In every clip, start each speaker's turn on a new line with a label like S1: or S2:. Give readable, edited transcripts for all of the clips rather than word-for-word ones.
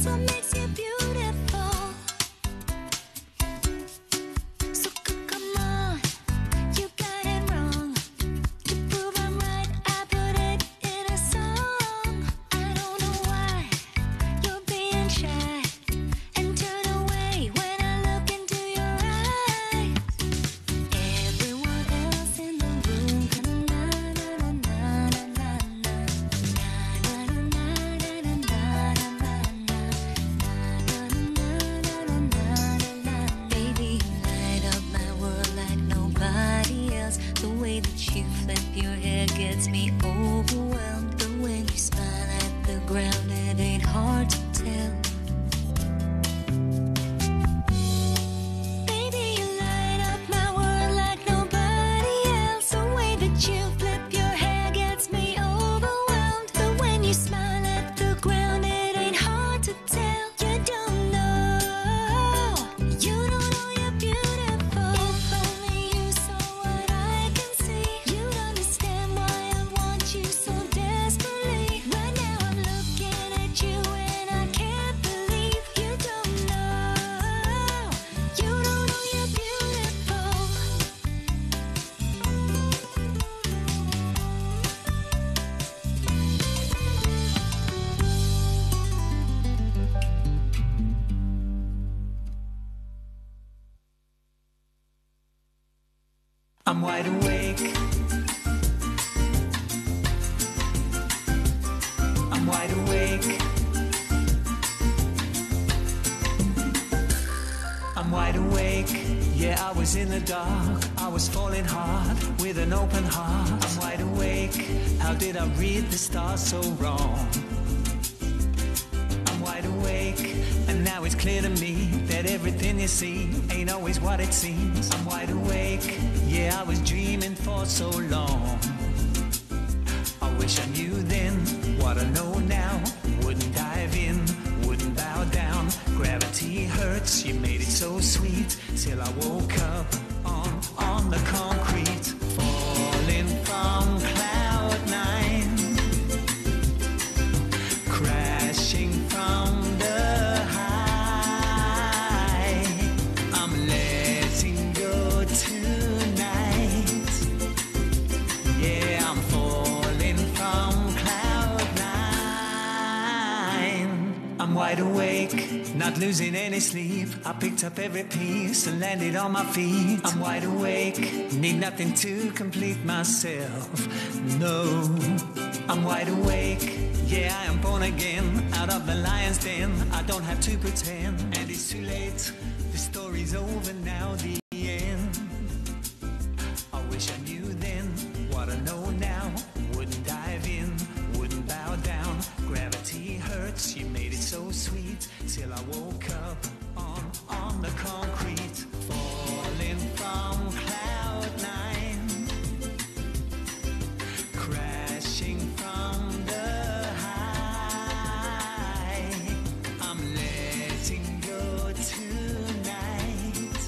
S1: what makes you beautiful. So come on, you got it wrong. To prove I'm right, I put it in a song. I don't know why you're being shy and turn away when I look into your eyes. Everyone else in the room, na na na na na na na na na na. Baby, you light up my world like nobody else. The way that you flip your hair gets me overwhelmed. But when you smile at the ground, it ain't hard to tell. Baby, you light up my world like nobody else. The way that you flip your hair gets me overwhelmed. But when you smile at the ground, it ain't hard to tell. You don't know, you don't know you're beautiful. If only you saw what I can see, you'd understand why I want you so desperately. Right now I'm looking at you and I can't believe you don't know, you don't know you're beautiful.
S2: I'm wide awake. I'm wide awake. I'm wide awake. Yeah, I was in the dark. I was falling hard with an open heart. I'm wide awake. How did I read the stars so wrong? I'm wide awake, and now it's clear to me that everything you see ain't always what it seems. I'm wide awake, yeah, I was dreaming for so long. I wish I knew then what I know now. Wouldn't dive in, wouldn't bow down. Gravity hurts, you made it so sweet. Till I woke up on the concrete, falling from cloud nine, crashing from the high. I'm letting go tonight. Yeah, I'm falling from cloud nine. I'm wide awake, not losing any sleep. I picked up every piece and landed on my feet. I'm wide awake, need nothing to complete myself. No, I'm wide awake. Yeah, I am born again, out of the lion's den. I don't have to pretend, and it's too late. The story's over now, the end. I wish I knew then what I know now. Wouldn't dive in, wouldn't bow down. Gravity hurts, you made it so sweet. Till I woke up on the concrete, falling from cloud nine, crashing from the high. I'm letting go tonight.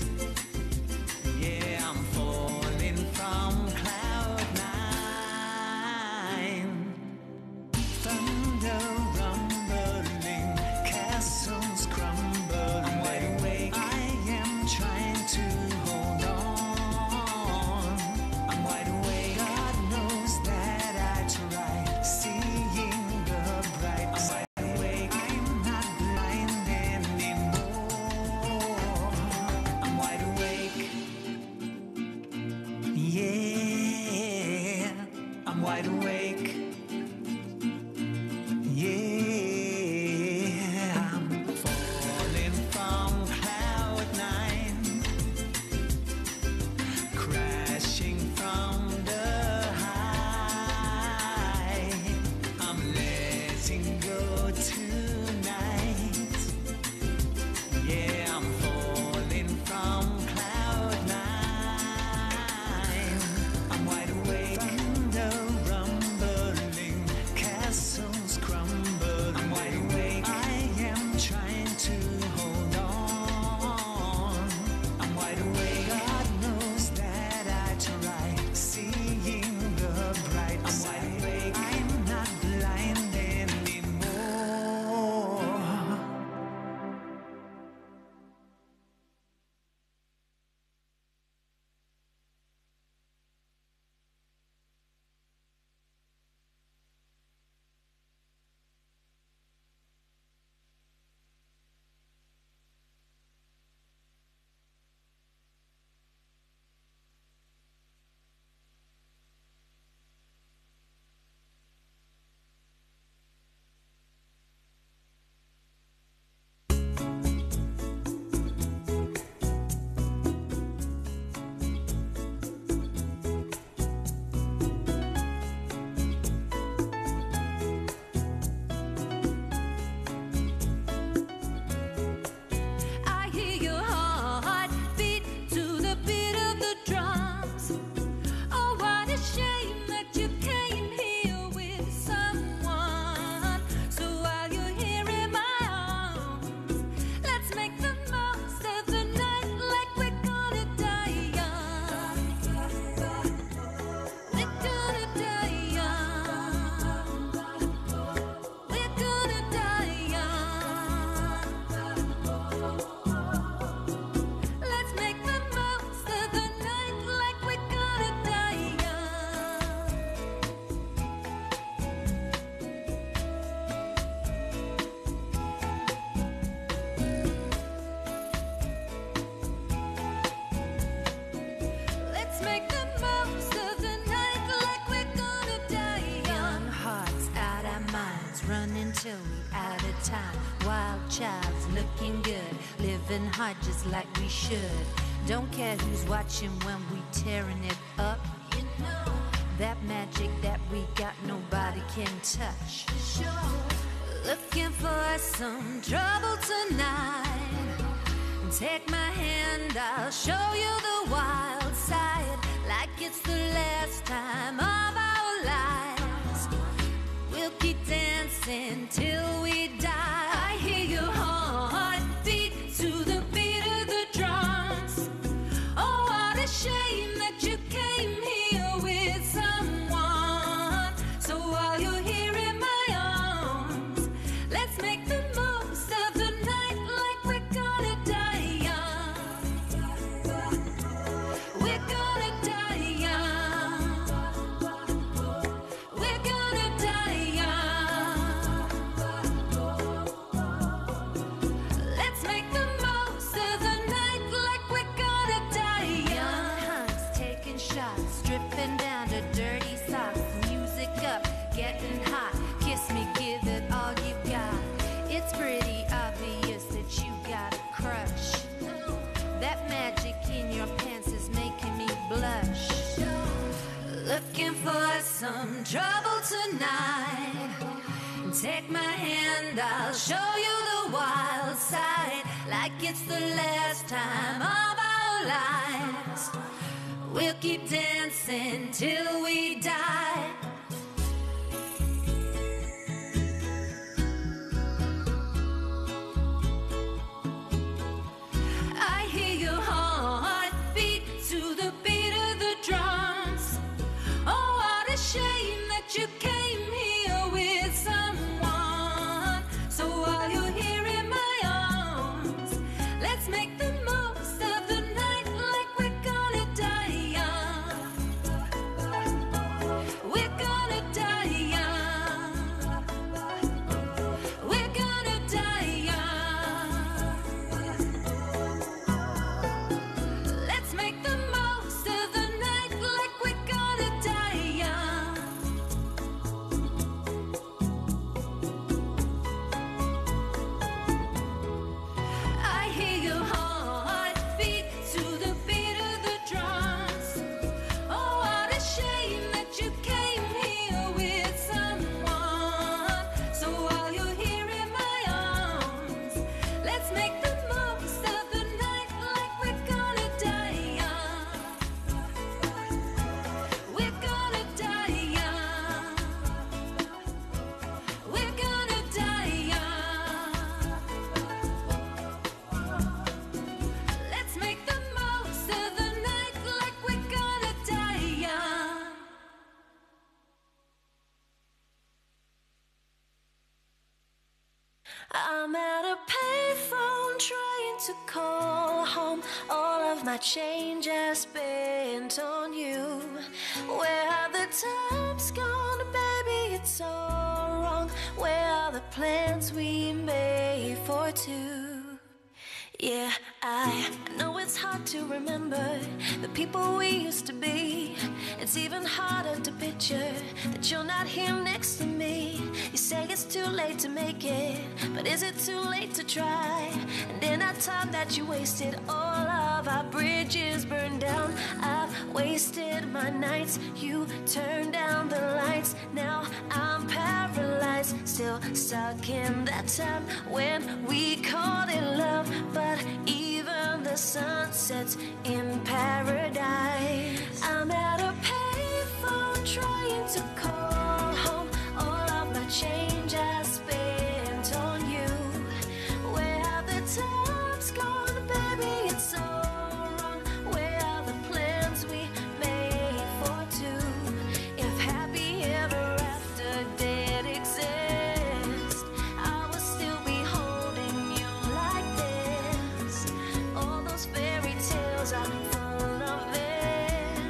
S2: Yeah, I'm falling from cloud nine. Thunder rumbling, castles crumbling.
S3: at a time. Wild child's looking good, living hard just like we should. Don't care who's watching when we tearing it up. You know that magic that we got nobody can touch. Looking for some trouble tonight. Take my hand, I'll show you the wild side. Like it's the last time of our lives. We'll keep dancing till we die. I hear your heartbeat to the beat of the drums. Oh, what a shame that you came here with someone. So while you're here in my arms, let's make the most of the night like we're gonna die young. We're gonna die young. We're gonna die young. Let's make the most of the night like we're gonna die young. Hunks taking shots, stripping down to dirty socks. Music up, getting hot. Kiss me, give it all you got. It's pretty obvious that you got a crush. That magic in your pants is making me blush. Looking for some trouble tonight. Take my hand, I'll show you the wild side. Like it's the last time of our lives. We'll keep dancing till we die. I hear your heartbeat to the beat of the drums. Oh, what a shame that you came here with someone. So while you're here in my arms, let's make the most of the night like we're gonna die young. We're gonna die young. We're gonna die young. Let's make the most of the night like we're gonna die young. I hear your heartbeat to the beat of the drums. Oh, what a shame that you came here with someone. So while you're here in my arms, let's make the most of the night like we're gonna die young. We're gonna die young. We're gonna die young. Let's make the most of the night like we're gonna die young.
S1: I'm at a payphone trying to call home. All of my change I spent on you. Where are the times gone, baby? It's all wrong. Where are the plans we made for two? Yeah, I know it's hard to remember the people we used to be. It's even harder to picture that you're not here next to me. You say it's too late to make it, but is it too late to try? And in that time that you wasted, all of our bridges burned down. I've wasted my nights, you turned down the lights. Now I'm paralyzed, still stuck in that time when we called it love. But even the sun sets in paradise. I'm at a payphone trying to call home. All of my change I spent on you. Where have the times gone, baby? It's all wrong. Where are the plans we made for two? If happy ever after did exist, I would still be holding you like this. All those fairy tales are full of it.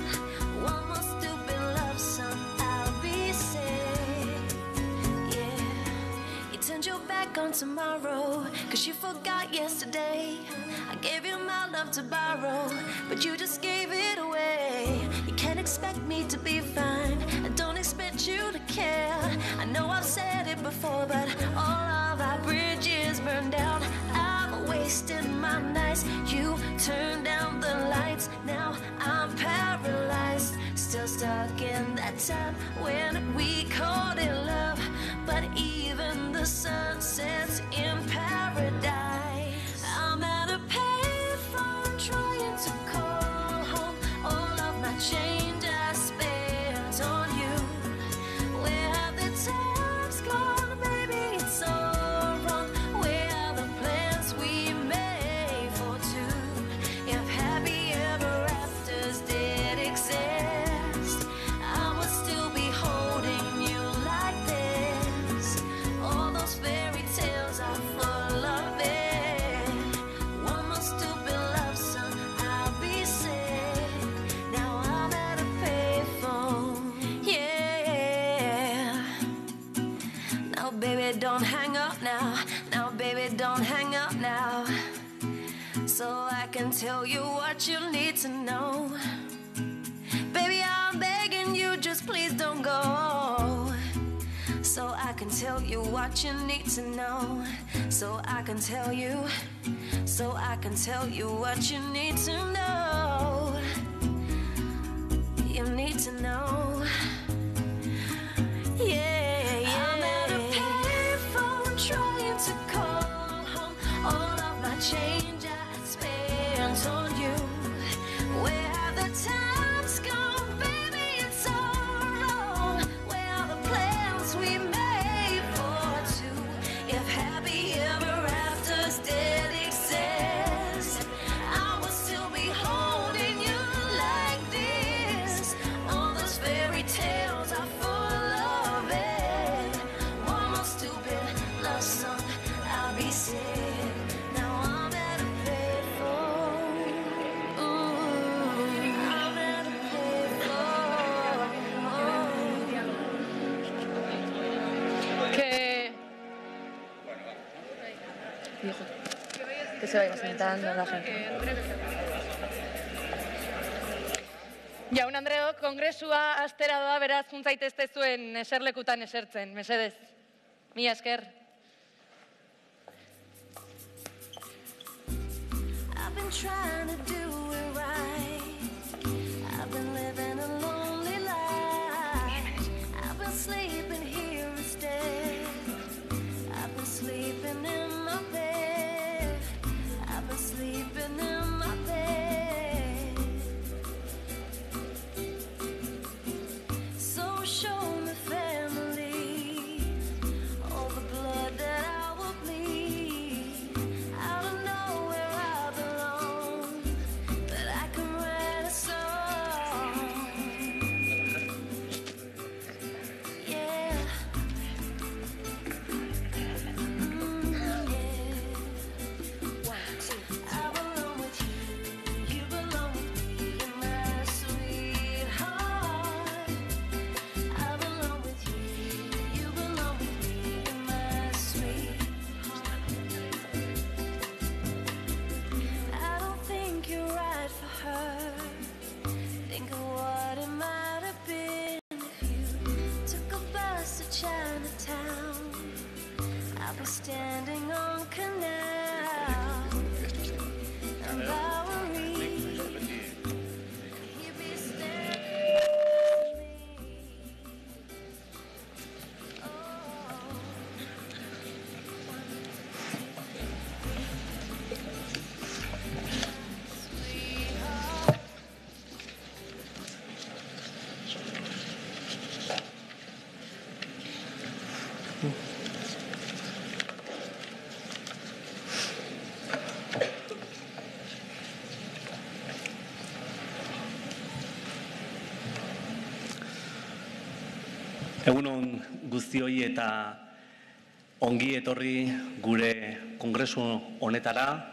S1: One more stupid love song, I'll be sick. Yeah, you turned your back on tomorrow, 'cause you forgot yesterday. I gave you my love to borrow, but you just gave it away. way. You can't expect me to be fine. I don't expect you to care. I know I've said it before, but all of our bridges burned down. I've wasted my nights. You turned down the lights. Now I'm paralyzed, still stuck in that time when we called it love. But even the sun sets in paradise. I'm at a payphone trying to call home. All of my change I spent on you. Where have the times gone, baby? It's all wrong. Where are the plans we made for two? If happy ever afters did exist, I would still be holding you like this. All those fairy tales are full of it. One more stupid love song, I'll be sick. Now I'm at a payphone, yeah. Now baby, don't hang up now. Now baby, don't hang up now. So I can tell you what you need to know. Baby, I'm begging you, just please don't go. So I can tell you what you need to know. So I can tell you. So I can tell you what you need to know. You need to know. Yeah, yeah. I'm at a payphone trying to call home. All of my change I spent on you. Where have the times gone, baby? It's all wrong. Where are the plans we made for two? If happy ever afters did exist, I would still be holding you like this. All those fairy tales are full of it. One more stupid love song, I'll be sick. Now I'm at a payphone. Ooh, I'm at a payphone.
S4: Que se vaya sentando la gente. Jaun Andreok, kongresua astera doa, beraz juntzaitezte zuen eserlekutan esertzen, mesedez. Mila esker.
S1: I've been trying to do it right. I've been living a lonely life. I've been sleeping here instead. I've been sleeping in my bed. I've been sleeping in my bed. So show me family, all the blood that I will bleed. I don't know where I belong, but I can write a song. Yeah. I belong with you, you belong with me, you're my sweetheart. I belong with you, you belong with me, you're my sweetheart. I don't think you're right for her. Think of what it might have been if you took a bus to Chinatown. I'll be standing on Canal and Bowery. You'll be standing next to me. Oh. Sweetheart.
S5: Egunon guztioi eta ongi etorri gure kongresu honetara.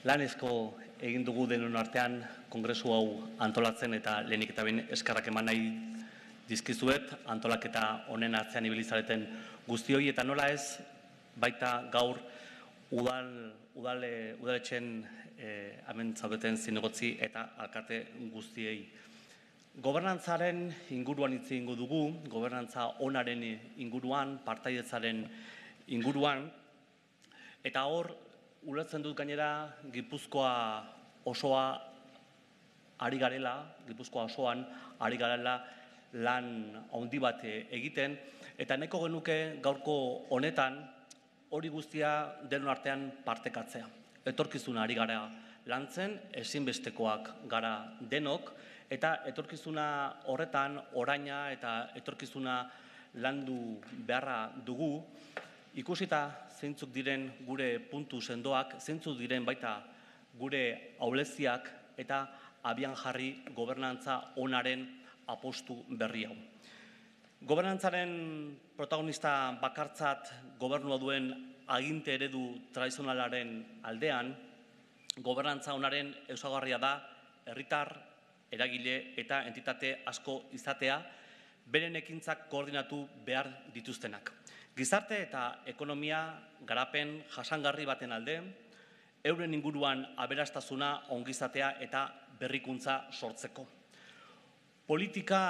S5: Lanezko egin dugu denon artean kongresu hau antolatzen eta lehenik eta behin eskerrak eman nahi dizkizuet antolaketa honen atzean ibili zareten guztioi eta nola ez baita gaur udaletxen hemen zaudeten zinegotzi eta alkate guztiei. Gobernantzaren inguruan hitz egingo dugu, gobernantza onaren inguruan, partaidetzaren inguruan, eta hor, ulertzen dut gainera, Gipuzkoa osoan ari garela lan handi bat egiten, eta nahiko genuke gaurko honetan hori guztia denon artean partekatzea. Etorkizuna ari gara lantzen, ezinbestekoak gara denok, eta etorkizuna horretan oraina eta etorkizuna landu beharra dugu, ikusita zeintzuk diren gure puntu sendoak, zeintzuk diren baita gure ahuleziak eta abian jarri gobernantza onaren apostu berri hau. Gobernantzaren protagonista bakartzat gobernua duen aginte eredu tradizionalaren aldean, gobernantza onaren ezaugarria da herritar, eragile eta entitate asko izatea, beren ekintzak koordinatu behar dituztenak. Gizarte eta ekonomia garapen jasangarri baten alde, euren inguruan aberastasuna ongizatea eta berrikuntza sortzeko. Politika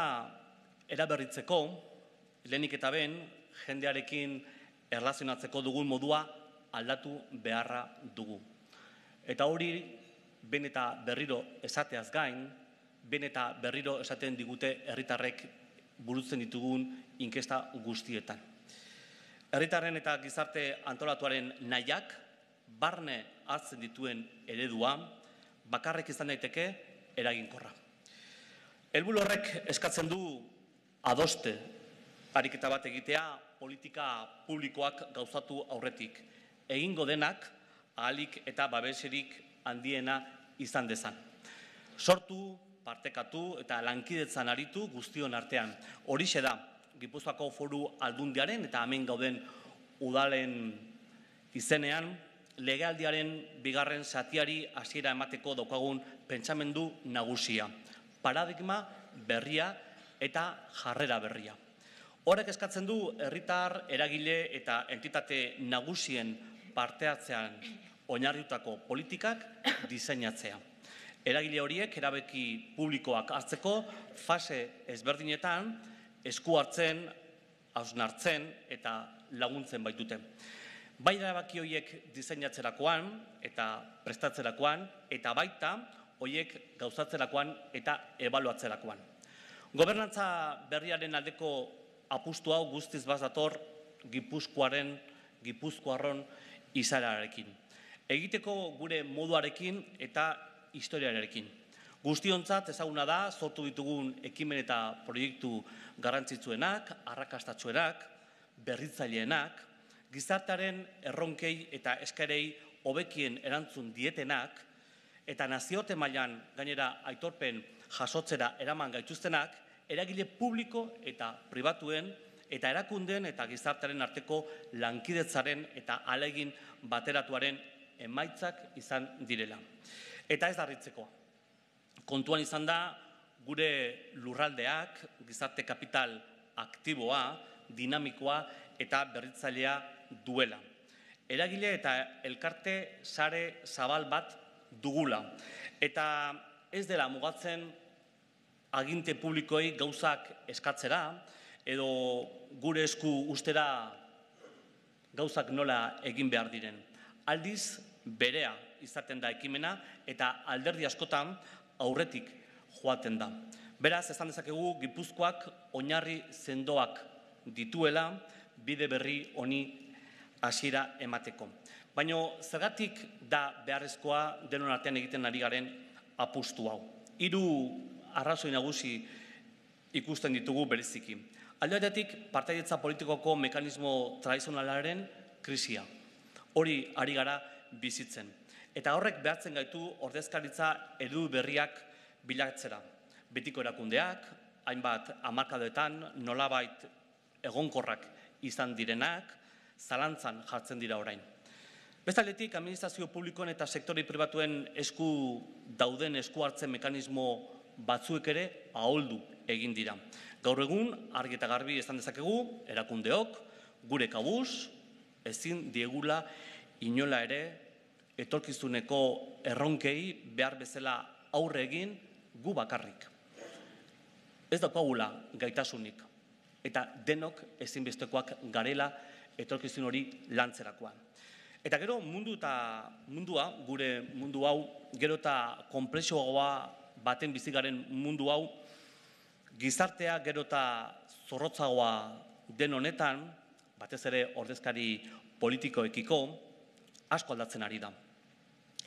S5: eraberritzeko, lehenik eta ben, jendearekin erlazionatzeko dugun modua aldatu beharra dugu. Eta hori, ben eta berriro esateaz gain, ben eta berriro esaten digute herritarrek burutzen ditugun inkesta guztietan. Herritarren eta gizarte antolatuaren nahiak, barne hartzen dituen eredua, bakarrek izan daiteke eraginkorra. Helburu horrek eskatzen du adoste ariketa bat egitea politika publikoak gauzatu aurretik. Egingo denak ahalik eta babeserik handiena izan dezan. Sortu, partekatu eta lankidetzan aritu guztion artean. Horixe da, Gipuzkoako Foru Aldundiaren eta hemen gauden udalen izenean, legealdiaren bigarren zatiari hasiera emateko daukagun pentsamendu nagusia. Paradigma berria eta jarrera berria. Horrek eskatzen du herritar, eragile eta entitate nagusien parteatzean oinarritutako politikak diseinatzea. Eragile horiek erabaki publikoak hartzeko fase ezberdinetan esku hartzen, hausnartzen eta laguntzen baitute. Bai erabaki horiek diseinatzerakoan eta prestatzerakoan eta baita horiek gauzatzerakoan eta ebaluatzerakoan. Gobernantza berriaren aldeko apustu hau guztiz bazator Gipuzkoarron izaerarekin. Egiteko gure moduarekin eta historiarekin. Guztiontzat ezaguna da, sortu ditugun ekimen eta proiektu garrantzitsuenak, arrakastatsuenak, berritzaileenak, gizartearen erronkei eta eskarei hobekien erantzun dietenak, eta nazioarte mailan gainera aitorpen jasotzera eraman gaituztenak, eragile publiko eta pribatuen eta erakundeen eta gizartearen arteko lankidetzaren eta ahalegin bateratuaren emaitzak izan direla. Eta ez harritzekoa. Kontuan izan da gure lurraldeak, gizarte kapital aktiboa, dinamikoa eta berritzailea duela. Eragile eta elkarte sare zabal bat dugula. Eta ez dela mugatzen aginte publikoei gauzak eskatzera, edo gure esku ustera gauzak nola egin behar diren. Aldiz, berea izaten da ekimena eta alderdi askotan aurretik joaten da. Beraz, esan dezakegu Gipuzkoak oinarri sendoak dituela bide berri honi hasiera emateko. Baina zergatik da beharrezkoa denon artean egiten ari garen apustu hau. 3 arrazoi nagusi ikusten ditugu bereziki. Alde batetik, partaidetza politikoko mekanismo tradizionalaren krisia. Hori ari gara bizitzen. Eta horrek behartzen gaitu ordezkaritza eredu berriak bilatzera. Betiko erakundeak, hainbat hamarkadetan nolabait egonkorrak izan direnak, zalantzan jartzen dira orain. Bestaldetik, administrazio publikoen eta sektore pribatuen esku dauden esku hartzen mekanismo batzuek ere aholdu egin dira. Gaur egun, argi eta garbi esan dezakegu, erakundeok, gure kabuz, ezin diegula inola ere, etorkizuneko erronkei behar bezala aurre egin gu bakarrik. Ez daukagula gaitasunik, eta denok ezinbestekoak garela etorkizun hori lantzerakoan. Eta gero mundua, gure mundu hau, gero eta konplexuagoa baten bizigaren mundu hau, gizartea gero eta zorrotzagoa den honetan, batez ere ordezkari politikoekiko, asko aldatzen ari da.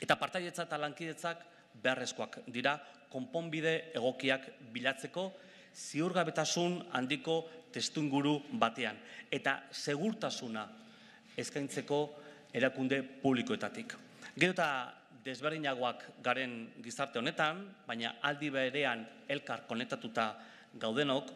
S5: Eta partaidetza eta lankidetzak beharrezkoak dira konponbide egokiak bilatzeko ziurgabetasun handiko testuinguru batean eta segurtasuna eskaintzeko erakunde publikoetatik. Gero eta desberdinagoak garen gizarte honetan, baina aldi berean elkar konektatuta gaudenok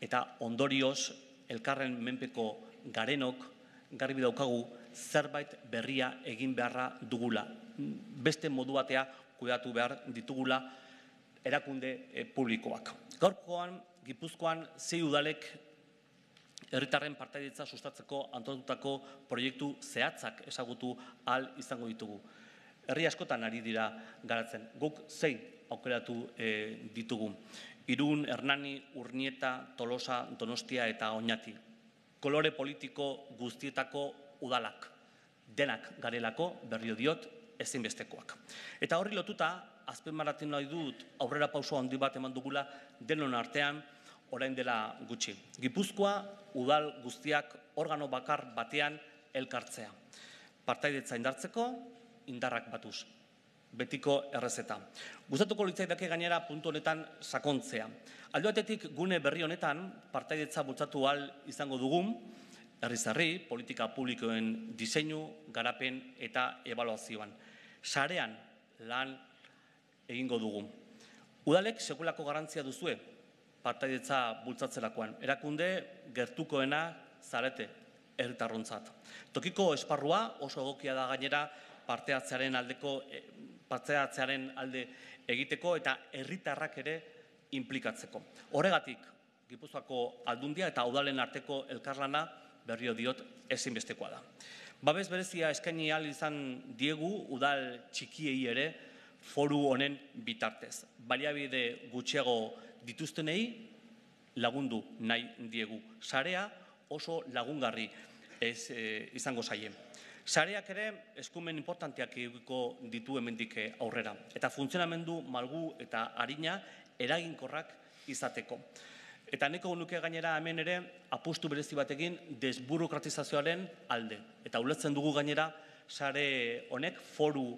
S5: eta ondorioz elkarren menpeko garenok garbi daukagu zerbait berria egin beharra dugula. Beste modu batea kudeatu behar ditugula erakunde publikoak. Gaurkoan, Gipuzkoan, 6 udalek herritarren partaidetza sustatzeko antolatutako proiektu zehatzak ezagutu ahal izango ditugu. Herri askotan ari dira garatzen. Guk 6 aukeratu ditugu. Irun, Hernani, Urnieta, Tolosa, Donostia eta Oñati. Kolore politiko guztietako udalak. Denak garelako, berrio diot, ezinbestekoak. Eta horri lotuta, azpimarratu nahi dut aurrera pauso handi bat eman dugula denon artean orain dela gutxi. Gipuzkoa udal guztiak organo bakar batean elkartzea. Partaidetza indartzeko, indarrak batuz. Betiko errezeta. Gustatuko litzaidake gainera puntu honetan sakontzea. Alde batetik gune berri honetan partaidetza bultzatu ahal izango dugun, herriz-herri, politika publikoen diseinu, garapen eta ebaluazioan. Sarean lan egingo dugu. Udalek sekulako garantzia duzue partaidetza bultzatzerakoan. Erakunde gertukoena zarete herritarrontzat. Tokiko esparrua oso egokia da gainera parteatzearen alde egiteko eta herritarrak ere inplikatzeko. Horregatik, Gipuzkoako Aldundia eta udalen arteko elkarlana berrio diot ezinbestekoa da. Babes berezia eskaini ahal izan diegu udal txikiei ere foru honen bitartez. Baliabide gutxiago dituztenei lagundu nahi diegu. Sarea oso lagungarri izango zaie. Sareak ere eskumen importanteak edukiko ditu hemendik aurrera. Eta funtzionamendu malgu eta arina eraginkorrak izateko. Eta neko nuke gainera hemen ere apustu berezi batekin desburokratizazioaren alde. Eta ulertzen dugu gainera sare honek, foru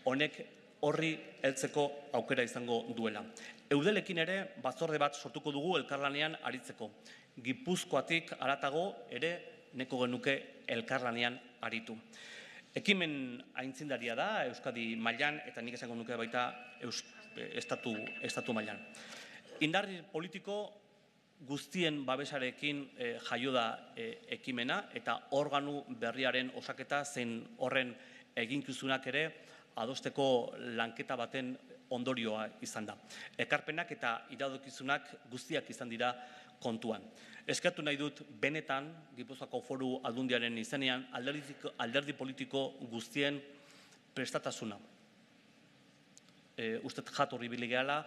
S5: honek horri heltzeko aukera izango duela. Eudelekin ere batzorde bat sortuko dugu elkarlanean aritzeko. Gipuzkoatik haratago ere neko genuke elkarlanean aritu. Ekimen aitzindaria da Euskadi mailan eta nik esango nuke baita estatu mailan. Indarri politiko guztien babesarekin jaio da ekimena eta organu berriaren osaketa zein horren eginkizunak ere adosteko lanketa baten ondorioa izan da. Ekarpenak eta iradokizunak guztiak izan dira kontuan. Eskatu nahi dut benetan Gipuzkoako Foru Aldundiaren izenean alderdi politiko guztien prestatasuna. Ustet jatorri ibili gehala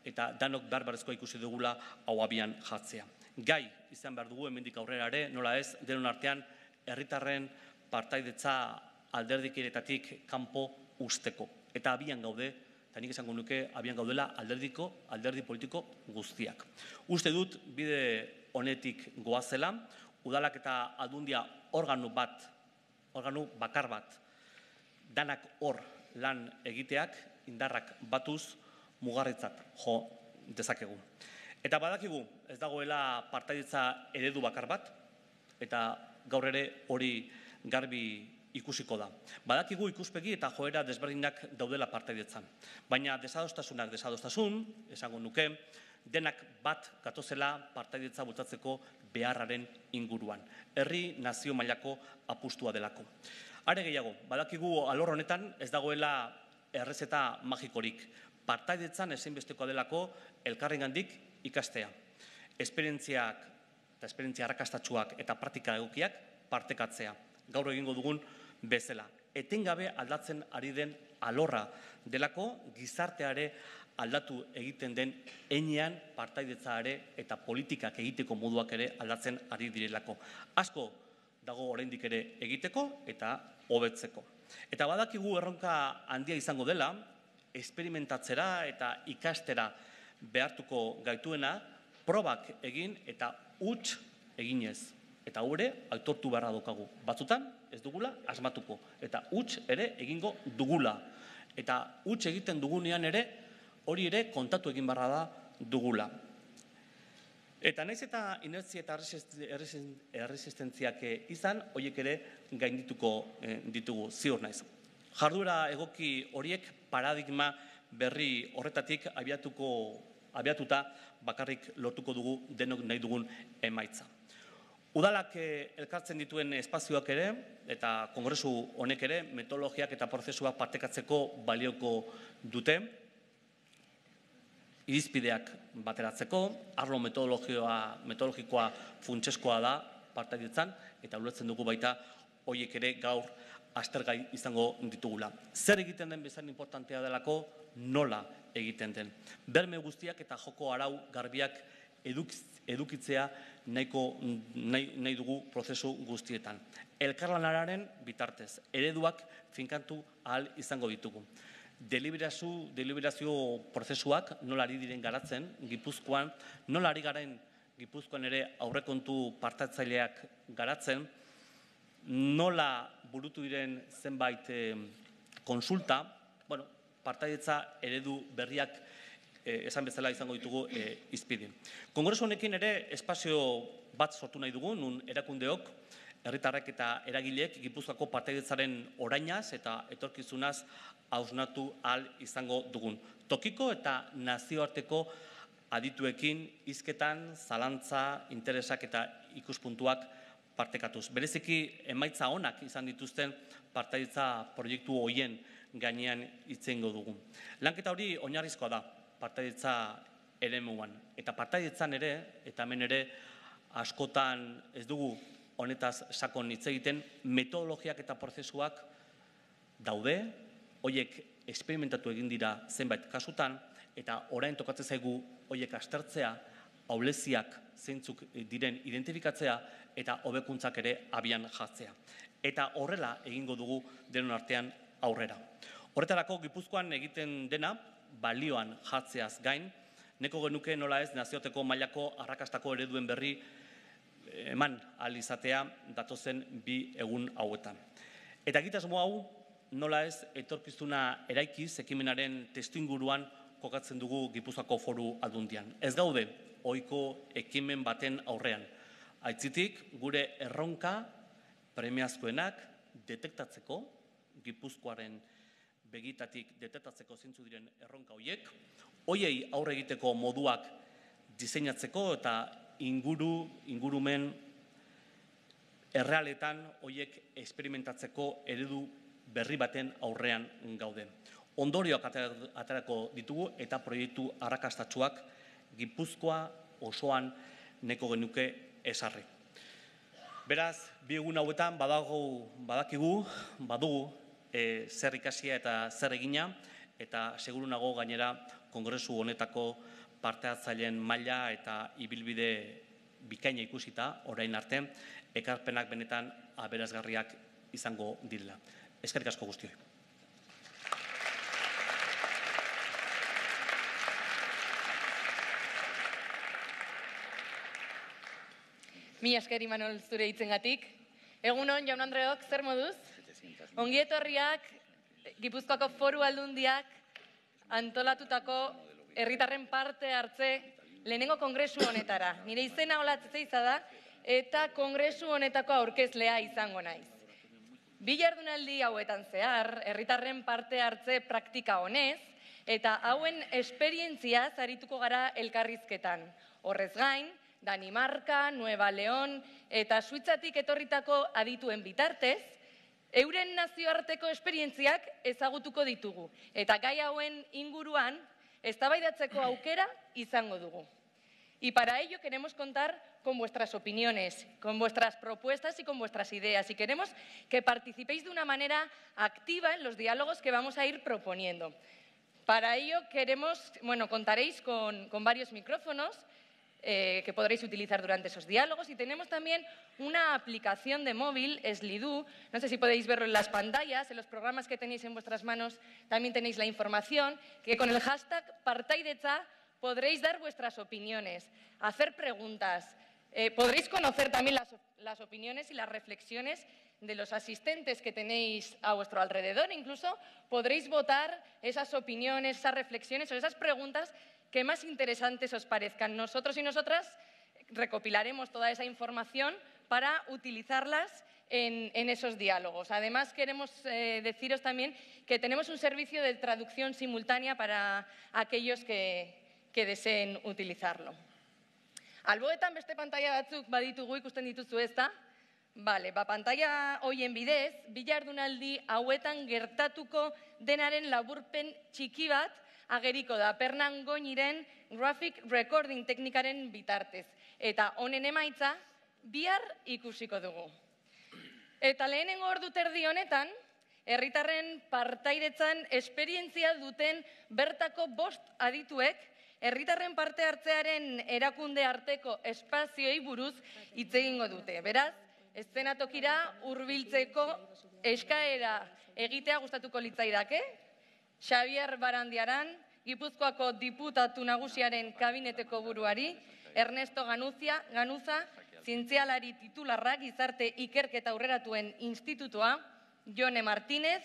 S5: eta danok beharrezkoa ikusi dugula hau abian jartzea. Gai izan behar dugu hemendik aurrera ere, nola ez, denon artean herritarren partaidetza alderdikiretatik kanpo usteko. Eta abian gaude, eta nik esango nuke abian gaudela alderdi politiko guztiak. Uste dut bide honetik goazela, udalak eta aldundia organu bakar bat, danak hor lan egiteak, indarrak batuz, mugarritzat jo dezakegu. Eta badakigu ez dagoela partaidetza eredu bakar bat, eta gaur ere hori garbi ikusiko da. Badakigu ikuspegi eta joera desberdinak daudela partaidetzan. Baina desadostasunak desadostasun, esango nuke, denak bat gatozela partaidetza bultzatzeko beharraren inguruan. Herri nazio mailako apustua delako. Are gehiago, badakigu alor honetan ez dagoela errezeta magikorik. Partaidetzan ezinbestekoa delako elkarrengandik ikastea. Esperientziak eta esperientzia arrakastatsuak eta praktika egokiak partekatzea. Gaur egingo dugun bezala. etengabe aldatzen ari den alorra delako, gizarteare aldatu egiten den heinean partaidetza ere eta politikak egiteko moduak ere aldatzen ari direlako. Asko dago oraindik ere egiteko eta hobetzeko. Eta badakigu erronka handia izango dela, esperimentatzera eta ikastera behartuko gaituena, probak egin eta huts eginez. Eta hori aitortu beharra daukagu. Batzutan ez dugula asmatuko. Eta huts ere egingo dugula. Eta huts egiten dugunean ere, hori ere kontatu egin beharra da dugula. Eta naiz eta inertzia eta erresistentziak izan, horiek ere gaindituko ditugu, ziur naiz. Jarduera egoki horiek paradigma berri horretatik abiatuta bakarrik lortuko dugu denok nahi dugun emaitza. Udalak elkartzen dituen espazioak ere, eta kongresu honek ere, metodologiak eta prozesuak partekatzeko balioko dute, irizpideak bateratzeko, arlo metodologikoa funtseskoa da partaidetzan, eta ulertzen dugu baita horiek ere gaur aztergai izango ditugula. Zer egiten den bezain importantea delako, nola egiten den. Berme guztiak eta joko arau garbiak edukitzea nahi dugu prozesu guztietan. Elkarlanaren bitartez, ereduak finkatu ahal izango ditugu. Deliberazio prozesuak nola ari diren garatzen, Gipuzkoan, nola ari garen Gipuzkoan ere aurrekontu partatzaileak garatzen, nola burutu diren zenbait konsulta, partaidetza eredu berriak esan bezala izango ditugu izpide. Kongresu honekin ere espazio bat sortu nahi dugu, nun erakundeok, herritarrek eta eragileek Gipuzkoako partaidetzaren orainaz eta etorkizunaz hausnatu ahal izango dugun. Tokiko eta nazioarteko adituekin hizketan, zalantza, interesak eta ikuspuntuak partekatuz. Bereziki emaitza onak izan dituzten partaidetza proiektu horien gainean hitz egingo dugu. Lanketa hori oinarrizkoa da partaidetza eremuan. Eta partaidetzan ere, eta hemen ere askotan ez dugu honetaz sakon hitz egiten, metodologiak eta prozesuak daude, horiek esperimentatu egin dira zenbait kasutan, eta orain tokatzen zaigu horiek aztertzea, ahuleziak zeintzuk diren identifikatzea, eta hobekuntzak ere abian jartzea. Eta horrela egingo dugu denon artean aurrera. Horretarako Gipuzkoan egiten dena, balioan jartzeaz gain, neko genuke nola ez nazioarteko mailako arrakastako ereduen berri eman ahal izatea datozen 2 egun hauetan. Eta egitasmo hau nola ez etorkizuna eraikiz ekimenaren testuinguruan kokatzen dugu Gipuzkoako Foru Aldundian. Ez gaude ohiko ekimen baten aurrean. Aitzitik gure erronka premiazkoenak detektatzeko, Gipuzkoaren begitatik detektatzeko zeintzu diren erronka horiek, hoiei aurre egiteko moduak diseinatzeko eta ingurumen errealetan horiek esperimentatzeko eredu berri baten aurrean gaude. Ondorioak aterako ditugu eta proiektu arrakastatsuak Gipuzkoa osoan neko genuke esarri. Beraz, 2 egun hauetan badugu zer ikasia eta zer egina, eta seguru nago gainera kongresu honetako parte hartzaileen maila eta ibilbide bikaina ikusita orain arte, ekarpenak benetan aberasgarriak izango direla. Eskerrik asko guztioi.
S4: Mi esker Imanol zure hitzengatik. Egunon, jaun Andreok, zer moduz? Ongi etorriak Gipuzkoako Foru Aldundiak antolatutako herritarren parte hartze lehenengo kongresu honetara. Nire izena Olatz Ezeiza da eta kongresu honetako aurkezlea izango naiz. 2 jardunaldi hauetan zehar, herritarren parte hartze praktika honez eta hauen esperientziaz arituko gara elkarrizketan. Horrez gain, Danimarka, Nueva León eta Suitzatik etorritako adituen bitartez, euren nazioarteko esperientziak ezagutuko ditugu eta gai hauen inguruan eztabaidatzeko aukera izango dugu. Y para ello queremos contar con vuestras opiniones, con vuestras propuestas y con vuestras ideas. Y queremos que participéis de una manera activa en los diálogos que vamos a ir proponiendo. Para ello contaréis con varios micrófonos que podréis utilizar durante esos diálogos, y tenemos también una aplicación de móvil, Slidu. No sé si podéis verlo en las pantallas, en los programas que tenéis en vuestras manos también tenéis la información, que con el hashtag Partaidetza podréis dar vuestras opiniones, hacer preguntas, podréis conocer también las opiniones y las reflexiones de los asistentes que tenéis a vuestro alrededor. Incluso podréis votar esas opiniones, esas reflexiones o esas preguntas que más interesantes os parezcan. Nosotros y nosotras recopilaremos toda esa información para utilizarlas en esos diálogos. Además, queremos deciros también que tenemos un servicio de traducción simultánea para aquellos que deseen utilizarlo. Alboetan beste pantalla batzuk baditugu, ikusten dituzu, ezta? Bale, pantalla hoien bidez, bi jardunaldi hauetan gertatuko denaren laburpen txiki bat ageriko da Pernan Goñiren graphic recording teknikaren bitartez. Eta honen emaitza bihar ikusiko dugu. Eta lehenengo ordu terdi honetan, herritarren partaidetzan esperientzia duten bertako 5 adituek herritarren parte hartzearen erakunde arteko espazioei buruz hitz egingo dute. Beraz, eszenatokira hurbiltzeko eskaera egitea gustatuko litzaidake. Xabier Barandiaran, Gipuzkoako diputatu nagusiaren kabineteko buruari, Ernesto Ganuza, zientzialari titularra Gizarte Ikerketa Aurreratuen Institutua, Jone Martínez,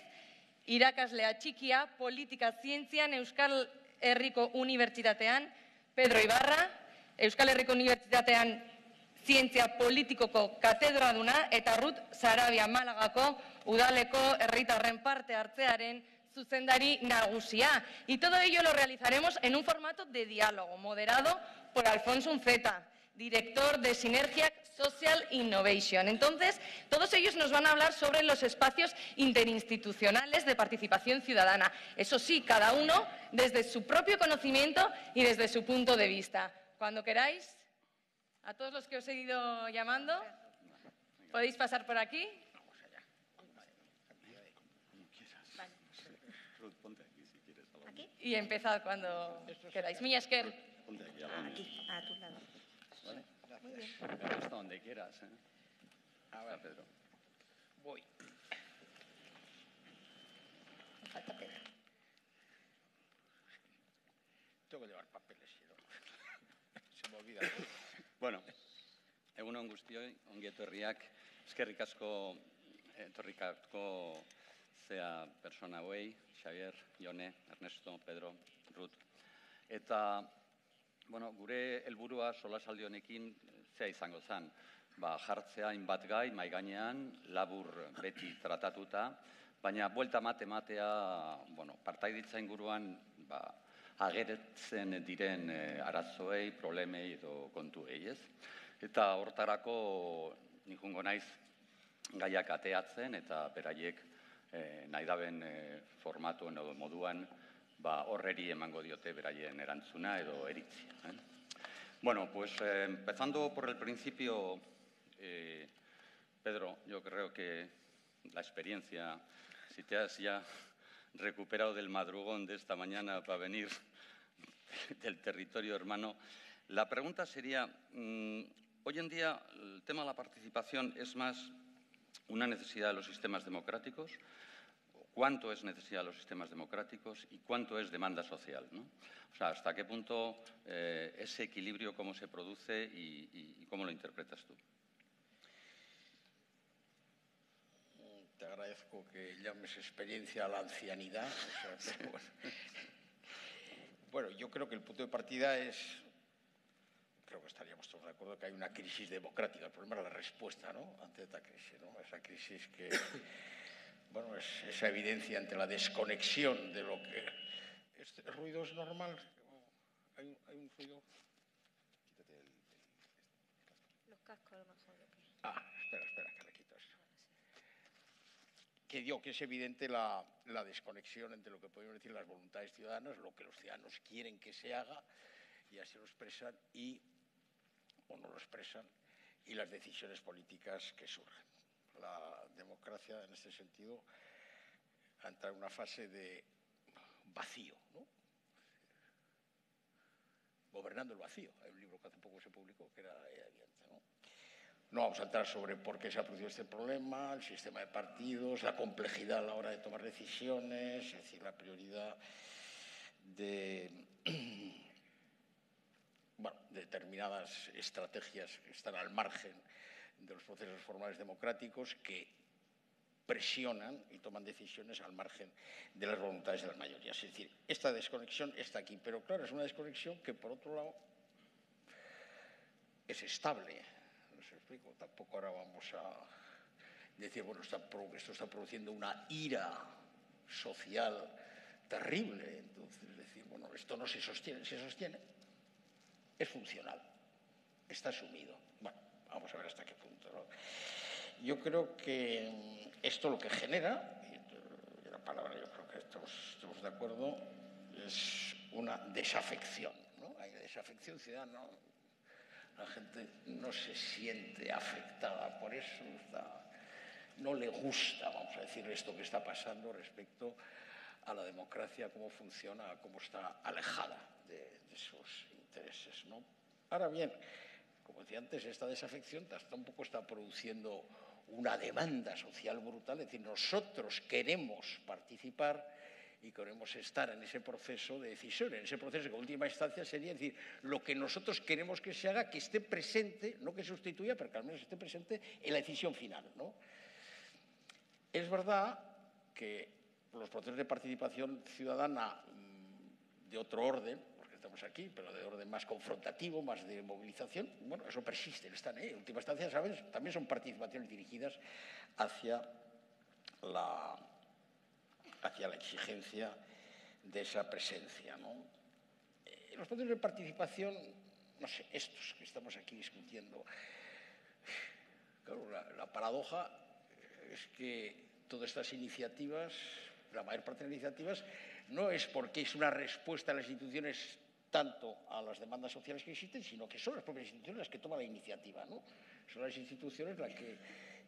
S4: irakaslea txikia Politika Zientzian Euskal Herriko Unibertsitatean, Pedro Ibarra, Euskal Herriko Unibertsitatean Zientzia Politikoko katedraduna, eta Ruth Sarabia Malagako udaleko herritarren parte hartzearen zuzendari nagusia. Y todo ello lo realizaremos en un formato de diálogo moderado por Alfonso Unceta, director de Synergia Social Innovation. Entonces, todos ellos nos van a hablar sobre los espacios interinstitucionales de participación ciudadana. Eso sí, cada uno desde su propio conocimiento y desde su punto de vista. Cuando queráis, a todos los que os he ido llamando, podéis pasar por aquí. Y empezad cuando queráis. Mila esker.
S6: Aquí, a tu lado.
S7: ¿Vale?
S6: Muy bien.
S7: Hasta donde quieras. A ver, Pedro.
S6: Voy. Me falta Pedro. Tengo que llevar papeles, si no. Se me olvida.
S7: Bueno, egun on guztioi, ongi etorriak, eskerrik asko etorrikako zea persona hauei, Xavier, Jone, Ernesto, Pedro, Ruth. Eta, bueno, gure helburua solasaldi honekin zea izango zen. Jartzea hainbat gai, mahai gainean, labur beti tratatuta, baina buelta ematea, bueno, partaidetza inguruan, agertzen diren arazoei, problemei edo kontuei, ez? Eta hortarako nik jungo naiz gaiak ateatzen eta beraiek nahi daben formatuen edo moduan horreri emango diote beraien erantzuna edo eritzia. Bueno, pues empezando por el principio, Pedro, yo creo que la experiencia, si te has ya recuperado del madrugón de esta mañana para venir del territorio hermano, la pregunta sería, hoy en día el tema de la participación es más una necesidad de los sistemas democráticos, cuánto es necesidad de los sistemas democráticos y cuánto es demanda social, ¿no? O sea, hasta qué punto ese equilibrio, cómo se produce y cómo lo interpretas tú.
S6: Te agradezco que llames experiencia a la ancianidad. O sea, pero bueno, yo creo que el punto de partida es, creo que estaríamos todos de acuerdo que hay una crisis democrática. El problema es la respuesta, ¿no?, ante esta crisis, ¿no? Esa crisis que, bueno, es esa evidencia ante la desconexión de lo que... ¿Este ruido es normal? ¿Hay un ruido? Quítate
S3: Los cascos a lo mejor.
S6: Espera, que le quito eso. Que digo que es evidente la desconexión entre lo que podemos decir las voluntades ciudadanas, lo que los ciudadanos quieren que se haga, y así lo expresan, y o no lo expresan, y las decisiones políticas que surgen. La democracia, en este sentido, entra en una fase de vacío, ¿no? Gobernando el vacío. Hay un libro que hace poco se publicó que era evidente, ¿no? No vamos a entrar sobre por qué se ha producido este problema, el sistema de partidos, la complejidad a la hora de tomar decisiones, es decir, la prioridad de determinadas estrategias que están al margen de los procesos formales democráticos que presionan y toman decisiones al margen de las voluntades de las mayorías. Es decir, esta desconexión está aquí, pero claro, es una desconexión que, por otro lado, es estable. No sé, explico, tampoco ahora vamos a decir, bueno, esto está produciendo una ira social terrible. Entonces, decir, bueno, esto no se sostiene, es funcional, está asumido. Bueno, vamos a ver hasta qué punto, ¿no? Yo creo que esto lo que genera, y la palabra yo creo que estamos de acuerdo, es una desafección, ¿no? Hay desafección ciudadana, la gente no se siente afectada por eso, no le gusta, vamos a decir, esto que está pasando respecto a la democracia, cómo funciona, cómo está alejada de sus intereses, ¿no? Ahora bien, como decía antes, esta desafección tampoco está produciendo una demanda social brutal, es decir, nosotros queremos participar y queremos estar en ese proceso de decisión, en ese proceso que en última instancia sería decir, lo que nosotros queremos que se haga, que esté presente, no que sustituya, pero que al menos esté presente en la decisión final, ¿no? Es verdad que los procesos de participación ciudadana de otro orden, porque estamos aquí, pero de orden más confrontativo, más de movilización, bueno, eso persiste, están ahí. En última instancia, ¿sabes? También son participaciones dirigidas hacia la exigencia de esa presencia, ¿no? Los procesos de participación, no sé, estos que estamos aquí discutiendo, claro, la paradoja es que todas estas iniciativas, la mayor parte de las iniciativas, no es porque es una respuesta a las instituciones tanto a las demandas sociales que existen, sino que son las propias instituciones las que toman la iniciativa, ¿no? Son las instituciones las que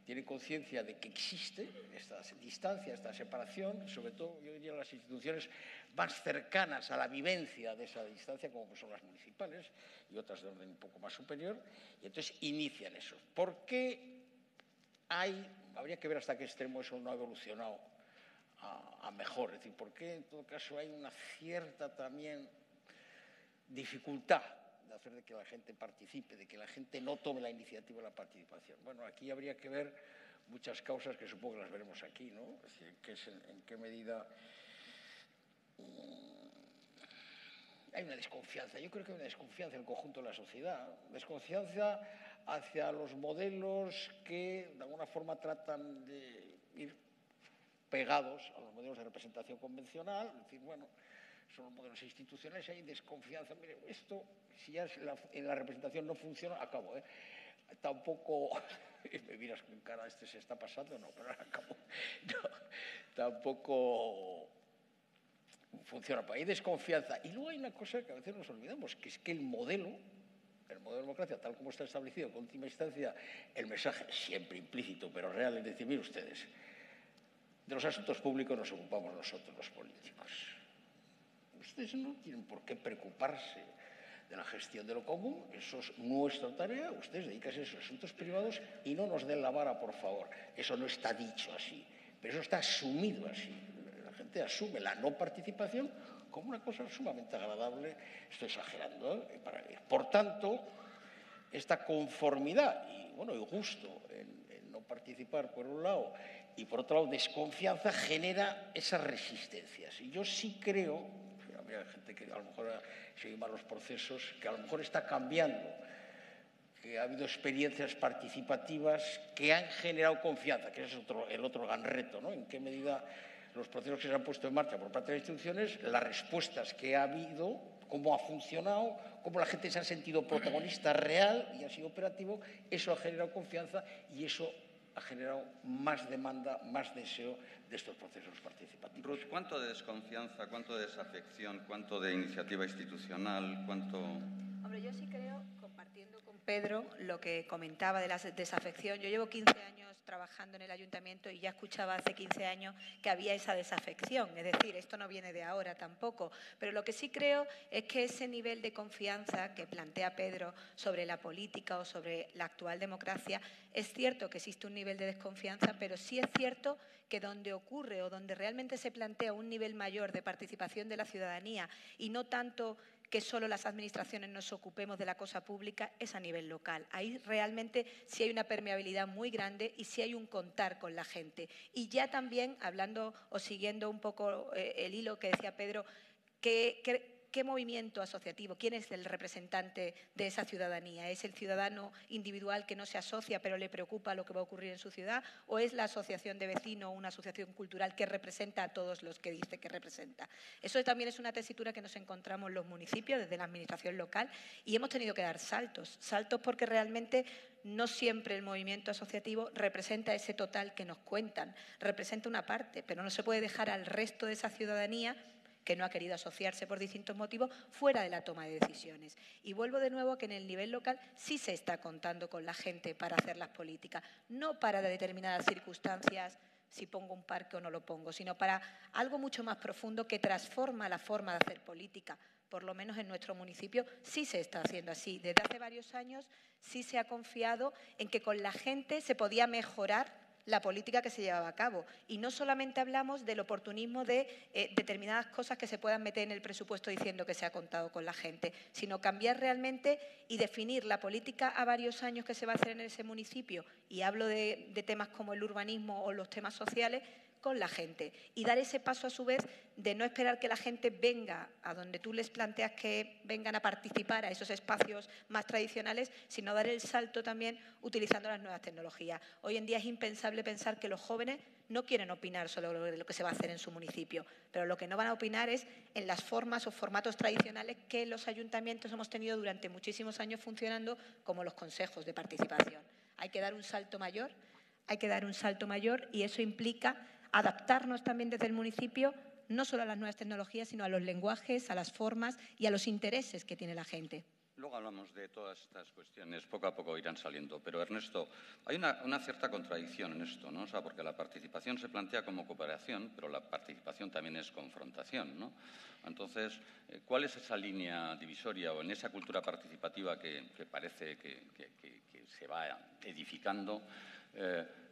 S6: tienen conciencia de que existe esta distancia, esta separación, sobre todo, yo diría, las instituciones más cercanas a la vivencia de esa distancia, como son las municipales y otras de orden un poco más superior, y entonces inician eso. ¿Por qué habría que ver hasta qué extremo eso no ha evolucionado a mejor? Es decir, ¿por qué en todo caso hay una cierta también dificultad de hacer de que la gente participe, de que la gente no tome la iniciativa de la participación? Bueno, aquí habría que ver muchas causas que supongo que las veremos aquí, ¿no? Es decir, en qué medida hay una desconfianza. Yo creo que hay una desconfianza en el conjunto de la sociedad, desconfianza hacia los modelos que de alguna forma tratan de ir pegados a los modelos de representación convencional, es decir, bueno, son los modelos institucionales, hay desconfianza. Mire, esto, si ya en la representación no funciona, acabo, ¿eh? Tampoco, me miras con cara, se está pasando, no, pero ahora acabo. No, tampoco funciona, hay desconfianza. Y luego hay una cosa que a veces nos olvidamos, que es que el modelo de democracia, tal como está establecido, en última instancia, el mensaje siempre implícito, pero real, es decir, mire ustedes, de los asuntos públicos nos ocupamos nosotros, los políticos. Ustedes no tienen por qué preocuparse de la gestión de lo común, eso es nuestra tarea, ustedes dedíquense a esos asuntos privados y no nos den la vara, por favor. Eso no está dicho así, pero eso está asumido así. La gente asume la no participación como una cosa sumamente agradable, estoy exagerando, ¿eh? Por tanto, esta conformidad y gusto en no participar por un lado y por otro lado desconfianza genera esas resistencias. Y yo sí creo, hay gente que a lo mejor sigue mal los procesos, que a lo mejor está cambiando, que ha habido experiencias participativas que han generado confianza, que ese es el otro gran reto, ¿no? En qué medida los procesos que se han puesto en marcha por parte de las instituciones, las respuestas que ha habido, cómo ha funcionado, cómo la gente se ha sentido protagonista real y ha sido operativo, eso ha generado confianza y eso ha generado más demanda, más deseo de estos procesos participativos.
S7: Ruth, ¿cuánto de desconfianza, cuánto de desafección, cuánto de iniciativa institucional, cuánto
S8: Hombre, yo sí creo, compartiendo con Pedro lo que comentaba de la desafección. Yo llevo 15 años trabajando en el ayuntamiento y ya escuchaba hace 15 años que había esa desafección. Es decir, esto no viene de ahora tampoco. Pero lo que sí creo es que ese nivel de confianza que plantea Pedro sobre la política o sobre la actual democracia, es cierto que existe un nivel de desconfianza, pero sí es cierto que donde ocurre o donde realmente se plantea un nivel mayor de participación de la ciudadanía y no tanto que solo las administraciones nos ocupemos de la cosa pública, es a nivel local. Ahí realmente sí hay una permeabilidad muy grande y sí hay un contar con la gente. Y ya también, hablando o siguiendo un poco el hilo que decía Pedro, ¿qué movimiento asociativo? ¿Quién es el representante de esa ciudadanía? ¿Es el ciudadano individual que no se asocia pero le preocupa lo que va a ocurrir en su ciudad? ¿O es la asociación de vecinos o una asociación cultural que representa a todos los que dice que representa? Eso también es una tesitura que nos encontramos los municipios desde la administración local y hemos tenido que dar saltos. Saltos porque realmente no siempre el movimiento asociativo representa ese total que nos cuentan. Representa una parte, pero no se puede dejar al resto de esa ciudadanía que no ha querido asociarse por distintos motivos, fuera de la toma de decisiones. Y vuelvo de nuevo a que en el nivel local sí se está contando con la gente para hacer las políticas, no para determinadas circunstancias, si pongo un parque o no lo pongo, sino para algo mucho más profundo que transforma la forma de hacer política. Por lo menos en nuestro municipio sí se está haciendo así. Desde hace varios años sí se ha confiado en que con la gente se podía mejorar la política que se llevaba a cabo. Y no solamente hablamos del oportunismo de determinadas cosas que se puedan meter en el presupuesto diciendo que se ha contado con la gente, sino cambiar realmente y definir la política a varios años que se va a hacer en ese municipio, y hablo de temas como el urbanismo o los temas sociales, con la gente. Y dar ese paso a su vez de no esperar que la gente venga a donde tú les planteas que vengan a participar a esos espacios más tradicionales, sino dar el salto también utilizando las nuevas tecnologías. Hoy en día es impensable pensar que los jóvenes no quieren opinar sobre lo que se va a hacer en su municipio, pero lo que no van a opinar es en las formas o formatos tradicionales que los ayuntamientos hemos tenido durante muchísimos años funcionando, como los consejos de participación. Hay que dar un salto mayor, y eso implica adaptarnos también desde el municipio, no solo a las nuevas tecnologías, sino a los lenguajes, a las formas y a los intereses que tiene la gente.
S7: Luego hablamos de todas estas cuestiones, poco a poco irán saliendo. Pero, Ernesto, hay una cierta contradicción en esto, ¿no? O sea, porque la participación se plantea como cooperación, pero la participación también es confrontación, ¿no? Entonces, ¿cuál es esa línea divisoria o en esa cultura participativa que parece que se va edificando?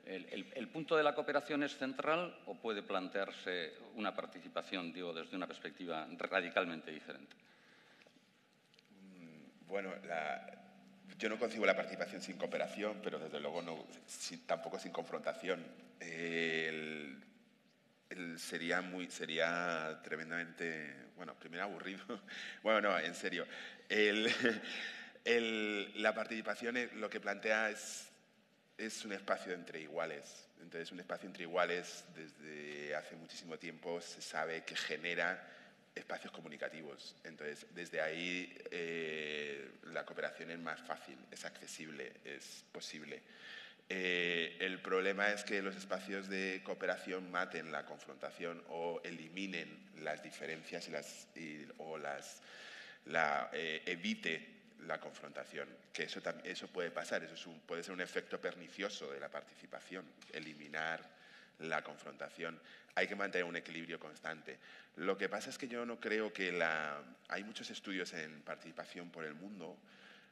S7: ¿El punto de la cooperación es central o puede plantearse una participación, digo, desde una perspectiva radicalmente diferente?
S9: Bueno, yo no concibo la participación sin cooperación, pero desde luego tampoco sin confrontación. Sería tremendamente, bueno, primero aburrido. Bueno, no, en serio. La participación lo que plantea es un espacio entre iguales. Entonces, un espacio entre iguales desde hace muchísimo tiempo se sabe que genera espacios comunicativos. Entonces, desde ahí la cooperación es más fácil, es accesible, es posible. El problema es que los espacios de cooperación maten la confrontación o eliminen las diferencias evite la confrontación, que eso puede pasar, puede ser un efecto pernicioso de la participación, eliminar la confrontación. Hay que mantener un equilibrio constante. Lo que pasa es que yo no creo que hay muchos estudios en participación por el mundo,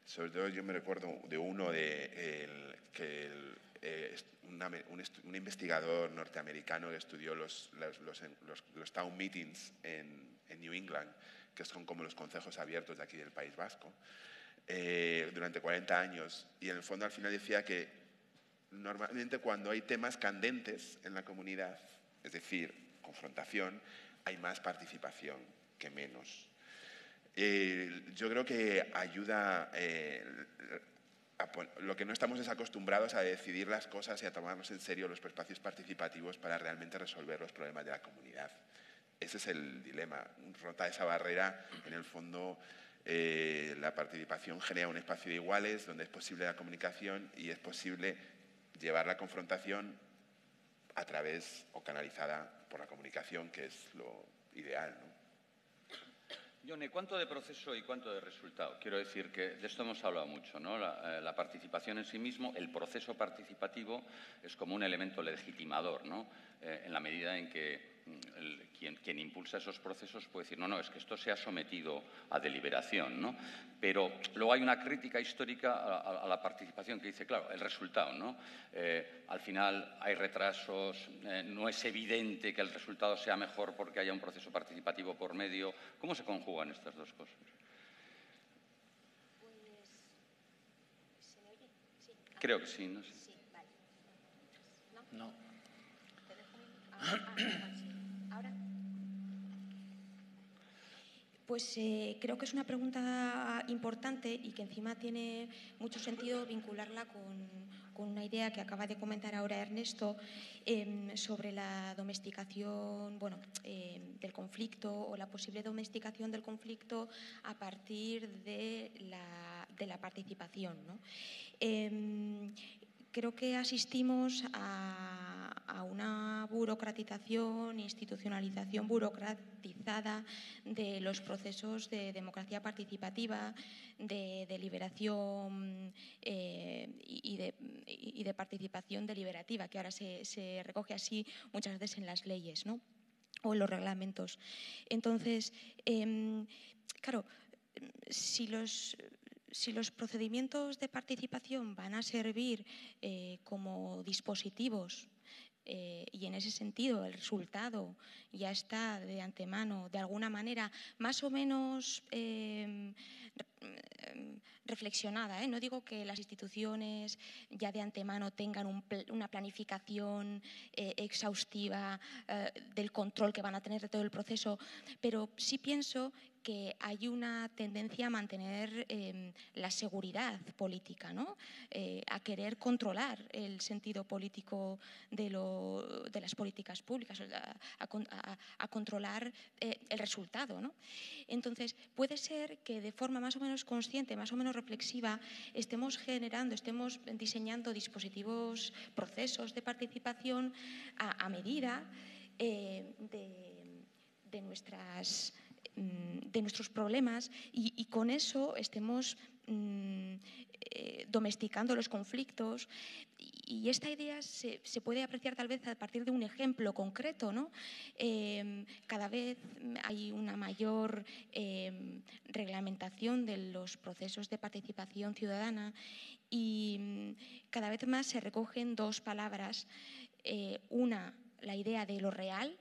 S9: sobre todo yo me recuerdo de uno un investigador norteamericano que estudió los town meetings en New England, que son como los concejos abiertos de aquí del País Vasco, durante 40 años. Y en el fondo al final decía que normalmente cuando hay temas candentes en la comunidad, es decir, confrontación, hay más participación que menos. Yo creo que ayuda, lo que no estamos es acostumbrados a decidir las cosas y a tomarnos en serio los espacios participativos para realmente resolver los problemas de la comunidad. Ese es el dilema. Rota esa barrera, en el fondo, la participación genera un espacio de iguales donde es posible la comunicación y es posible llevar la confrontación a través o canalizada por la comunicación, que es lo ideal, ¿no?
S7: Yone, ¿cuánto de proceso y cuánto de resultado? Quiero decir que de esto hemos hablado mucho, ¿no? La participación en sí mismo, el proceso participativo es como un elemento legitimador, ¿no? En la medida en que quien impulsa esos procesos puede decir, no, es que esto se ha sometido a deliberación, ¿no? Pero luego hay una crítica histórica a la participación que dice, claro, el resultado, ¿no? Al final hay retrasos, no es evidente que el resultado sea mejor porque haya un proceso participativo por medio. ¿Cómo se conjugan estas dos cosas?
S10: ¿Se me oye? Sí.
S7: Creo que sí, no sé.
S10: Sí, vale.
S5: No.
S10: ¿Te dejo mi... igual sí. ¿Ahora?
S11: Pues creo que es una pregunta importante y que encima tiene mucho sentido vincularla con una idea que acaba de comentar ahora Ernesto sobre la domesticación del conflicto o la posible domesticación del conflicto a partir de la participación, ¿no? Creo que asistimos a una burocratización, institucionalización burocratizada de los procesos de democracia participativa, de deliberación y de participación deliberativa, que ahora se recoge así muchas veces en las leyes, ¿no? O en los reglamentos. Entonces, claro, si los procedimientos de participación van a servir como dispositivos y en ese sentido el resultado ya está de antemano, de alguna manera, más o menos reflexionada, no digo que las instituciones ya de antemano tengan una planificación exhaustiva del control que van a tener de todo el proceso, pero sí pienso que hay una tendencia a mantener la seguridad política, ¿no? A querer controlar el sentido político de las políticas públicas, a controlar el resultado, ¿no? Entonces, puede ser que de forma más o menos consciente, más o menos reflexiva, estemos diseñando dispositivos, procesos de participación a medida de nuestros problemas y con eso estemos domesticando los conflictos. Y esta idea se puede apreciar tal vez a partir de un ejemplo concreto, ¿no? Cada vez hay una mayor reglamentación de los procesos de participación ciudadana y cada vez más se recogen dos palabras. Una, la idea de lo real,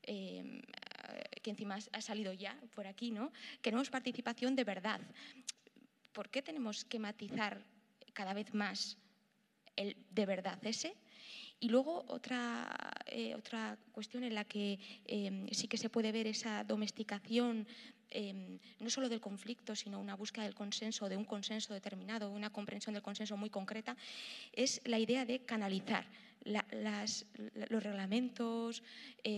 S11: que encima ha salido ya por aquí, ¿no? Queremos participación de verdad. ¿Por qué tenemos que matizar cada vez más el de verdad ese? Y luego otra cuestión en la que sí que se puede ver esa domesticación, no solo del conflicto, sino una búsqueda del consenso, de un consenso determinado, una comprensión del consenso muy concreta, es la idea de canalizar los reglamentos,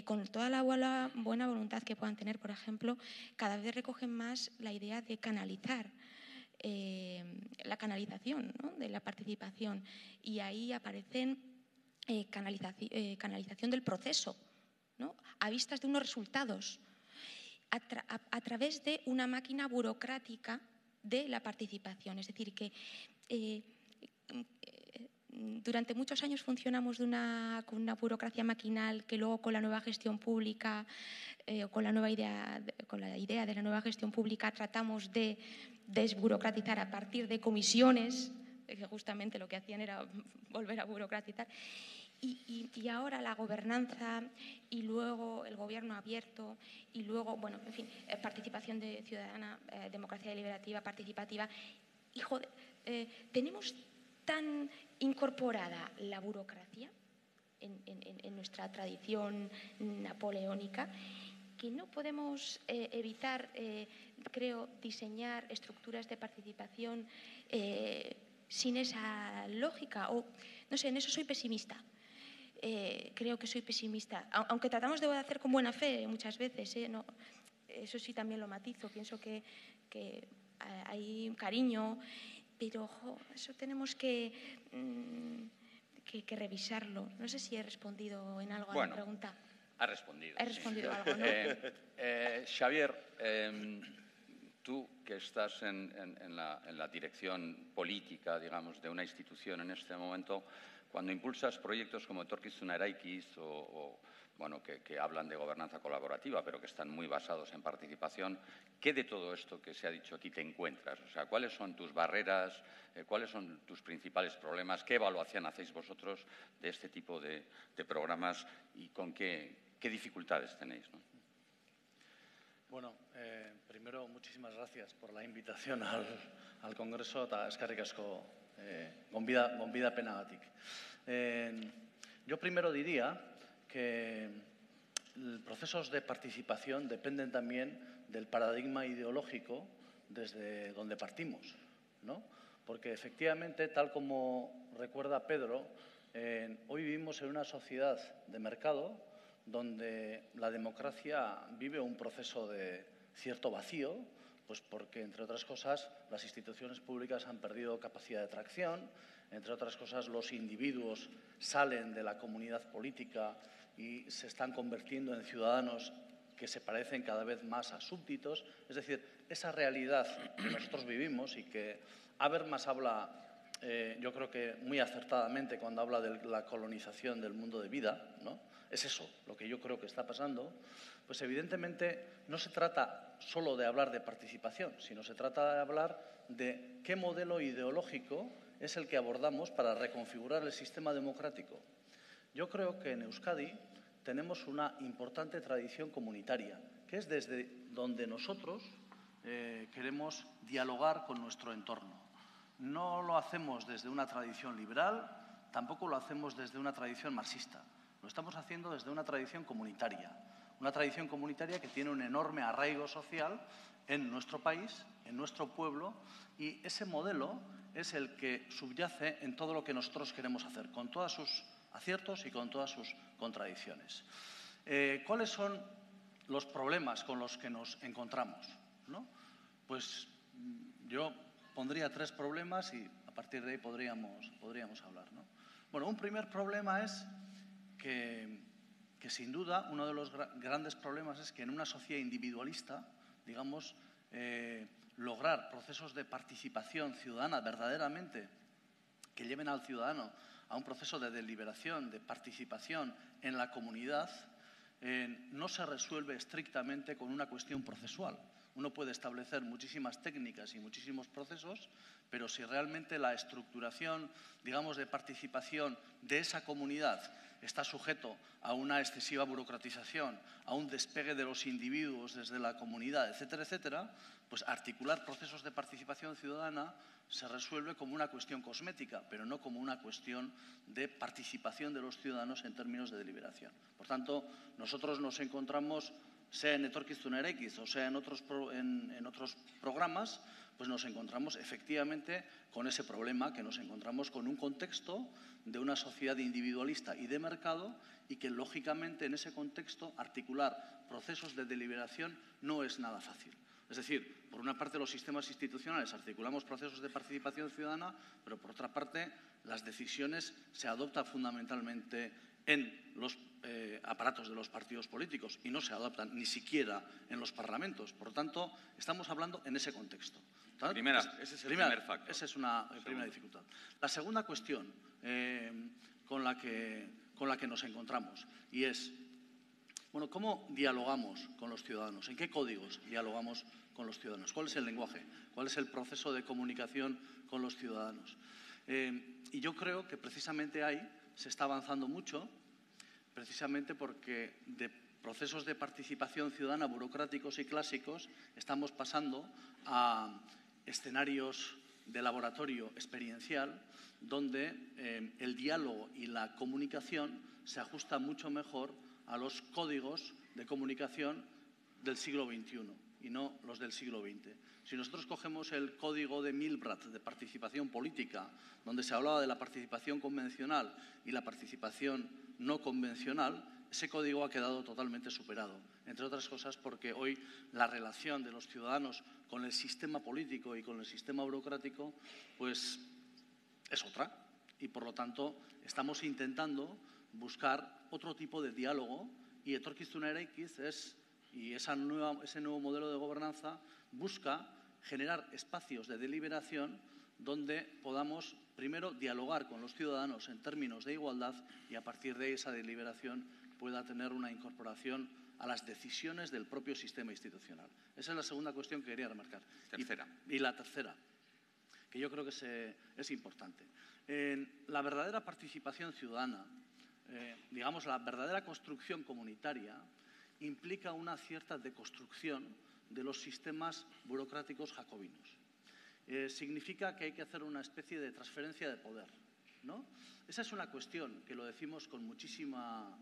S11: con toda la buena voluntad que puedan tener, por ejemplo, cada vez recogen más la idea de canalizar la canalización, ¿no? De la participación, y ahí aparecen canalización del proceso, ¿no? A vistas de unos resultados, a través de una máquina burocrática de la participación. Es decir, que durante muchos años funcionamos con una burocracia maquinal que luego con la nueva gestión pública, con la idea de la nueva gestión pública tratamos de desburocratizar a partir de comisiones, que justamente lo que hacían era volver a burocratizar. Y ahora la gobernanza y luego el gobierno abierto y luego, bueno, en fin, participación ciudadana, democracia deliberativa, participativa. Y joder, tenemos tan incorporada la burocracia en nuestra tradición napoleónica que no podemos evitar, creo, diseñar estructuras de participación sin esa lógica. O, no sé, en eso soy pesimista. Creo que soy pesimista, aunque tratamos de hacer con buena fe muchas veces, no, eso sí también lo matizo, pienso que hay un cariño, pero eso tenemos que revisarlo. No sé si he respondido en algo a la pregunta.
S7: Ha respondido.
S11: He respondido algo, ¿no?
S7: Xavier, tú que estás en la dirección política, digamos, de una institución en este momento, cuando impulsas proyectos como Etorkizuna Eraikiz bueno, que hablan de gobernanza colaborativa, pero que están muy basados en participación, ¿qué de todo esto que se ha dicho aquí te encuentras? O sea, ¿cuáles son tus barreras? ¿Cuáles son tus principales problemas? ¿Qué evaluación hacéis vosotros de este tipo de programas y con qué dificultades tenéis, ¿no?
S5: Bueno, primero, muchísimas gracias por la invitación al Congreso eta eskerrik asko gonbidapenagatik. Yo primero diría que los procesos de participación dependen también del paradigma ideológico desde donde partimos, ¿no? Porque efectivamente, tal como recuerda Pedro, hoy vivimos en una sociedad de mercado donde la democracia vive un proceso de cierto vacío, pues porque, entre otras cosas, las instituciones públicas han perdido capacidad de tracción, entre otras cosas, los individuos salen de la comunidad política y se están convirtiendo en ciudadanos que se parecen cada vez más a súbditos. Es decir, esa realidad que nosotros vivimos y que Habermas habla, yo creo que muy acertadamente cuando habla de la colonización del mundo de vida, ¿no? Es eso lo que yo creo que está pasando. Pues evidentemente no se trata solo de hablar de participación, sino se trata de hablar de qué modelo ideológico es el que abordamos para reconfigurar el sistema democrático. Yo creo que en Euskadi tenemos una importante tradición comunitaria, que es desde donde nosotros queremos dialogar con nuestro entorno. No lo hacemos desde una tradición liberal, tampoco lo hacemos desde una tradición marxista. Lo estamos haciendo desde una tradición comunitaria que tiene un enorme arraigo social en nuestro país, en nuestro pueblo, y ese modelo es el que subyace en todo lo que nosotros queremos hacer, con todos sus aciertos y con todas sus contradicciones. ¿Cuáles son los problemas con los que nos encontramos, ¿no? Pues yo pondría 3 problemas y a partir de ahí podríamos hablar, ¿no? Bueno, un primer problema es que sin duda uno de los grandes problemas es que en una sociedad individualista, digamos, lograr procesos de participación ciudadana verdaderamente que lleven al ciudadano a un proceso de deliberación, de participación en la comunidad, no se resuelve estrictamente con una cuestión procesual. Uno puede establecer muchísimas técnicas y muchísimos procesos, pero si realmente la estructuración, digamos, de participación de esa comunidad está sujeto a una excesiva burocratización, a un despegue de los individuos desde la comunidad, etcétera, etcétera, pues articular procesos de participación ciudadana se resuelve como una cuestión cosmética, pero no como una cuestión de participación de los ciudadanos en términos de deliberación. Por tanto, nosotros nos encontramos, sea en Etorkizuna Eraikiz o sea en otros programas, pues nos encontramos efectivamente con ese problema, que nos encontramos con un contexto de una sociedad individualista y de mercado y que, lógicamente, en ese contexto articular procesos de deliberación no es nada fácil. Es decir, por una parte los sistemas institucionales articulamos procesos de participación ciudadana, pero por otra parte las decisiones se adoptan fundamentalmente en los aparatos de los partidos políticos y no se adoptan ni siquiera en los parlamentos. Por lo tanto, estamos hablando en ese contexto.
S7: Ese es el primer factor.
S5: Esa es una primera dificultad. La segunda cuestión con la que nos encontramos y es, bueno, ¿cómo dialogamos con los ciudadanos? ¿En qué códigos dialogamos con los ciudadanos? ¿Cuál es el lenguaje? ¿Cuál es el proceso de comunicación con los ciudadanos? Y yo creo que precisamente ahí se está avanzando mucho, precisamente porque de procesos de participación ciudadana burocráticos y clásicos estamos pasando a escenarios de laboratorio experiencial donde el diálogo y la comunicación se ajustan mucho mejor a los códigos de comunicación del siglo XXI y no los del siglo XX. Si nosotros cogemos el código de Milbrat de participación política, donde se hablaba de la participación convencional y la participación no convencional, ese código ha quedado totalmente superado, entre otras cosas porque hoy la relación de los ciudadanos con el sistema político y con el sistema burocrático pues es otra y por lo tanto estamos intentando buscar otro tipo de diálogo y etorkizuna eraikiz y ese nuevo modelo de gobernanza busca generar espacios de deliberación donde podamos, primero, dialogar con los ciudadanos en términos de igualdad y a partir de ahí esa deliberación pueda tener una incorporación a las decisiones del propio sistema institucional. Esa es la segunda cuestión que quería remarcar.
S7: Tercera.
S5: Y la tercera, que yo creo que es importante. La verdadera participación ciudadana, digamos, la verdadera construcción comunitaria, implica una cierta deconstrucción de los sistemas burocráticos jacobinos. Significa que hay que hacer una especie de transferencia de poder, ¿no? Esa es una cuestión que lo decimos con muchísima,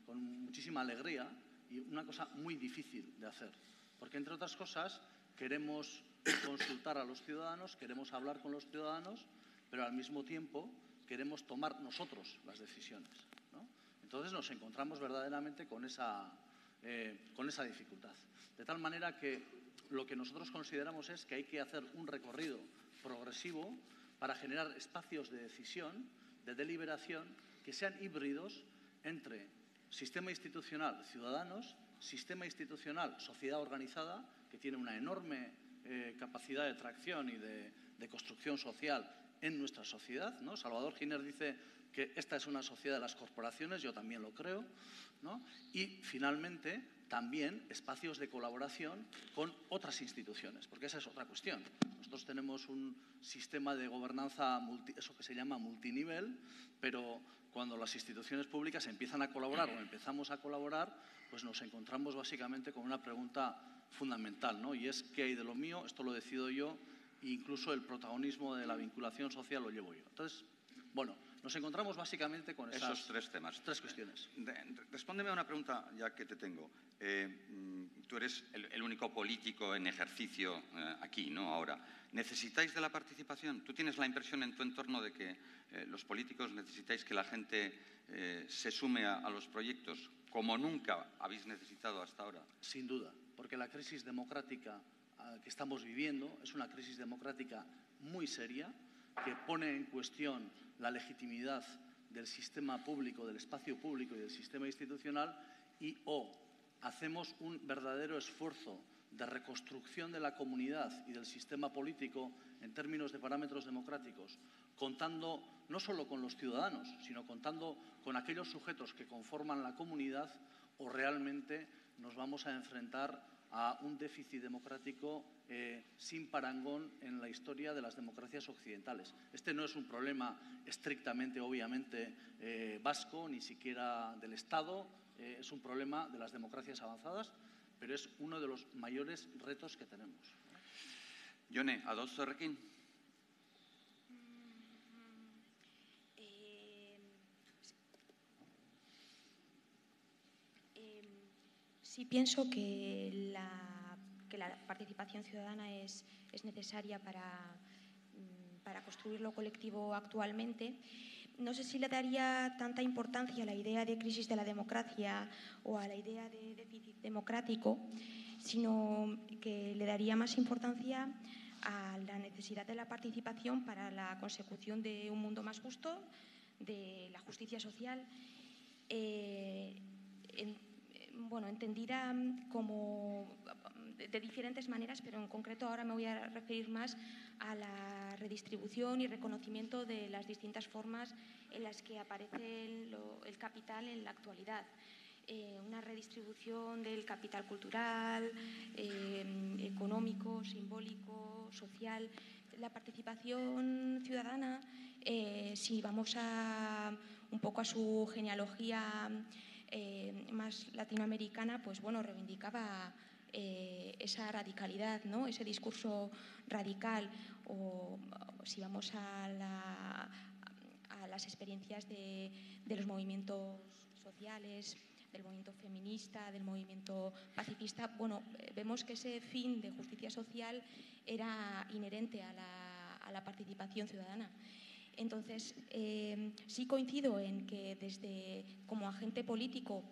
S5: con muchísima alegría y una cosa muy difícil de hacer. Porque, entre otras cosas, queremos consultar a los ciudadanos, queremos hablar con los ciudadanos, pero al mismo tiempo queremos tomar nosotros las decisiones, ¿no? Entonces nos encontramos verdaderamente con esa dificultad. De tal manera que lo que nosotros consideramos es que hay que hacer un recorrido progresivo para generar espacios de decisión, de deliberación, que sean híbridos entre sistema institucional ciudadanos, sistema institucional sociedad organizada, que tiene una enorme capacidad de tracción y de construcción social en nuestra sociedad, ¿no? Salvador Giner dice que esta es una sociedad de las corporaciones, yo también lo creo, ¿no? Y, finalmente, también espacios de colaboración con otras instituciones, porque esa es otra cuestión. Nosotros tenemos un sistema de gobernanza, eso que se llama multinivel, pero cuando las instituciones públicas empiezan a colaborar o empezamos a colaborar, pues nos encontramos básicamente con una pregunta fundamental, ¿no? Y es, ¿qué hay de lo mío? Esto lo decido yo e incluso el protagonismo de la vinculación social lo llevo yo. Entonces, bueno, nos encontramos básicamente con
S7: esos tres temas.
S5: Tres cuestiones.
S7: Respóndeme a una pregunta ya que te tengo. Tú eres el único político en ejercicio aquí, ¿no? Ahora, ¿necesitáis de la participación? ¿Tú tienes la impresión en tu entorno de que los políticos necesitáis que la gente se sume a los proyectos como nunca habéis necesitado hasta ahora?
S5: Sin duda, porque la crisis democrática que estamos viviendo es una crisis democrática muy seria que pone en cuestión la legitimidad del sistema público, del espacio público y del sistema institucional y hacemos un verdadero esfuerzo de reconstrucción de la comunidad y del sistema político en términos de parámetros democráticos, contando no solo con los ciudadanos, sino contando con aquellos sujetos que conforman la comunidad, o realmente nos vamos a enfrentar a un déficit democrático sin parangón en la historia de las democracias occidentales. Este no es un problema estrictamente, obviamente, vasco, ni siquiera del Estado, es un problema de las democracias avanzadas, pero es uno de los mayores retos que tenemos.
S7: Jone, ados horrekin?
S11: Sí pienso que la participación ciudadana es necesaria para construir lo colectivo actualmente. No sé si le daría tanta importancia a la idea de crisis de la democracia o a la idea de déficit democrático, sino que le daría más importancia a la necesidad de la participación para la consecución de un mundo más justo, de la justicia social, entendida como de diferentes maneras, pero en concreto ahora me voy a referir más a la redistribución y reconocimiento de las distintas formas en las que aparece el capital en la actualidad. Una redistribución del capital cultural, económico, simbólico, social. La participación ciudadana, si vamos un poco a su genealogía más latinoamericana, pues bueno, reivindicaba esa radicalidad, ¿no? Ese discurso radical, o si vamos a las experiencias de los movimientos sociales, del movimiento feminista, del movimiento pacifista, bueno, vemos que ese fin de justicia social era inherente a la participación ciudadana. Entonces, sí coincido en que como agente político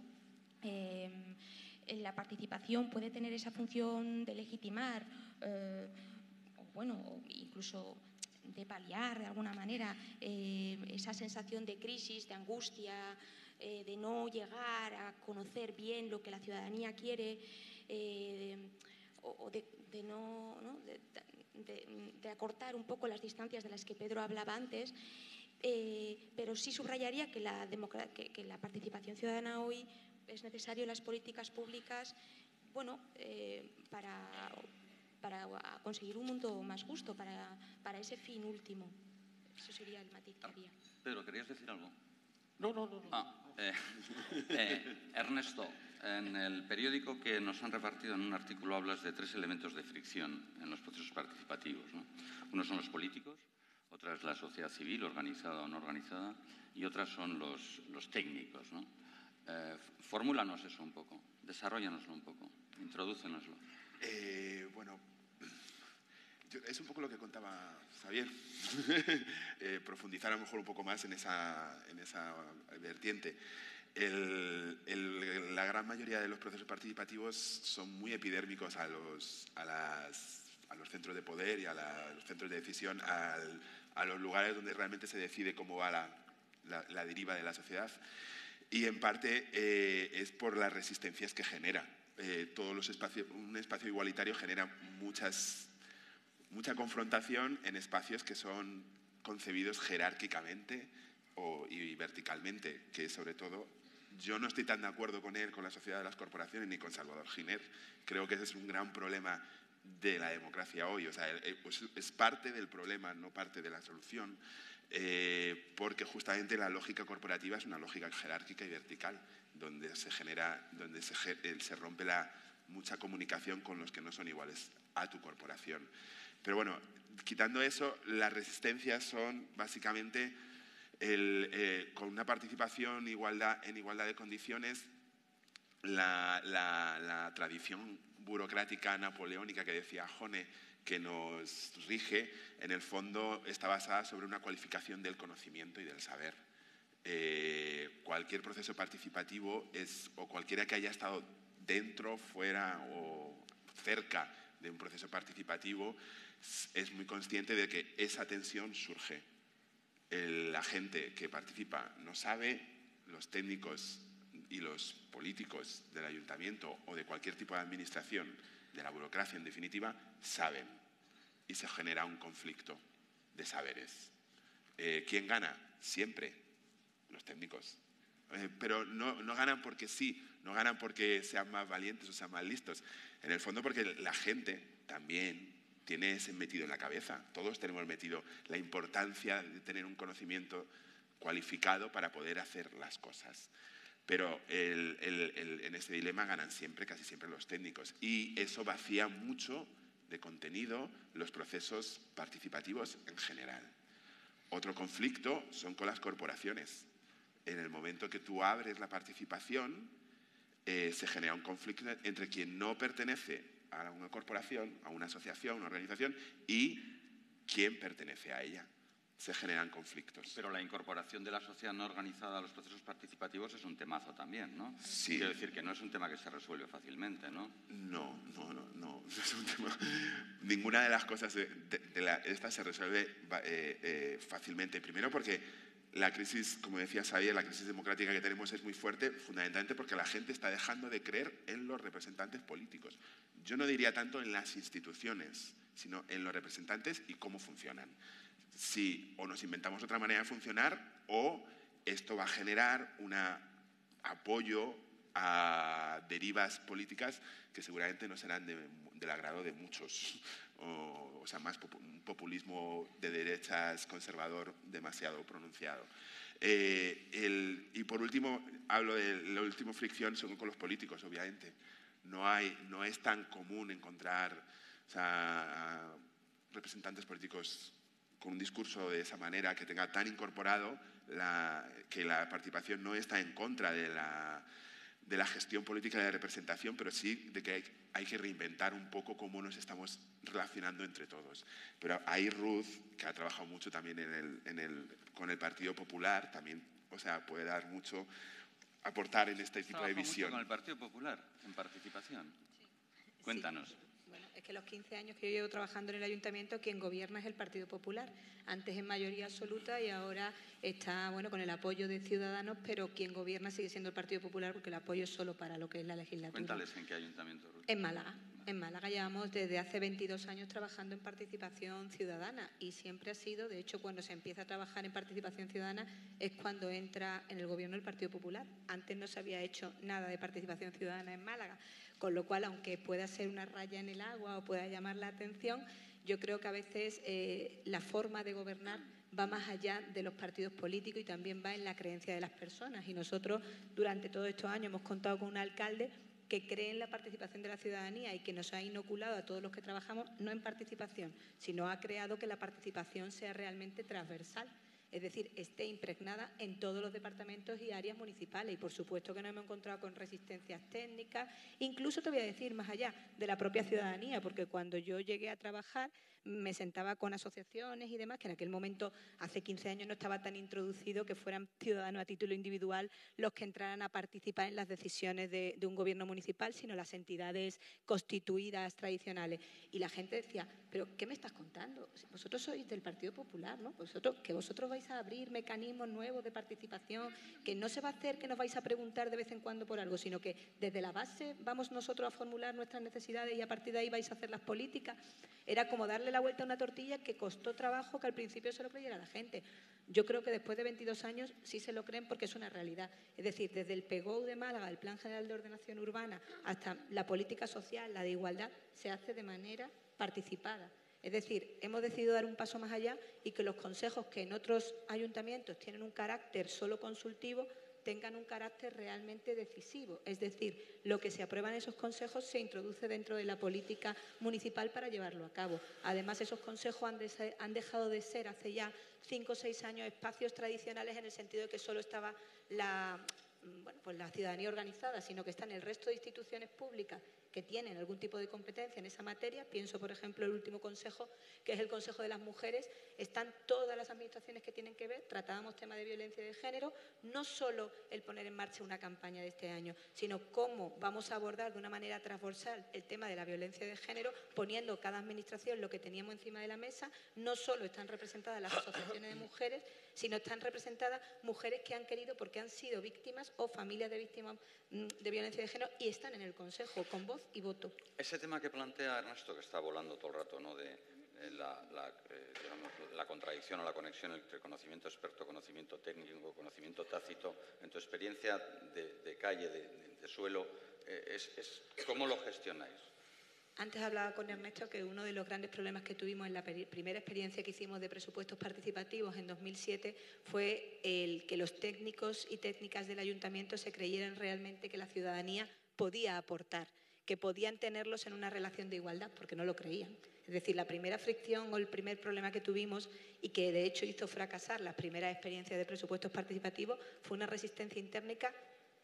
S11: la participación puede tener esa función de legitimar o incluso de paliar de alguna manera esa sensación de crisis, de angustia de no llegar a conocer bien lo que la ciudadanía quiere, o de no, ¿no? de acortar un poco las distancias de las que Pedro hablaba antes, pero sí subrayaría que la participación ciudadana hoy es necesario en las políticas públicas, bueno, para conseguir un mundo más justo, para ese fin último. Eso sería el matiz que haría.
S7: Pedro, ¿querías decir algo?
S6: No.
S7: Ernesto, en el periódico que nos han repartido en un artículo hablas de 3 elementos de fricción en los procesos participativos, ¿no? Uno son los políticos, otra es la sociedad civil, organizada o no organizada, y otras son los técnicos, ¿no? Formúlanos eso un poco, desarróllanoslo un poco, introdúcenoslo.
S9: Bueno, es un poco lo que contaba Xavier, profundizar a lo mejor un poco más en esa vertiente. La gran mayoría de los procesos participativos son muy epidérmicos a los centros de poder y a los centros de decisión, a los lugares donde realmente se decide cómo va la deriva de la sociedad, y en parte es por las resistencias que genera. Un espacio igualitario genera mucha confrontación en espacios que son concebidos jerárquicamente y verticalmente, que sobre todo yo no estoy tan de acuerdo con él, con la sociedad de las corporaciones, ni con Salvador Giner. Creo que ese es un gran problema de la democracia hoy. O sea, es parte del problema, no parte de la solución, porque justamente la lógica corporativa es una lógica jerárquica y vertical, donde se rompe mucha comunicación con los que no son iguales a tu corporación. Pero bueno, quitando eso, las resistencias son básicamente con una participación en igualdad de condiciones, la tradición burocrática napoleónica que decía Hone, que nos rige, en el fondo está basada sobre una cualificación del conocimiento y del saber. Cualquier proceso participativo o cualquiera que haya estado dentro, fuera o cerca de un proceso participativo es muy consciente de que esa tensión surge. La gente que participa no sabe, los técnicos y los políticos del ayuntamiento o de cualquier tipo de administración, de la burocracia en definitiva, saben, y se genera un conflicto de saberes. ¿Quién gana? Siempre los técnicos. Pero no ganan porque sí, no ganan porque sean más valientes o sean más listos. En el fondo porque la gente también tiene ese metido en la cabeza. Todos tenemos metido la importancia de tener un conocimiento cualificado para poder hacer las cosas. Pero en ese dilema ganan casi siempre los técnicos. Y eso vacía mucho de contenido los procesos participativos en general. Otro conflicto son con las corporaciones. En el momento que tú abres la participación, se genera un conflicto entre quien no pertenece a una corporación, a una asociación, a una organización, y quien pertenece a ella. Se generan conflictos.
S7: Pero la incorporación de la sociedad no organizada a los procesos participativos es un temazo también, ¿no?
S9: Sí.
S7: Quiero decir que no es un tema que se resuelve fácilmente, ¿no?
S9: No es un tema. Ninguna de las cosas esta se resuelve fácilmente. Primero porque la crisis, como decía Xavier, la crisis democrática que tenemos es muy fuerte, fundamentalmente porque la gente está dejando de creer en los representantes políticos. Yo no diría tanto en las instituciones, sino en los representantes y cómo funcionan. Si o nos inventamos otra manera de funcionar, o esto va a generar un apoyo a derivas políticas que seguramente no serán del agrado de muchos, o sea, más un populismo de derechas conservador demasiado pronunciado. Y por último, hablo de la última fricción son con los políticos, obviamente. No es tan común encontrar representantes políticos con un discurso de esa manera, que tenga tan incorporado que la participación no está en contra de la gestión política de representación, pero sí de que hay que reinventar un poco cómo nos estamos relacionando entre todos. Pero ahí Ruth, que ha trabajado mucho también con el Partido Popular, también, o sea, puede dar mucho, aportar en este tipo de visión.
S7: Mucho con el Partido Popular, en participación. Sí. Cuéntanos.
S8: Sí. Bueno, es que los 15 años que yo llevo trabajando en el ayuntamiento, quien gobierna es el Partido Popular. Antes en mayoría absoluta y ahora está, bueno, con el apoyo de Ciudadanos, pero quien gobierna sigue siendo el Partido Popular porque el apoyo es solo para lo que es la legislatura.
S7: Cuéntales en qué ayuntamiento, Ruth.
S8: En Málaga. En Málaga llevamos desde hace 22 años trabajando en participación ciudadana y siempre ha sido, de hecho, cuando se empieza a trabajar en participación ciudadana es cuando entra en el gobierno el Partido Popular. Antes no se había hecho nada de participación ciudadana en Málaga, con lo cual, aunque pueda ser una raya en el agua o pueda llamar la atención, yo creo que a veces la forma de gobernar va más allá de los partidos políticos y también va en la creencia de las personas. Y nosotros, durante todos estos años, hemos contado con un alcalde que cree en la participación de la ciudadanía y que nos ha inoculado a todos los que trabajamos, no en participación, sino ha creado que la participación sea realmente transversal. Es decir, esté impregnada en todos los departamentos y áreas municipales. Y por supuesto que nos hemos encontrado con resistencias técnicas, incluso te voy a decir más allá de la propia ciudadanía, porque cuando yo llegué a trabajar me sentaba con asociaciones y demás, que en aquel momento, hace 15 años, no estaba tan introducido que fueran ciudadanos a título individual los que entraran a participar en las decisiones de un gobierno municipal, sino las entidades constituidas tradicionales. Y la gente decía, ¿pero qué me estás contando? Vosotros sois del Partido Popular, ¿no? Que vosotros vais a abrir mecanismos nuevos de participación, que no se va a hacer que nos vais a preguntar de vez en cuando por algo, sino que desde la base vamos nosotros a formular nuestras necesidades y a partir de ahí vais a hacer las políticas. Era como darle la vuelta a una tortilla que costó trabajo que al principio se lo creyera la gente. Yo creo que después de 22 años sí se lo creen porque es una realidad. Es decir, desde el PGOU de Málaga, el Plan General de Ordenación Urbana, hasta la política social, la de igualdad, se hace de manera participada. Es decir, hemos decidido dar un paso más allá y que los consejos que en otros ayuntamientos tienen un carácter solo consultivo tengan un carácter realmente decisivo. Es decir, lo que se aprueba en esos consejos se introduce dentro de la política municipal para llevarlo a cabo. Además, esos consejos han dejado de ser hace ya 5 o 6 años espacios tradicionales en el sentido de que solo estaba la ciudadanía organizada, sino que están el resto de instituciones públicas que tienen algún tipo de competencia en esa materia. Pienso, por ejemplo, el último consejo, que es el Consejo de las Mujeres. Están todas las administraciones que tienen que ver. Tratábamos temas de violencia de género, no solo el poner en marcha una campaña de este año, sino cómo vamos a abordar de una manera transversal el tema de la violencia de género, poniendo cada administración lo que teníamos encima de la mesa. No solo están representadas las asociaciones de mujeres, sino están representadas mujeres que han querido porque han sido víctimas o familias de víctimas de violencia de género y están en el Consejo con voz y voto.
S7: Ese tema que plantea Ernesto, que está volando todo el rato, ¿no?, de la contradicción o la conexión entre conocimiento experto, conocimiento técnico, conocimiento tácito, en tu experiencia de calle, de suelo, ¿cómo lo gestionáis?
S8: Antes hablaba con Ernesto que uno de los grandes problemas que tuvimos en la primera experiencia que hicimos de presupuestos participativos en 2007 fue el que los técnicos y técnicas del ayuntamiento se creyeran realmente que la ciudadanía podía aportar, que podían tenerlos en una relación de igualdad, porque no lo creían. Es decir, la primera fricción o el primer problema que tuvimos y que de hecho hizo fracasar las primeras experiencias de presupuestos participativos fue una resistencia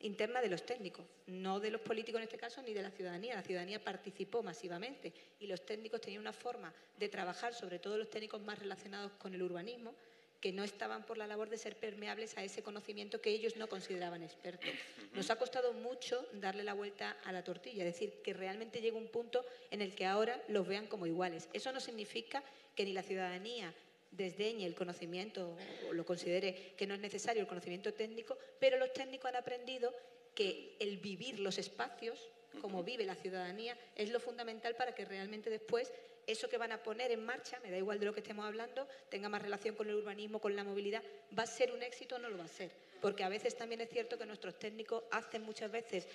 S8: interna de los técnicos, no de los políticos en este caso ni de la ciudadanía. La ciudadanía participó masivamente y los técnicos tenían una forma de trabajar, sobre todo los técnicos más relacionados con el urbanismo, que no estaban por la labor de ser permeables a ese conocimiento que ellos no consideraban experto. Nos ha costado mucho darle la vuelta a la tortilla, es decir, que realmente llegue un punto en el que ahora los vean como iguales. Eso no significa que ni la ciudadanía desdeñe el conocimiento o lo considere que no es necesario el conocimiento técnico, pero los técnicos han aprendido que el vivir los espacios, como vive la ciudadanía, es lo fundamental para que realmente después eso que van a poner en marcha, me da igual de lo que estemos hablando, tenga más relación con el urbanismo, con la movilidad, ¿va a ser un éxito o no lo va a ser? Porque a veces también es cierto que nuestros técnicos hacen muchas veces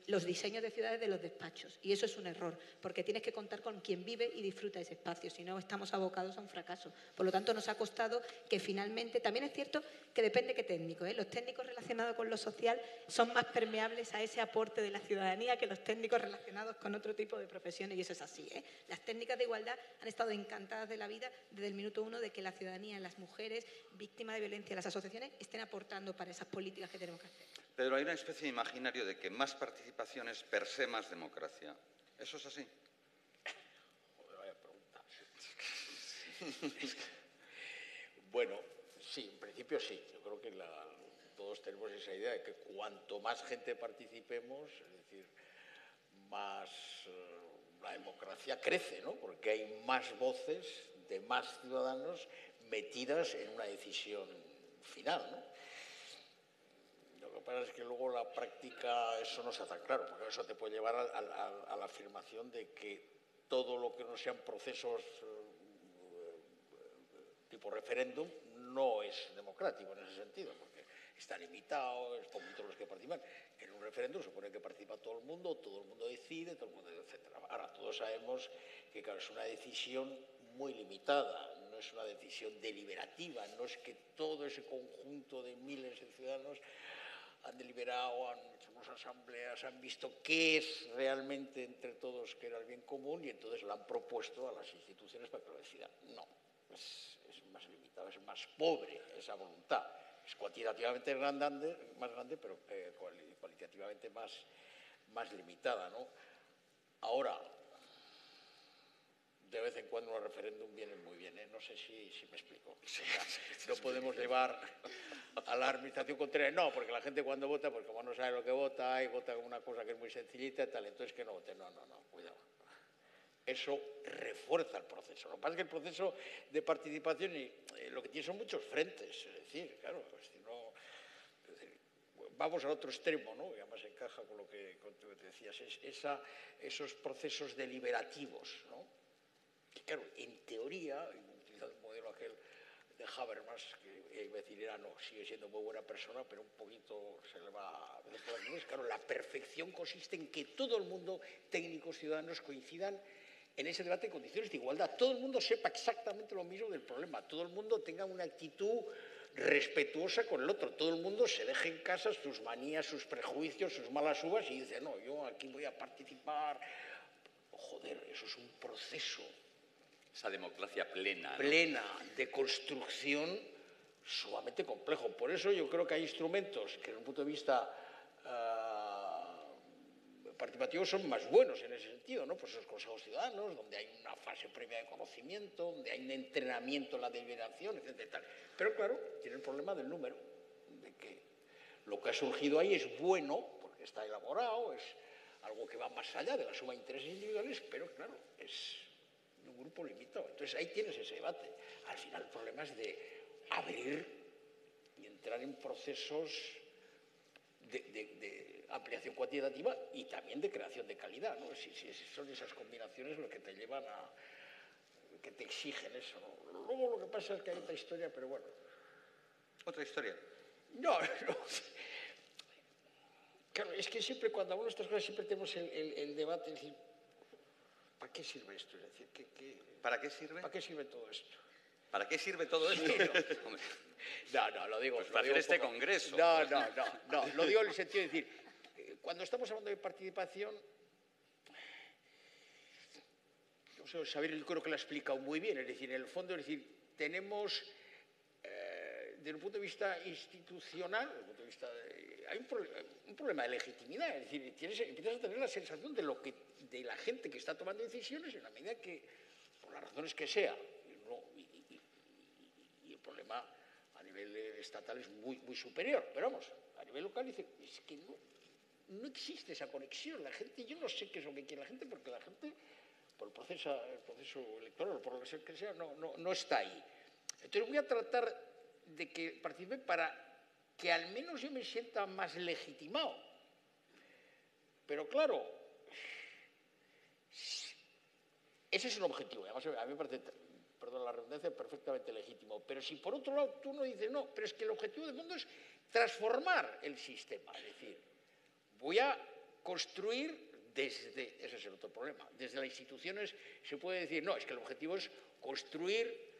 S8: los diseños de ciudades de los despachos y eso es un error, porque tienes que contar con quien vive y disfruta ese espacio, si no estamos abocados a un fracaso. Por lo tanto, nos ha costado que finalmente, también es cierto que depende qué técnico, los técnicos relacionados con lo social son más permeables a ese aporte de la ciudadanía que los técnicos relacionados con otro tipo de profesiones y eso es así. Las técnicas de igualdad han estado encantadas de la vida desde el minuto uno de que la ciudadanía, las mujeres víctimas de violencia, las asociaciones estén aportando para esas políticas que tenemos que hacer.
S7: Pedro, hay una especie de imaginario de que más participación es per se más democracia. ¿Eso es así?
S6: Joder, vaya pregunta. Bueno, sí, en principio sí. Yo creo que todos tenemos esa idea de que cuanto más gente participemos, es decir, más la democracia crece, ¿no? Porque hay más voces de más ciudadanos metidas en una decisión final, ¿no? Lo que pasa es que luego la práctica eso no está tan claro, porque eso te puede llevar a la afirmación de que todo lo que no sean procesos tipo referéndum no es democrático en ese sentido, porque está limitado, es poquitos los que participan. En un referéndum se supone que participa todo el mundo decide, todo el mundo, etc. Ahora, todos sabemos que, claro, es una decisión muy limitada, no es una decisión deliberativa, no es que todo ese conjunto de miles de ciudadanos han deliberado, han hecho unas asambleas, han visto qué es realmente entre todos que era el bien común y entonces lo han propuesto a las instituciones para que lo decidan. No, es más limitado, es más pobre esa voluntad. Es cuantitativamente más grande, pero cualitativamente más limitada, ¿no? Ahora, de vez en cuando los referéndum vienen muy bien, ¿eh? No sé si me explico. O sea, no podemos llevar a la administración contraria. No, porque la gente cuando vota, pues como no sabe lo que vota y vota una cosa que es muy sencillita y tal, entonces que no vote. No, cuidado. Eso refuerza el proceso. Lo que pasa es que el proceso de participación lo que tiene son muchos frentes. Es decir, claro, vamos al otro extremo, ¿no? Y además encaja con lo que te decías, esos procesos deliberativos, ¿no? Que, claro, en teoría, utilizando el modelo aquel de Habermas, que iba a decir, sigue siendo muy buena persona, pero un poquito se le va a veces por las nubes. Claro, la perfección consiste en que todo el mundo, técnicos, ciudadanos, coincidan en ese debate en condiciones de igualdad. Todo el mundo sepa exactamente lo mismo del problema, todo el mundo tenga una actitud respetuosa con el otro, todo el mundo se deje en casa sus manías, sus prejuicios, sus malas uvas y dice, no, yo aquí voy a participar. Joder, eso es un proceso.
S7: Esa democracia plena, ¿no?
S6: Plena de construcción sumamente complejo. Por eso yo creo que hay instrumentos que desde un punto de vista participativos son más buenos en ese sentido, ¿no? Pues esos consejos ciudadanos, donde hay una fase previa de conocimiento, donde hay un entrenamiento en la deliberación, etc. Pero claro, tiene el problema del número, de que lo que ha surgido ahí es bueno, porque está elaborado, es algo que va más allá de la suma de intereses individuales, pero claro, es de un grupo limitado. Entonces ahí tienes ese debate. Al final el problema es de abrir y entrar en procesos de ampliación cuantitativa y también de creación de calidad, ¿no? Si son esas combinaciones lo que te llevan a que te exigen eso, ¿no? Luego lo que pasa es que hay otra historia, pero bueno.
S7: ¿Otra historia?
S6: No. Claro, es que siempre cuando hablamos de estas cosas siempre tenemos el debate, es decir, ¿para qué sirve esto? Es decir,
S7: ¿para qué sirve?
S6: ¿Para qué sirve todo esto?
S7: ¿Para qué sirve todo esto?
S6: No, lo digo.
S7: Pues para hacer este congreso.
S6: No, lo digo en el sentido de decir, cuando estamos hablando de participación, no sé, Xavier yo creo que lo ha explicado muy bien, es decir, en el fondo, es decir, tenemos, desde un punto de vista institucional, hay un problema de legitimidad, es decir, empiezas a tener la sensación de la gente que está tomando decisiones en la medida que, por las razones que sea, y el problema a nivel estatal es muy, muy superior, pero vamos, a nivel local dice, es que no existe esa conexión, la gente, yo no sé qué es lo que quiere la gente, porque la gente, por el proceso electoral, por lo que sea, no está ahí. Entonces voy a tratar de que participe para que al menos yo me sienta más legitimado. Pero claro, ese es un objetivo, además a mí me parece, perdón la redundancia, perfectamente legítimo. Pero si por otro lado tú no dices, no, pero es que el objetivo del mundo es transformar el sistema, es decir, voy a construir ese es el otro problema, desde las instituciones se puede decir, no, es que el objetivo es construir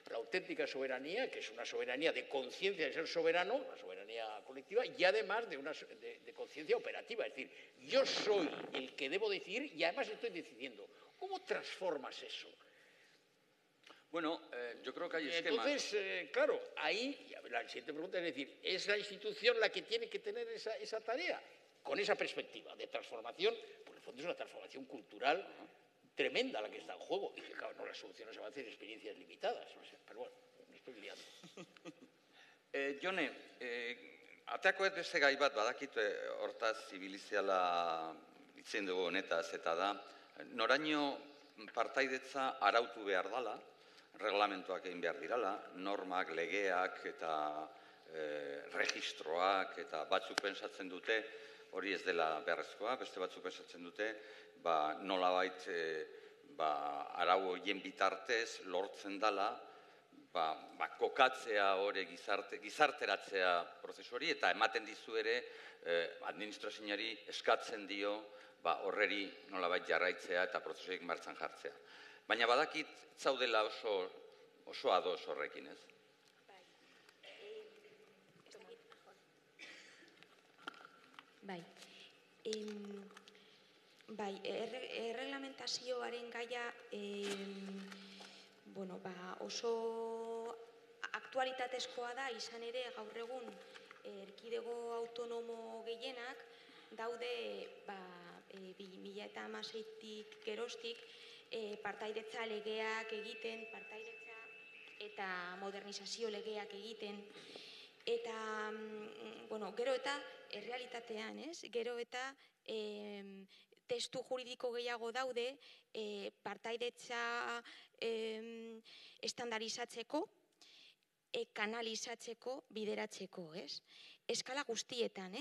S6: la auténtica soberanía, que es una soberanía de conciencia de ser soberano, una soberanía colectiva, y además de conciencia operativa, es decir, yo soy el que debo decidir y además estoy decidiendo. ¿Cómo transformas eso?
S7: Bueno, yo creo que hay esquemas.
S6: Entonces, claro, ahí la siguiente pregunta es decir, ¿es la institución la que tiene que tener esa tarea? Con esa perspectiva de transformación, por el fondo es una transformación cultural tremenda la que está en juego. Y que, claro, no, las soluciones se van a hacer en experiencias limitadas. No sé, pero bueno, me estoy liando.
S7: Jone, ateako ez beste gai bat, badakit hortaz zibiliziala itzen dugu honetaz, eta da, Noraino partaidetza arautu behar dala, reglamentuak egin behar dirala, normak, legeak eta registroak eta batzuk pensatzen dute, hori ez dela beharrezkoa, beste batzuk pensatzen dute, nolabait arau horien bitartez lortzen dala, kokatzea hori gizarteratzea prozesu hori, eta ematen dizu ere administrazioari eskatzen dio horreri nolabait jarraitzea eta prozesuek martxan jartzea. Baina badakit zaudela oso ados horrekin, ez?
S11: Bai, erreglamentazioaren gaia oso aktualitatezkoa da, izan ere gaur egun erkidego autonomo gehienak daude 2016tik geroztik partaidetza legeak egiten, partaidetza eta modernizazio legeak egiten, eta gero eta errealitatean, gero eta testu juridiko gehiago daude partaidetza estandarizatzeko, kanalizatzeko, bideratzeko, eskala guztietan,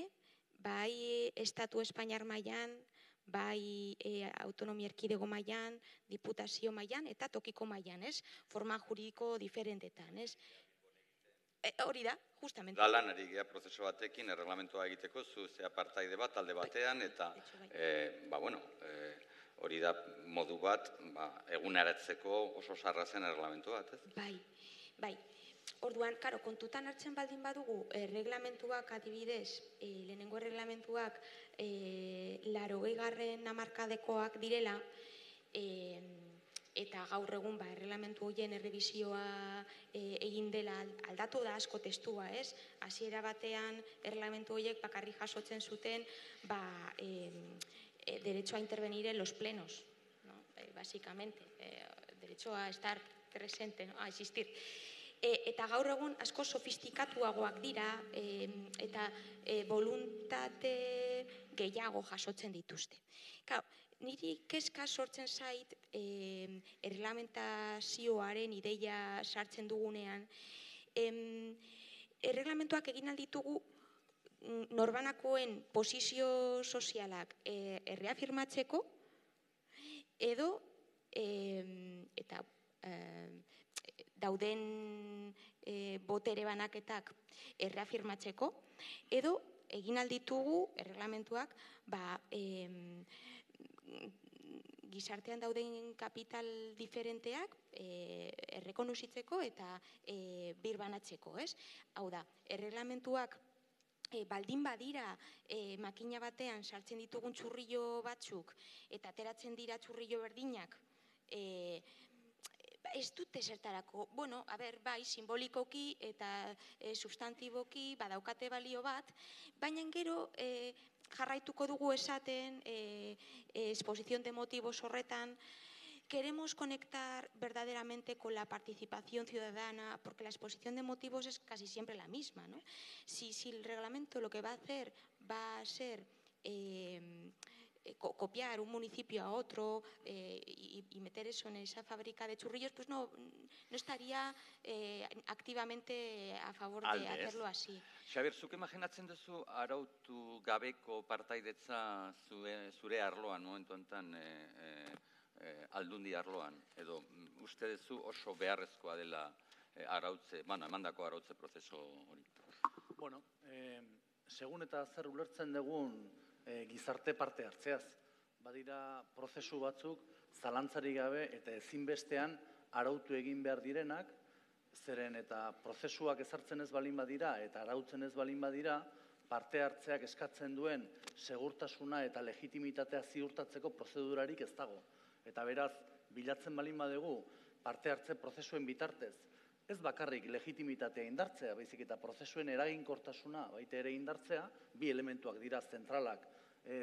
S11: bai Estatu Espainiar mailan, bai autonomia erkidego mailan, diputazio mailan eta tokiko mailan, forma juridiko diferentetan, hori da, justamente.
S7: Da lanari gea prozesu batekin erreglamentua egiteko, zu zea partaide bat, alde batean, eta hori da modu bat eguneratzeko oso sarra zen erreglamentu bat, ez?
S11: Bai. Orduan, kontutan hartzen baldin badugu, erreglamentuak adibidez, lehenengo erreglamentuak 80. hamarkadekoak direla, eta gaur egun erreglamentu horien errebizioa egin dela aldatu da asko testua, ez? Hasiera batean erreglamentu horiek bakarrik jasotzen zuten derecho a intervenir en los plenos, básicamente, derecho a estar presente, a existir. Eta gaur egun asko sofistikatuagoak dira eta voluntate gehiago jasotzen dituzte. Niri kezka sortzen zait erreglamentazioaren ideia sartzen dugunean, erreglamentuak egin alditugu norbanakoen posizio sozialak erreafirmatzeko edo eta dauden botere banaketak erreafirmatzeko edo egin alditugu erreglamentuak gizartean dauden kapital diferenteak errekonozitzeko eta birbanatzeko, ez? Hau da, erreglamentuak baldin badira makina batean sartzen ditugun txurrillo batzuk eta ateratzen dira txurrillo berdinak, ez dute zertarako, bai, simbolikoki eta substantiboki badaukate balio bat, baina gero jarraituko dugu esaten exposición de motivos horretan, queremos conectar verdaderamente con la participación ciudadana, porque la exposición de motivos es casi siempre la misma, ¿no? Si el reglamento lo que va a hacer va a ser copiar un municipio a otro y meter eso en esa fábrica de churrillos, pues no estaría activamente a favor de hacerlo así.
S7: Xabier, zuk imaginatzen duzu arautu gabeko partaidetza zure arloan, momentu enten aldundi arloan, edo uste duzu oso beharrezkoa dela emandako arautze prozesu hori?
S5: Bueno, segun eta zer ulertzen dugun gizarte parte hartzeaz. Badira prozesu batzuk zalantzarik gabe eta ezinbestean arautu egin behar direnak, zeren eta prozesuak ezartzen ez balin badira eta arautzen ez balin badira, parte hartzeak eskatzen duen segurtasuna eta legitimitatea ziurtatzeko prozedurarik ez dago. Eta beraz, bilatzen balin badugu parte hartze prozesuen bitartez, ez bakarrik legitimitatea indartzea, baizik eta prozesuen eraginkortasuna baita ere indartzea, bi elementuak dira zentralak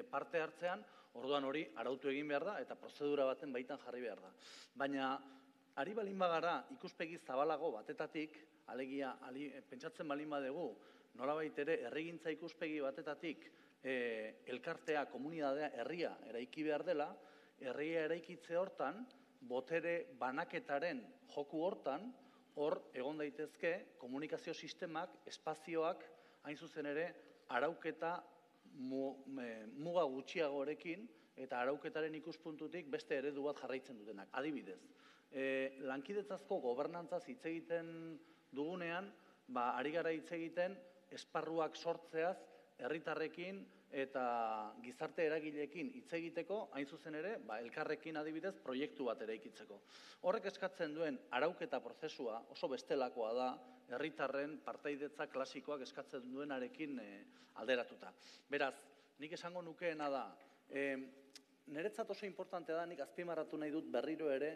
S5: parte hartzean, orduan hori arautu egin behar da eta prozedura baten baitan jarri behar da. Baina, ari balin bagara ikuspegi zabalago batetatik, alegia, pentsatzen balin badugu, nolabait ere herrigintza ikuspegi batetatik elkartea, komunitatea, herria eraiki behar dela, herria eraikitze hortan, botere banaketaren joku hortan, hor egon daitezke komunikazio sistemak, espazioak, hain zuzen ere, arauketa muga gutxiagorekin eta arauketaren ikuspuntutik beste eredu bat jarraitzen dutenak. Adibidez, lankidetzazko gobernantzaz hitz egiten dugunean, ari gara hitz egiten esparruak sortzeaz, herritarrekin eta gizarte eragileekin hitz egiteko, hain zuzen ere, elkarrekin adibidez, proiektu bat eraikitzeko. Horrek eskatzen duen arauketa prozesua oso bestelakoa da, herritarren partaidetza klasikoak eskatzen duenarekin alderatuta. Beraz, nik esango nukeena da, niretzat oso importantea da, nik azpimarratu nahi dut berriro ere,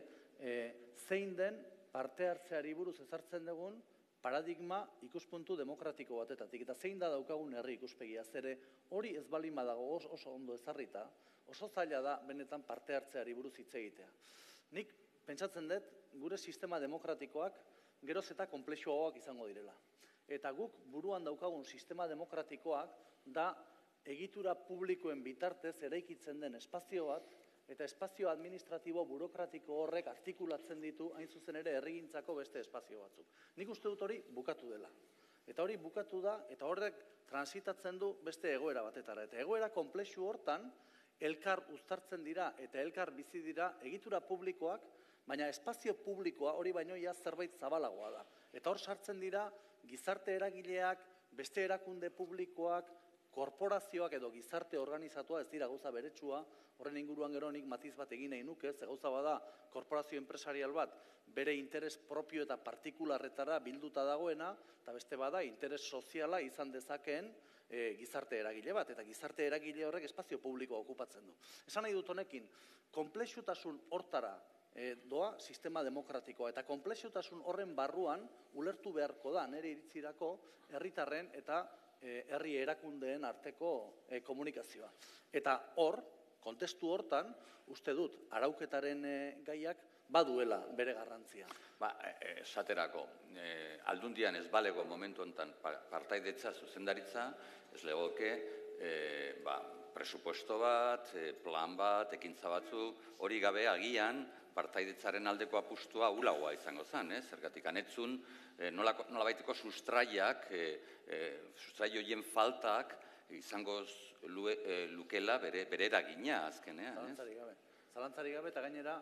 S5: zein den parte hartzeari buruz ezartzen dugun paradigma ikuspuntu demokratiko batetatik. Eta zein da daukagun herri ikuspegia, zere hori ez balin badago oso ondo ezarrita, oso zaila da benetan parte hartzeari buruz hitz egitea. Nik pentsatzen dut, gure sistema demokratikoak geroz eta konplexuagoak izango direla. Eta guk buruan daukagun sistema demokratikoak da egitura publikoen bitartez eraikitzen den espazio bat, eta espazio administratibo burokratiko horrek artikulatzen ditu hain zuzen ere herrigintzako beste espazio batzuk. Nik uste dut hori bukatu dela. Eta hori bukatu da, eta horrek transitatzen du beste egoera batetara. Eta egoera konplexu hortan, elkar uztartzen dira eta elkar bizi dira egitura publikoak, baina espazio publikoa hori baino ja zerbait zabalagoa da. Eta hor sartzen dira gizarte eragileak, beste erakunde publikoak, korporazioak edo gizarte organizatua ez dira gauza beretsua, horren inguruan gero nik matiz bat egin nahi nuke, ze gauza bada korporazio enpresarial bat bere interes propio eta partikularretara bilduta dagoena, eta beste bada interes soziala izan dezakeen gizarte eragile bat, eta gizarte eragile horrek espazio publikoa okupatzen du. Esan nahi dut honekin, konplexutasun hortara doa sistema demokratikoa, eta konplexutasun horren barruan ulertu beharko da, nire iritzirako, herritarren eta herri erakundeen arteko komunikazioa. Eta hor, kontestu hortan, uste dut, arauketaren gaiak baduela bere garrantzia.
S7: Esaterako, aldundian ez balego momentu honetan partaidetza zuzendaritza, ez legoke, presupuesto bat, plan bat, ekintza batzu, hori gabe agian partaidetzaren aldeko apustua ulagoa izango zen, zergatik anetzun, nolabaiteko sustraiak, sustrai horien faltak izango lukela bere eragina azkenean.
S5: Zalantzari gabe eta gainera,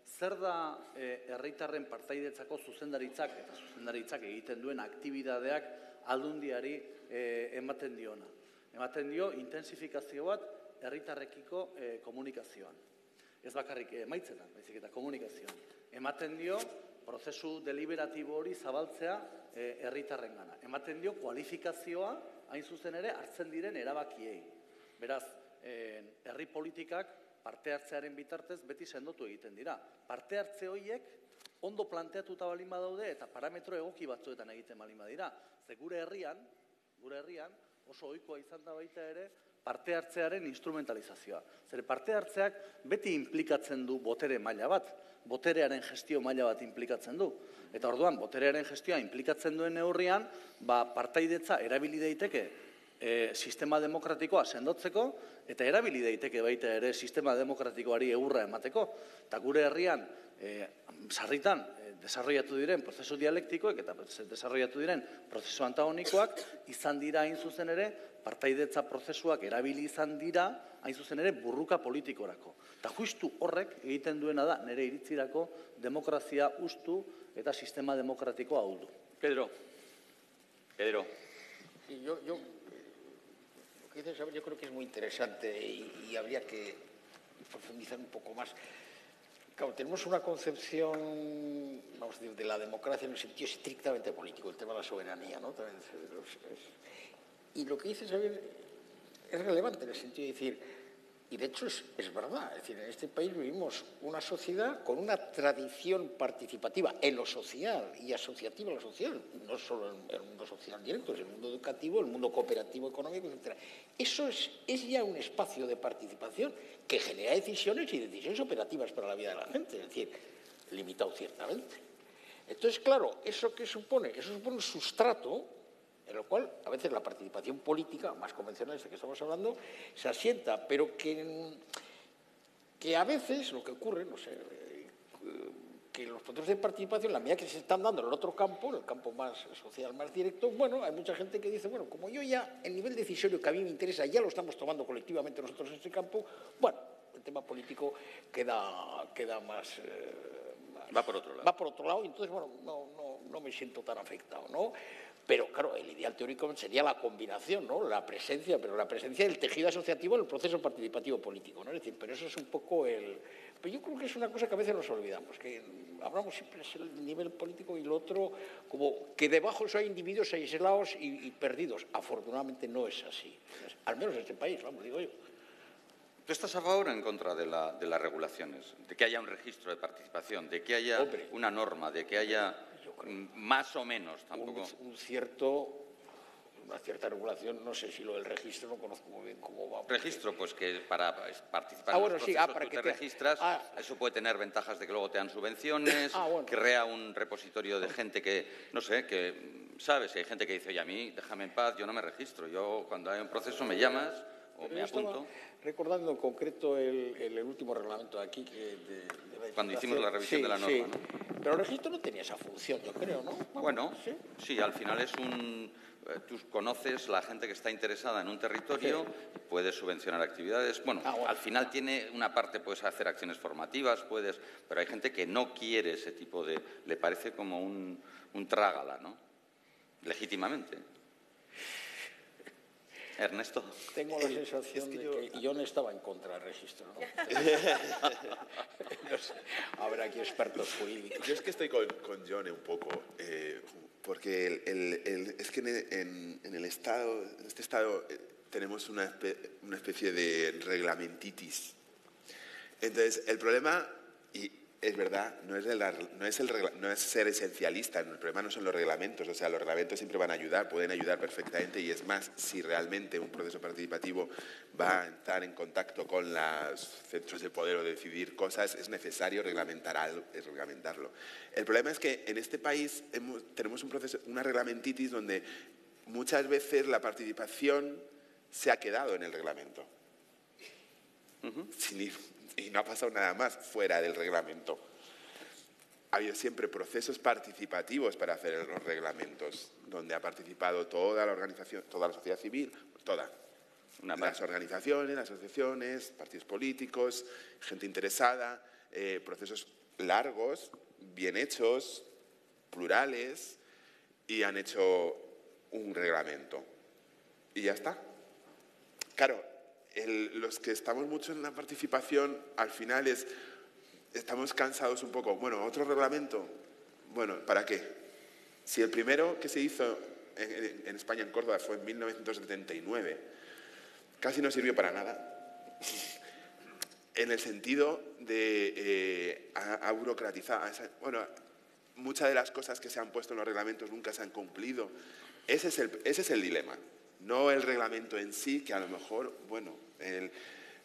S5: zer da herritarren partaidetzako zuzendaritzak eta zuzendaritzak egiten duen aktibidadeak aldundiari ematen diona. Ematen dio intensifikazio bat herritarrekiko komunikazioan. Ez bakarrik emaitzetan, baizik eta komunikazioan. Ematen dio prozesu deliberatibo hori zabaltzea herritarrengana. Ematen dio kualifikazioa hain zuzen ere hartzen diren erabakiei. Beraz, herri politikak parte hartzearen bitartez beti sendotu egiten dira. Parte hartze horiek ondo planteatuta balin badaude eta parametro egoki batzuetan egiten balin badira. Ze gure herrian oso ohikoa izan da baita ere parte hartzearen instrumentalizazioa. Zer parte hartzeak beti implikatzen du botere maila bat, boterearen gestio maila bat implikatzen du. Eta orduan, boterearen gestioa implikatzen duen neurrian, partaidetza erabili daiteke sistema demokratikoa sendotzeko, eta erabili daiteke baita ere sistema demokratikoari egurra emateko. Eta gure herrian, sarritan, desarrollatu diren prozesu dialektikoek eta desarrollatu diren prozesu antagonikoak izan dira hain zuzen ere, partaidetza prozesuak erabili izan dira hain zuzen ere burruka politikorako. Eta justu horrek egiten duena da nire iritzirako demokrazia ustu eta sistema demokratikoa ahuldu.
S7: Pedro.
S6: Yo creo que es muy interesante y habría que profundizar un poco más. Claro, tenemos una concepción, vamos a decir, de la democracia en el sentido estrictamente político, el tema de la soberanía, ¿no? Y lo que dice Xavier es relevante en el sentido de decir, y de hecho es verdad, es decir, en este país vivimos una sociedad con una tradición participativa en lo social y asociativa en lo social, no solo en el mundo social directo, es el mundo educativo, el mundo cooperativo económico, etc. Eso es ya un espacio de participación que genera decisiones y decisiones operativas para la vida de la gente, es decir, limitado ciertamente. Entonces, claro, ¿eso qué supone? Eso supone un sustrato en el cual a veces la participación política, más convencional de que estamos hablando, se asienta, pero que que a veces lo que ocurre, no sé, que los procesos de participación, la medida que se están dando en el otro campo, en el campo más social, más directo, bueno, hay mucha gente que dice, bueno, como yo ya, el nivel decisorio que a mí me interesa, ya lo estamos tomando colectivamente nosotros en ese campo, bueno, el tema político queda más...
S7: va por otro lado.
S6: Va por otro lado y entonces, bueno, no me siento tan afectado, ¿no? Pero, claro, el ideal teórico sería la combinación, ¿no? La presencia, pero la presencia del tejido asociativo en el proceso participativo político, ¿no? Es decir, pero eso es un poco el... Pero yo creo que es una cosa que a veces nos olvidamos, que hablamos siempre del nivel político y lo otro, como que debajo hay individuos aislados y perdidos. Afortunadamente no es así, al menos en este país, vamos, digo yo.
S7: ¿Tú estás a favor o en contra de las regulaciones? De que haya un registro de participación, de que haya una norma, de que haya más o menos tampoco...
S6: Una cierta regulación, no sé si lo del registro, no conozco muy bien cómo va.
S7: Registro, pues que para participar en los procesos
S6: para
S7: tú
S6: que
S7: te registras, eso puede tener ventajas de que luego te dan subvenciones, crea un repositorio de gente que, no sé, que, ¿sabes? Hay gente que dice, oye, a mí, déjame en paz, yo no me registro, yo cuando hay un proceso me llamas o me apunto.
S6: Recordando en concreto el último reglamento de aquí,
S7: cuando hicimos la revisión de la norma, ¿no?
S6: Pero el registro no tenía esa función, yo creo, ¿no?
S7: Bueno, sí, al final es un... Tú conoces la gente que está interesada en un territorio, puedes subvencionar actividades. Bueno, al final tiene una parte, puedes hacer acciones formativas, pero hay gente que no quiere ese tipo de... Le parece como un trágala, ¿no? Legítimamente. Ernesto.
S6: Tengo la sensación de que yo no estaba en contra del registro, ¿no? No sé, habrá aquí expertos jurídicos.
S9: Yo es que estoy con John un poco, porque es que en este estado tenemos una especie de reglamentitis. Entonces, el problema, y es verdad, no es ser esencialista, el problema no son los reglamentos, o sea, los reglamentos siempre van a ayudar, pueden ayudar perfectamente, y es más, si realmente un proceso participativo va a estar en contacto con los centros de poder o decidir cosas, es necesario reglamentarlo. El problema es que en este país tenemos una reglamentitis donde muchas veces la participación se ha quedado en el reglamento. Y no ha pasado nada más fuera del reglamento. Ha habido siempre procesos participativos para hacer los reglamentos, donde ha participado toda la organización, toda la sociedad civil, las organizaciones, las asociaciones, partidos políticos, gente interesada, procesos largos, bien hechos, plurales, y han hecho un reglamento. Y ya está. Claro, los que estamos mucho en la participación, al final estamos cansados un poco. Bueno, otro reglamento, bueno, ¿para qué? Si el primero que se hizo en España, en Córdoba, fue en 1979, casi no sirvió para nada. En el sentido de a burocratizar. Bueno, muchas de las cosas que se han puesto en los reglamentos nunca se han cumplido. Ese es el dilema. No el reglamento en sí, que a lo mejor, bueno,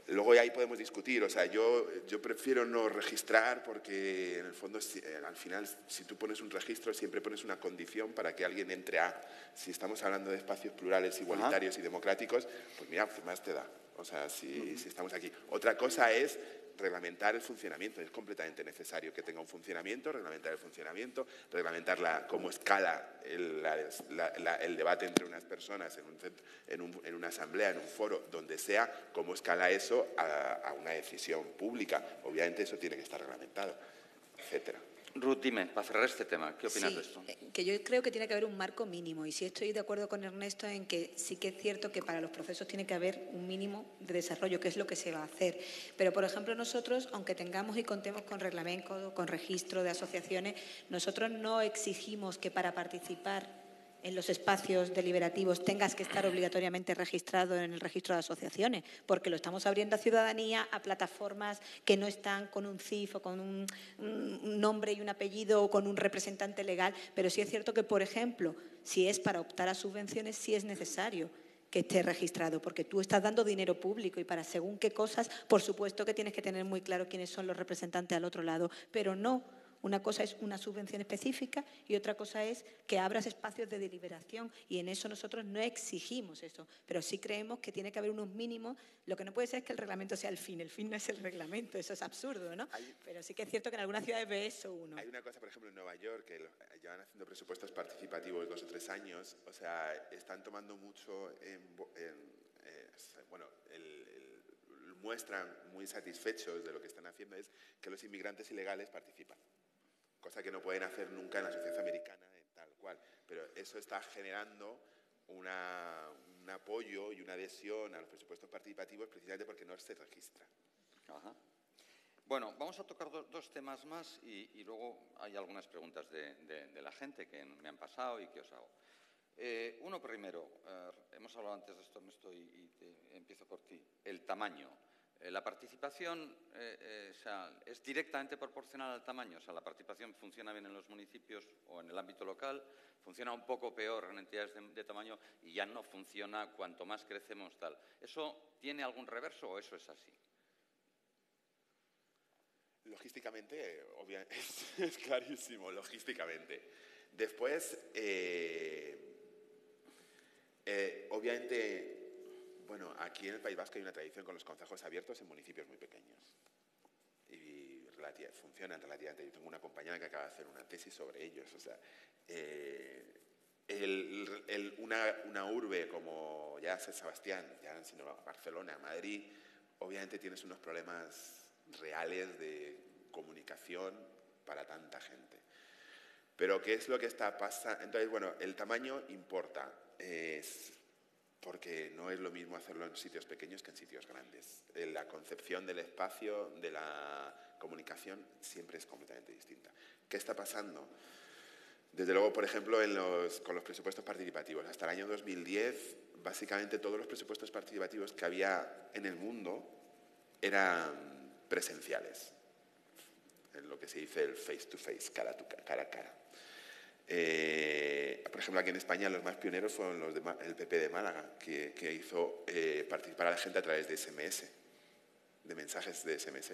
S9: luego ahí podemos discutir. O sea, yo prefiero no registrar porque, en el fondo, al final, si tú pones un registro, siempre pones una condición para que alguien entre a... Si estamos hablando de espacios plurales, igualitarios y democráticos, pues mira, ¿qué más te da? O sea, si estamos aquí. Otra cosa es reglamentar el funcionamiento. Es completamente necesario que tenga un funcionamiento, reglamentar el funcionamiento, reglamentar cómo escala el debate entre unas personas en una asamblea, en un foro, donde sea, cómo escala eso a una decisión pública. Obviamente eso tiene que estar reglamentado, etcétera.
S7: Ruth, dime, para cerrar este tema, ¿qué opinas de esto?
S8: Que yo creo que tiene que haber un marco mínimo, y sí estoy de acuerdo con Ernesto en que sí que es cierto que para los procesos tiene que haber un mínimo de desarrollo, que es lo que se va a hacer. Pero, por ejemplo, nosotros, aunque tengamos y contemos con reglamento, con registro de asociaciones, nosotros no exigimos que para participar en los espacios deliberativos tengas que estar obligatoriamente registrado en el registro de asociaciones, porque lo estamos abriendo a ciudadanía, a plataformas que no están con un CIF o con un nombre y un apellido o con un representante legal, pero sí es cierto que, por ejemplo, si es para optar a subvenciones, sí es necesario que esté registrado, porque tú estás dando dinero público y para según qué cosas, por supuesto que tienes que tener muy claro quiénes son los representantes al otro lado, pero no Una cosa es una subvención específica y otra cosa es que abras espacios de deliberación, y en eso nosotros no exigimos eso, pero sí creemos que tiene que haber unos mínimos. Lo que no puede ser es que el reglamento sea el fin no es el reglamento, eso es absurdo, ¿no? Pero sí que es cierto que en algunas ciudades ve eso uno.
S9: Hay una cosa, por ejemplo, en Nueva York, que llevan haciendo presupuestos participativos 2 o 3 años, o sea, están tomando mucho muestran muy satisfechos de lo que están haciendo es que los inmigrantes ilegales participan, cosa que no pueden hacer nunca en la sociedad americana tal cual, pero eso está generando un apoyo y una adhesión a los presupuestos participativos precisamente porque no se registra.
S7: Ajá. Bueno, vamos a tocar dos temas más y luego hay algunas preguntas de la gente que me han pasado y que os hago. Uno primero, hemos hablado antes de esto, Ernesto, y empiezo por ti. El tamaño. La participación es directamente proporcional al tamaño. O sea, la participación funciona bien en los municipios o en el ámbito local, funciona un poco peor en entidades de tamaño y ya no funciona cuanto más crecemos tal. ¿Eso tiene algún reverso o eso es así?
S9: Logísticamente, es clarísimo, logísticamente. Después, obviamente, bueno, aquí en el País Vasco hay una tradición con los concejos abiertos en municipios muy pequeños. Y funcionan relativamente. Yo tengo una compañera que acaba de hacer una tesis sobre ellos. O sea, una urbe como ya San Sebastián, ya sino Barcelona, Madrid, obviamente tienes unos problemas reales de comunicación para tanta gente. Pero ¿qué es lo que está pasando? Entonces, bueno, el tamaño importa, porque no es lo mismo hacerlo en sitios pequeños que en sitios grandes. La concepción del espacio, de la comunicación, siempre es completamente distinta. ¿Qué está pasando? Desde luego, por ejemplo, con los presupuestos participativos. Hasta el año 2010, básicamente todos los presupuestos participativos que había en el mundo eran presenciales. En lo que se dice el face-to-face, cara a cara. Por ejemplo, aquí en España los más pioneros fueron el PP de Málaga, que hizo participar a la gente a través de SMS, de mensajes de SMS,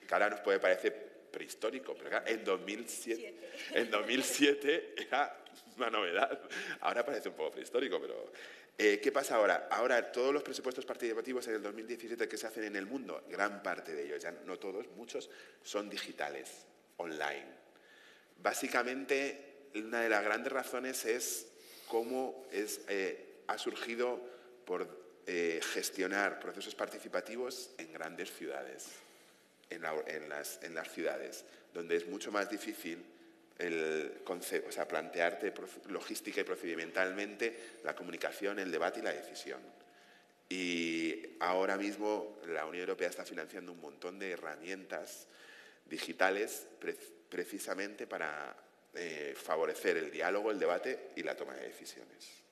S9: que ahora nos puede parecer prehistórico, pero claro, en 2007 era una novedad. Ahora parece un poco prehistórico, pero... ¿qué pasa ahora? Ahora todos los presupuestos participativos en el 2017 que se hacen en el mundo, gran parte de ellos, ya no todos, muchos, son digitales, online. Básicamente, una de las grandes razones es cómo ha surgido por gestionar procesos participativos en grandes ciudades, en las ciudades, donde es mucho más difícil plantearte logística y procedimentalmente la comunicación, el debate y la decisión. Y ahora mismo la Unión Europea está financiando un montón de herramientas digitales precisamente para favorecer el diálogo, el debate y la toma de decisiones.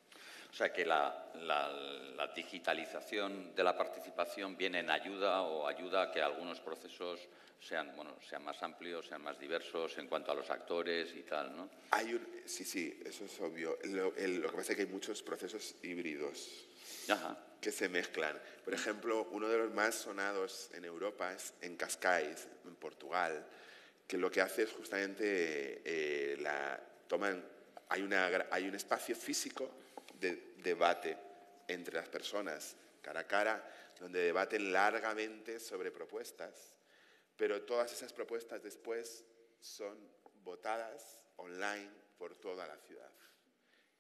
S7: O sea que la digitalización de la participación viene en ayuda o ayuda a que algunos procesos sean más amplios, sean más diversos en cuanto a los actores y tal, ¿no?
S9: Sí, eso es obvio. Lo que pasa es que hay muchos procesos híbridos.
S7: Ajá.
S9: Que se mezclan. Por ejemplo, uno de los más sonados en Europa es en Cascais, en Portugal, que lo que hace es justamente hay un espacio físico de debate entre las personas, cara a cara, donde debaten largamente sobre propuestas, pero todas esas propuestas después son votadas online por toda la ciudad.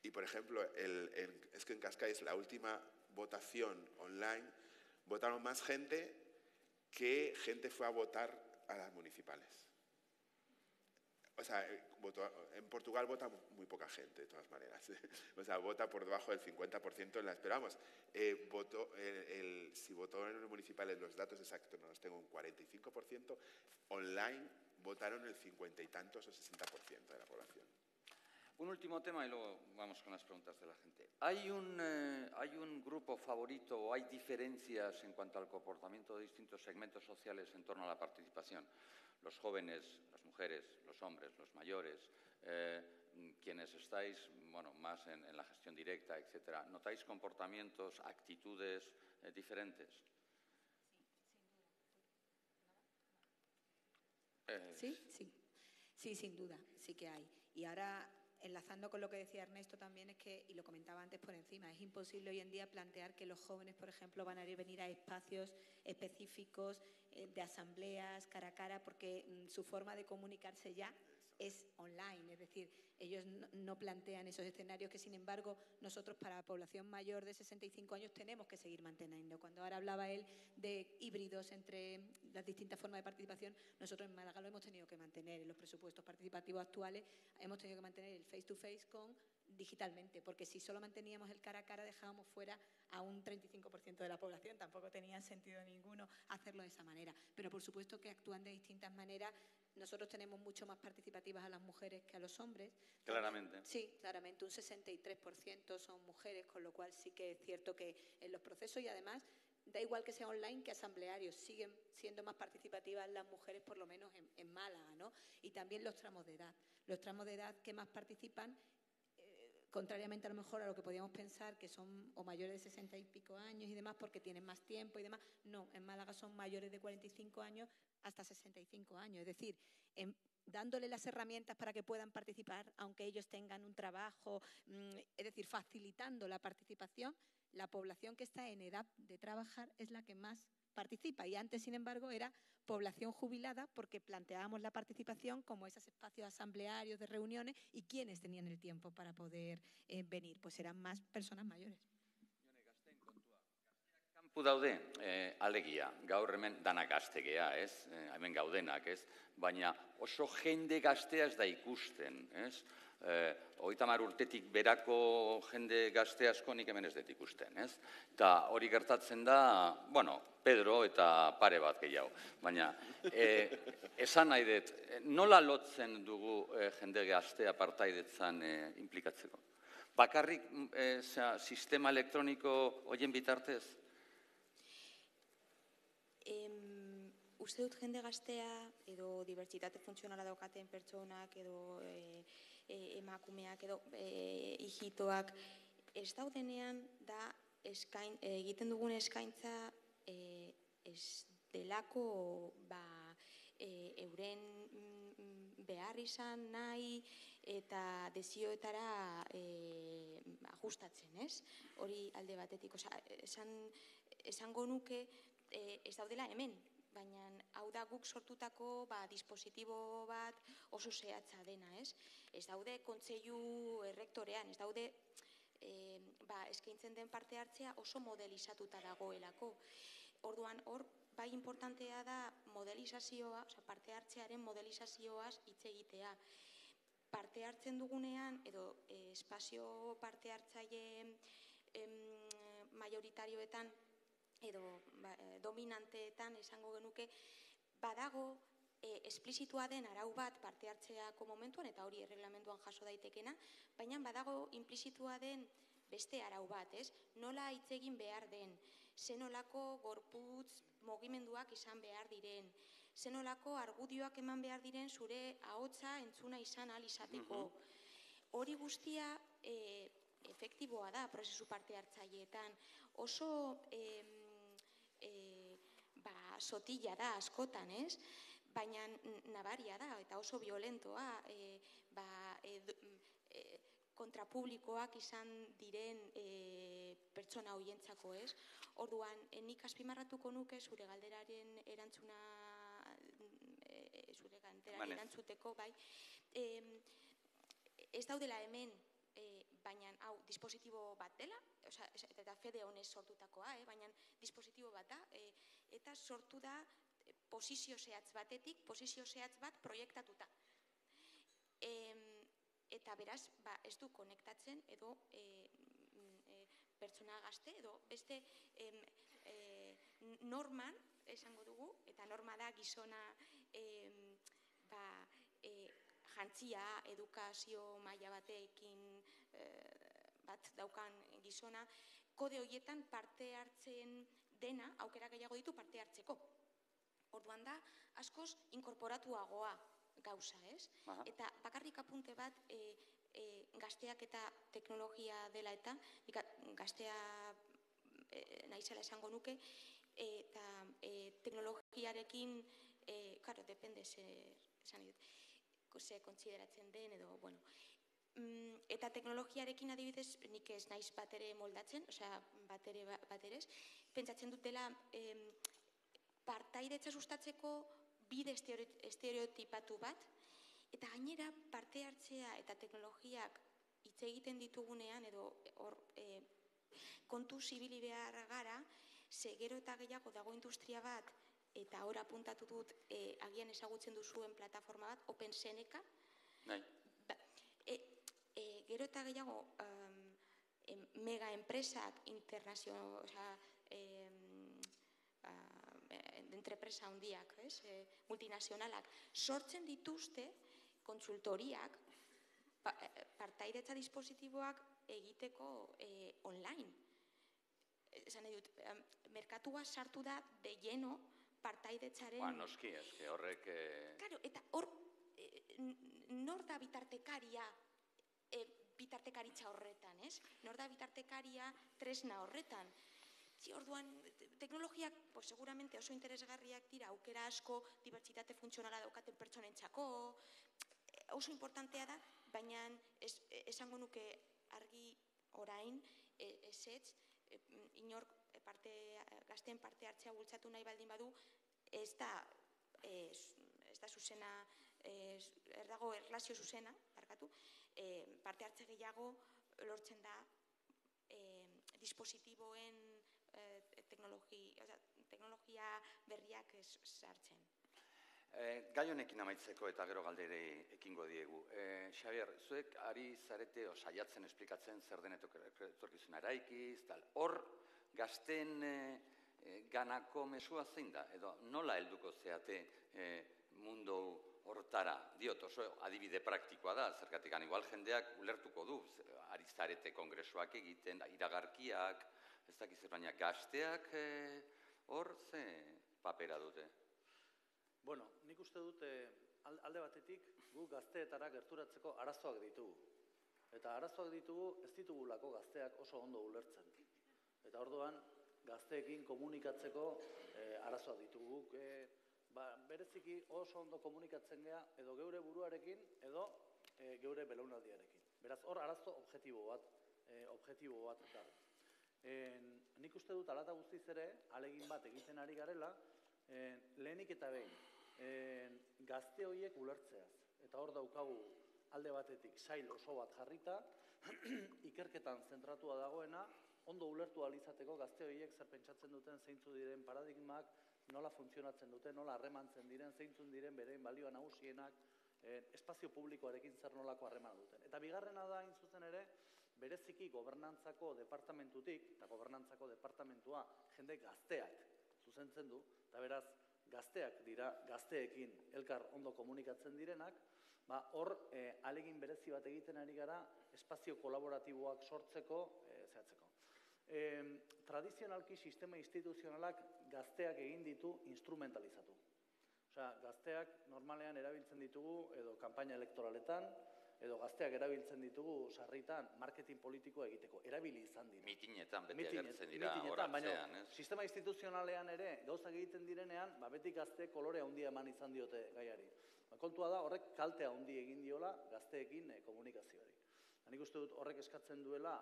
S9: Y, por ejemplo, es que en Cascais la última votación online votaron más gente que gente fue a votar a las municipales. O sea, en Portugal vota muy poca gente, de todas maneras. O sea, vota por debajo del 50% en las... Pero vamos, si votó en los municipales, los datos exactos no los tengo, un 45%, online votaron el 50 y tantos o 60% de la población.
S7: Un último tema y luego vamos con las preguntas de la gente. ¿Hay un grupo favorito o hay diferencias en cuanto al comportamiento de distintos segmentos sociales en torno a la participación? Los jóvenes, las mujeres, los hombres, los mayores, quienes estáis más en la gestión directa, etcétera, ¿notáis comportamientos, actitudes diferentes?
S8: Sí. Sí, sin duda, sí que hay. Y ahora, enlazando con lo que decía Ernesto también, es que, y lo comentaba antes por encima, es imposible hoy en día plantear que los jóvenes, por ejemplo, van a venir a espacios específicos de asambleas, cara a cara, porque su forma de comunicarse ya es online, es decir, ellos no plantean esos escenarios que, sin embargo, nosotros para la población mayor de 65 años tenemos que seguir manteniendo. Cuando ahora hablaba él de híbridos entre las distintas formas de participación, nosotros en Málaga lo hemos tenido que mantener. En los presupuestos participativos actuales hemos tenido que mantener el face-to-face con digitalmente, porque si solo manteníamos el cara a cara dejábamos fuera a un 35% de la población, tampoco tenía sentido ninguno hacerlo de esa manera. Pero por supuesto que actúan de distintas maneras. Nosotros tenemos mucho más participativas a las mujeres que a los hombres.
S7: Claramente.
S8: Sí, claramente, un 63% son mujeres, con lo cual sí que es cierto que en los procesos, y además da igual que sea online que asamblearios, siguen siendo más participativas las mujeres, por lo menos en Málaga, ¿no? Y también los tramos de edad. Los tramos de edad que más participan, contrariamente a lo mejor a lo que podíamos pensar, que son o mayores de 60 y pico años y demás, porque tienen más tiempo y demás. No, en Málaga son mayores de 45 años hasta 65 años. Es decir, dándole las herramientas para que puedan participar, aunque ellos tengan un trabajo, es decir, facilitando la participación, la población que está en edad de trabajar es la que más participa. Y antes, sin embargo, era población jubilada, porque planteábamos la participación como esos espacios asamblearios de reuniones, y quienes tenían el tiempo para poder venir, pues eran más personas mayores.
S7: Kanpo daude, alegia, gaur hemen danak gaztegea, ez? Hemen gaudenak, ez? Baina oso jende gaztea ez da ikusten, ez? 30 urtetik berako jende gazte asko nik hemen ez dut ikusten, ez? Eta hori gertatzen da, bueno, Pedro eta pare bat gehiago. Baina, esan nahi dut, nola lotzen dugu jende gaztea partaidetzan implikatzeko? Bakarrik sistema elektroniko horien bitartez?
S11: Uste dut jende gaztea edo dibertsitate funtzionala daukaten pertsonak edo emakumeak edo hijitoak ez daudenean da egiten dugun eskaintza ez delako euren behar izan nahi eta desioetara ajustatzen, ez? Hori alde batetik. Esango nuke ez daudela hemen, baina hau da guk sortutako dispositibo bat oso zehatza dena, ez? Ez daude kontseilu errektorean, ez daude eskaintzen den parte hartzea oso modelizatuta dagoelako. Orduan, hor, bai importantea da modelizazioa, parte hartzearen modelizazioaz hitz egitea. Parte hartzen dugunean, edo espazio parte hartzaile majoritarioetan, edo dominanteetan esango genuke, badago esplizitua den arau bat parte hartzeako momentuan, eta hori erreglamenduan jaso daitekena, baina badago implizitua den beste arau bat, ez? Nola hitz egin behar den, zenolako gorputz mugimenduak izan behar diren, zenolako argudioak eman behar diren zure ahotsa entzuna izan ahal izateko. Hori guztia efektiboa da prozesu parte hartzaileetan. Oso sotila da askotan, ez? Baina nabaria da eta oso violentoa, kontrapublikoak izan diren pertsona horientzako, ez? Orduan, nik azpimarratuko nuke zure galderaren erantzuna, zure galderaren erantzuteko, bai, ez daudela hemen, baina hau dispositibo bat dela, eta fede honez sortutakoa, baina dispositibo bat da, eta sortu da posizio zehatz batetik, posizio zehatz bat proiektatuta. Eta beraz, ez du konektatzen edo pertsona gazte edo beste norman, esango dugu, eta norma da gizona jantzia, edukazio maila batekin bat daukan gizona, kode horietan parte hartzen dena, aukera gehiago ditu parte hartzeko. Orduan da, askoz inkorporatuagoa gauza, ez? Eta bakarrik apunte bat, gazteak eta teknologia dela eta, gaztea naizela esango nuke, eta teknologiarekin, karo, depende esan dut, ze kontsideratzen den, edo, bueno. Eta teknologiarekin adibidez, nik ez naiz bat ere moldatzen, osea, bat ere ez, pentsatzen dutela partaidetza sustatzeko bide estereotipatu bat, eta gainera parte hartzea eta teknologiak hitz egiten ditugunean, edo kontu zibili behar gara, ze gero eta gehiago dago industria bat, eta hor apuntatu dut agian ezagutzen duzuen plataforma bat, Open Seneca. Gero eta gehiago mega enpresak entrepresa handiak, multinazionalak, sortzen dituzte kontsultoriak partaidetza dispositiboak egiteko online. Esan nahi dut, merkatua sartu da de lleno partaidetzaren...
S7: Noski, eske horrek...
S11: Claro, eta hor, nor da bitartekaria bitartekaritza horretan, ez? Nor da bitartekaria tresna horretan. Orduan, teknologiak, seguramente oso interesgarriak dira, aukera asko, dibertsitate funtzionala daukaten pertsonentzako, oso importantea da, baina esango nuke argi orain, ezetz, inor gazten parte hartzea bultzatu nahi baldin badu, ez da zuzena, dago erlazio zuzena, parte hartze gehiago lortzen da dispositiboen teknologia berriak sartzen.
S7: Gai honekin amaitzeko eta gero galdere ekingo diegu. Xabier, zuek ari zarete saiatzen esplikatzen zer den etorkizuna eraikiz, hor gazten ganako mesua zein da, edo nola helduko zeate mundu hortara, diot oso adibide praktikoa da, zergatik igual jendeak ulertuko du, ari zarete kongresuak egiten, iragarkiak, ez dakiz, baina gazteak hor ze papera dute?
S5: Bueno, nik uste dut alde batetik gu gazteetara gerturatzeko arazoak ditugu. Eta arazoak ditugu ez ditugulako gazteak oso ondo ulertzen. Eta orduan gazteekin komunikatzeko arazoak ditugu. Bereziki oso ondo komunikatzen gea edo geure buruarekin edo geure belaunaldiarekin. Beraz, hor arazo objektibo bat da. Nik uste dut alata guztiz ere, alegin bat egiten ari garela, lehenik eta behin, gazte horiek ulertzeaz. Eta hor daukagu alde batetik sail oso bat jarrita, ikerketan zentratua dagoena, ondo ulertu alizateko gazte horiek zer pentsatzen duten, zeintzu diren paradigmak, nola funtzionatzen duten, nola harremantzen diren, zeintzun diren berein balioa nagusienak, espazio publikoarekin zer nolako harreman duten. Eta bigarrena da, hain zuzen ere, bereziki gobernantzako departamentutik, eta gobernantzako departamentua jende gazteak zuzentzen du, eta beraz, gazteak dira, gazteekin elkar ondo komunikatzen direnak, hor alegin berezi bat egiten ari gara espazio kolaboratiboak sortzeko, zehatzeko. Tradizionalki sistema instituzionalak gazteak egin ditu instrumentalizatu. Osea, gazteak normalean erabiltzen ditugu edo kanpaina elektoraletan, edo gazteak erabiltzen ditugu sarritan marketing politikoa egiteko. Erabili izan dira.
S7: Mitinetan beti agertzen dira horatzean, ez?
S5: Sistema instituzionalean ere gauzak egiten direnean, beti gazte kolore handia eman izan diote gaiari. Kontua da horrek kaltea handi egin diola gazteekin komunikazioari. Nik uste dut horrek eskatzen duela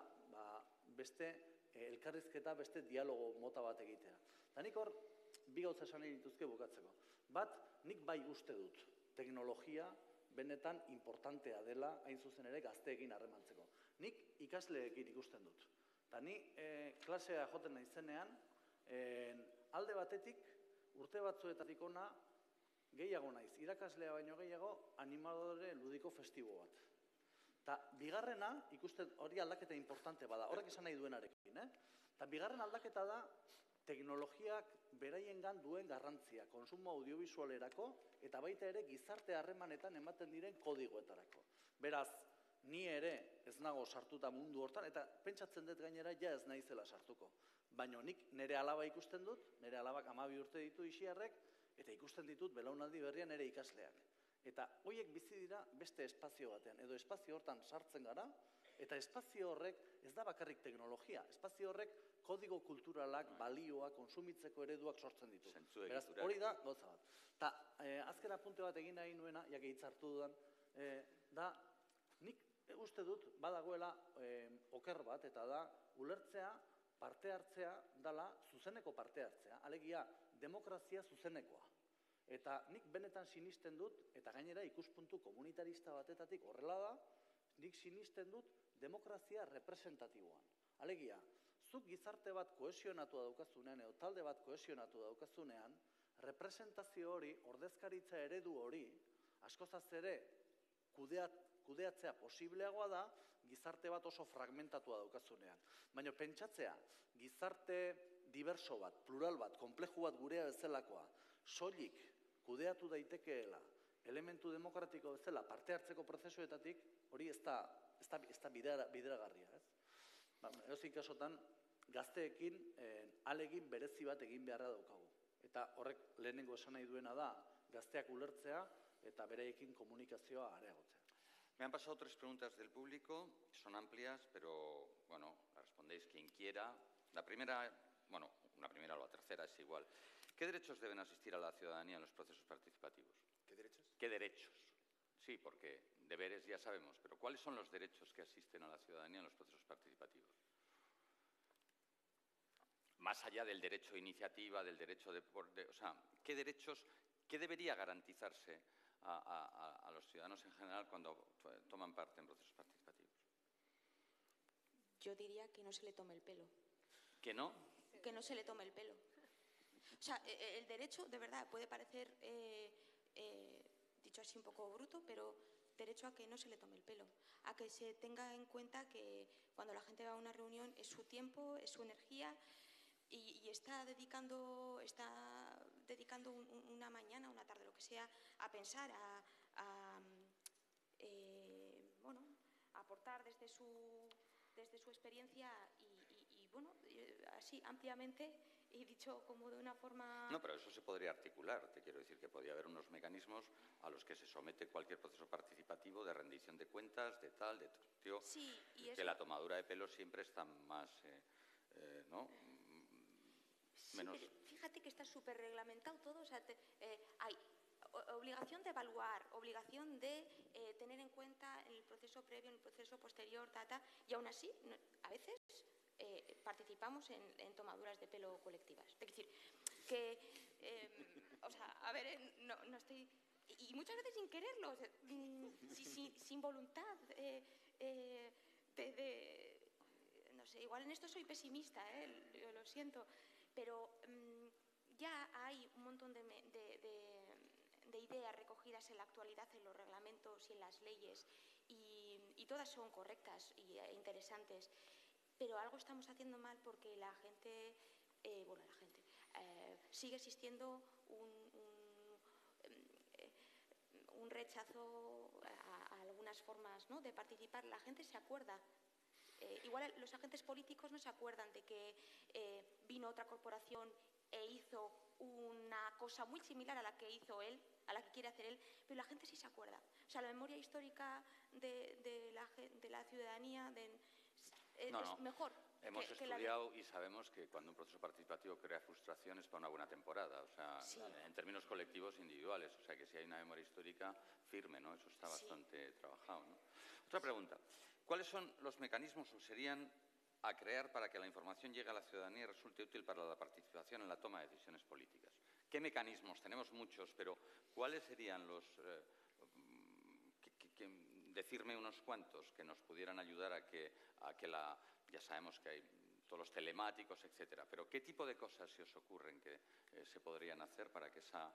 S5: beste elkarrizketa, beste dialogo mota bat egitea. Eta nik hor bi gauza esan dituzke bukatzeko. Bat, nik bai uste dut teknologia benetan importantea dela, hain zuzen ere, gazteekin harremantzeko. Nik ikasleekin ikusten dut. Eta ni klasea joten naizenean, alde batetik, urte batzuetatik ona, gehiago naiz, irakaslea baino gehiago, animadore ludiko festibo bat. Eta bigarrena, ikusten hori aldaketa importante bada, horrek esan nahi duenarekin. Eta bigarren aldaketa da, teknologiak beraiengan duen garrantzia, konsumo audiovisualerako, eta baita ere gizarte harremanetan ematen diren kodigoetarako. Beraz, ni ere ez nago sartuta mundu hortan, eta pentsatzen dut gainera ja ez naizela sartuko. Baina nik nire alaba ikusten dut, nire alabak 12 urte ditu isiarrek, eta ikusten ditut belaunaldi berrian ere ikasleak. Eta horiek bizi dira beste espazio batean, edo espazio hortan sartzen gara, eta espazio horrek ez da bakarrik teknologia, espazio horrek kodigo kulturalak, balioak, konsumitzeko ereduak sortzen ditu. Beraz, hori da gauza bat. Eta azken apunte bat egin nahi nuena, jake hitz hartu dudan, da, nik uste dut badagoela oker bat, eta da ulertzea parte hartzea dela zuzeneko parte hartzea, alegia demokrazia zuzenekoa. Eta nik benetan sinisten dut, eta gainera ikuspuntu komunitarista batetatik horrela da, nik sinisten dut demokrazia representatiboan. Alegia, zuk gizarte bat kohesionatua daukazunean, edo talde bat kohesionatua daukazunean, representazio hori, ordezkaritza eredu hori, askozaz ere kudeatzea posibleagoa da, gizarte bat oso fragmentatua daukazunean. Baina pentsatzea, gizarte diverso bat, plural bat, kompleju bat gurea bezalakoa, soilik kudeatu daitekeela, elementu demokratiko bezala parte hartzeko prozesuetatik, hori ez da bideragarria. Edozein kasutan, gazteekin ahalegin berezi bat egin beharra daukagu. Eta horrek lehenengo esan nahi duena da, gazteak ulertzea eta bereekin komunikazioa areagotzea.
S7: Me han pasado 3 preguntas del público, son amplias, pero, bueno, las respondéis quien quiera. La primera, bueno, una primera o la tercera es igual. ¿Qué derechos deben asistir a la ciudadanía en los procesos participativos?
S9: ¿Qué derechos?
S7: ¿Qué derechos? Sí, porque deberes ya sabemos, pero ¿cuáles son los derechos que asisten a la ciudadanía en los procesos participativos? Más allá del derecho a iniciativa, del derecho de... O sea, ¿qué derechos, qué debería garantizarse a los ciudadanos en general cuando toman parte en procesos participativos?
S11: Yo diría que no se le tome el pelo.
S7: ¿Que no?
S11: Que no se le tome el pelo. O sea, el derecho, de verdad, puede parecer, dicho así un poco bruto, pero derecho a que no se le tome el pelo, a que se tenga en cuenta que cuando la gente va a una reunión es su tiempo, es su energía y está dedicando una mañana, una tarde, lo que sea, a pensar, bueno, a aportar desde su experiencia y bueno, así ampliamente y dicho como de una forma...
S7: No, pero eso se podría articular. Te quiero decir que podría haber unos mecanismos a los que se somete cualquier proceso participativo de rendición de cuentas, de tal, de tío,
S11: sí, y
S7: que
S11: eso...
S7: la tomadura de pelo siempre está más, ¿no?
S11: Sí,
S7: menos...
S11: Fíjate que está súper reglamentado todo, o sea, hay obligación de evaluar, obligación de tener en cuenta en el proceso previo, en el proceso posterior, y aún así, a veces participamos en tomaduras de pelo colectivas. Es decir, que, o sea, a ver, no estoy... Y muchas veces sin quererlo, o sea, sin voluntad no sé, igual en esto soy pesimista, yo lo siento, pero ya hay un montón de ideas recogidas en la actualidad en los reglamentos y en las leyes y todas son correctas e interesantes, pero algo estamos haciendo mal porque la gente, sigue existiendo un rechazo a algunas formas, ¿no?, de participar. La gente se acuerda. Igual los agentes políticos no se acuerdan de que vino otra corporación e hizo una cosa muy similar a la que hizo él, a la que quiere hacer él, pero la gente sí se acuerda. O sea, la memoria histórica de la ciudadanía es mejor.
S7: Hemos estudiado y sabemos que cuando un proceso participativo crea frustraciones para una buena temporada, o sea, sí, en términos colectivos e individuales, o sea, que si hay una memoria histórica firme, ¿no? Eso está bastante trabajado, ¿no? Otra pregunta. ¿Cuáles son los mecanismos o serían a crear para que la información llegue a la ciudadanía y resulte útil para la participación en la toma de decisiones políticas? ¿Qué mecanismos? Tenemos muchos, pero ¿cuáles serían los... decirme unos cuantos que nos pudieran ayudar a que ya sabemos que hay todos los telemáticos, etcétera, pero ¿qué tipo de cosas se os ocurren que se podrían hacer para que esa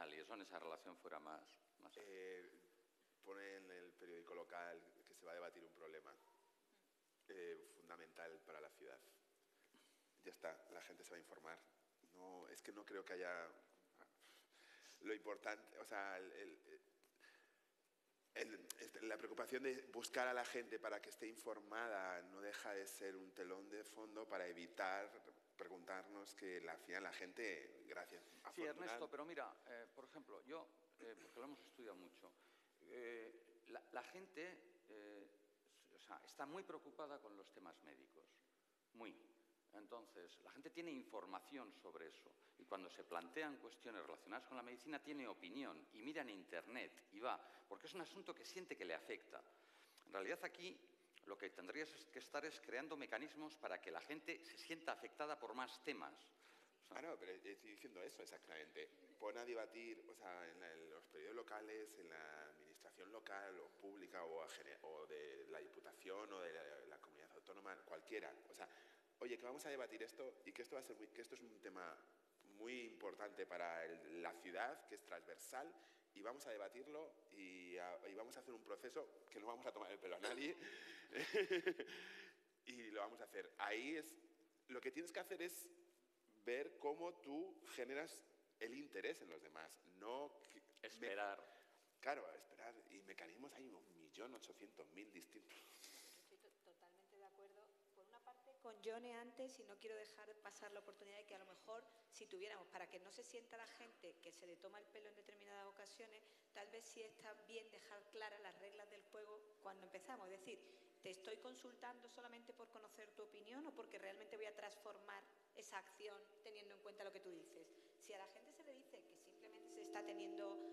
S7: liaison, esa relación fuera más
S9: pone en el periódico local que se va a debatir un problema fundamental para la ciudad. Ya está, la gente se va a informar. No, es que no creo que haya... Lo importante, o sea, la preocupación de buscar a la gente para que esté informada no deja de ser un telón de fondo para evitar preguntarnos que al final la gente, gracias a
S7: Sí, Ernesto, pero mira, por ejemplo, yo, porque lo hemos estudiado mucho, la gente o sea, está muy preocupada con los temas médicos, muy. Entonces, la gente tiene información sobre eso y cuando se plantean cuestiones relacionadas con la medicina tiene opinión y mira en Internet y va, porque es un asunto que siente que le afecta. En realidad aquí lo que tendrías que estar es creando mecanismos para que la gente se sienta afectada por más temas.
S9: No, pero estoy diciendo eso exactamente. Pon a debatir, o sea, en los periódicos locales, en la administración local o pública o de la Diputación o de la comunidad autónoma, cualquiera. O sea, oye, que vamos a debatir esto y que esto es un tema muy importante para la ciudad, que es transversal, y vamos a debatirlo y vamos a hacer un proceso que no vamos a tomar el pelo a nadie y lo vamos a hacer. Ahí lo que tienes que hacer es ver cómo tú generas el interés en los demás, no
S7: esperar.
S9: Claro, esperar. Y mecanismos hay 1.800.000 distintos.
S8: Estoy totalmente de acuerdo. Por una parte, con Yone antes, y no quiero dejar pasar la oportunidad de que a lo mejor, si tuviéramos, para que no se sienta la gente que se le toma el pelo en determinadas ocasiones, tal vez sí está bien dejar claras las reglas del juego cuando empezamos. Es decir, ¿te estoy consultando solamente por conocer tu opinión o porque realmente voy a transformar esa acción teniendo en cuenta lo que tú dices? Si a la gente se le dice que simplemente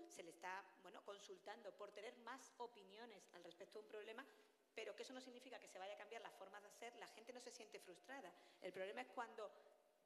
S8: se le está consultando por tener más opiniones al respecto de un problema, pero que eso no significa que se vaya a cambiar las formas de hacer, la gente no se siente frustrada. El problema es cuando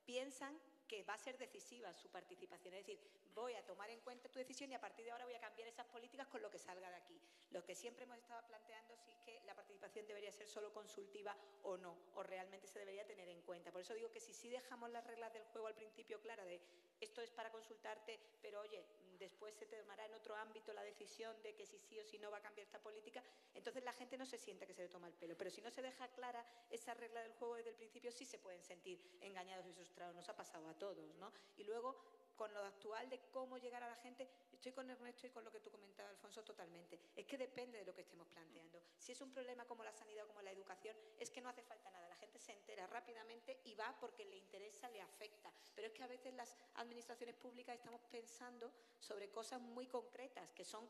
S8: piensan que va a ser decisiva su participación. Es decir, voy a tomar en cuenta tu decisión y a partir de ahora voy a cambiar esas políticas con lo que salga de aquí. Lo que siempre hemos estado planteando si es que la participación debería ser solo consultiva o no, o realmente se debería tener en cuenta. Por eso digo que si sí dejamos las reglas del juego al principio claras de esto es para consultarte, pero oye, después se tomará en otro ámbito la decisión de que si sí o si no va a cambiar esta política, entonces la gente no se siente que se le toma el pelo. Pero si no se deja clara esa regla del juego desde el principio, sí se pueden sentir engañados y frustrados. Nos ha pasado a todos, ¿no? Y luego, con lo actual de cómo llegar a la gente, estoy con Ernesto y con lo que tú comentabas, Alfonso, totalmente. Es que depende de lo que estemos planteando. Si es un problema como la sanidad o como la educación, es que no hace falta nada. La gente se entera rápidamente y va porque le interesa, le afecta. Pero es que a veces las administraciones públicas estamos pensando sobre cosas muy concretas, que son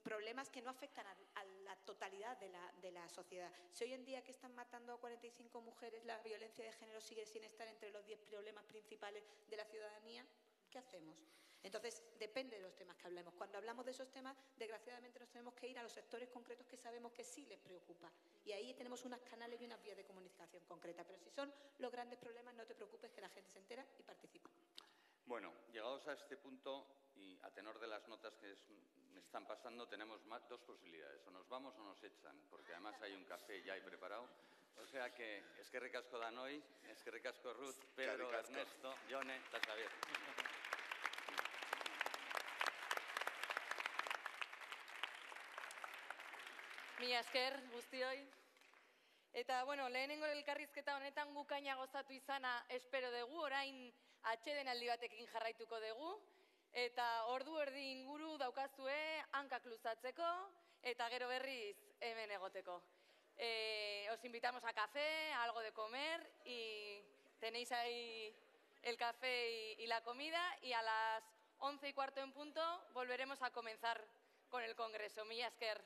S8: problemas que no afectan a la totalidad de la sociedad. Si hoy en día que están matando a 45 mujeres, la violencia de género sigue sin estar entre los 10 problemas principales de la ciudadanía, ¿qué hacemos? Entonces, depende de los temas que hablemos. Cuando hablamos de esos temas, desgraciadamente nos tenemos que ir a los sectores concretos que sabemos que sí les preocupa. Y ahí tenemos unos canales y unas vías de comunicación concretas. Pero si son los grandes problemas, no te preocupes, que la gente se entera y participa.
S7: Bueno, llegados a este punto y a tenor de las notas que me están pasando, tenemos dos posibilidades. O nos vamos o nos echan, porque además hay un café ya ahí preparado. O sea que eskerrik asko Danoi, eskerrik asko Ruth, Pedro, Ernesto, Jone, eta Xavier.
S4: Mila esker guztioi. Eta, lehenengo elkarrizketa honetan gukaina gozatu izana espero dugu, orain atsedenaldi batekin jarraituko dugu, eta ordu erdi inguru daukazue hankak luzatzeko, eta gero berriz hemen egoteko. Os invitamos a café, a algo de comer, y tenéis ahí el café y la comida, y a las 11:15 en punto volveremos a comenzar con el congreso. Mila esker.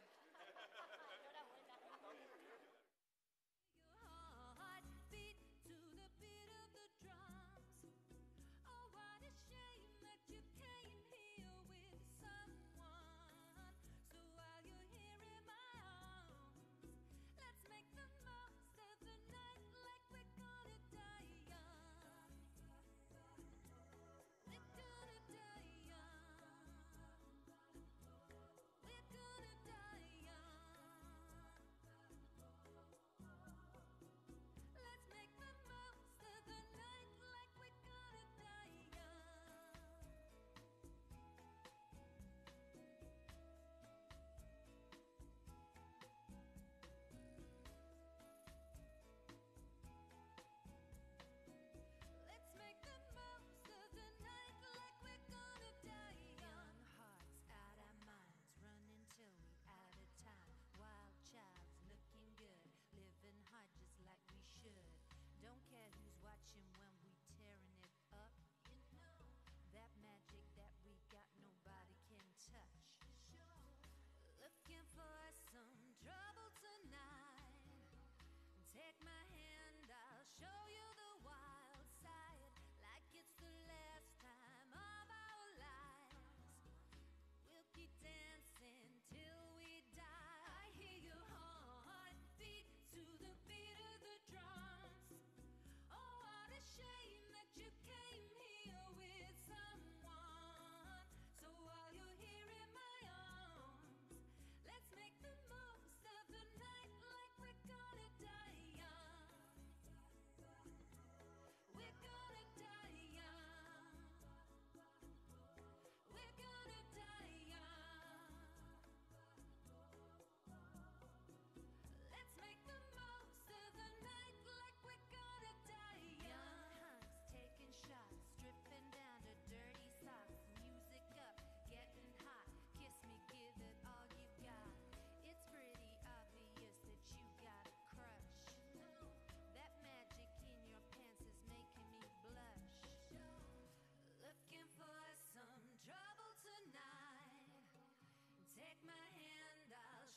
S1: We're gonna die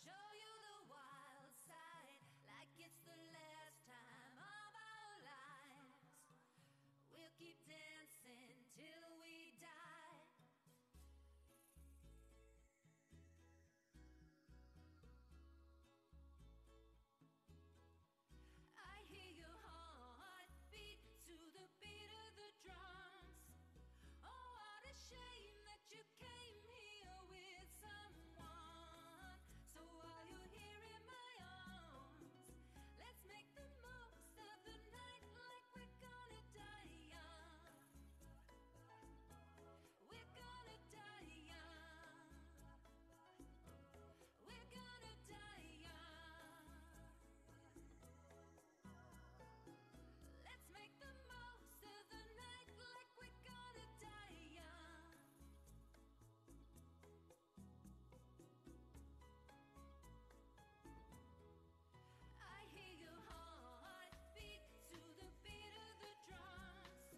S3: show you the wild side, like it's the last time of our lives. We'll keep dancing till we die. I hear your heartbeat to the beat of the drums. Oh, what a shame that you came here with someone. So while you're here in my arms, let's make the most of the night like we're gonna die young. We're gonna die young. We're gonna die young. Let's make the most of the night like we're gonna die young. I hear your heartbeat to the beat of the drums.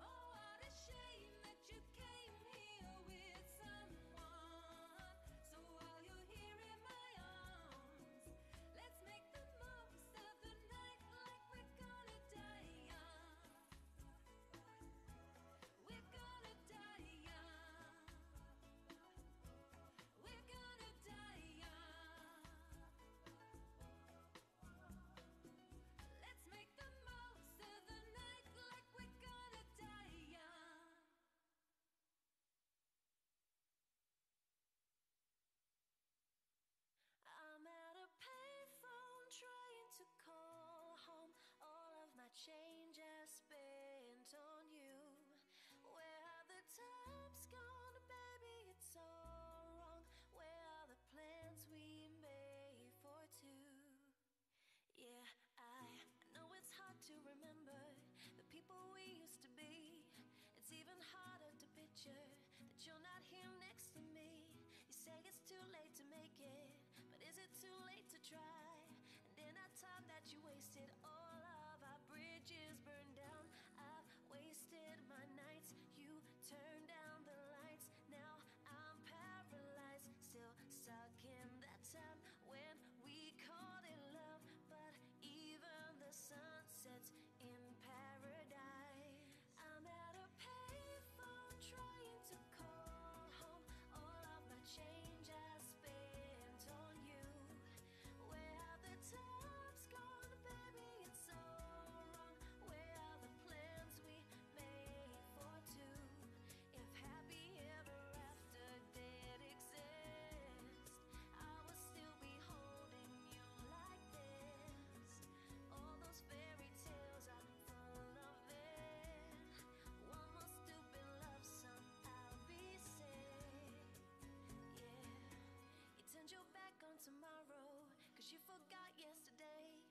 S3: Oh, what a shame that you came here with someone. So while you're here in my arms, let's make the most of the night like we're gonna die young. We're gonna die young. We're gonna die young. Let's make the most of the night like we're gonna die young. I'm at a payphone trying to call home. All of my change I spent on you. Where have the times gone, baby? It's all wrong. Where are the plans we made for two? Yeah, I know it's hard to remember the people we used to be. It's even harder to picture that you're not here next to me. You say it's too late to make it, but is it too late to try? And in that time that you wasted, all of our bridges burned down. I've wasted my nights, you turned down the lights. Now I'm paralyzed, still stuck in that time when we called it love. But even the sun sets in paradise. I'm at a payphone trying to call home. All of my change I spent on you. Where have the times gone, baby? It's so wrong. Where are the plans we made for two? If happy ever after did exist, I would still be holding you like this. All those fairy tales are full of it. One more stupid love song, I'll be sick. Yeah, you turned your back on tomorrow, 'cause you forgot yesterday.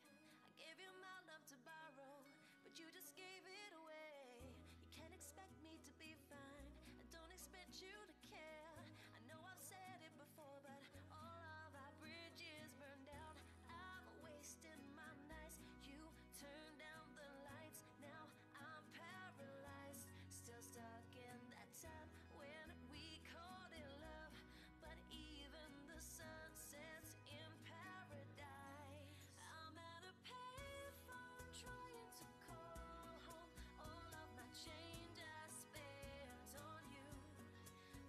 S3: I gave you my love to borrow, but you just gave it away. You can't expect me to be fine, I don't expect you to care. I know I've said it before, but all of our bridges burned down. I've wasted my nights, you turned down the lights. Now I'm paralyzed, still stuck in that time when we called it love. But even the sun sets in paradise. I'm at a payphone trying to call home. All of my change I spent on you.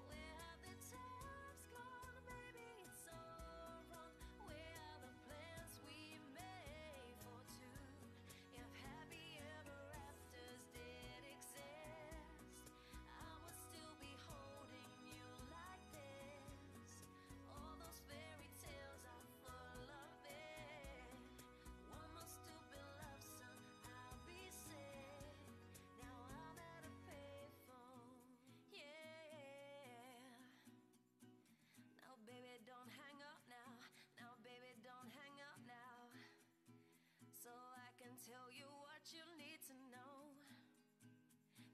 S3: Where have the times gone, baby? It's so wrong. Where are the plans we made for two? If happy ever afters did exist, I would still be holding you like this. All those fairy tales are full of it. One more stupid love song, I'll be sick. Now I'm at a payphone, yeah. Now baby, don't hang up now. Now baby, don't hang up now. So I can tell you what you need to know.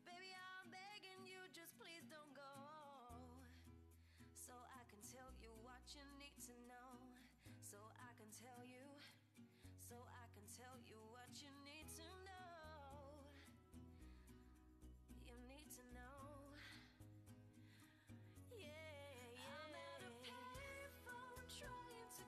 S3: Baby, I'm begging you, just please don't go. So I can tell you what you need to know. So I can tell you. So I can tell you what you need to know. You need to know. Yeah, yeah. I'm at a payphone trying to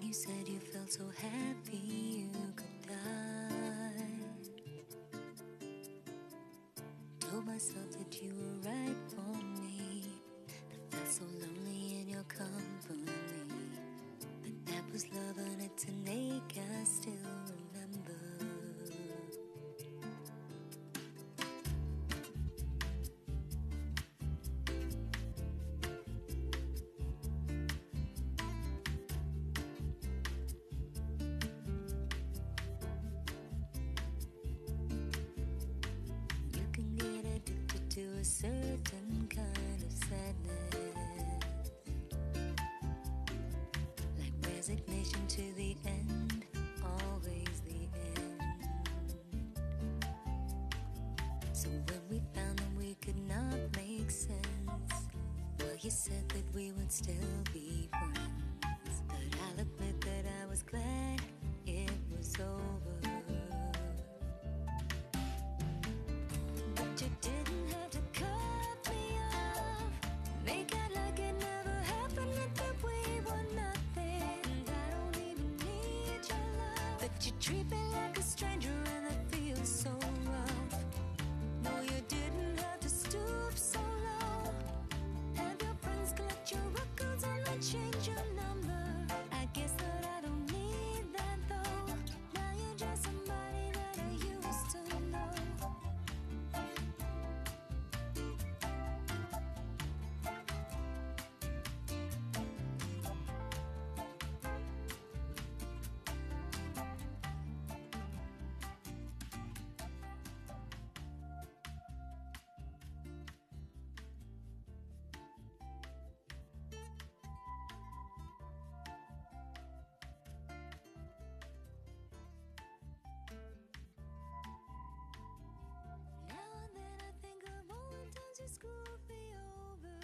S1: you said you felt so happy you could die. Told myself that you were right for me, but felt so lonely in your company. But that was love and it's an ache I still remember. A certain kind of sadness, like resignation to the end, always the end. So when we found that we could not make sense, well, you said that we would still be friends. But I'll admit that I was glad it was over. But you didn't have to cut me off, make out like it never happened, and that we were nothing. And I don't even need your love, but you treat me like a stranger, and it feels so rough. No, you didn't have to stoop so low. Have your friends collect your records and then change your number. I guess that I don't need that though. Now you're just somebody that I used to know. Now and then I think of all the times you screwed me over,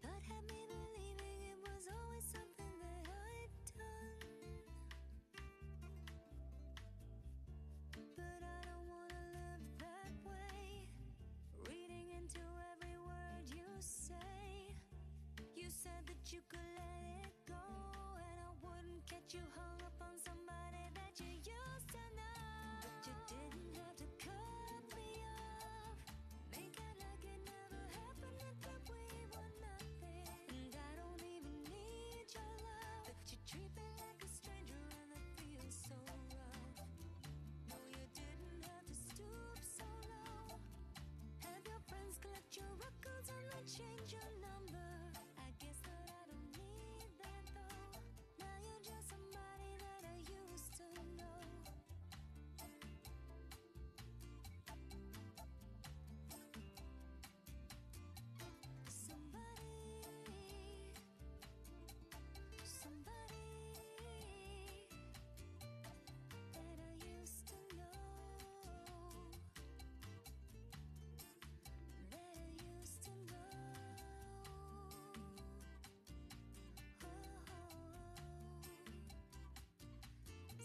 S1: but had me believing it was always something that I'd done. But I don't wanna live that way, reading into every word you say. You said that you could let it go, and I wouldn't get you hung up on somebody that you used to know. But you didn't have to cut me off, make out like it never happened, and that we were nothing. And I don't even need your love, but you treat me like a stranger, and it feels so rough. No, you didn't have to stoop so low. Have your friends collect your records and then change your number. I guess that I don't need that though. Now you're just somebody that I used to know. Somebody that I used to know. That I used to know.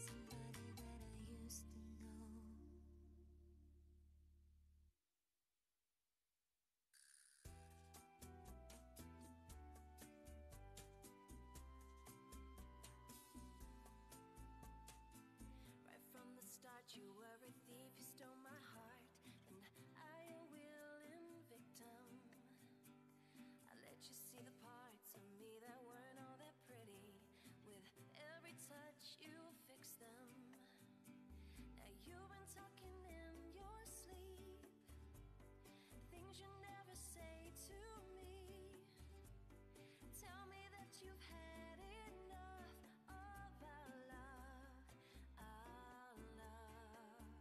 S1: Somebody that I used to know. Right from the start, you were a thief, you stole my heart, and I a willing victim. I let you see the parts of me that weren't all that pretty. With every touch, you fixed them. Now you've been talking in your sleep, things you never say to me. Tell me that you've had enough of our love, our love.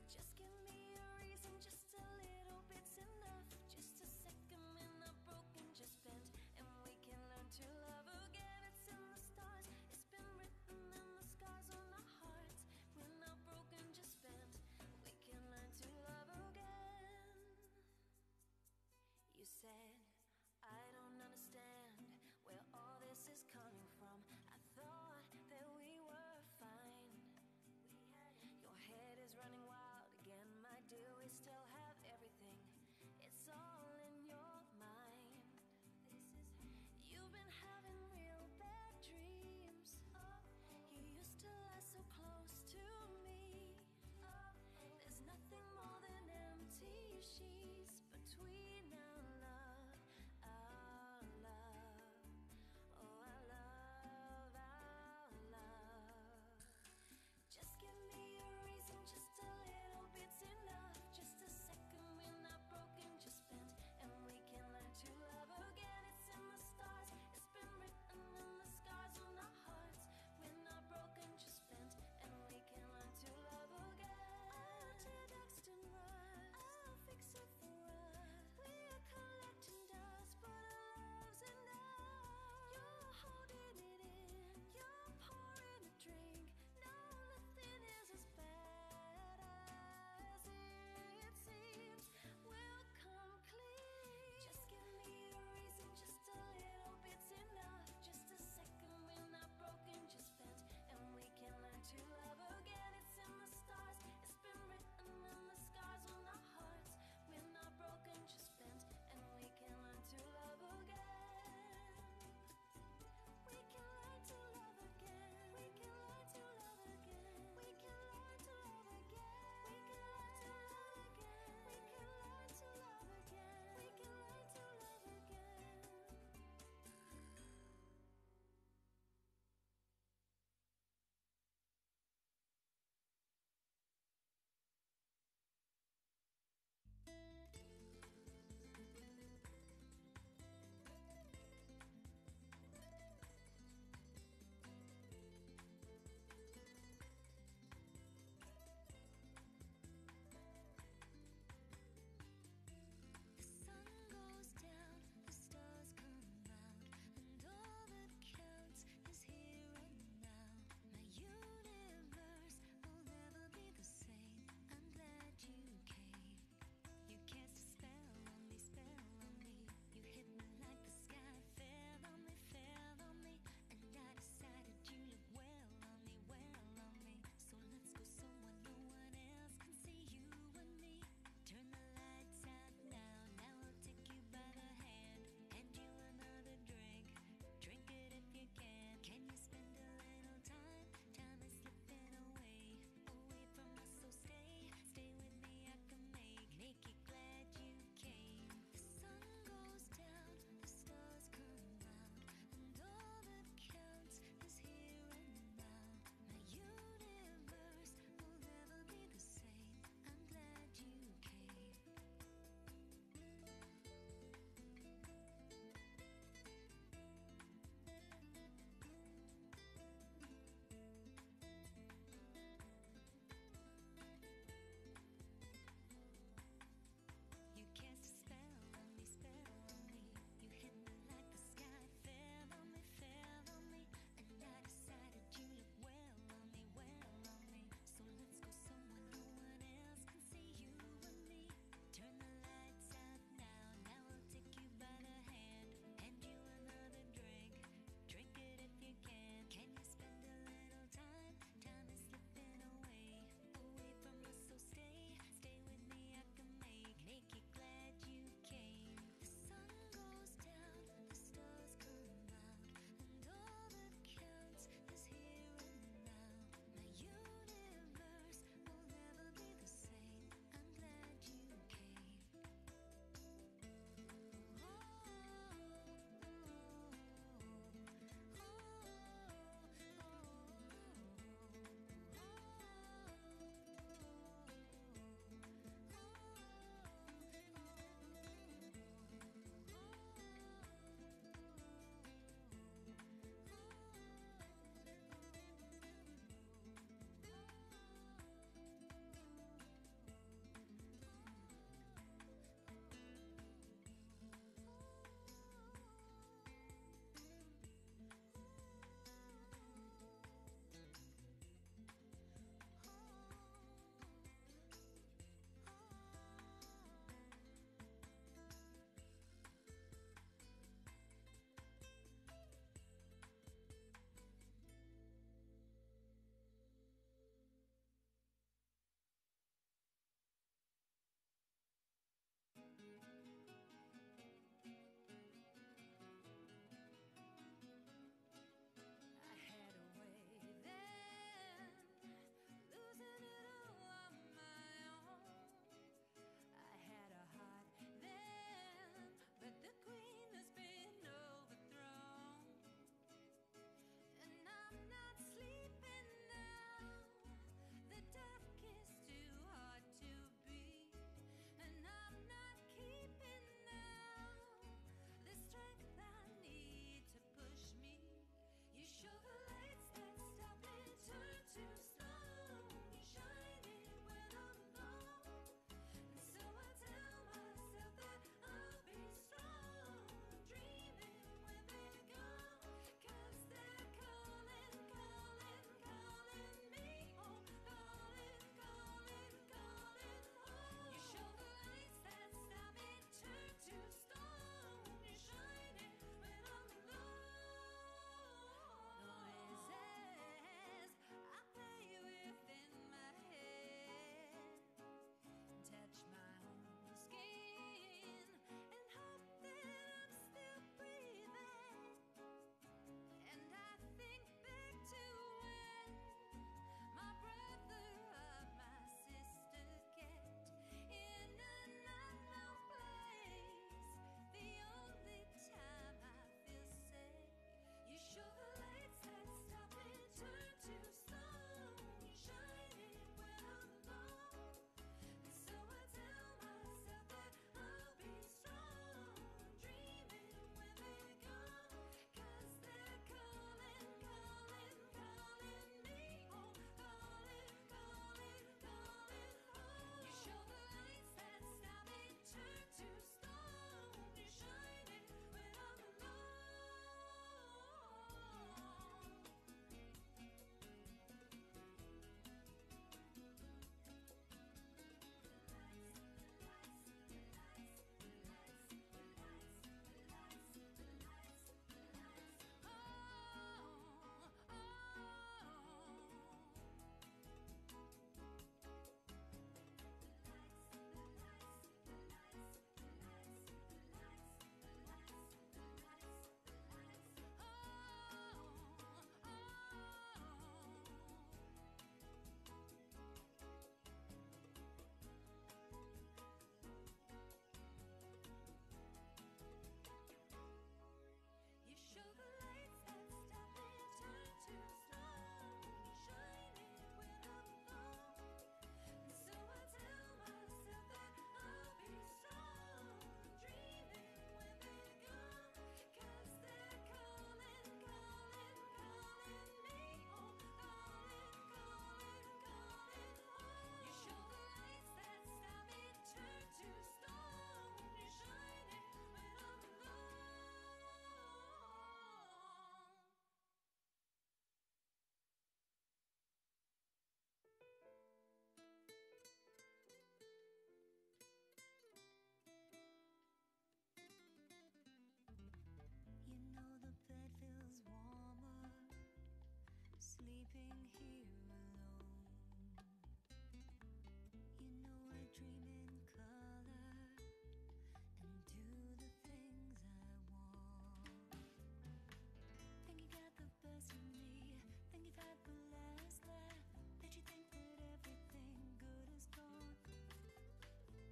S1: Just give me a reason, just a little bit's enough. Just a second when I'm broken, just bent, and we can learn to love again. It's in the stars, it's been written in the scars on our hearts. When I'm broken, just bent, we can learn to love again. You said, I don't understand where all this is coming from. I thought that we were fine. Your head is running wild again, my dear. We still have everything. It's all in your mind. You've been having sleeping here alone. You know I dream in color and do the things I want. Think you got the best of me, think you've had the last laugh. Did you think that everything good is gone?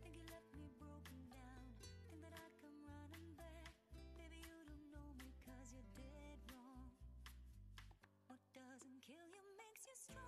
S1: Think you left me broken down, think that I'd come running back. Baby, you don't know me 'cause you're dead wrong. What doesn't kill you makes you strong.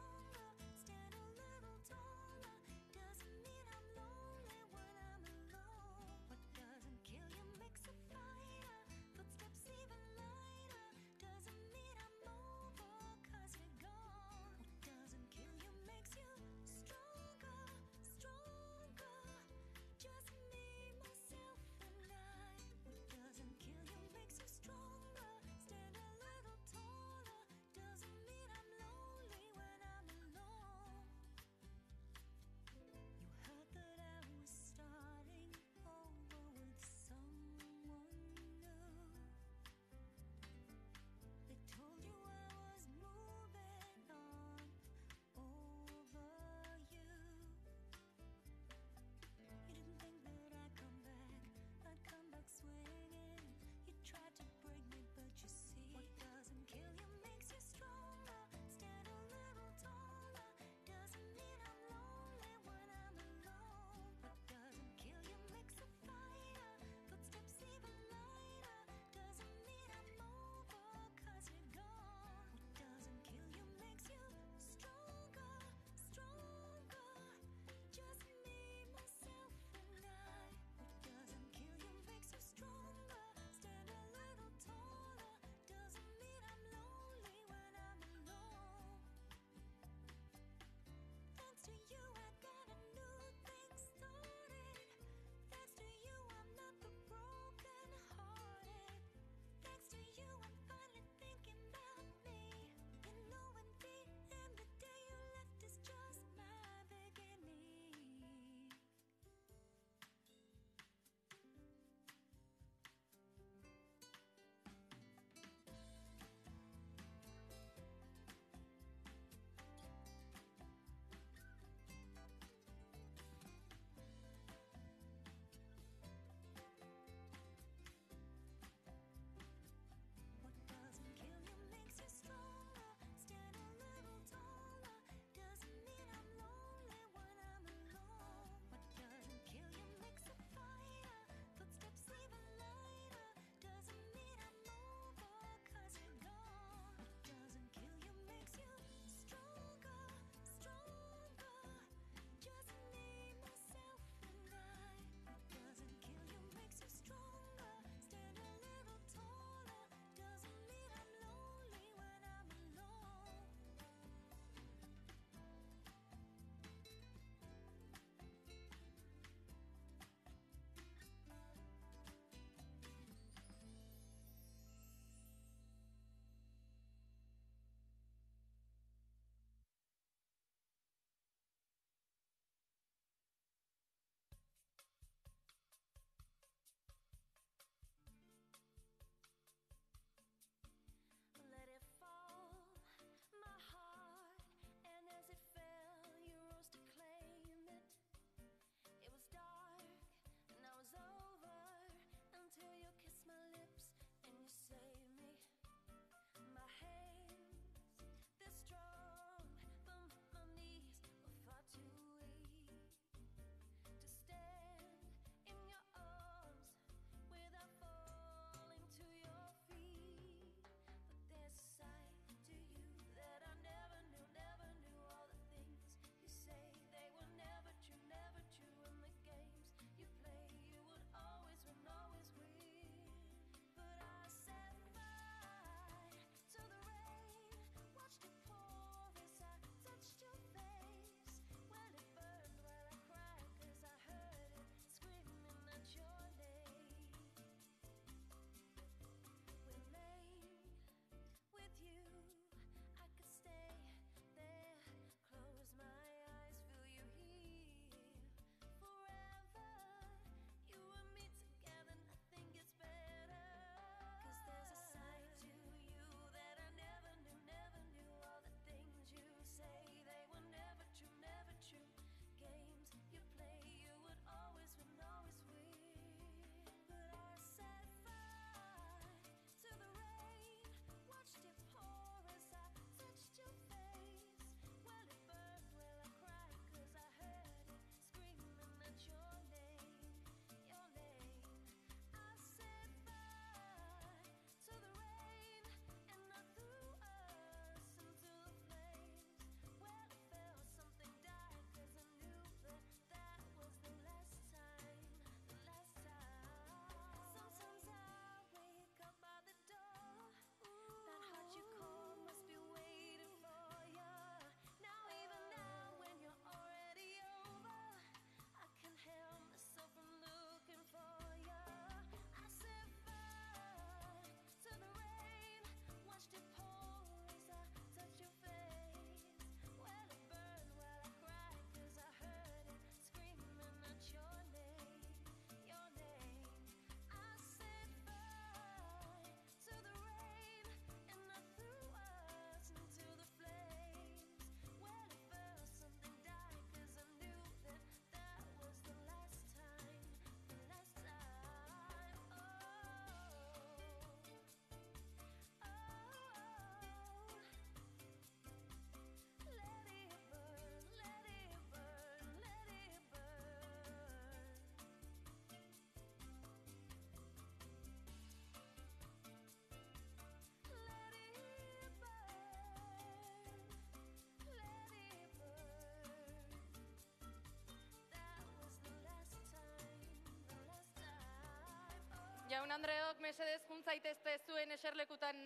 S4: Jaun Andreok, mesedez juntzaitezte zuen eserlekutan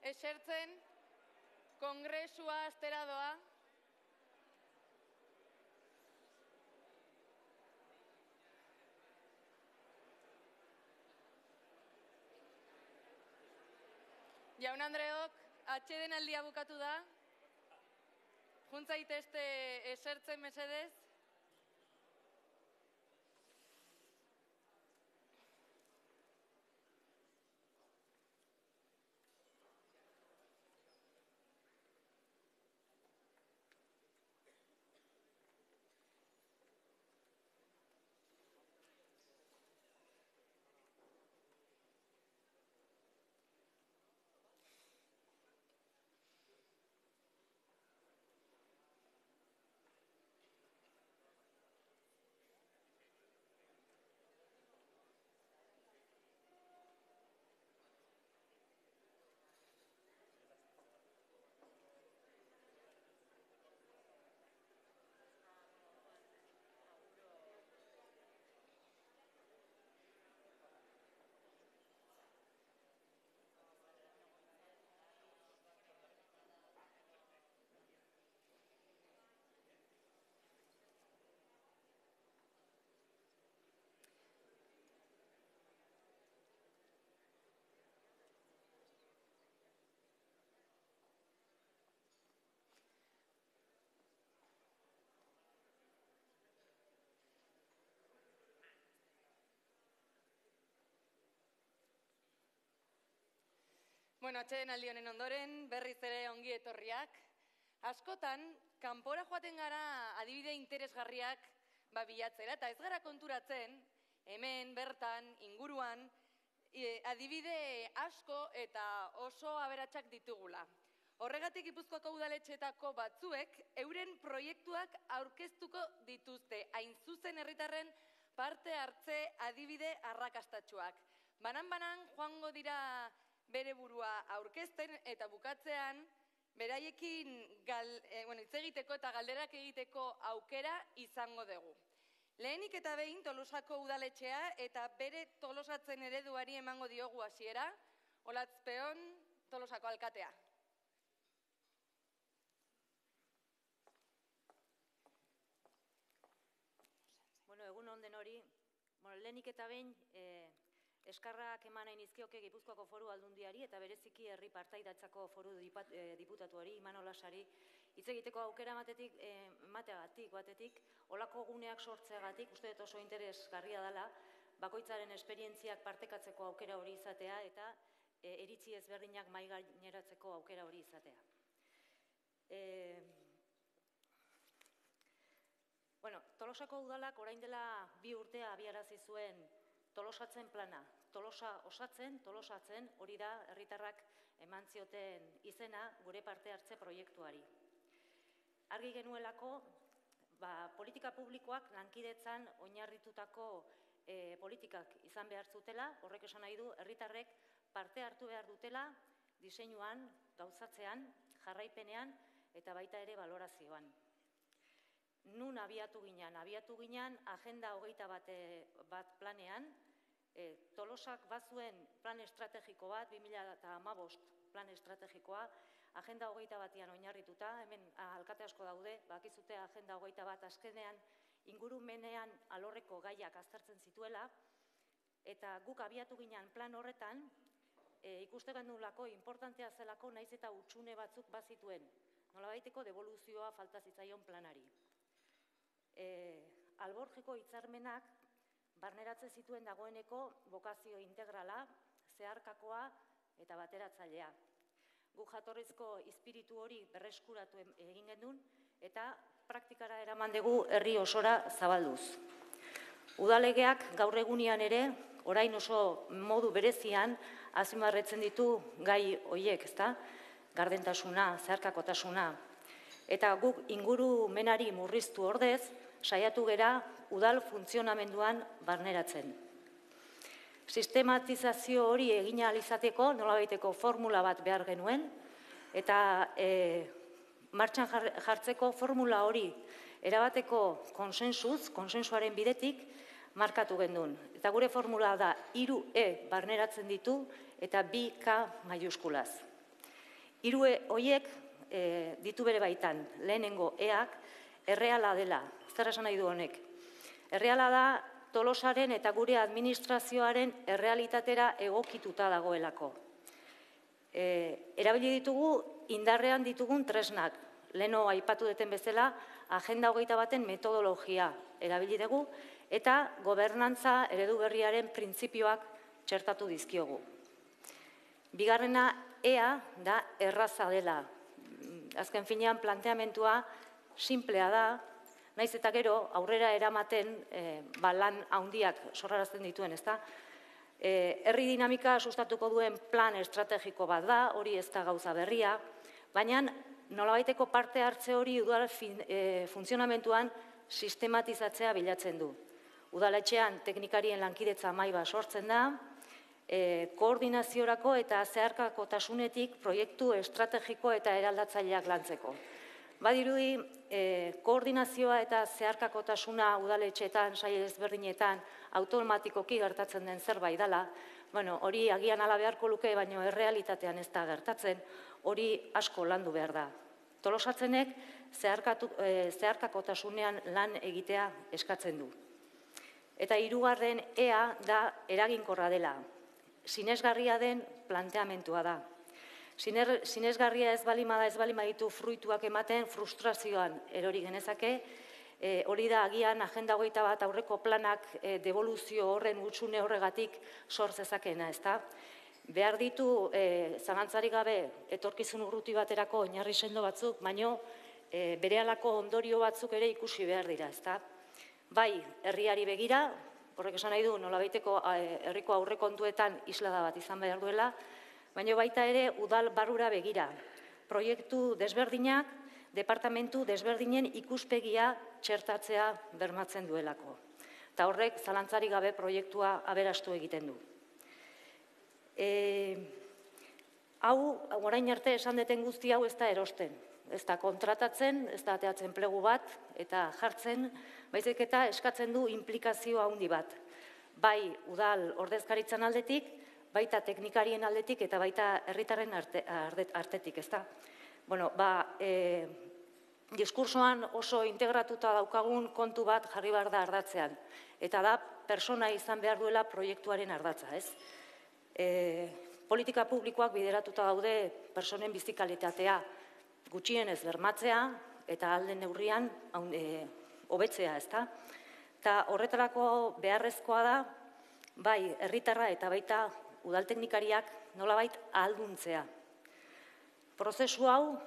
S4: esertzen, kongresua astera doa. Jaun Andreok, atsedenaldia bukatu da. Juntzaitezte esertzen mesedez. Bueno, atsedenaldi honen ondoren, berriz ere ongi etorriak. Askotan, kanpora joaten gara adibide interesgarriak bilatzera, eta ez gara konturatzen, hemen, bertan, inguruan, adibide asko eta oso aberatsak ditugula. Horregatik Gipuzkoako udaletxeetako batzuek euren proiektuak aurkeztuko dituzte, hain zuzen herritarren parte hartze adibide arrakastatsuak. Banan-banan joango dira bere burua aurkezten eta bukatzean beraiekin hitz egiteko eta galderak egiteko aukera izango dugu. Lehenik eta behin Tolosako udaletxea eta bere tolosatzen ereduari emango diogu hasiera, Olatzpeon Tolosako alkatea.
S12: Bueno, egun on denori, lehenik eta behin eskarrak eman nahi nizkioke Gipuzkoako Foru Aldundiari eta bereziki herri partaidatzako foru diputatuari, Imanol Lasari, hitz egiteko aukera batetik, olako guneak sortzeagatik, uste dut oso interesgarria dela, bakoitzaren esperientziak partekatzeko aukera hori izatea eta iritzi ezberdinak mahai gaineratzeko aukera hori izatea. Tolosako udalak orain dela 2 urte abiarazi zuen Tolosatzen plana. Tolosa osatzen, tolosatzen, hori da herritarrak eman zioten izena gure parte hartze proiektuari. Argi genuelako, politika publikoak lankidetzan oinarritutako politikak izan behar zutela, horrek esan nahi du, herritarrek parte hartu behar dutela diseinuan, gauzatzean, jarraipenean eta baita ere balorazioan. Nun abiatu ginen? Abiatu ginen Agenda 21 planean, Tolosak bazuen plan estrategiko bat, 2015 plan estrategikoa, Agenda 21an oinarrituta, hemen alkate asko daude, bakizute Agenda 21 azkenean ingurumenean alorreko gaiak aztertzen zituela, eta guk abiatu ginen plan horretan, ikuste gendulako importantea zelako naiz eta hutsune batzuk bazituen, nolabaiteko devoluzioa falta zitzaion planari. Alborjeko hitzarmenak barneratzen zituen dagoeneko bokazio integrala, zeharkakoa eta bateratzailea. Guk jatorrizko espiritu hori berreskuratu egin genuen eta praktikara eraman dugu herri osora zabalduz. Udalegeak gaur egunean ere, orain oso modu berezian, azpimarratzen ditu gai horiek, ezta? Gardentasuna, zeharkakotasuna. Eta guk ingurumenari murriztu ordez, saiatu gera udal funtzionamenduan barneratzen. Sistematizazio hori egin ahal izateko nolabaiteko formula bat behar genuen, eta martxan jartzeko formula hori erabateko konsensuaren bidetik, markatu gendun. Eta gure formula da 3E barneratzen ditu eta 2K maiuskulaz. 3E horiek ditu bere baitan, lehenengo eak, erreala dela. Zer esan nahi du honek? Erreala da Tolosaren eta gure administrazioaren errealitatera egokituta dagoelako. Erabili ditugu indarrean ditugun tresnak. Leno aipatu duten bezala, Agenda 21 metodologia erabili dugu eta gobernantza eredu berriaren printzipioak txertatu dizkiogu. Bigarrena ea da erraza dela. Azken finean planteamentua simplea da, naiz eta gero aurrera eramaten lan handiak sorrarazten dituen, ezta? Herri dinamika sustatuko duen plan estrategiko bat da, hori ez da gauza berria, baina nolabaiteko parte hartze hori udal funtzionamentuan sistematizatzea bilatzen du. Udaletxean teknikarien lankidetza mahai bat sortzen da, koordinaziorako eta zeharkakotasunetik proiektu estrategiko eta eraldatzaileak lantzeko. Badirudi, koordinazioa eta zeharkakotasuna udaletxeetan, sail ezberdinetan, automatikoki gertatzen den zerbait dela, hori agian ala beharko luke, baina errealitatean ez da gertatzen, hori asko landu behar da. Tolosatzenek zeharkakotasunean lan egitea eskatzen du. Eta hirugarren ea da eraginkorra dela. Sinesgarria den planteamentua da. Sinesgarria ez balima ditu fruituak ematen frustrazioan erori genezake, hori da agian Agenda 21 aurreko planak devoluzio horren hutsune horregatik sor zezakena, ezta? Behar ditu, zalantzarik gabe, etorkizun urruti baterako oinarri sendo batzuk, baino berehalako ondorio batzuk ere ikusi behar dira, ezta? Bai, herriari begira, horrek esan nahi du nolabaiteko herriko aurrekontuetan islada bat izan behar duela, baina baita ere udal barrura begira. Proiektu desberdinak, departamentu desberdinen ikuspegia txertatzea bermatzen duelako. Eta horrek zalantzarik gabe proiektua aberastu egiten du. Hau, orain arte esan deten guzti hau ez da erosten. Ez da kontratatzen, ez da ateatzen plegu bat, eta jartzen, baizik eta eskatzen du implikazio handi bat. Bai, udal ordezkaritzan aldetik, baita teknikarien aldetik eta baita herritarren artetik, ezta? Diskursoan oso integratuta daukagun kontu bat jarri behar da ardatzean. Eta da, persona izan behar duela proiektuaren ardatza, ez? Politika publikoak bideratuta daude personen bizikalitatea gutxienez bermatzea eta alden neurrian hobetzea, ezta? Eta horretarako beharrezkoa da, bai, herritarra eta baita udal teknikariak nolabait ahalduntzea. Prozesu hau,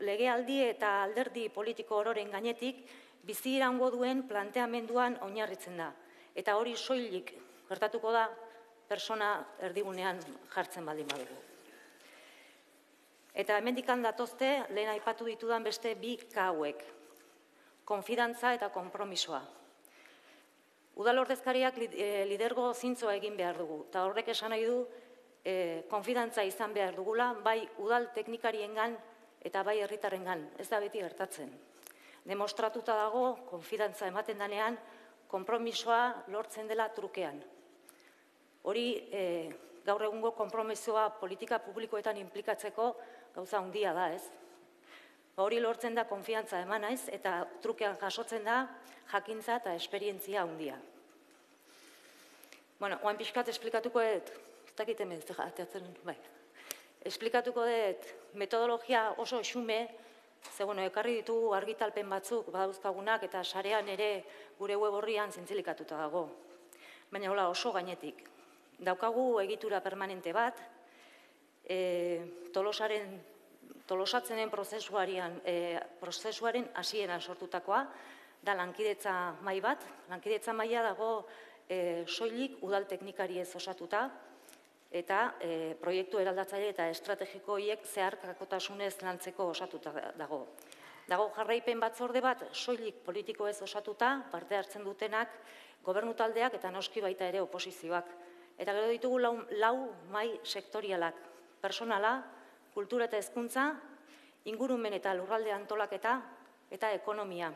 S12: legealdi eta alderdi politiko ororen gainetik bizi iraungo duen planteamenduan oinarritzen da. Eta hori soilik gertatuko da persona erdigunean jartzen baldin badugu. Eta hemendikan datozte, lehen aipatu ditudan beste 2K hauek. Konfidantza eta konpromisoa. Udal ordezkariak lidergo zintzoa egin behar dugu. Eta horrek esan nahi du, konfidantza izan behar dugula, bai udal teknikariengan eta bai herritarrengan. Ez da beti gertatzen. Demostratuta dago, konfidantza ematen danean, konpromisoa lortzen dela trukean. Hori, gaur egungo konpromisoa politika publikoetan implikatzeko gauza handia da, ez? Hori lortzen da konfiantza eman naiz eta trukean jasotzen da jakintza eta esperientzia handia. Oain pixkat esplikatuko dut, ez dakit hemen ateatzen, bai. Esplikatuko dut metodologia oso xume, ze ekarri ditugu argitalpen batzuk badauzkagunak eta sarean ere gure web horrian zintzilikatuta dago. Baina oso gainetik. Daukagu egitura permanente bat, tolosatzenen prozesuaren hasieran sortutakoa, da lankidetza mahai bat. Lankidetza mahaia dago soilik udal teknikariez osatuta, eta proiektu eraldatzaile eta estrategiko horiek zeharkakotasunez lantzeko osatuta dago. Dago jarraipen batzorde bat soilik politikoez osatuta, parte hartzen dutenak, gobernu taldeak eta noski baita ere oposizioak. Eta gero ditugu lau mahai sektorialak, personala, kultura eta hezkuntza, ingurumen eta lurralde antolaketa eta ekonomia.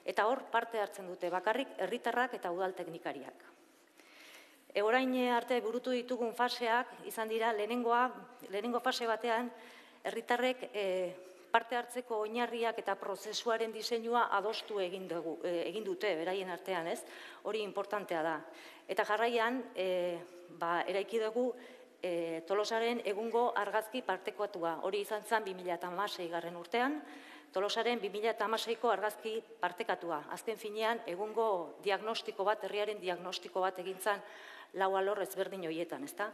S12: Eta hor parte hartzen dute bakarrik herritarrak eta udal teknikariak. Orain arte burutu ditugun faseak izan dira lehenengo fase batean herritarrek parte hartzeko oinarriak eta prozesuaren diseinua adostu egin dute beraien artean, ez? Hori importantea da. Eta jarraian eraiki dugu Tolosaren egungo argazki partekatuta. Hori izan zen 2016 urtean, Tolosaren 2016ko argazki partekatua. Azken finean, egungo diagnostiko bat, herriaren diagnostiko bat egin zen 4 alor ezberdin horietan, ezta?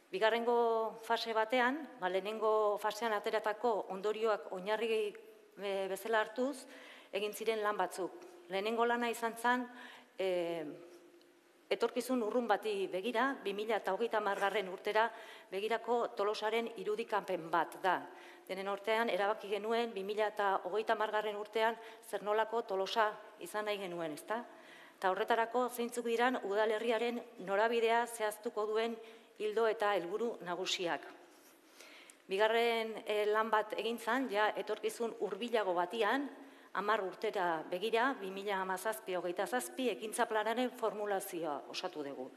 S12: Bigarrengo fase batean, lehenengo fasean ateratako ondorioak oinarri bezala hartuz, egin ziren lan batzuk. Lehenengo lana izan zen, etorkizun urrun bati begira, 2030 urtera begirako Tolosaren irudikapen bat da. Denen urtean, erabaki genuen 2030 urtean zer nolako Tolosa izan nahi genuen, ezta? Eta horretarako zeintzuk diran udalerriaren norabidea zehaztuko duen hildo eta helburu nagusiak. Bigarren lan bat egin zen, etorkizun hurbilago batian, 10 urtera begira, 2017-27 ekintza planaren formulazioa osatu dugu.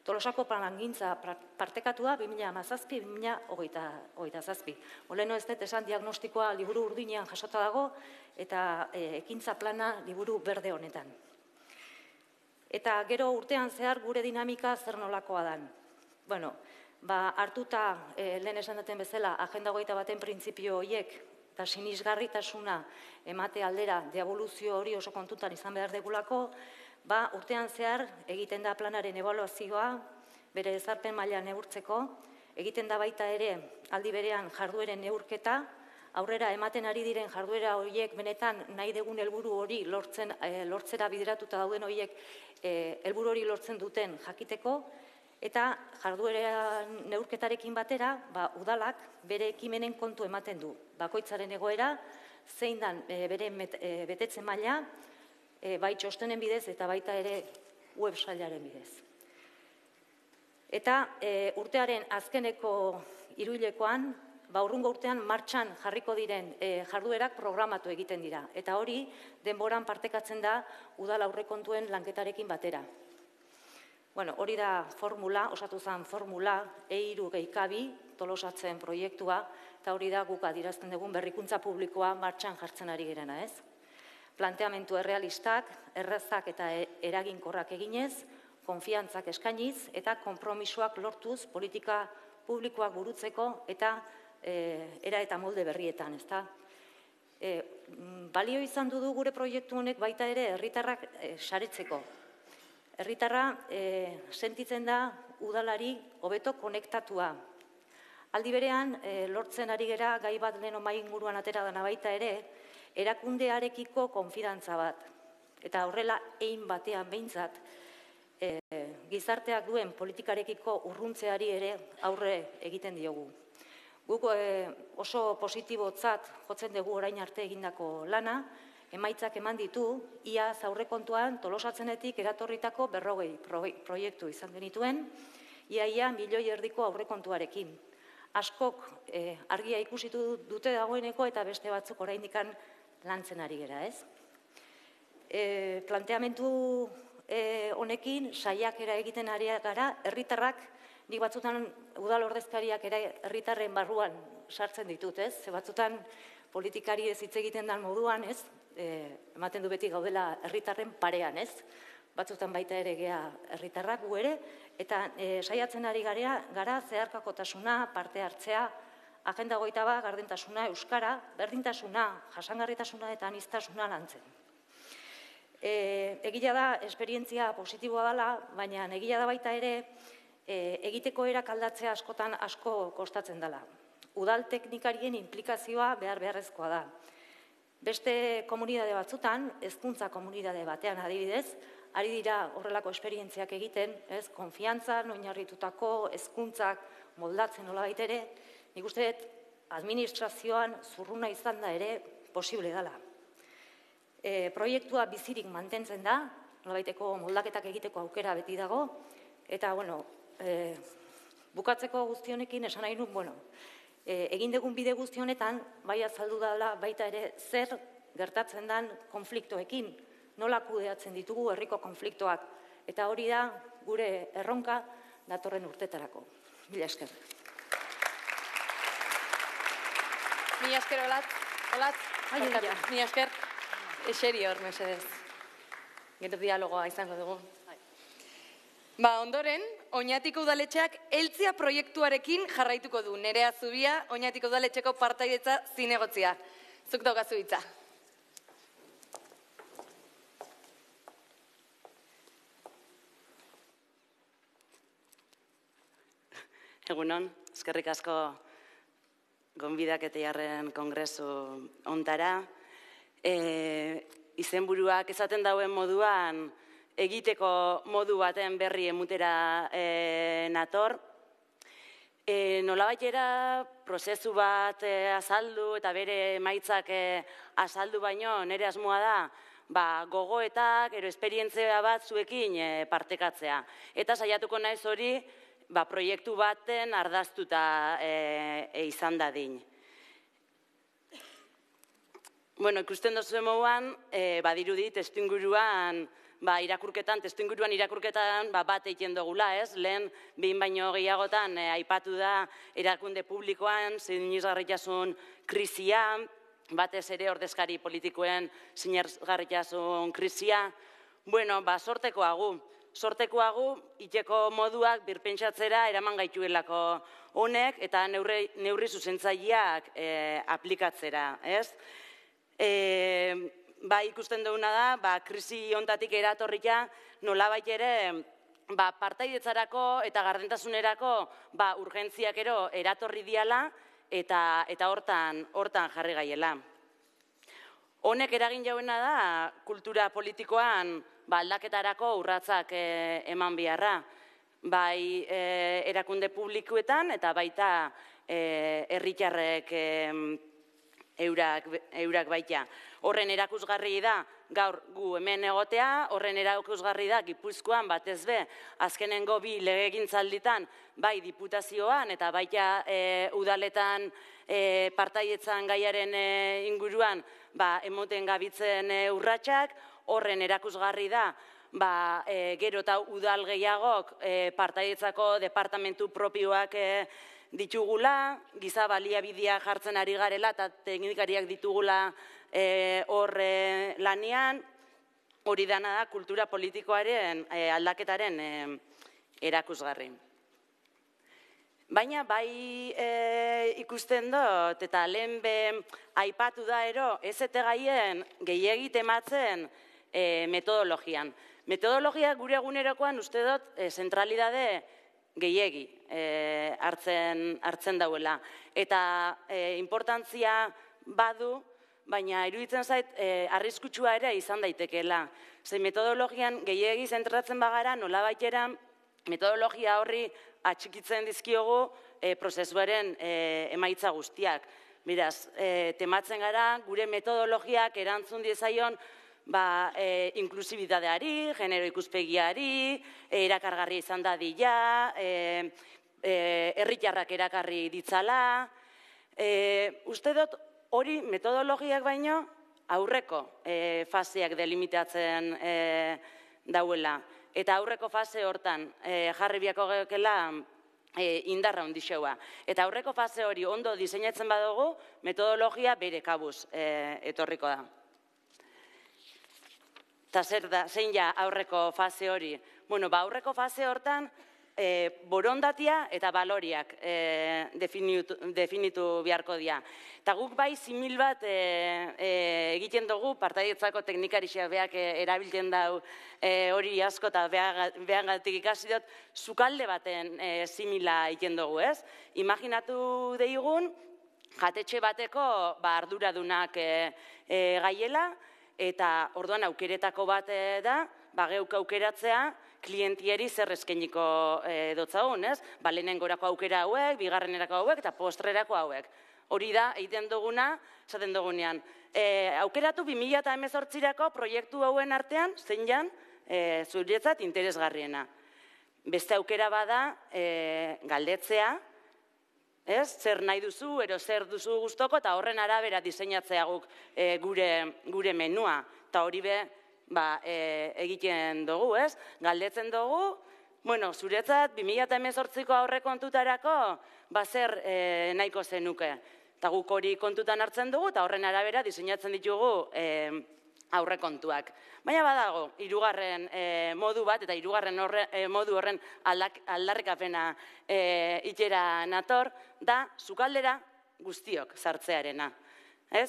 S12: Tolosako plangintza partekatua 2017-2027. Oleno ez dut esan diagnostikoa liburu urdinean jasota dago eta ekintza plana liburu berde honetan. Eta gero urtean zehar gure dinamika zer nolakoa dan. Hartuta lehen esan duten bezala, Agenda 21 printzipio horiek eta sinisgarritasuna emate aldera deaboluzio hori oso kontutan izan behar degulako, urtean zehar egiten da planaren ebaluazioa, bere ezarpen maila neurtzeko, egiten da baita ere aldi berean jardueren neurketa, aurrera ematen ari diren jarduera horiek benetan nahi dugun helburu hori lortzera bideratuta dauden horiek helburu hori lortzen duten jakiteko, eta jarduera neurketarekin batera, udalak bere ekimenen kontu ematen du. Bakoitzaren egoera, zein dan bere betetze maila, bai txostenen bidez eta baita ere websailaren bidez. Eta urtearen azkeneko hiruhilekoan, urrungo urtean martxan jarriko diren jarduerak programatu egiten dira. Eta hori denboran partekatzen da udal aurrekontuen lanketarekin batera. Hori da formula, osatu zen formula, E3G2 Tolosatzen proiektua, eta hori da guk adierazten dugun berrikuntza publikoa martxan jartzen ari girena, ez? Planteamentu errealistak, errazak eta eraginkorrak eginez, konfiantzak eskainiz eta konpromisoak lortuz politika publikoak burutzeko eta era eta molde berrietan, ezta? Balio izan du gure proiektu honek baita ere herritarrak saretzeko. Herritarra sentitzen da udalari hobeto konektatua. Aldi berean, lortzen ari gera gai bat lehen mahai inguruan atera dana baita ere, erakundearekiko konfidantza bat. Eta horrela, ein batean behintzat, gizarteak duen politikarekiko urruntzeari ere aurre egiten diogu. Guk oso positibotzat jotzen dugu orain arte egindako lana, emaitzak eman ditu, iaz aurrekontuan Tolosatzenetik eratorritako 40 proiektu izan genituen, ia 1,5 milioi aurrekontuarekin. Askok argia ikusitu dute dagoeneko eta beste batzuk oraindikan lantzen ari gera, ez? Planteamentu honekin saiakera egiten ari gara, herritarrak, nik batzutan udal ordezkariak ere herritarren barruan sartzen ditut, ez? Ze batzutan politikari ez hitz egiten dan moduan, ez? Ematen du beti gaudela herritarren parean, ez? Batzutan baita ere gea herritarrak gu ere, eta saiatzen ari gara zeharkakotasuna, parte hartzea, Agenda 21, gardentasuna, euskara, berdintasuna, jasangarritasuna eta aniztasuna lantzen. Egia da, esperientzia positiboa dela, baina egia da baita ere, egiteko erak aldatzea askotan asko kostatzen dela. Udal teknikarien implikazioa beharrezkoa da. Beste komunidade batzutan, hezkuntza komunidade batean adibidez, ari dira horrelako esperientziak egiten, ez, konfiantzan, oinarritutako hezkuntzak moldatzen nolabait ere, nik uste dut administrazioan zurruna izan da ere posible dela. Proiektua bizirik mantentzen da, nolabaiteko moldaketak egiteko aukera beti dago, eta, bukatzeko guztionekin esan nahi nun, egin dugun bide guztionetan, bai azaldu dela baita ere zer gertatzen den konfliktoekin, nola kudeatzen ditugu herriko konfliktoak, eta hori da gure erronka datorren urtetarako. Mila esker.
S4: Mila esker, Olatz. Mila esker. Eseri hor, mesedez. Gero dialogoa izango dugu. Ondoren, Oñatiko udaletxeak Eltzia proiektuarekin jarraituko du. Nerea Zubia, Oñatiko udaletxeko partaidetza zinegotzia. Zuk daukazu hitza.
S13: Egunon, eskerrik asko gonbidaketiarren kongresu ontara. Izenburuak esaten dauen moduan, egiteko modu baten berri emutera nator. Nolabaitera prozesu bat azaldu eta bere emaitzak azaldu baino, nire asmoa da, gogoetak, esperientzia bat zuekin partekatzea. Eta saiatuko naiz hori, proiektu baten ardaztuta izan dadin. Ikusten duzuen moduan, badirudi testuinguruan irakurketan bat egiten dugula, ez? Lehen, behin baino gehiagotan, aipatu da erakunde publikoan, sinesgarritasun krisia, batez ere ordezkari politikoen sinesgarritasun krisia. Sortekoagu, iteko moduak birpentsatzera eraman gaituelako honek eta neurri zuzentzaileak aplikatzera, ez? Ikusten duguna da, krisi hontatik eratorria nolabait ere partaidetzarako eta gardentasunerako urgentziak eratorri diala eta hortan jarri gaiela. Honek eragin jauena da kultura politikoan aldaketarako urratsak eman biharra. Bai erakunde publikoetan eta baita herritarrek eurak baita. Horren erakusgarri da gaur gu hemen egotea, horren erakusgarri da Gipuzkoan batez be, azkenengo 2 legegintzalditan, bai diputazioan eta baita udaletan partaidetzan gaiaren inguruan emoten gabitzen urratsak, horren erakusgarri da gero eta udal gehiagok partaidetzako departamentu propioak ditugula, giza baliabideak jartzen ari garela eta teknikariak ditugula hor lanean, hori dana da kultura politikoaren aldaketaren erakusgarri. Baina bai ikusten dut eta lehen aipatu da ez eta gaien gehiegi tematzen metodologian. Metodologia gure egunerokoan uste dut zentralidade gehiegi hartzen dauela. Eta importantzia badu, baina iruditzen zait arriskutsua ere izan daitekeela. Ze metodologian gehiegi zentratzen bagara nolabaitera metodologia horri atxikitzen dizkiogu prozesuaren emaitza guztiak. Beraz, tematzen gara gure metodologiak erantzun diezaion inklusibitateari, genero ikuspegiari, erakargarri izan dadila, herritarrak erakarri ditzala. Uste dut hori metodologiak baino aurreko faseak delimitatzen dauela. Eta aurreko fase hortan jarri biako geukela indarra handixeua. Eta aurreko fase hori ondo diseinatzen badugu, metodologia bere kabuz etorriko da. Eta zein ja aurreko fase hori? Aurreko fase hortan borondatia eta baloriak definitu beharko dira. Eta guk bai simil bat egiten dugu, partaidetzako teknikarixeak beak erabiltzen dau hori asko eta behangatik ikasi dut, sukalde baten simila egiten dugu, ez? Imaginatu deigun, jatetxe bateko arduradunak gaiela, eta orduan aukeretako bat da, geuk aukeratzea, klientieri zer eskeniko dotzagun, ez? Lehenengorako aukera hauek, bigarrenerako hauek eta postrerako hauek. Hori da, egiten duguna, esaten dugunean. Aukeratu 2018rako proiektu hauen artean, zein jan, zuretzat interesgarriena. Beste aukera bada, galdetzea, zer nahi duzu, ero zer duzu guztoko, eta horren arabera diseinatzea guk gure menua. Eta hori be, egiten dugu, ez? Galdetzen dugu, bueno, zuretzat 2018ko aurrekontutarako zer nahiko zenuke. Eta guk hori kontutan hartzen dugu, eta horren arabera diseinatzen ditugu aurrekontuak. Baina badago, hirugarren modu bat, eta hirugarren modu horren aldarrikapena itxera nator, da sukaldera guztiok sartzearena.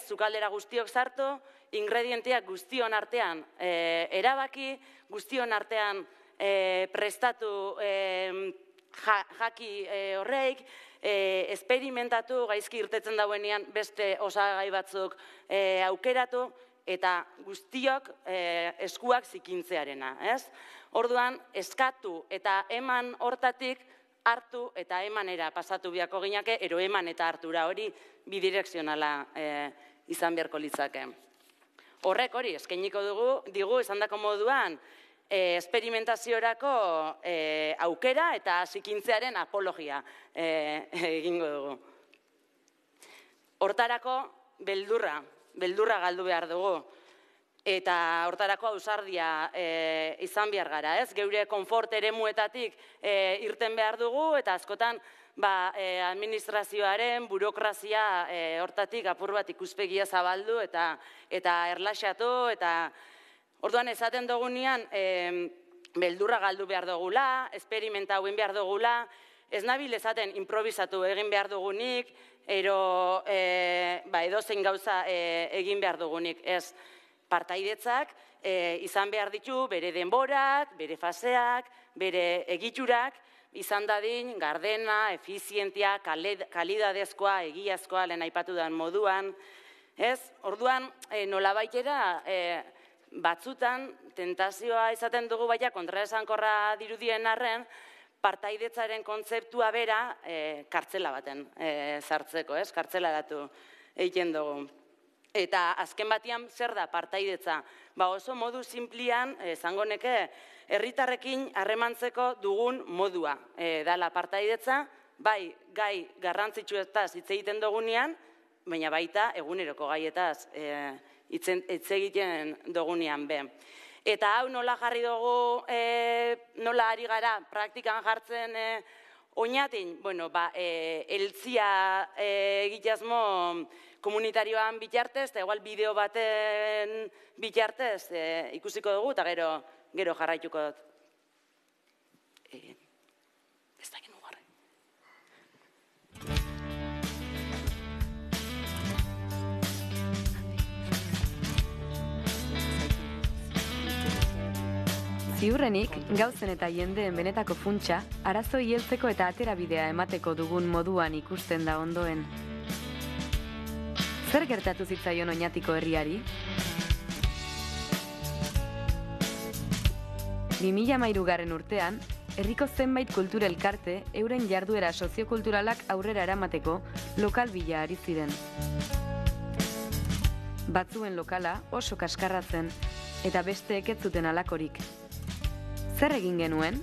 S13: Sukaldera guztiok sartu, ingredienteak guztion artean erabaki, guztion artean prestatu jaki horreik, esperimentatu, gaizki irtetzen dauenean beste osagai batzuk aukeratu, eta guztiok eskuak zikintzearena. Orduan, eskatu eta eman hortatik hartu eta emanera pasatu biako gineke, ero eman eta hartura hori bidirekzionala izan beharko litzake. Horrek hori, eskainiko digu, esan dako moduan, esperimentaziorako aukera eta zikintzearen apologia egingo dugu. Hortarako beldurra galdu behar dugu. Eta hortarako ausardia izan behar gara, ez? Geure konfort eremuetatik irten behar dugu, eta askotan administrazioaren, burokrazia hortatik apur bat ikuspegia zabaldu eta erlaxatu, eta orduan esaten dugunean beldurra galdu behar dugula, esperimenta egin behar dugula, ez nabil esaten improvisatu egin behar dugunik, edozein gauza egin behar dugunik, ez? Partaidetzak izan behar ditu bere denborak, bere faseak, bere egiturak, izan dadin gardena, efizientia, kalidadezkoa, egiazkoa, lehen aipatu den moduan. Orduan, nolabaitera batzutan tentazioa izaten dugu baina kontraesankorra dirudien arren, partaidetzaren kontzeptua bera kartzela baten sartzeko, kartzelaratu egiten dugu. Eta azken batian zer da partaidetza? Oso modu simplian, zango neke, herritarrekin harremantzeko dugun modua. Dala partaidetza, bai gai garrantzitsuetaz hitz egiten dugunean, baina baita eguneroko gaietaz hitz egiten dugunean be. Eta hau nola jarri dugu, nola ari gara praktikan jartzen oinatin? Bueno, eltzia egitazmo komunitarioan bitartez, eta igual bideo baten bitartez ikusiko dugu, eta gero jarraituko dut. Ez da genu garri.
S14: Ziurrenik, gauzen eta jendeen benetako funtsa, arazo hieltzeko eta aterabidea emateko dugun moduan ikusten da ondoen. Zer gertatu zitzaion Oñatiko herriari? 2013 urtean, herriko zenbait kultura elkarte euren jarduera soziokulturalak aurrera eramateko lokal bila ari ziren. Batzuen lokala oso kaskarra zen eta besteek ez zuten halakorik. Zer egin genuen?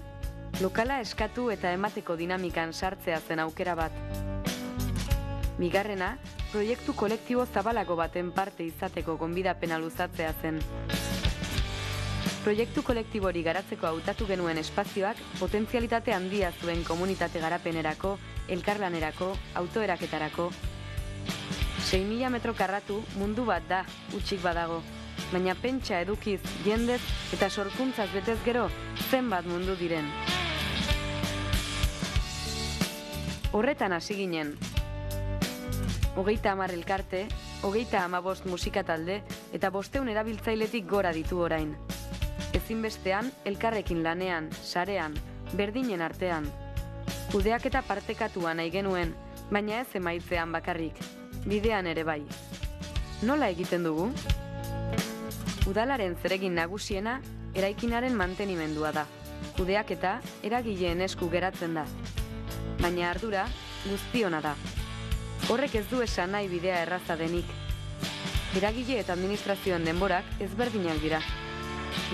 S14: Lokala eskatu eta emateko dinamikan sartzea zen aukera bat. Bigarrena, proiektu kolektibo zabalago baten parte izateko gonbidapena luzatzea zen. Proiektu kolektibori garatzeko hautatu genuen espazioak potentzialitate handia zuen komunitate garapenerako, elkarlanerako, autoeraketarako. 6.000 metro karratu mundu bat da, hutsik badago, baina pentsa edukiz, jendez eta sorkuntzaz betez gero zenbat mundu diren. Horretan hasi ginen. 30 elkarte, 35 musikatalde eta 500 erabiltzailetik gora ditu orain. Ezinbestean, elkarrekin lanean, sarean, berdinen artean. Kudeaketa partekatua nahi genuen, baina ez emaitzean bakarrik, bidean ere bai. Nola egiten dugu? Udalaren zeregin nagusiena eraikinaren mantenimendua da. Kudeaketa eragileen esku geratzen da. Baina ardura guztiona da. Horrek ez du esan nahi bidea erraza denik. Eragile eta administrazioen denborak ezberdinak dira.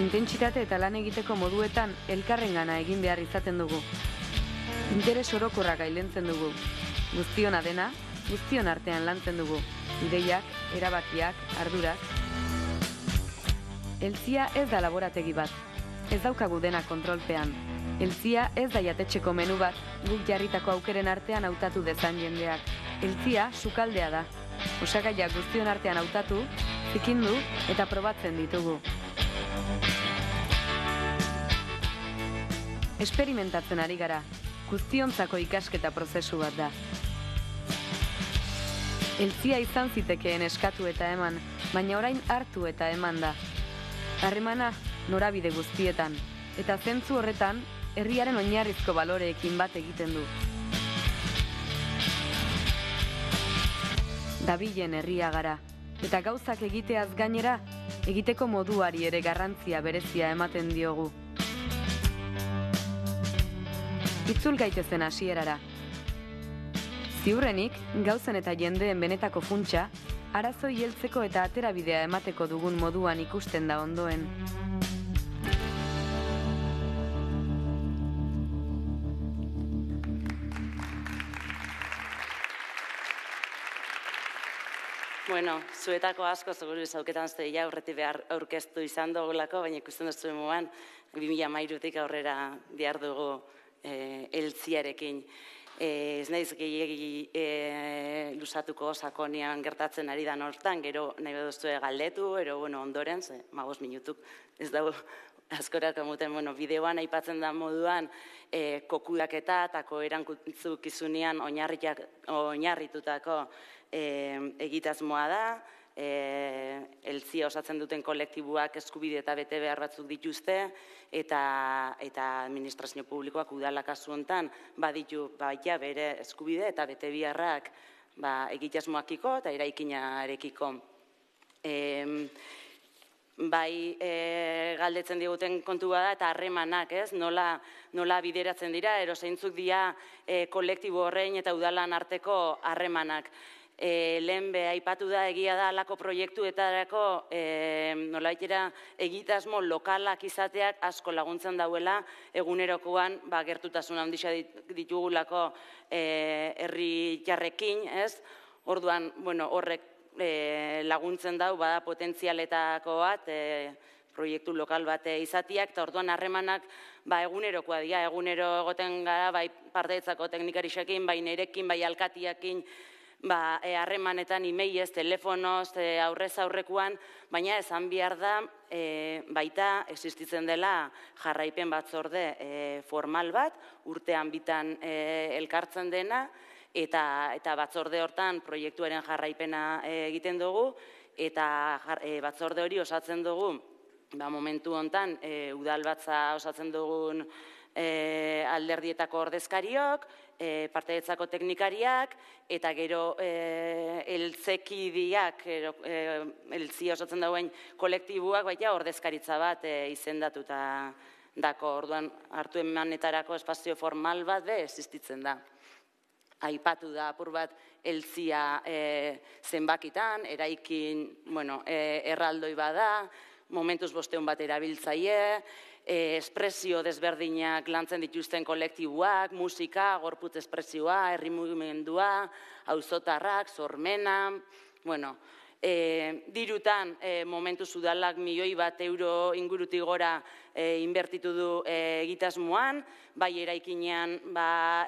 S14: Intentsitate eta lan egiteko moduetan elkarrengana egin behar izaten dugu. Interes orokorrak gailentzen dugu. Guztiona dena, guztion artean lantzen dugu. Ideiak, erabakiak, ardurak. Eltzia ez da laborategi bat. Ez daukagu dena kontrolpean. Eltzia ez da jatetxeko menu bat, guk jarritako aukeren artean hautatu dezan jendeak. Eltzia sukaldea da. Osagaiak guztion artean hautatu, zikindu eta probatzen ditugu. Esperimentatzen ari gara, guztiontzako ikasketa prozesu bat da. Eltzia izan zitekeen eskatu eta eman, baina orain hartu eta eman da. Harremana norabide guztietan, eta zentzu horretan, herriaren oinarrizko baloreekin bat egiten du. Dabilen herria gara, eta gauzak egiteaz gainera, egiteko moduari ere garrantzia berezia ematen diogu. Itzul gaitezen hasierara. Ziurrenik, gauzen eta jendeen benetako funtsa, arazoi heltzeko eta aterabidea emateko dugun moduan ikusten da ondoen.
S13: Bueno, zuetako asko seguru zauketan zute ja aurretik behar aurkeztu izan dugulako, baina ikusten duzuen moan 2013 aurrera behar dugu eltziarekin. Ez naiz gehiegi lusatuko sakonean gertatzen ari da hortan, gero nahi baduzue galdetu, ero ondoren, 5 minutuk ez dago askorako muten, bideoan aipatzen da moduan kokudaketa eta koerantzukizunean oinarritutako egitasmoa da, eltzia osatzen duten kolektibuak eskubide eta bete behar batzuk dituzte, eta administrazio publikoak udala kasu honetan baditu baita bere eskubide eta bete beharrak egitasmoakiko eta eraikinarekiko. Bai galdetzen diguten kontua da eta harremanak, nola bideratzen dira, ero zeintzuk dira kolektibo horrein eta udalan arteko harremanak. Lehen aipatu da egia da alako proiektuetarako nolaitera egitasmo lokalak izateak asko laguntzen dauela egunerokoan gertutasun handixea ditugulako herri jarrekin, ez? Orduan, horrek laguntzen dau, bada potentzialetako bat, proiektu lokal bat izatiak, eta orduan harremanak egunerokoa dira, egunero egoten gara, bai partaidetzako teknikarixekin, bai nirekin, bai alkatiakin, harremanetan, imeiez, telefonoz, aurrez aurrekuan, baina esan behar da, baita existitzen dela jarraipen batzorde formal bat, urtean bitan elkartzen dena, eta batzorde hortan proiektuaren jarraipena egiten dugu, eta batzorde hori osatzen dugu, momentu hontan udalbatza osatzen dugun alderdietako ordezkariok, partaidetzako teknikariak, eta gero eltzekidiak, eltzia osatzen dauen kolektibuak, baita ordezkaritza bat izendatuta dako. Orduan, hartu emanetarako espazio formal bat existitzen da. Aipatu da apur bat eltzia zenbakitan, eraikin erraldoi bada, momentuz 500 bat erabiltzaile, espresio desberdinak lantzen dituzten kolektibuak, musika, gorputz espresioa, herri mugimendua, auzotarrak, sormena, dirutan momentuz udalak €1.000.000 ingurutik gora inbertitu du egitasmoan, bai eraikinean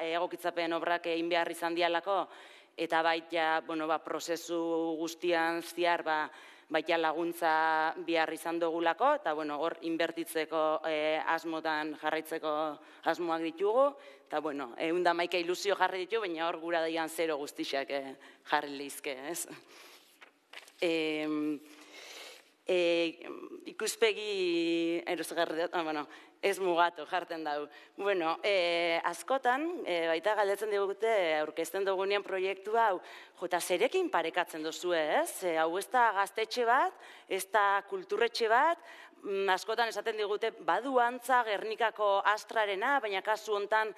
S13: egokitzapen obrak egin behar izan dialako, eta baita prozesu guztian ziar baita laguntza behar izan dugulako, eta hor inbertitzeko asmotan jarraitzeko asmoak ditugu, eta 111 ilusio jarri ditu, baina hor gura daian 0 guztiak jarri lehizke, ez? Ikuspegi ez mugatu jartzen dugu. Askotan, baita galdetzen digute, aurkezten dugunean proiektu hau, jota zerekin parekatzen duzu, ez? Hau ez da gaztetxe bat, ez da kulturretxe bat, askotan esaten digute, badu antza Gernikako Astrarena, baina kasu hontan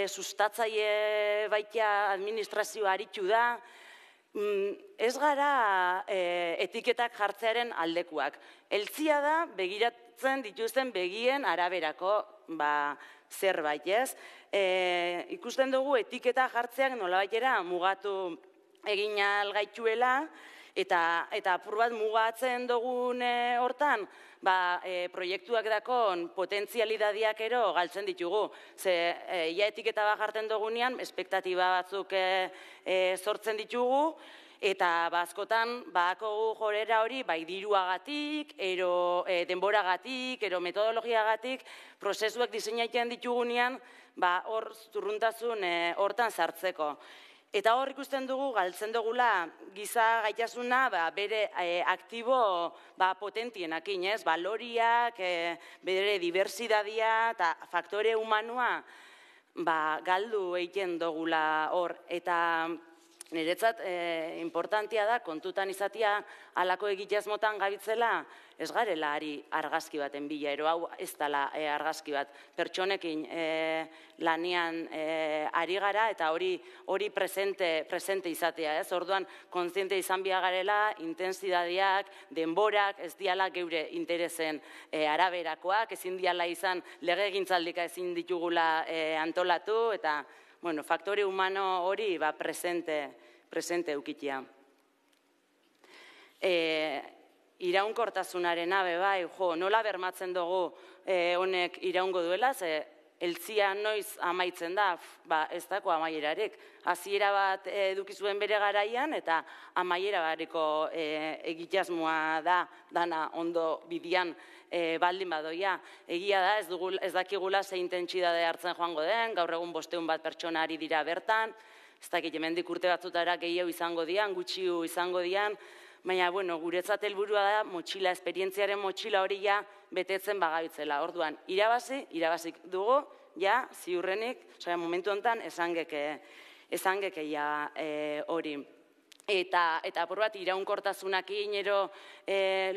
S13: sustatzaile baita administrazioa aritu da, ez gara etiketak jartzearen aldekuak. Eltzia da, begiratzen dituzten begien araberako zerbait, ez? Ikusten dugu etiketa jartzeak nolabaitera mugatu egin algaituela, Eta apur bat mugatzen dugun hortan, proiektuak dakon potentzialidadiak ero galtzen ditugu. Ze ia etiketa bat jartzen dugunean, espektatiba batzuk sortzen ditugu, eta askotan bakogu jorera hori bai diruagatik, ero denboragatik, ero metodologiagatik, prozesuak diseinatzen ditugunean, hor zurruntasun hortan sartzeko. Eta hor ikusten dugu, galtzen dugula giza gaitasuna bere aktibo potentienakin, baloriak, bere diversidadia eta faktore humanua galdu egiten dugula hor. Eta niretzat importantia da, kontutan izatea, halako egitasmotan gabitzela, ez garela ari argazki baten bila, ero hau ez dela argazki bat. Pertsonekin lanean ari gara eta hori presente izatea, ez? Orduan, kontziente izan biha garela, intensidadiak, denborak, ez diala geure interesen araberakoak, ezin diala izan legegintzaldika ezin ditugula antolatu, eta faktore humano hori presente eukitia. Iraunkortasunarena nola bermatzen dugu honek iraungo duela, ze eltzia noiz amaitzen da, ez dako amaierarik. Hasiera bat edukizuen bere garaian eta amaiera bariko egitasmoa da, dana ondo bidian baldin badoia. Egia da, ez dakigula ze intentsitate hartzen joango den, gaur egun 500 bat pertsona ari dira bertan, ez dakit hemendik urte batzutara gehiago izango dian, gutxiu izango dian, baina, guretzat helburua da, esperientziaren motxila hori ja betetzen bagabitzela. Orduan, irabazik dugu, ja, ziurrenik, momentu honetan, esangeke ja hori. Eta apur bat, iraunkortasunakin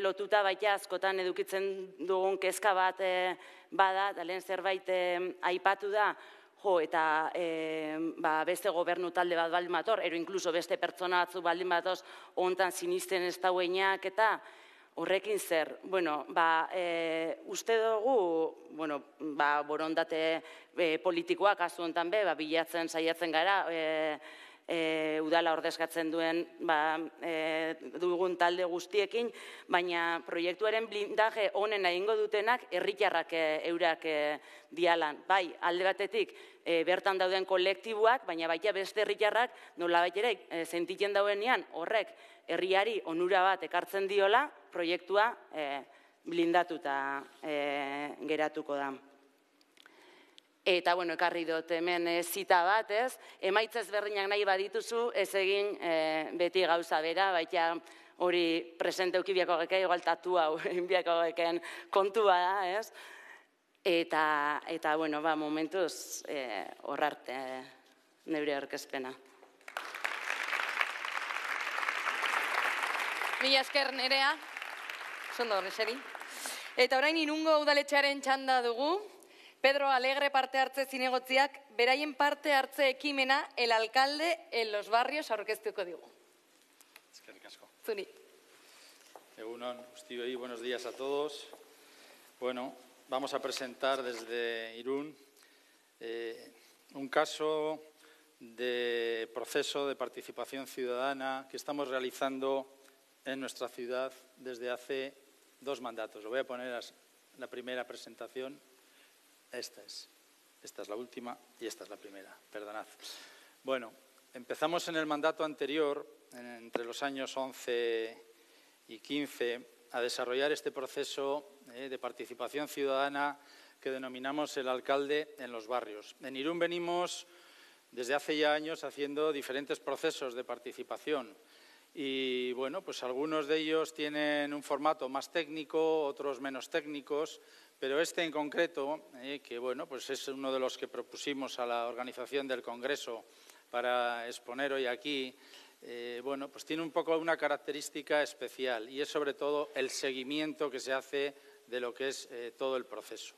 S13: lotuta baita askotan edukitzen dugun kezka bat bada, eta lehen zerbait aipatu da, eta beste gobernu talde bat baldin bator, ero inkluso beste pertsona batzuk baldin batoz hontan sinisten ez dauenak, eta horrekin zer, uste dugu, borondate politikoak kasu hontan be, bilatzen saiatzen gara, udala ordezkatzen dugun talde guztiekin, baina proiektuaren blindaje honen egingo dutenak herritarrak eurak dialan. Bai, alde batetik bertan dauden kolektiboak, baina baita beste herritarrak nolabait ere sentitzen dauenean horrek herriari onura bat ekartzen diola, proiektua blindatuta geratuko da. Eta, ekarri dut hemen zita bat, ez? Emaitza ezberdinak nahi badituzu, ez egin beti gauza bera, baita hori presente eukibiako geke, igual tatu hau biako geken kontua da, ez? Eta, momentuz horrarte neure aurkezpena.
S4: Mila esker Nerea, zondo horrexeri. Eta orain Irungo udaletxearen txanda dugu, Pedro Alegre parte hartze zinegotziak beraien parte hartze ekimena el alcalde en los barrios aurkeztuko digu.
S15: Eskerrik asko.
S4: Zuri.
S15: Egunon, guztioi, buenos días a todos. Bueno, vamos a presentar desde Irún un caso de proceso de participación ciudadana que estamos realizando en nuestra ciudad desde hace 2 mandatos. Lo voy a poner la primera presentación. Esta es la última y esta es la primera, perdonad. Bueno, empezamos en el mandato anterior, entre los años 11 y 15, a desarrollar este proceso de participación ciudadana que denominamos el alcalde en los barrios. En Irún venimos desde hace ya años haciendo diferentes procesos de participación y, algunos de ellos tienen un formato más técnico, otros menos técnicos, pero este en concreto, que es uno de los que propusimos a la organización del Congreso para exponer hoy aquí, tiene un poco una característica especial y es sobre todo el seguimiento que se hace de lo que es todo el proceso.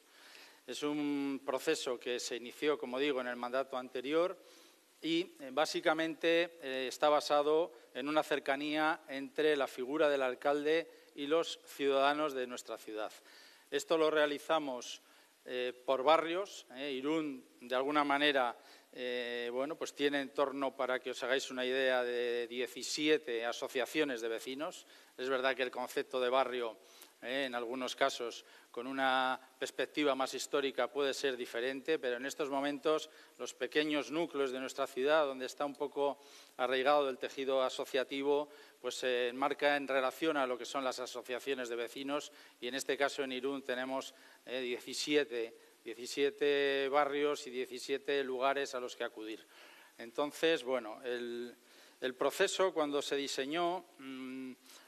S15: Es un proceso que se inició, como digo, en el mandato anterior y básicamente está basado en una cercanía entre la figura del alcalde y los ciudadanos de nuestra ciudad. Esto lo realizamos por barrios. Irún, de alguna manera, bueno, pues tiene en torno, para que os hagáis una idea, de 17 asociaciones de vecinos. Es verdad que el concepto de barrio, en algunos casos, con una perspectiva más histórica puede ser diferente, pero en estos momentos los pequeños núcleos de nuestra ciudad, donde está un poco arraigado el tejido asociativo, pues se enmarca en relación a lo que son las asociaciones de vecinos, y en este caso en Irún tenemos 17 barrios y 17 lugares a los que acudir. Entonces, bueno, el proceso cuando se diseñó,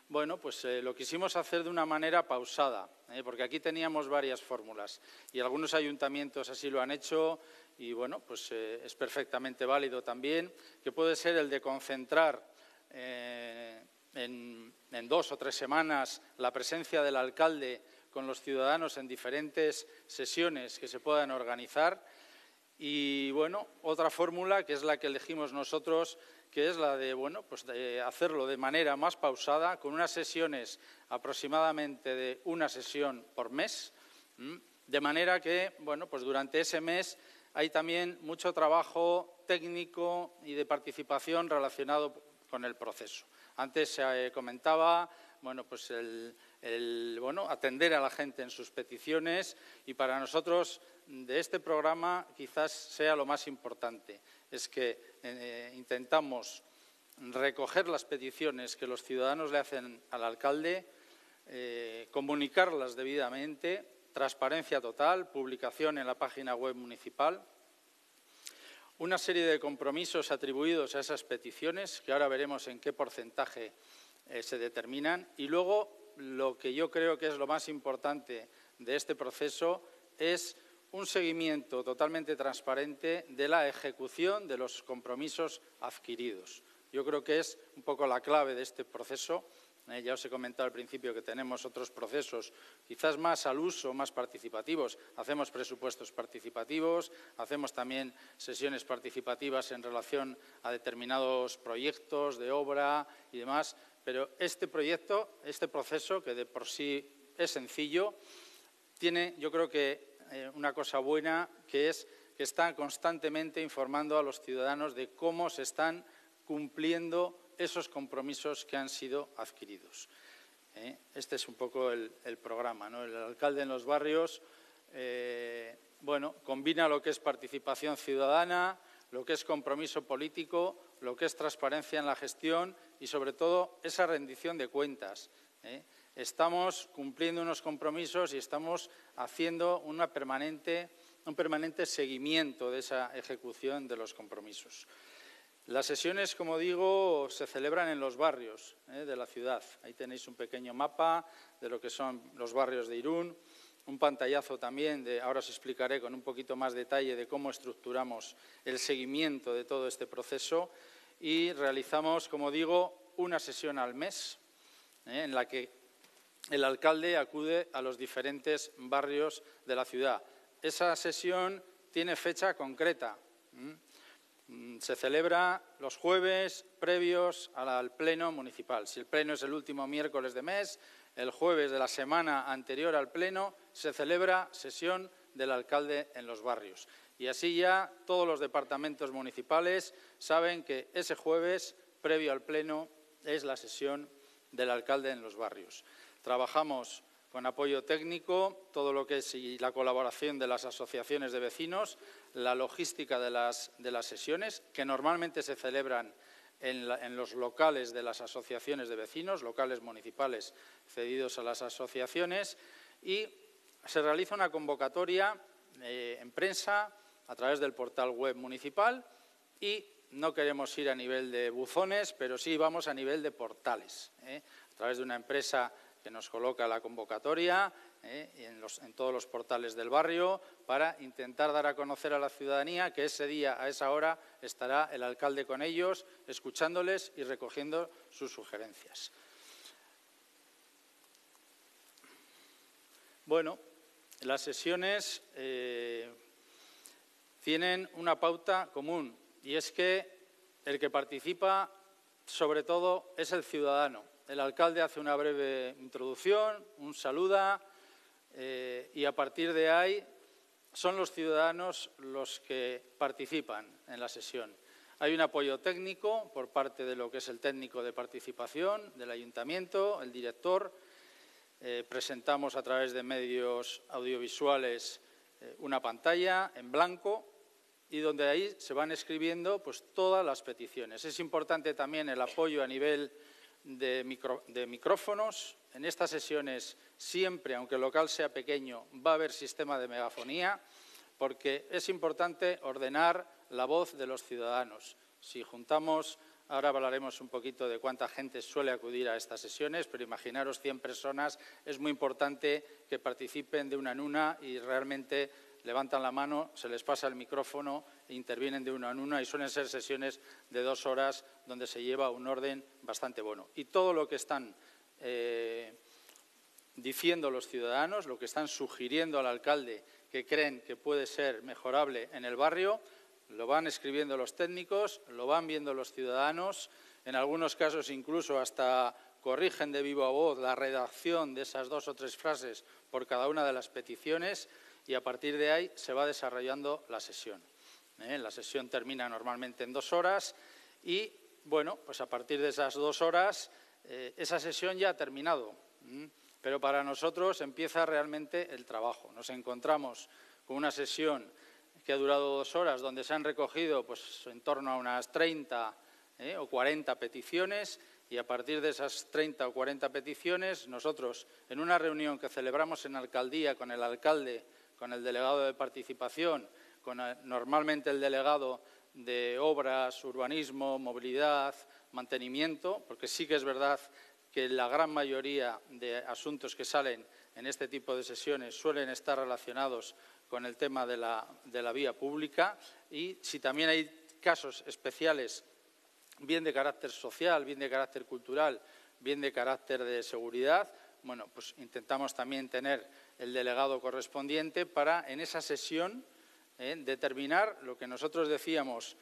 S15: bueno, pues lo quisimos hacer de una manera pausada, porque aquí teníamos varias fórmulas y algunos ayuntamientos así lo han hecho y, bueno, pues es perfectamente válido también, que puede ser el de concentrar en 2 o 3 semanas la presencia del alcalde con los ciudadanos en diferentes sesiones que se puedan organizar. Y, bueno, otra fórmula, que es la que elegimos nosotros, que es la de, bueno, pues de hacerlo de manera más pausada, con unas sesiones aproximadamente de una sesión por mes, de manera que, bueno, pues durante ese mes hay también mucho trabajo técnico y de participación relacionado con el proceso. Antes se comentaba, bueno, pues bueno, atender a la gente en sus peticiones, y para nosotros de este programa quizás sea lo más importante, es que intentamos recoger las peticiones que los ciudadanos le hacen al alcalde, comunicarlas debidamente, transparencia total, publicación en la página web municipal, una serie de compromisos atribuidos a esas peticiones, que ahora veremos en qué porcentaje se determinan, y luego lo que yo creo que es lo más importante de este proceso es un seguimiento totalmente transparente de la ejecución de los compromisos adquiridos. Yo creo que es un poco la clave de este proceso. Ya os he comentado al principio que tenemos otros procesos quizás más al uso, más participativos. Hacemos presupuestos participativos, hacemos también sesiones participativas en relación a determinados proyectos de obra y demás, pero este proyecto, este proceso, que de por sí es sencillo, tiene, yo creo que una cosa buena, que es que está constantemente informando a los ciudadanos de cómo se están cumpliendo esos compromisos que han sido adquiridos. Este es un poco el programa, ¿no? El alcalde en los barrios, bueno, combina lo que es participación ciudadana, lo que es compromiso político, lo que es transparencia en la gestión y, sobre todo, esa rendición de cuentas. Estamos cumpliendo unos compromisos y estamos haciendo un permanente seguimiento de esa ejecución de los compromisos. Las sesiones, como digo, se celebran en los barrios de la ciudad. Ahí tenéis un pequeño mapa de lo que son los barrios de Irún, un pantallazo también, ahora os explicaré con un poquito más detalle de cómo estructuramos el seguimiento de todo este proceso, y realizamos, como digo, una sesión al mes en la que el alcalde acude a los diferentes barrios de la ciudad. Esa sesión tiene fecha concreta. Se celebra los jueves previos al pleno municipal. Si el pleno es el último miércoles de mes, el jueves de la semana anterior al pleno se celebra sesión del alcalde en los barrios. Y así ya todos los departamentos municipales saben que ese jueves, previo al pleno, es la sesión del alcalde en los barrios. Trabajamos con apoyo técnico, todo lo que es y la colaboración de las asociaciones de vecinos, la logística de las sesiones, que normalmente se celebran en los locales de las asociaciones de vecinos, locales municipales cedidos a las asociaciones, y se realiza una convocatoria en prensa a través del portal web municipal, y no queremos ir a nivel de buzones, pero sí vamos a nivel de portales, a través de una empresa que nos coloca la convocatoria en todos los portales del barrio, para intentar dar a conocer a la ciudadanía que ese día, a esa hora, estará el alcalde con ellos, escuchándoles y recogiendo sus sugerencias. Bueno, las sesiones tienen una pauta común, y es que el que participa, sobre todo, es el ciudadano. El alcalde hace una breve introducción, un saluda, y a partir de ahí son los ciudadanos los que participan en la sesión. Hay un apoyo técnico por parte de lo que es el técnico de participación, del ayuntamiento, el director. Presentamos a través de medios audiovisuales una pantalla en blanco y donde ahí se van escribiendo pues, todas las peticiones. Es importante también el apoyo a nivel de micrófonos. En estas sesiones siempre, aunque el local sea pequeño, va a haber sistema de megafonía porque es importante ordenar la voz de los ciudadanos. Si juntamos, ahora hablaremos un poquito de cuánta gente suele acudir a estas sesiones, pero imaginaros 100 personas, es muy importante que participen de una en una y realmente levantan la mano, se les pasa el micrófono e intervienen de una en una y suelen ser sesiones de 2 horas donde se lleva un orden bastante bueno. Y todo lo que están diciendo los ciudadanos, lo que están sugiriendo al alcalde que creen que puede ser mejorable en el barrio, lo van escribiendo los técnicos, lo van viendo los ciudadanos, en algunos casos incluso hasta corrigen de viva voz la redacción de esas 2 o 3 frases por cada una de las peticiones y a partir de ahí se va desarrollando la sesión. La sesión termina normalmente en 2 horas y, bueno, pues a partir de esas 2 horas esa sesión ya ha terminado. Pero para nosotros empieza realmente el trabajo. Nos encontramos con una sesión que ha durado 2 horas, donde se han recogido pues, en torno a unas 30 o 40 peticiones y a partir de esas 30 o 40 peticiones, nosotros en una reunión que celebramos en alcaldía con el alcalde, con el delegado de participación, con normalmente el delegado de obras, urbanismo, movilidad, mantenimiento, porque sí que es verdad que la gran mayoría de asuntos que salen en este tipo de sesiones suelen estar relacionados con el tema de la vía pública y si también hay casos especiales, bien de carácter social, bien de carácter cultural, bien de carácter de seguridad, bueno, pues intentamos también tener el delegado correspondiente para en esa sesión determinar lo que nosotros decíamos.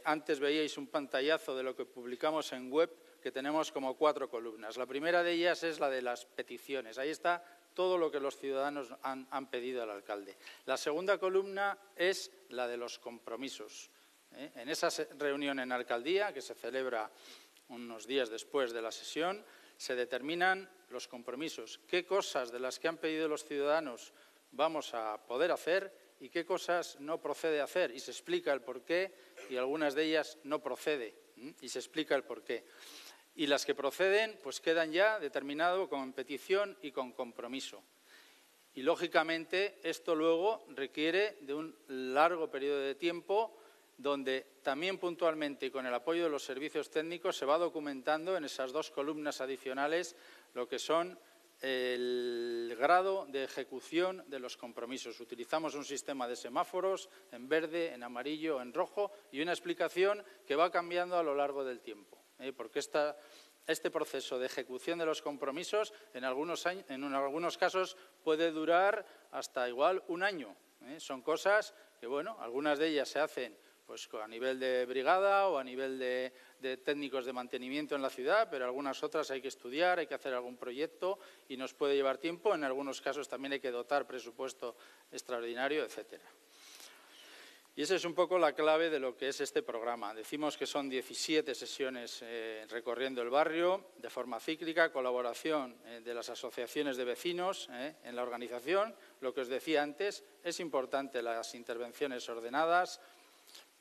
S15: Antes veíais un pantallazo de lo que publicamos en web, que tenemos como 4 columnas. La primera de ellas es la de las peticiones. Ahí está todo lo que los ciudadanos han pedido al alcalde. La segunda columna es la de los compromisos. En esa reunión en alcaldía, que se celebra unos días después de la sesión, se determinan los compromisos. ¿Qué cosas de las que han pedido los ciudadanos vamos a poder hacer y qué cosas no procede hacer? Y se explica el porqué y algunas de ellas no procede y se explica el porqué. Y las que proceden pues quedan ya determinado con petición y con compromiso. Y lógicamente esto luego requiere de un largo periodo de tiempo donde también puntualmente y con el apoyo de los servicios técnicos se va documentando en esas 2 columnas adicionales lo que son el grado de ejecución de los compromisos. Utilizamos un sistema de semáforos en verde, en amarillo, en rojo y una explicación que va cambiando a lo largo del tiempo. Porque este proceso de ejecución de los compromisos en algunos casos puede durar hasta igual 1 año. Son cosas que, bueno, algunas de ellas se hacen pues, a nivel de brigada o a nivel de técnicos de mantenimiento en la ciudad, pero algunas otras hay que estudiar, hay que hacer algún proyecto y nos puede llevar tiempo. En algunos casos también hay que dotar presupuesto extraordinario, etcétera. Y esa es un poco la clave de lo que es este programa. Decimos que son 17 sesiones recorriendo el barrio de forma cíclica, colaboración de las asociaciones de vecinos en la organización. Lo que os decía antes, es importante las intervenciones ordenadas.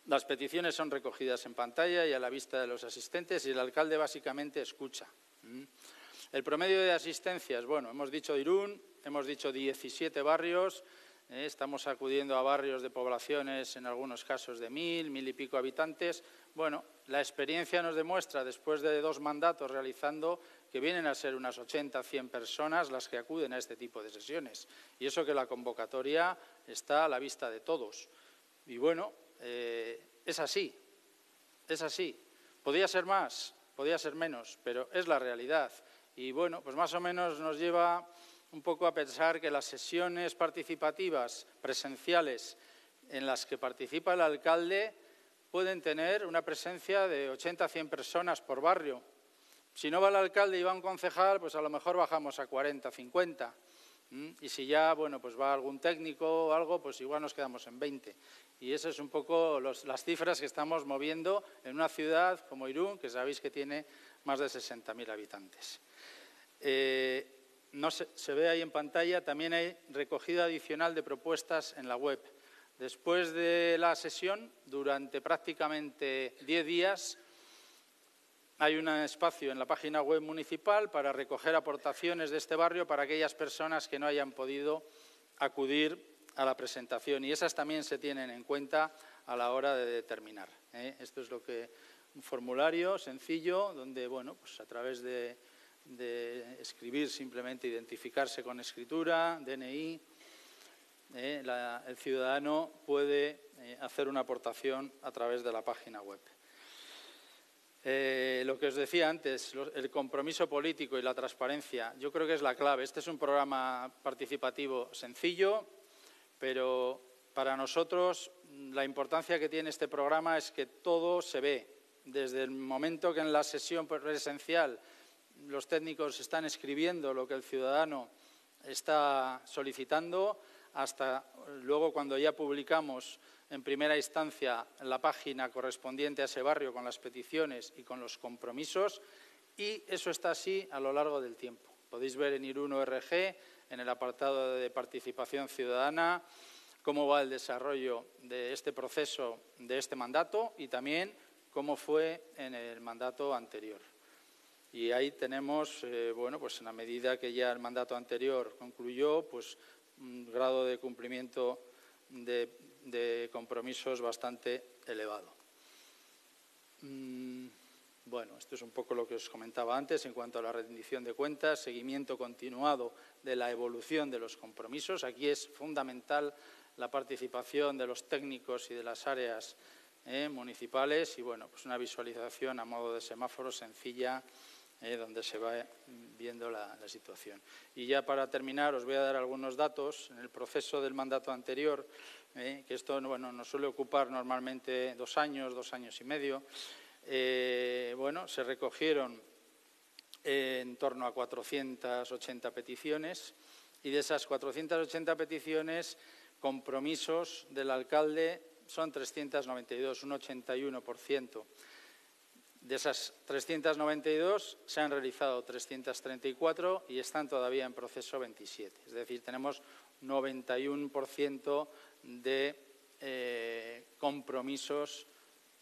S15: Las peticiones son recogidas en pantalla y a la vista de los asistentes y el alcalde básicamente escucha. El promedio de asistencias, bueno, hemos dicho Irún, hemos dicho 17 barrios. Estamos acudiendo a barrios de poblaciones, en algunos casos de 1.000, 1.000 y pico habitantes. Bueno, la experiencia nos demuestra, después de 2 mandatos realizando, que vienen a ser unas 80, 100 personas las que acuden a este tipo de sesiones. Y eso que la convocatoria está a la vista de todos. Y bueno, es así, es así. Podía ser más, podía ser menos, pero es la realidad. Y bueno, pues más o menos nos lleva un poco a pensar que las sesiones participativas presenciales en las que participa el alcalde pueden tener una presencia de 80 a 100 personas por barrio. Si no va el alcalde y va un concejal, pues a lo mejor bajamos a 40, 50. Y si ya, bueno, pues va algún técnico o algo, pues igual nos quedamos en 20. Y eso es un poco las cifras que estamos moviendo en una ciudad como Irún, que sabéis que tiene más de 60.000 habitantes. No se ve ahí en pantalla, también hay recogida adicional de propuestas en la web. Después de la sesión, durante prácticamente 10 días, hay un espacio en la página web municipal para recoger aportaciones de este barrio para aquellas personas que no hayan podido acudir a la presentación. Y esas también se tienen en cuenta a la hora de determinar. Esto es un formulario sencillo donde, bueno, pues a través de escribir simplemente, identificarse con escritura, DNI, el ciudadano puede hacer una aportación a través de la página web. Lo que os decía antes, el compromiso político y la transparencia, yo creo que es la clave. Este es un programa participativo sencillo, pero para nosotros la importancia que tiene este programa es que todo se ve. Desde el momento que en la sesión presencial los técnicos están escribiendo lo que el ciudadano está solicitando, hasta luego cuando ya publicamos en primera instancia en la página correspondiente a ese barrio con las peticiones y con los compromisos, y eso está así a lo largo del tiempo. Podéis ver en Irún ORG, en el apartado de participación ciudadana, cómo va el desarrollo de este proceso, de este mandato, y también cómo fue en el mandato anterior. Y ahí tenemos, bueno, pues en la medida que ya el mandato anterior concluyó, pues un grado de cumplimiento de compromisos bastante elevado. Bueno, esto es un poco lo que os comentaba antes en cuanto a la rendición de cuentas, seguimiento continuado de la evolución de los compromisos. Aquí es fundamental la participación de los técnicos y de las áreas municipales y, bueno, pues una visualización a modo de semáforo sencilla donde se va viendo la situación. Y ya para terminar os voy a dar algunos datos. En el proceso del mandato anterior, que esto, bueno, nos suele ocupar normalmente 2 años, 2 años y medio, bueno, se recogieron en torno a 480 peticiones y de esas 480 peticiones, compromisos del alcalde son 392, un 81%. De esas 392 se han realizado 334 y están todavía en proceso 27. Es decir, tenemos 91% de compromisos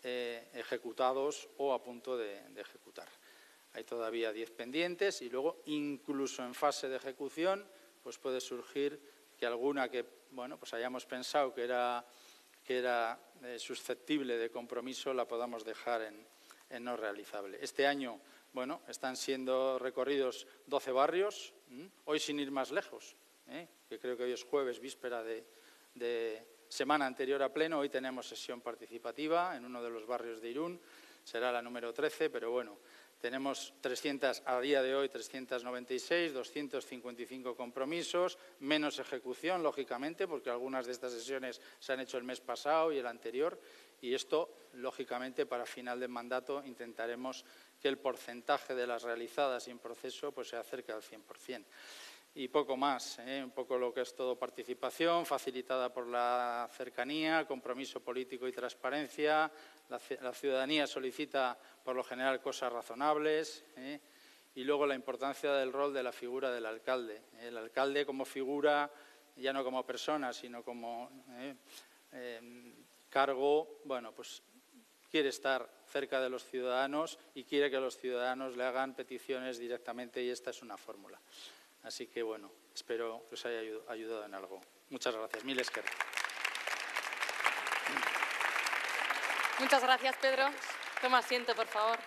S15: ejecutados o a punto de ejecutar. Hay todavía 10 pendientes y luego, incluso en fase de ejecución, pues puede surgir que alguna que, bueno, pues hayamos pensado que era susceptible de compromiso la podamos dejar en no realizable. Este año, bueno, están siendo recorridos 12 barrios, hoy sin ir más lejos, que creo que hoy es jueves, víspera de semana anterior a pleno. Hoy tenemos sesión participativa en uno de los barrios de Irún, será la número 13, pero bueno, tenemos a día de hoy 396, 255 compromisos, menos ejecución, lógicamente, porque algunas de estas sesiones se han hecho el mes pasado y el anterior, y esto, lógicamente, para final de mandato intentaremos que el porcentaje de las realizadas y en proceso pues se acerque al 100%. Y poco más, un poco lo que es todo participación, facilitada por la cercanía, compromiso político y transparencia. La ciudadanía solicita, por lo general, cosas razonables. Y luego la importancia del rol de la figura del alcalde. El alcalde como figura, ya no como persona, sino como cargo, bueno, pues quiere estar cerca de los ciudadanos y quiere que los ciudadanos le hagan peticiones directamente, y esta es una fórmula. Así que, bueno, espero que os haya ayudado en algo. Muchas gracias. Mil esquerras.
S4: Muchas gracias, Pedro. Toma asiento, por favor.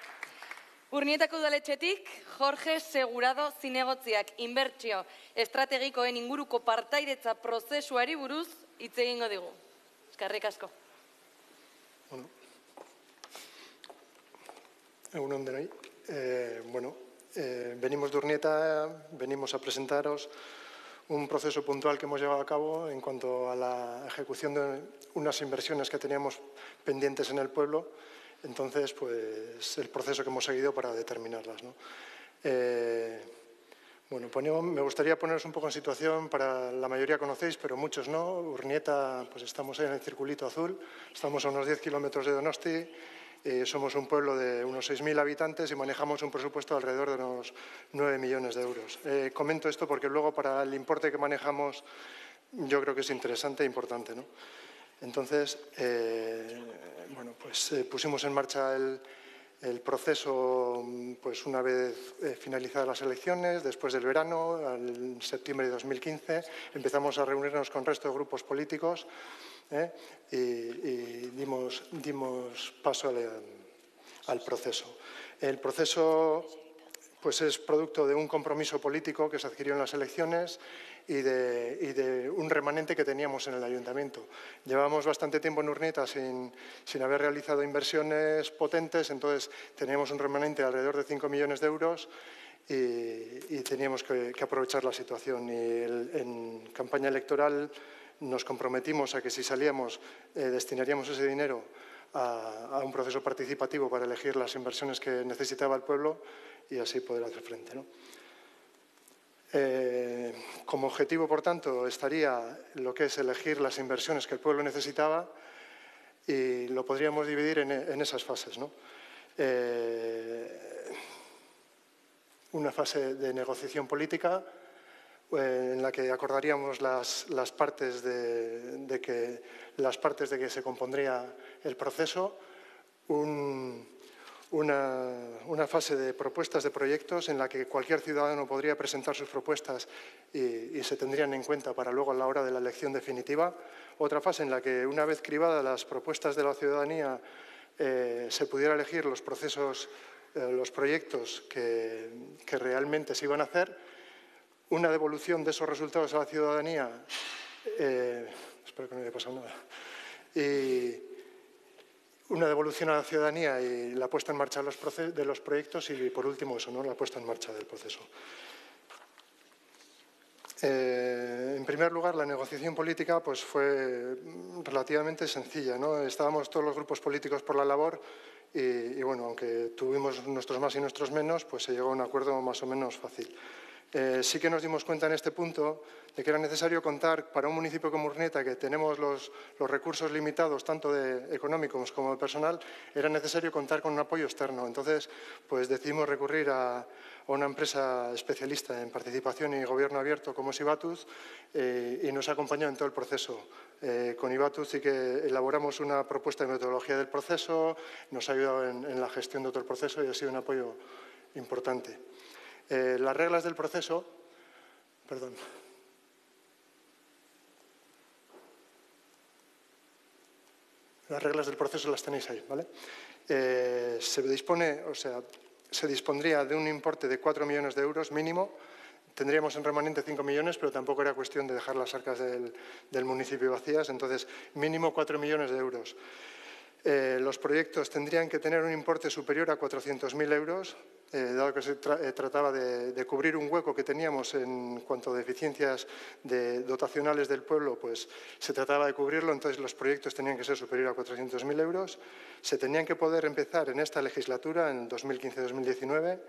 S4: Urnietako udaletxetik, Jorge Segurado zinegotziak inbertsio estrategikoen inguruko partairetza prozesuari buruz hitz egingo digu. Eskerrik asko.
S16: Bueno, egun on denoi. Venimos de Urnieta, venimos a presentaros un proceso puntual que hemos llevado a cabo en cuanto a la ejecución de unas inversiones que teníamos pendientes en el pueblo. Entonces, pues el proceso que hemos seguido para determinarlas, ¿no? Bueno, me gustaría poneros un poco en situación, para la mayoría conocéis, pero muchos no. Urnieta, pues estamos ahí en el circulito azul, estamos a unos 10 kilómetros de Donosti, somos un pueblo de unos 6.000 habitantes y manejamos un presupuesto de alrededor de unos 9 millones de euros. Comento esto porque luego para el importe que manejamos yo creo que es interesante e importante, ¿no? Entonces, bueno, pues pusimos en marcha el proceso, pues una vez finalizadas las elecciones, después del verano, en septiembre de 2015, empezamos a reunirnos con el resto de grupos políticos y dimos paso al proceso. El proceso pues es producto de un compromiso político que se adquirió en las elecciones y de un remanente que teníamos en el ayuntamiento. Llevábamos bastante tiempo en Urnieta sin haber realizado inversiones potentes, entonces teníamos un remanente de alrededor de 5 millones de euros y teníamos que aprovechar la situación. Y en campaña electoral nos comprometimos a que si salíamos destinaríamos ese dinero a un proceso participativo para elegir las inversiones que necesitaba el pueblo y así poder hacer frente, ¿no? Como objetivo, por tanto, estaría lo que es elegir las inversiones que el pueblo necesitaba y lo podríamos dividir en esas fases, ¿no? Una fase de negociación política en la que acordaríamos las partes de que se compondría el proceso, una fase de propuestas de proyectos en la que cualquier ciudadano podría presentar sus propuestas y se tendrían en cuenta para luego a la hora de la elección definitiva. Otra fase en la que, una vez cribadas las propuestas de la ciudadanía, se pudiera elegir los proyectos que realmente se iban a hacer. Una devolución de esos resultados a la ciudadanía, espero que no haya pasado nada, y una devolución a la ciudadanía y la puesta en marcha de los proyectos y, por último, eso, ¿no? La puesta en marcha del proceso. En primer lugar, la negociación política pues, fue relativamente sencilla, ¿no? Estábamos todos los grupos políticos por la labor y bueno, aunque tuvimos nuestros más y nuestros menos, pues se llegó a un acuerdo más o menos fácil. Sí que nos dimos cuenta en este punto de que era necesario contar para un municipio como Urnieta, que tenemos los recursos limitados tanto económicos como de personal, era necesario contar con un apoyo externo. Entonces, pues decidimos recurrir a una empresa especialista en participación y gobierno abierto como es Ibatuz y nos acompañó en todo el proceso. Con Ibatuz sí que elaboramos una propuesta de metodología del proceso, nos ha ayudado en la gestión de todo el proceso y ha sido un apoyo importante. Las reglas del proceso, perdón. Las reglas del proceso las tenéis ahí, ¿vale? Se dispondría de un importe de 4 millones de euros mínimo. Tendríamos en remanente 5 millones, pero tampoco era cuestión de dejar las arcas del municipio vacías, entonces mínimo 4 millones de euros. Los proyectos tendrían que tener un importe superior a 400.000 euros, dado que se trataba de cubrir un hueco que teníamos en cuanto a deficiencias dotacionales del pueblo, pues se trataba de cubrirlo, entonces los proyectos tenían que ser superiores a 400.000 euros. Se tenían que poder empezar en esta legislatura, en 2015-2019.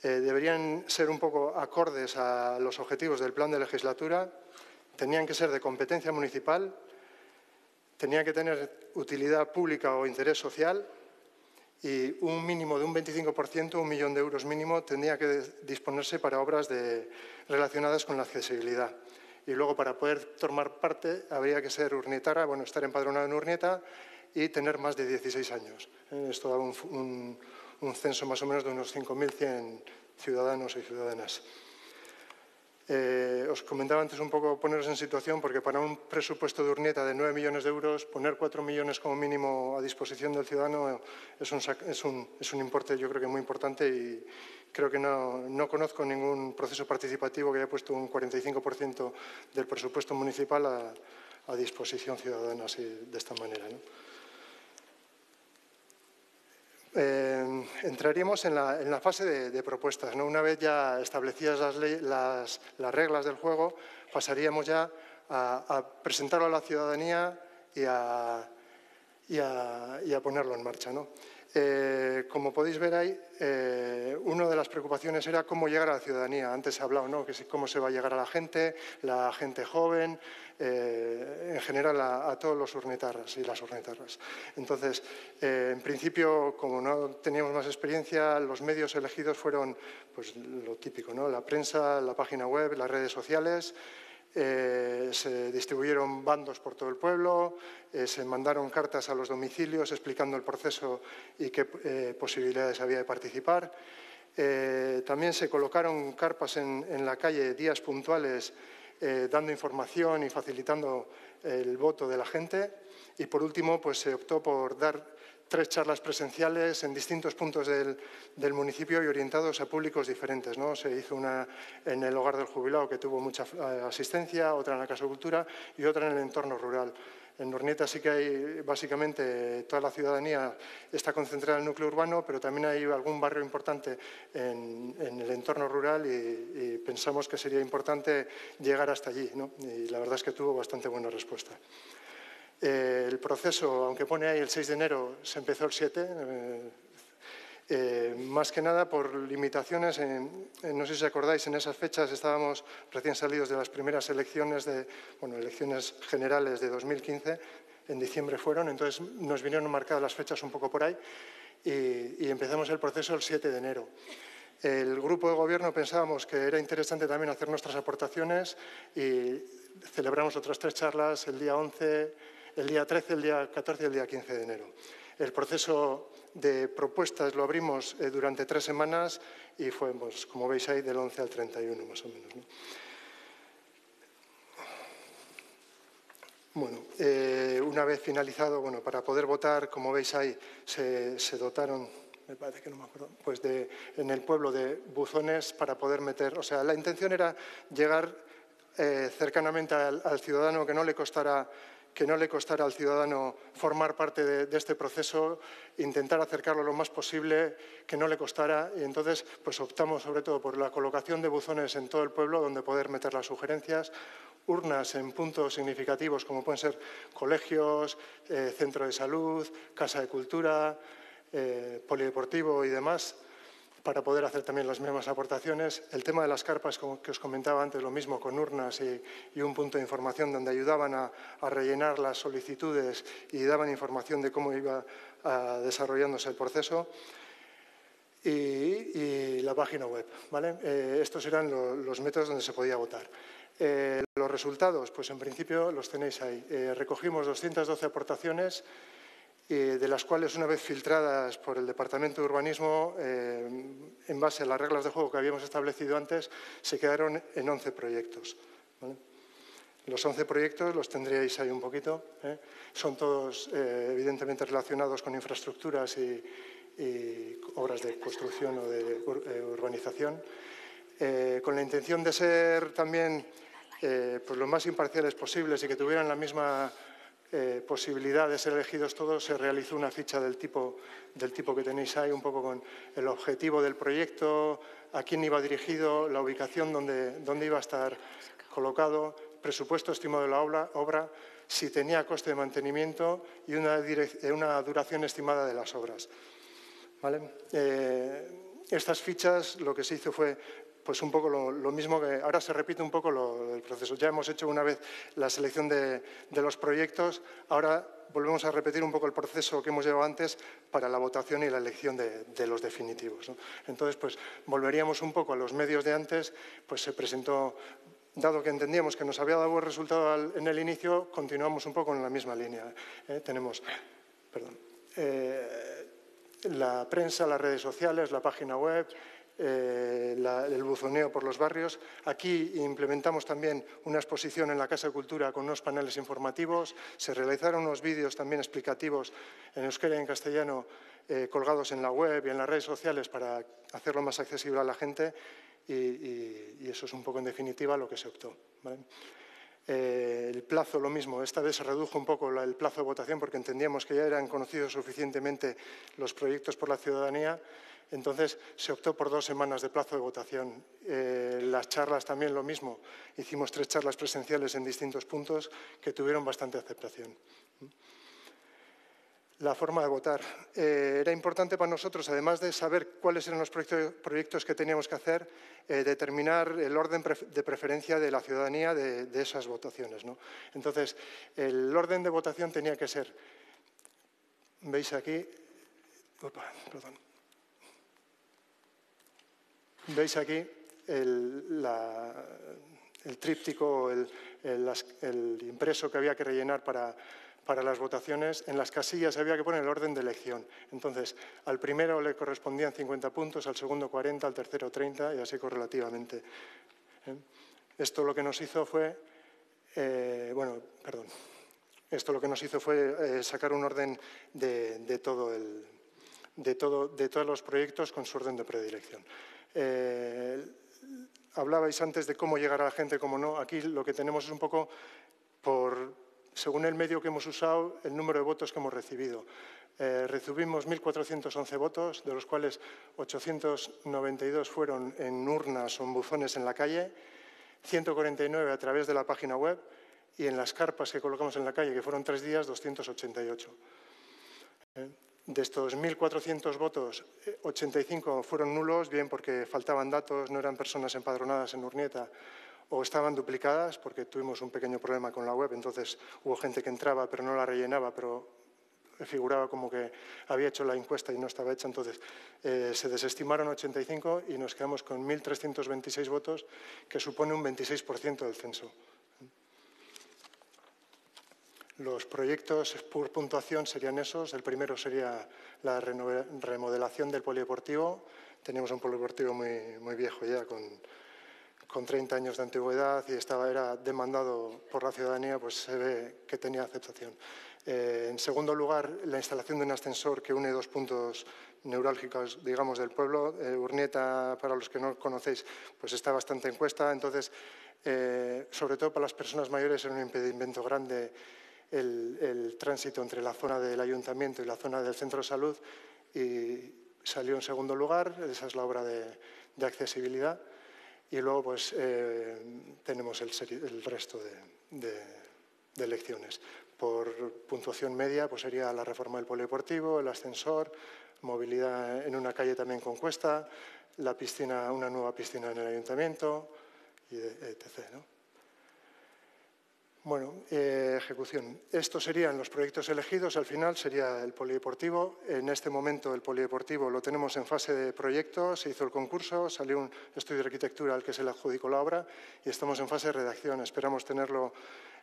S16: Deberían ser un poco acordes a los objetivos del plan de legislatura, tenían que ser de competencia municipal, tenía que tener utilidad pública o interés social y un mínimo de un 25%, 1 millón de euros mínimo, tendría que disponerse para obras relacionadas con la accesibilidad. Y luego, para poder tomar parte, habría que ser urnietara, bueno, estar empadronado en Urnieta y tener más de 16 años. Esto da un censo más o menos de unos 5.100 ciudadanos y ciudadanas. Os comentaba antes un poco poneros en situación, porque para un presupuesto de Urnieta de 9 millones de euros, poner 4 millones como mínimo a disposición del ciudadano es un importe, yo creo que muy importante, y creo que no conozco ningún proceso participativo que haya puesto un 45% del presupuesto municipal a disposición ciudadana así, de esta manera, ¿no? Entraríamos en la fase de propuestas, ¿no? Una vez ya establecidas las reglas del juego, pasaríamos ya a presentarlo a la ciudadanía y a ponerlo en marcha, ¿no? Como podéis ver ahí, una de las preocupaciones era cómo llegar a la ciudadanía. Antes se ha hablado, ¿no?, que cómo se va a llegar a la gente joven, en general a todos los urnetarras y las urnetarras. Entonces, en principio, como no teníamos más experiencia, los medios elegidos fueron pues, lo típico, ¿no?, la prensa, la página web, las redes sociales. Se distribuyeron bandos por todo el pueblo, se mandaron cartas a los domicilios explicando el proceso y qué posibilidades había de participar. También se colocaron carpas en la calle días puntuales dando información y facilitando el voto de la gente. Y por último, pues se optó por dar 3 charlas presenciales en distintos puntos del municipio y orientados a públicos diferentes, ¿no? Se hizo una en el Hogar del Jubilado, que tuvo mucha asistencia, otra en la Casa de Cultura y otra en el entorno rural. En Urnieta sí que hay, básicamente, toda la ciudadanía está concentrada en el núcleo urbano, pero también hay algún barrio importante en el entorno rural y pensamos que sería importante llegar hasta allí, ¿no? Y la verdad es que tuvo bastante buena respuesta. El proceso, aunque pone ahí el 6 de enero, se empezó el 7, más que nada por limitaciones. No sé si os acordáis, en esas fechas estábamos recién salidos de las primeras elecciones, elecciones generales de 2015, en diciembre fueron, entonces nos vinieron marcadas las fechas un poco por ahí y empezamos el proceso el 7 de enero. El grupo de gobierno pensábamos que era interesante también hacer nuestras aportaciones y celebramos otras 3 charlas el día 11, el día 13, el día 14 y el día 15 de enero. El proceso de propuestas lo abrimos durante 3 semanas y fue, pues, como veis ahí, del 11 al 31 más o menos, ¿no? Bueno, una vez finalizado, bueno, para poder votar, como veis ahí, se dotaron, me parece que no me acuerdo, pues en el pueblo de buzones para poder meter, o sea, la intención era llegar cercanamente al ciudadano, que no le costara al ciudadano formar parte de este proceso, intentar acercarlo lo más posible, que no le costara. Y entonces pues optamos sobre todo por la colocación de buzones en todo el pueblo donde poder meter las sugerencias, urnas en puntos significativos como pueden ser colegios, centro de salud, casa de cultura, polideportivo y demás, para poder hacer también las mismas aportaciones. El tema de las carpas, como que os comentaba antes, lo mismo, con urnas y un punto de información donde ayudaban a rellenar las solicitudes y daban información de cómo iba desarrollándose el proceso. Y la página web, ¿vale? Estos eran los métodos donde se podía votar. Los resultados, pues en principio los tenéis ahí. Recogimos 212 aportaciones, de las cuales, una vez filtradas por el Departamento de Urbanismo, en base a las reglas de juego que habíamos establecido antes, se quedaron en 11 proyectos, ¿vale? Los 11 proyectos los tendríais ahí un poquito, ¿eh? Son todos evidentemente relacionados con infraestructuras y obras de construcción o de urbanización, con la intención de ser también pues lo más imparciales posibles y que tuvieran la misma posibilidad de ser elegidos todos. Se realizó una ficha del tipo que tenéis ahí, un poco con el objetivo del proyecto, a quién iba dirigido, la ubicación donde iba a estar colocado, presupuesto estimado de la obra, si tenía coste de mantenimiento y una duración estimada de las obras, ¿vale? Estas fichas, lo que se hizo fue pues un poco lo mismo que ahora se repite un poco el proceso. Ya hemos hecho una vez la selección de los proyectos, ahora volvemos a repetir un poco el proceso que hemos llevado antes para la votación y la elección de los definitivos, ¿no? Entonces, pues volveríamos un poco a los medios de antes, pues se presentó, dado que entendíamos que nos había dado buen resultado en el inicio, continuamos un poco en la misma línea. Tenemos, la prensa, las redes sociales, la página web, el buzoneo por los barrios. Aquí implementamos también una exposición en la Casa de Cultura con unos paneles informativos. Se realizaron unos vídeos también explicativos en euskera y en castellano colgados en la web y en las redes sociales para hacerlo más accesible a la gente y eso es un poco en definitiva lo que se optó, ¿vale? El plazo, lo mismo. Esta vez se redujo un poco el plazo de votación porque entendíamos que ya eran conocidos suficientemente los proyectos por la ciudadanía. Entonces, se optó por 2 semanas de plazo de votación. Las charlas también lo mismo. Hicimos 3 charlas presenciales en distintos puntos que tuvieron bastante aceptación. La forma de votar. Era importante para nosotros, además de saber cuáles eran los proyectos que teníamos que hacer, determinar el orden de preferencia de la ciudadanía de esas votaciones, ¿no? Entonces, el orden de votación tenía que ser, veis aquí, veis aquí el tríptico, el impreso que había que rellenar para las votaciones. En las casillas había que poner el orden de elección. Entonces, al primero le correspondían 50 puntos, al segundo 40, al tercero 30 y así correlativamente. Esto lo que nos hizo fue, esto lo que nos hizo fue sacar un orden de todos los proyectos con su orden de predilección. Hablabais antes de cómo llegar a la gente, cómo no. Aquí lo que tenemos es un poco según el medio que hemos usado, el número de votos que hemos recibido. Recibimos 1.411 votos, de los cuales 892 fueron en urnas o en buzones en la calle, 149 a través de la página web y en las carpas que colocamos en la calle, que fueron 3 días, 288. De estos 1.400 votos, 85 fueron nulos, bien porque faltaban datos, no eran personas empadronadas en Urnieta, o estaban duplicadas, porque tuvimos un pequeño problema con la web, entonces hubo gente que entraba pero no la rellenaba, pero figuraba como que había hecho la encuesta y no estaba hecha, entonces se desestimaron 85 y nos quedamos con 1.326 votos, que supone un 26% del censo. Los proyectos por puntuación serían esos. El primero sería la remodelación del polideportivo. Teníamos un polideportivo muy viejo ya, con 30 años de antigüedad y era demandado por la ciudadanía, pues se ve que tenía aceptación. En segundo lugar, la instalación de un ascensor que une 2 puntos neurálgicos, digamos, del pueblo. Urnieta, para los que no conocéis, pues está bastante en cuesta. Entonces, sobre todo para las personas mayores, era un impedimento grande el tránsito entre la zona del ayuntamiento y la zona del centro de salud, y salió en segundo lugar. Esa es la obra de accesibilidad. Y luego pues tenemos el resto de elecciones. Por puntuación media pues sería la reforma del polideportivo, el ascensor, movilidad en una calle también con cuesta, la piscina, una nueva piscina en el ayuntamiento, y etc., ¿no? Bueno, ejecución. Estos serían los proyectos elegidos. Al final sería el polideportivo. En este momento el polideportivo lo tenemos en fase de proyecto. Se hizo el concurso, salió un estudio de arquitectura al que se le adjudicó la obra y estamos en fase de redacción. Esperamos tenerlo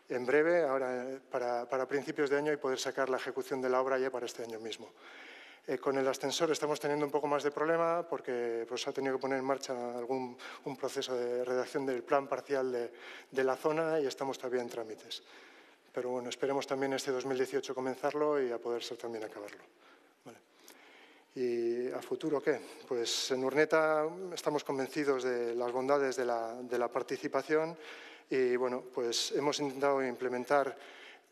S16: en breve, ahora para principios de año, y poder sacar la ejecución de la obra ya para este año mismo. Con el ascensor estamos teniendo un poco más de problema porque pues, ha tenido que poner en marcha un proceso de redacción del plan parcial de la zona y estamos todavía en trámites. Pero bueno, esperemos también este 2018 comenzarlo y a poder ser también acabarlo. Vale. ¿Y a futuro qué? Pues en Urnieta estamos convencidos de las bondades de la participación y bueno, pues hemos intentado implementar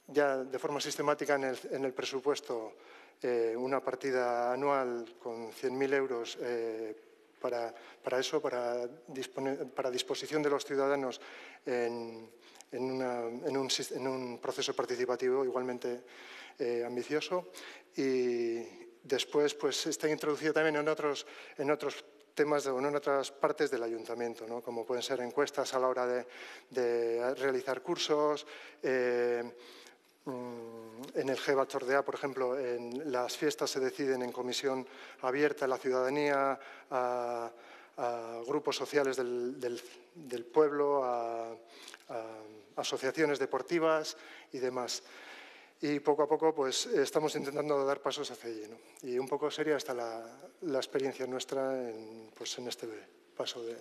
S16: ya de forma sistemática en el presupuesto una partida anual con 100.000 euros para eso, para disposición de los ciudadanos en un proceso participativo igualmente ambicioso. Y después pues está introducido también en otros temas o en otras partes del ayuntamiento, ¿no? Como pueden ser encuestas a la hora de realizar cursos. En el GBA, por ejemplo, en las fiestas se deciden en comisión abierta a la ciudadanía, a grupos sociales del pueblo, a asociaciones deportivas y demás. Y poco a poco pues, estamos intentando dar pasos hacia allí, ¿no? Y un poco sería esta la experiencia nuestra en este paso de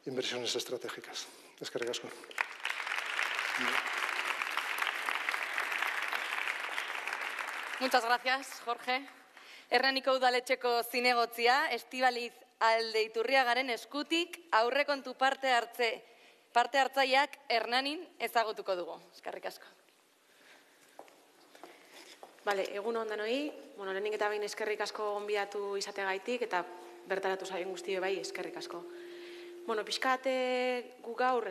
S16: inversiones estratégicas. Eskerrik asko.
S4: Muchas gracias, Jorge. Hernaniko udaletxeko zinegotzia, Estibaliz Aldeiturriagaren eskutik aurrekontu parte hartzaileak Hernanin ezagutuko dugu. Eskerrik asko.
S17: Bale, egun on danoi. Bueno, lehenik eta behin eskerrik asko gonbidatu izateagaitik eta bertaratu zaien guztioi bai eskerrik asko. Bueno, pixkat gu gaur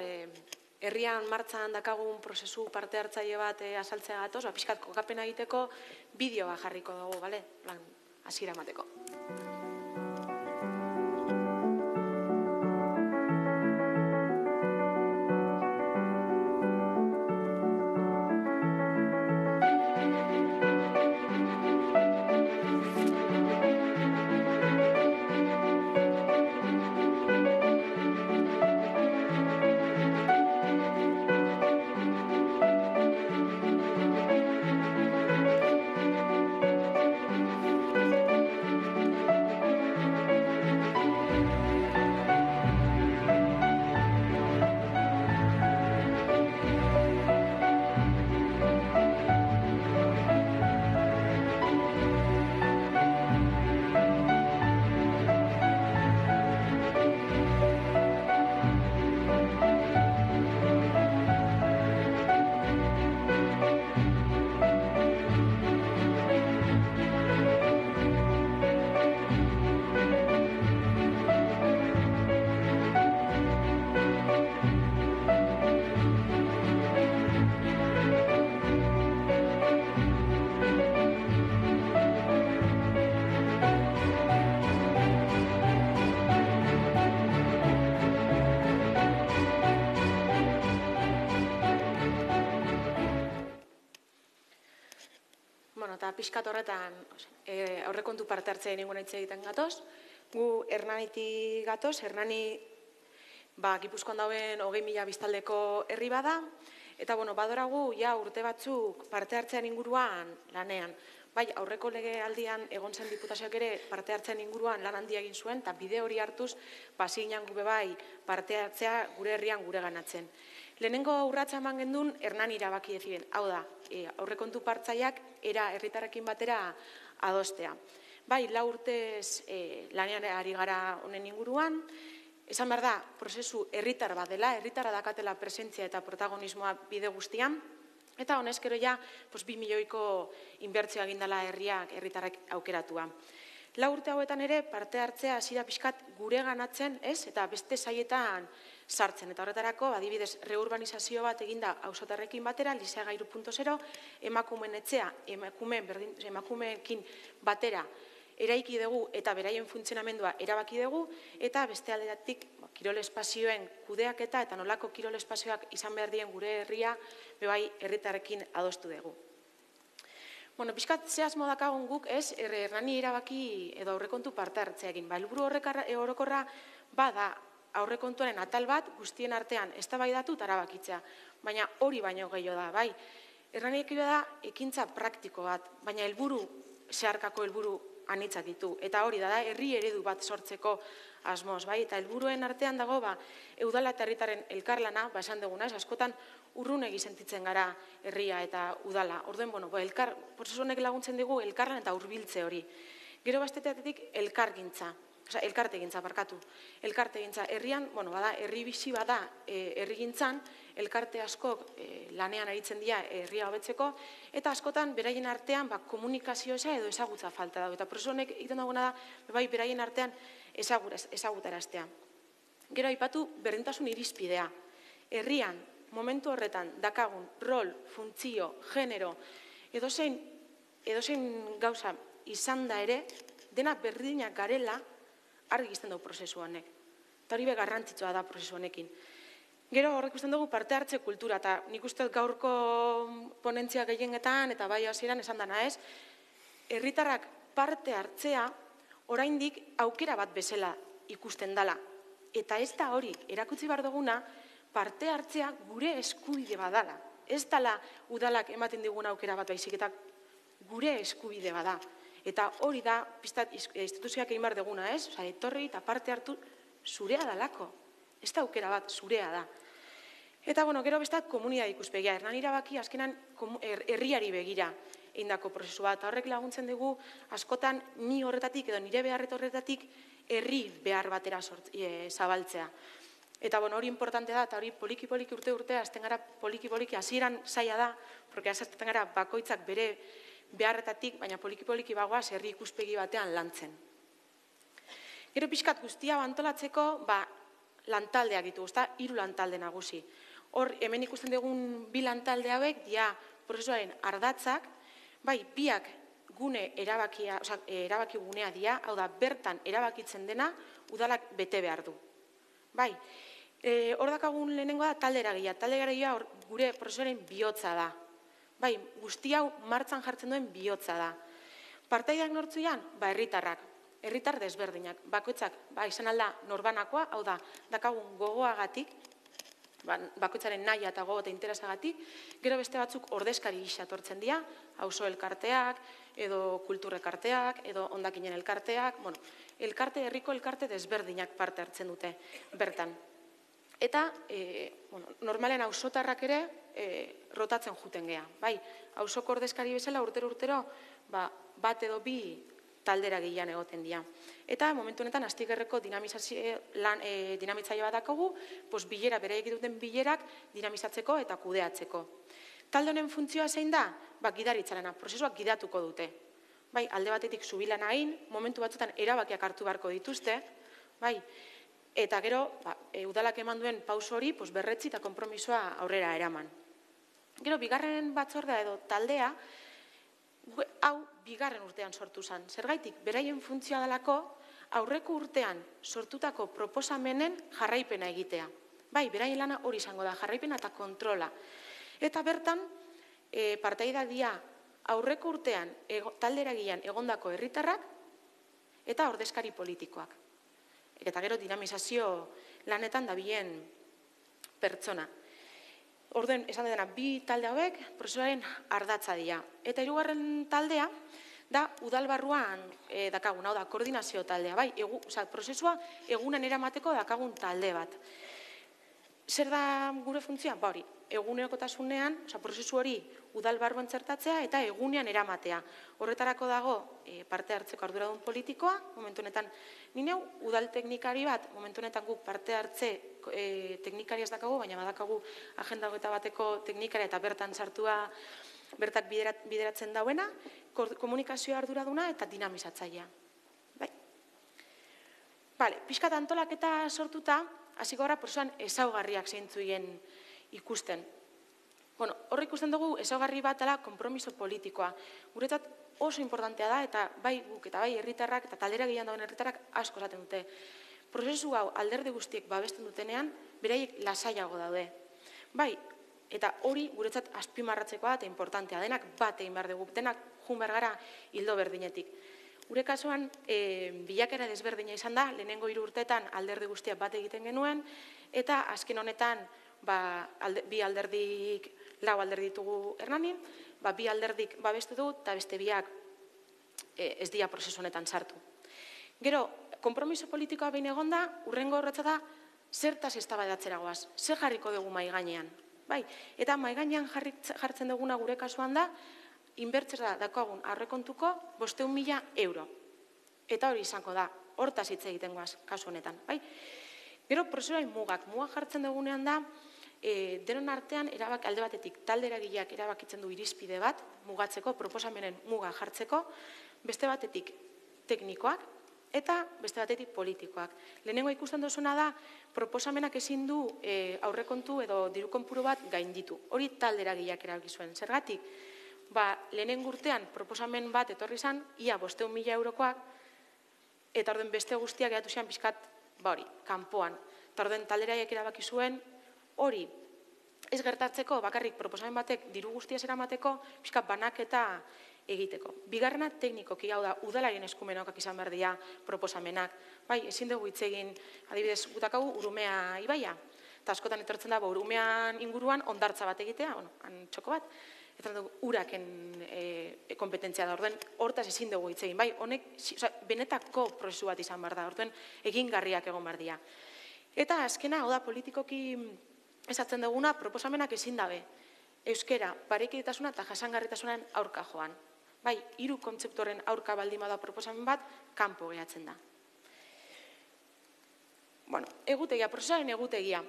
S17: herrian martxan dakagun prozesu parte hartzaile bat azaltzea gatoz, pixkat kokapena egiteko bideo bat jarriko dugu, bale? Hasiera emateko. Eta pixkat horretan aurrekontu parte hartzea ninguna hitz egiten gatoz. Gu Hernanitik gatoz, Hernani Gipuzkoan dauen 20.000 biztaldeko herri bada. Eta badoragu urte batzuk parte hartzean inguruan lanean. Bai, aurreko lege aldian egon zen diputazioak ere parte hartzean inguruan lan handia egin zuen, eta bide hori hartuz, ziginan gube bai parte hartzea gure herrian gure ganatzen. Lehenengo urratsa eman gendun Hernani erabaki deziben. Hau da, aurrekontu partzaiak herritarrekin batera adostea. Bai, 4 urtez lanean ari gara honen inguruan. Esan behar da, prozesu herritar bat dela, herritarra dakatela presentzia eta protagonismoa bide guztian. Eta honezkero 2 milioiko inbertzioa egindala herritarrek aukeratua. 4 urte hauetan ere parte hartzea hasi da pixkat gure ganatzen, eta beste saietan sartzen. Eta horretarako, adibidez, reurbanizazio bat eginda auzotarrekin batera, Lizeaga 3.0, emakumeen etxea, emakumeekin batera eraiki dugu eta beraien funtzionamendua erabaki dugu, eta beste alderatik kirol espazioen kudeaketa eta nolako kirol espazioak izan behar dien gure herria, bebai herritarrekin adostu dugu. Pixkat zehaz modakagun guk Hernani erabaki edo aurrekontu parte hartzea egin. Helburu orokorra bada aurrekontuaren atal bat guztien artean eztabaidatu eta erabakitzea. Baina hori baino gehiago da, bai. Hernaniek da ekintza praktiko bat, baina zeharkako helburu anitzak ditu. Eta hori da, herri eredu bat sortzeko asmoz, bai. Eta helburuen artean dago, udala eta herritaren elkarlana, esan duguna, askotan urrunegi sentitzen gara herria eta udala. Orduen, prozesu honek laguntzen digu elkarlan eta hurbiltze hori. Gero bestetetik elkartegintza, elkartegintza herrian, herri bizi bada herrigintzan, elkarte askok lanean aritzen dira herria hobetzeko, eta askotan beraien artean komunikazio edo ezagutza falta dago. Eta prozesu honek egiten duguna da, beraien artean ezagutaraztea. Gero aipatu berdintasun irizpidea. Herrian, momentu horretan, dakagun rol, funtzio, genero, edozein gauza izan da ere, dena berdinak garela argi izten dugu prozesu honek. Eta hori garrantzitsua da prozesu honekin. Gero horrek ikusten dugu parte hartze kultura, eta nik uste gaurko ponentzia gehienetan, eta bai hasieran esan dana ez, herritarrak parte hartzea oraindik aukera bat bezala ikusten dela. Eta ez da hori, erakutsi behar duguna, parte hartzea gure eskubide badala. Ez dela udalak ematen diguna aukera bat baizik, eta gure eskubide bada. Eta hori da, piztat, instituzioak egin behar duguna, ez? Etorri eta parte hartu zurea dalako. Ez da aukera bat, zurea da. Eta, gero bestat, komunidad ikuspegia. Hernani erabaki, azkenan, herriari begira egindako prozesu bat. Horrek laguntzen dugu, askotan, ni horretatik edo nire beharret horretatik, herri behar batera zabaltzea. Eta, hori importante da, eta hori poliki-poliki urte, azten gara poliki-poliki, hasieran zaila da, porque azten gara bakoitzak bere beharretatik, baina poliki-poliki bagoaz herri ikuspegi batean lantzen. Gero pixkat guztia antolatzeko, lantaldeak ditugu, 3 lantalde nagusi. hor, hemen ikusten dugun bi lantalde hauek, dia prozesuaren ardatzak, bai, biak gune erabaki gunea dia, hau da, bertan erabakitzen dena, udalak bete behar du. Bai, hor dakagun lehenengo da talde eragia. Talde eragia gure prozesuaren bihotza da. Bai, guzti hau martxan jartzen duen bihotza da. Partaideak nortzuian, herritarrak. Herritar desberdinak. Bakoitzak, izan alda norbanakoa, hau da, dakagun gogoagatik, bakoitzaren nahi eta gogo eta interesagatik, gero beste batzuk ordezkari gisa etortzen dira, auzo elkarteak, edo kulturrekarteak, edo hondakinen elkarteak, herriko elkarte desberdinak parte hartzen dute bertan. Eta, normalen auzotarrak ere rotatzen juten gea. Bai, auzoko ordezkari bezala urtero, bat edo bi taldera gehian egoten dira. Eta momentu honetan Astigerreko dinamitzaile bat dakagu, bilera, beraiek duten bilerak dinamizatzeko eta kudeatzeko. Talde honen funtzioa zein da? Gidaritzarena, prozesuak gidatuko dute. Bai, alde batetik zubilana egin, momentu batzutan erabakiak hartu beharko dituzte, bai, eta gero, udalak eman duen pauso hori, berretzi eta konpromisoa aurrera eraman. Gero, bigarren batzordea edo taldea, hau bigarren urtean sortu zen. Zergaitik, beraien funtzioa dalako aurreko urtean sortutako proposamenen jarraipena egitea. Bai, beraien lana hori izango da, jarraipena eta kontrola. Eta bertan, partaideak dira aurreko urtean talde eragilean egondako herritarrak eta ordezkari politikoak. Eta gero dinamizazio lanetan dabilen pertsona. Orduen, esan dena, bi talde hauek prozesuaren ardatza dira. Eta hirugarren taldea da udalbarruan dakagun, hau da, koordinazio taldea. Bai, prozesua egunen eramateko dakagun talde bat. Zer da gure funtzioa? Hori, egunerokotasunean, prozesu hori udalbarruan txertatzea eta egunean eramatea. Horretarako dago parte hartzeko arduradun politikoa, momentu honetan nineu, udal teknikari bat, momentu honetan guk parte hartze teknikari ez dakagu, baina badakagu agenda eta bateko teknikaria eta bertan sartua, bertak bideratzen dauena, komunikazioa arduraduna eta dinamizatzailea. Pixkat antolaketa sortuta, hasiko gara prozesuan ezaugarriak zeintzuien ikusten. Hor ikusten dugu ezaugarri bat dela konpromiso politikoa. Guretzat oso importantea da, eta bai guk eta bai herritarrak eta taldera gehian dauen herritarrak asko esaten dute. Prozesu hau alderdi guztiek babesten dutenean, beraiek lasaiago daude. Bai, eta hori guretzat azpimarratzekoa eta importantea. Denak bat egin behar dugu, denak jun behar gara hildo berdinetik. Gure kasuan, bilakera desberdina izan da, lehenengo 3 urteetan alderdi guztiak bat egiten genuen, eta azken honetan, bi alderdik, 4 alderdi ditugu Hernanin, bi alderdik babestu dugu, eta beste biak ez dira prozesu honetan sartu. Gero, konpromiso politikoa behin egonda, urrengo horretza da, zertaz eztabaidatzera goaz, zer jarriko dugu mahai gainean. Eta mahai gainean jartzen duguna gure kasuan da, inbertzera dakoagun aurrekontuko 500.000 euro. Eta hori izango da, hortaz hitz egiten goaz, kasu honetan. Gero, prozesuaren mugak jartzen dugunean da, denon artean alde batetik talde eragileak erabakitzen du irizpide bat, mugatzeko, proposamenen muga jartzeko, beste batetik teknikoak, eta beste batetik politikoak. Lehenengo ikusten duzuna da, proposamenak ezin du aurrekontu edo diru konpuru bat gainditu. Hori talde eragileak erabaki zuen. Zergatik, lehenengo urtean proposamen bat etorri zan, ia 500.000 eurokoak, eta orden beste guztiak geratu zian pixkat, kanpoan. Eta orden talde eragileak erabaki zuen, hori ez gertatzeko bakarrik proposamen batek diru guztiaz eramateko, pixkat banaketa egiteko. Bigarrena teknikoki, hau da, udalarien eskumenokak izan behar dira proposamenak. Ezin dugu hitz egin, adibidez, gutakagu Urumea ibaia. Eta askotan etortzen da, Urumean inguruan ondartza bat egitea, txoko bat. Eta dugu, uraken kompetentzia da, orduen, hortaz ezin dugu hitz egin. Honek, benetako prozesu bat izan behar da, orduen, egingarriak egon behar dira. Eta azkena, hau da, politikoki esatzen duguna, proposamenak ezin dabe. Euskera, parekidetasuna eta jasangarritasunaren aurka joan. 3 kontzeptoren aurka baldin bada proposamen bat, kanpo gehatzen da. Egutegia, prozesuaren egutegia.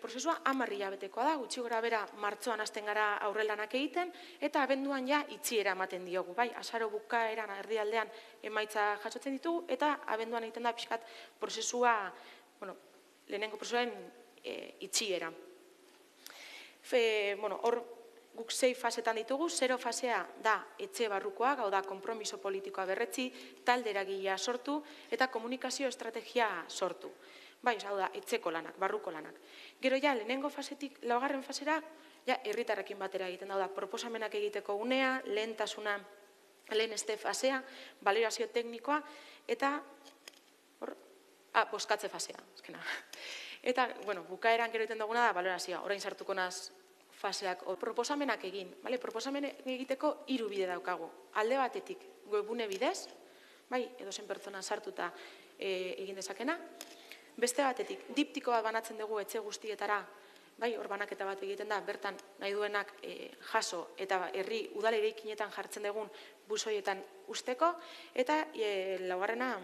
S17: Prozesua 10 hilabetekoa da, gutxi gora bera martxoan hasten gara aurrelanak egiten, eta abenduan ja itxiera ematen diogu. Azaro bukaeran erdialdean emaitza jasotzen ditugu, eta abenduan egiten da pixkat prozesua, lehenengo prozesuaren itxiera. Hor guk 6 fasetan ditugu, 0 fasea da etxe barrukoa, hau da konpromiso politikoa berretzi, talde eragilea sortu eta komunikazio estrategia sortu. Bai, hau da, etxeko lanak, barruko lanak. Gero ja, lehenengo fasetik, laugarren fasera, ja, herritarrekin batera egiten da, proposamenak egiteko unea, lehentasuna, lehen fasea, balorazio teknikoa, eta bozkatze fasea, azkena. Eta, bukaeran gero egiten duguna da, balorazioa, orain sartuko naz faseak, proposamenak egin, proposamenak egiteko 3 bide daukagu. Alde batetik, webune bidez, edo zen pertsona sartuta egin dezakena, beste batetik, diptiko bat banatzen dugu etxe guztietara, hor banaketa bat egiten da, bertan nahi duenak jaso eta herri udal eraikinetan jartzen dugun busoietan usteko, eta hirugarrena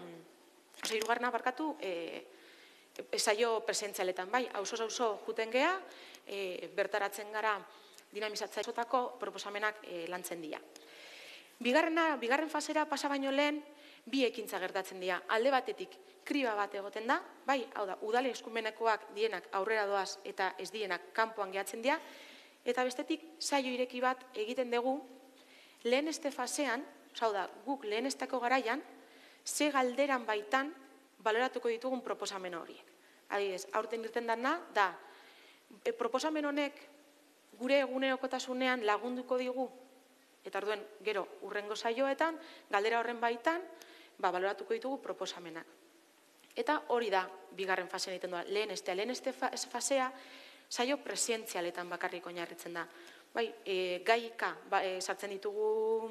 S17: barkatu, saio presentzialetan, auzo juten gea, bertaratzen gara dinamizatzaizotako proposamenak lantzen dira. Bigarren fasera pasa baino lehen, 2 ekintza gertatzen dira. Alde batetik, kriba bat egoten da, hau da, udale eskumenekoak dienak aurrera doaz eta ez dienak kanpoan gehatzen dira, eta bestetik, saio ireki bat egiten dugu, lehen fasean, hau da, guk lehen garaian, ze galderan baitan baloratuko ditugun proposamen horiek. Adibidez, aurten irten dana, da, proposamen honek gure egunerokotasunean lagunduko digu, eta orduen, gero, urrengo saioetan, galdera horren baitan, baloratuko ditugu proposamenak. Eta hori da, bigarren fasean egiten doa, lehen fasea, saio presentzialetan bakarrik oinarritzen da. Gaika sartzen ditugu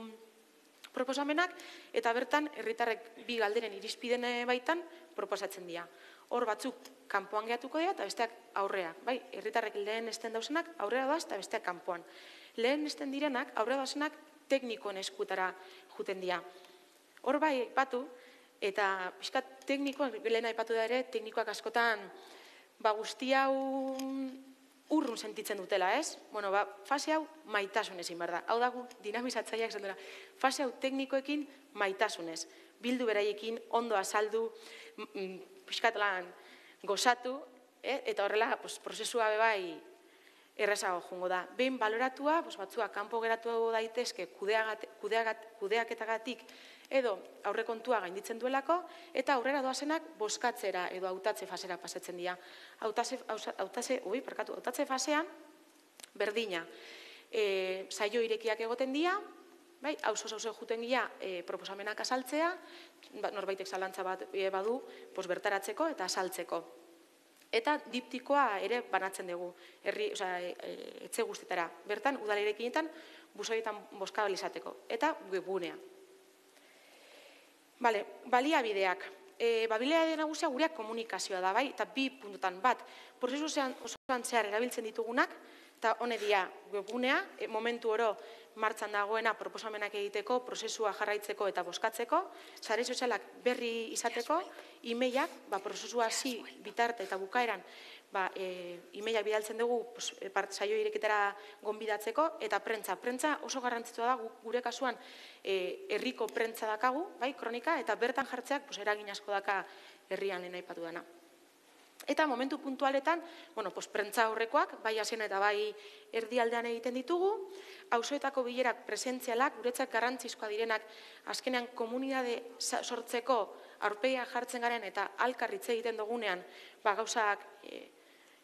S17: proposamenak, eta bertan, herritarrek 2 galderen irizpiden baitan proposatzen dira. Hor batzuk kanpoan gehatuko dira eta besteak aurrea. Herritarrek lehen esten dauzenak aurrera doaz eta besteak kanpoan. Lehen esten direnak aurrera doazenak teknikoen eskutara juten dira. Hor aipatu, eta pixkat teknikoak, lehen aipatu da ere, teknikoak askotan guzti hau urrun sentitzen dutela, ez? Fase hau maitasunez behar da. Hau da gu dinamizatzaileak zen dela. Fase hau teknikoekin maitasunez. Bildu beraiekin, ondo azaldu, pixkat lan gozatu, eta horrela prozesua bebai errezago jungo da. Behin baloratua, batzua kanpo geratu daitezke kudeaketagatik edo aurrekontua gainditzen duelako, eta aurrera doazenak bozkatzera edo hautatze fasera pasatzen dira. Hautatze fasean, berdina, saio irekiak egoten dira, auzo juten gira proposamenak azaltzea, norbaitek zalantza bat badu, bertaratzeko eta azaltzeko. Eta diptikoa ere banatzen dugu, etxe guztietara. Bertan, udalerekinetan, busoietan bozkabal izateko. Eta webgunea. Baliabideak. Baliabide nagusia gureak komunikazioa da, eta 2 puntutan bat. Prozesu osoan zehar erabiltzen ditugunak, eta honedia webgunea, momentu oro martxan dagoena proposamenak egiteko, prozesua jarraitzeko eta bozkatzeko, sare sozialak berri izateko, e-mailak, prozesua hasi bitarte eta bukaeran, e-mailak bidaltzen dugu saio ireketara gonbidatzeko, eta prentza oso garrantzitsua da, gure kasuan herriko prentza dakagu, kronika, eta bertan jartzeak eragin asko daka herrian lehen aipatu dena. Eta momentu puntualetan, prentza horrekoak, bai hasieran eta bai erdialdean egiten ditugu, auzoetako bilerak presentzialak, guretzat garrantzizkoa direnak, azkenean komunitate sortzeko aurpegia jartzen garen eta alkarritze egiten dugunean, gauzak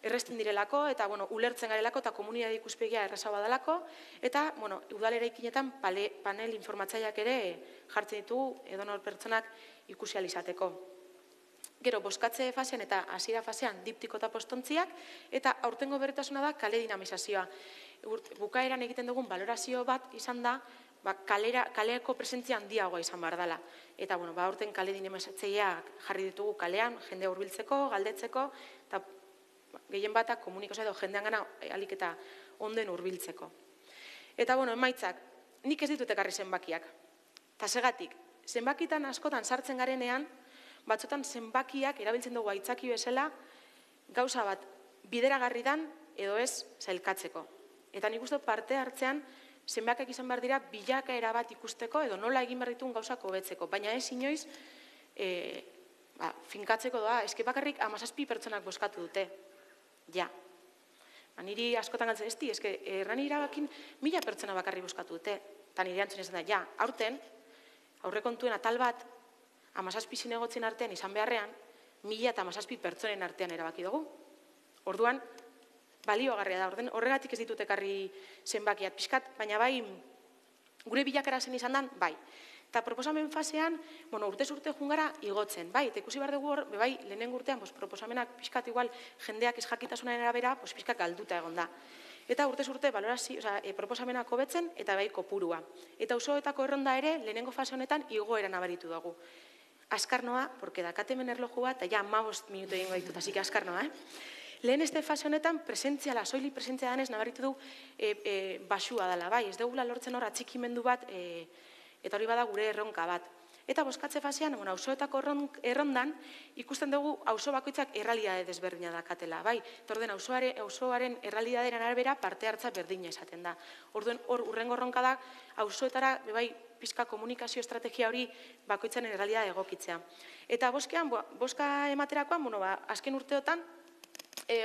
S17: erresten direlako, eta ulertzen garelako eta komunitate ikuspegia errazagoa dalako, eta udaleraikinetan panel informatzaileak ere jartzen ditugu edonor pertsonak ikusializateko. Gero, bozkatze fasean eta hasiera fasean diptiko eta postontziak, eta aurtengo berritasuna da kale dinamizazioa. Bukaeran egiten dugun balorazio bat izan da, kaleko presentzia handiagoa izan behar dela. Eta, aurten kale dinamizatzeiak jarri ditugu kalean, jendea hurbiltzeko, galdetzeko, eta gehien batak komunikazioa edo jendean gana alik eta onden hurbiltzeko. Eta, emaitzak, nik ez ditut ekarri zenbakiak. Eta segatik, zenbakitan askotan sartzen garenean, batzotan zenbakiak erabiltzen dugu aitzaki bezala gauza bat bideragarri dan edo ez zailkatzeko. Eta nik uste parte hartzean zenbakiak izan behar dira bilakaera bat ikusteko edo nola egin behar dituen gauzak hobetzeko. Baina ez inoiz finkatzeko doa, eske bakarrik 17 pertsonak bozkatu dute. Ja. Niri askotan galtzen ez di, eske Hernani irabakin 1000 pertsona bakarri buskatu dute. Eta nire antzun izan da, ja, aurten, aurrekontuen atal bat, 17 zinegotzien artean izan beharrean, 1017 pertsonen artean erabaki dugu. Orduan, baliogarria da, horregatik ez ditut ekarri zenbakiat pixkat, baina bai, gure bilakara zen izan dan, bai. Eta proposamen fasean, urtez urte jungara igotzen, bai, eta ikusi behar dugu hor, bai, lehenengo urtean, proposamenak pixkat igual jendeak ez jakitasunaren arabera, pixkat galduta egon da. Eta urtez urte proposamenak hobetzen eta bai kopurua. Eta auzoetako erronda ere, lehenengo fase honetan igoera nabaritu dugu. Askarnoa, porque dakatemen erloju bat, eta ja 15 minutu egingo ditut, así que askarnoa, Lehen este fase honetan, presentziala, soili presentzia danez, nabaritu du basua dela, bai, ez dugula lortzen hor atxikimendu bat, eta hori bada gure erronka bat. Eta bozkatze fasean, auzoetako errondan, ikusten dugu auzo bakoitzak errealitate desberdina dakatela, bai. Eta orden auzoaren errealitatearen arabera parte hartza berdina esaten da. Orduan hor urrengo erronka da auzoetara bai pizka komunikazio estrategia hori bakoitzaren errealitate egokitzea. Eta bozka ematerakoan, azken urteotan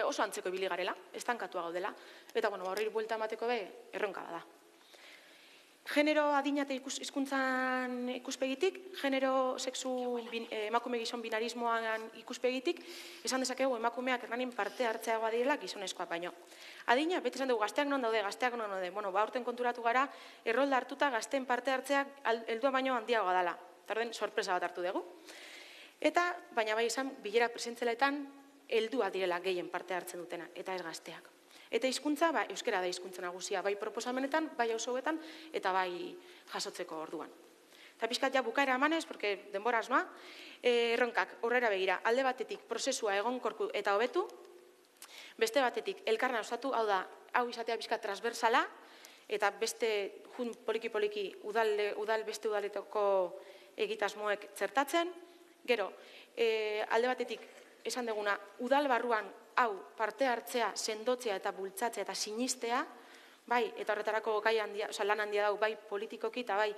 S17: oso antzeko ibili garela, estankatua gaudela. Eta horri buelta emateko erronka da. Genero adina eta hizkuntzan ikuspegitik, genero sexu emakume gizon binarismoan ikuspegitik, esan dezakegu emakumeak Hernanin parte hartzeagoa direla gizonezkoa baino. Adina, beti esan dugu, gazteak non daude, aurten konturatu gara, errolda hartuta gazteen parte hartzeak heldua baino handiagoa dela. Eta orden, sorpresa bat hartu dugu. Eta, baina bai esan, bilera presentzeletan heldua direla gehien parte hartzen dutena, eta ez gazteak. Eta hizkuntza, euskara da hizkuntza nagusia, bai proposamenetan, bai auzoetan, eta bai jasotzeko orduan. Eta pixkat ja bukaera emanez, porque denboraz noa, erronkak horrera begira, alde batetik prozesua egonkortu eta hobetu, beste batetik elkarna osatu, hau da, hau izatea pixkat transversala, eta beste jun poliki-poliki beste udaletoko egitasmoek txertatzen, gero, alde batetik esan deguna, udal barruan hau parte hartzea, sendotzea eta bultzatzea eta sinistea, bai, eta horretarako lan handia dau, bai politikoki eta bai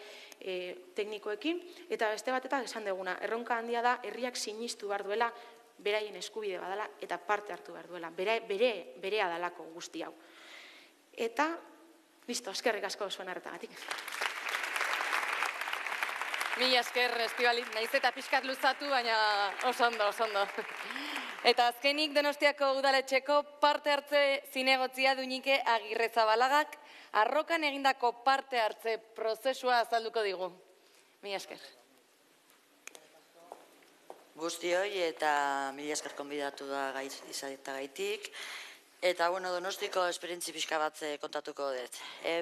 S17: teknikoekin, eta beste batetan esan deguna, erronka handia da, herriak sinistu behar duela, beraien eskubide badala eta parte hartu behar duela, berea dalako guzti hau. Eta, listo, eskerrik asko zuen hartagatik.
S4: Mila esker, Estibaliz, naiz eta pixkat luzatu, baina oso ondo. Eta azkenik Donostiako udaletxeko parte hartze zinegotzia Duñike Agirrezabalagak arrokan egindako parte hartze prozesua azalduko digu. Mila esker.
S18: Guztioi eta mila esker konbidatu da izatagaitik. Eta, Donostiko esperientzi pixka bat contatuko dut.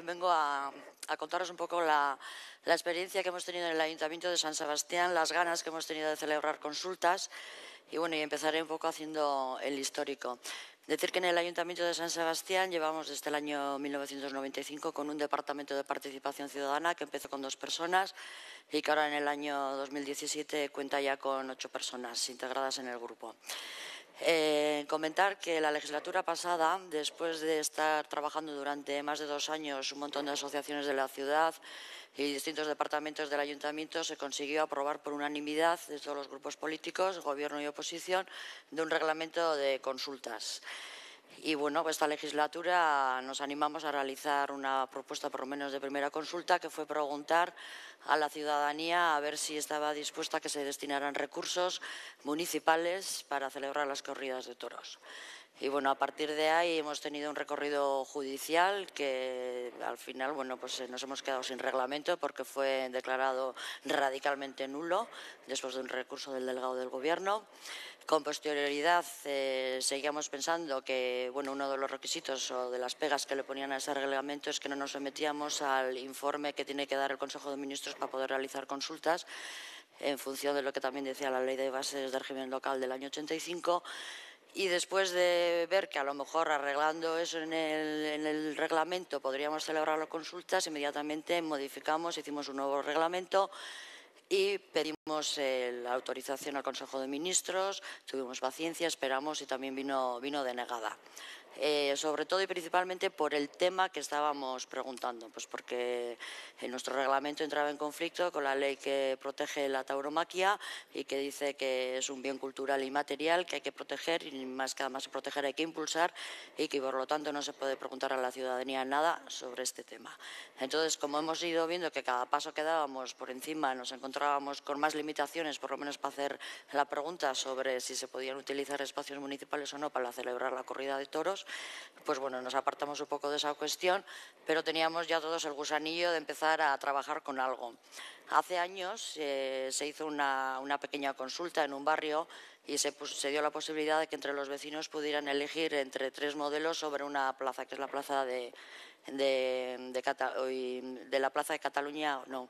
S18: Vengo a contaros un poco la experiencia que hemos tenido en el Ayuntamiento de San Sebastián, las ganas que hemos tenido de celebrar consultas y empezaré un poco haciendo el histórico. Decir que en el Ayuntamiento de San Sebastián llevamos desde el año 1995 con un departamento de participación ciudadana que empezó con 2 personas y que ahora en el año 2017 cuenta ya con 8 personas integradas en el grupo. Comentar que la legislatura pasada, después de estar trabajando durante más de 2 años un montón de asociaciones de la ciudad y distintos departamentos del ayuntamiento, se consiguió aprobar por unanimidad de todos los grupos políticos, gobierno y oposición, de un reglamento de consultas. Y esta legislatura nos animamos a realizar una propuesta por lo menos de primera consulta, que fue preguntar a la ciudadanía a ver si estaba dispuesta a que se destinaran recursos municipales para celebrar las corridas de toros. Y a partir de ahí hemos tenido un recorrido judicial que al final nos hemos quedado sin reglamento porque fue declarado radicalmente nulo después de un recurso del delegado del Gobierno. Con posterioridad seguíamos pensando que uno de los requisitos o de las pegas que le ponían a ese reglamento es que no nos sometíamos al informe que tiene que dar el Consejo de Ministros para poder realizar consultas en función de lo que también decía la Ley de Bases del Régimen Local del año 85. Y después de ver que a lo mejor arreglando eso en el reglamento podríamos celebrar las consultas, inmediatamente modificamos, hicimos un nuevo reglamento y pedimos Tuvimos la autorización al Consejo de Ministros, tuvimos paciencia, esperamos y también vino denegada. Sobre todo y principalmente por el tema que estábamos preguntando, pues porque nuestro reglamento entraba en conflicto con la ley que protege la tauromaquia y que dice que es un bien cultural inmaterial que hay que proteger y más que además proteger hay que impulsar y que por lo tanto no se puede preguntar a la ciudadanía nada sobre este tema. Entonces, como hemos ido viendo que cada paso que dábamos por encima nos encontrábamos con más limitaciones, por lo menos para hacer la pregunta sobre si se podían utilizar espacios municipales o no para celebrar la corrida de toros, pues bueno, nos apartamos un poco de esa cuestión, pero teníamos ya todos el gusanillo de empezar a trabajar con algo. Hace años se hizo una pequeña consulta en un barrio y se dio la posibilidad de que entre los vecinos pudieran elegir entre 3 modelos sobre una plaza, que es la plaza de la Plaza de Cataluña, no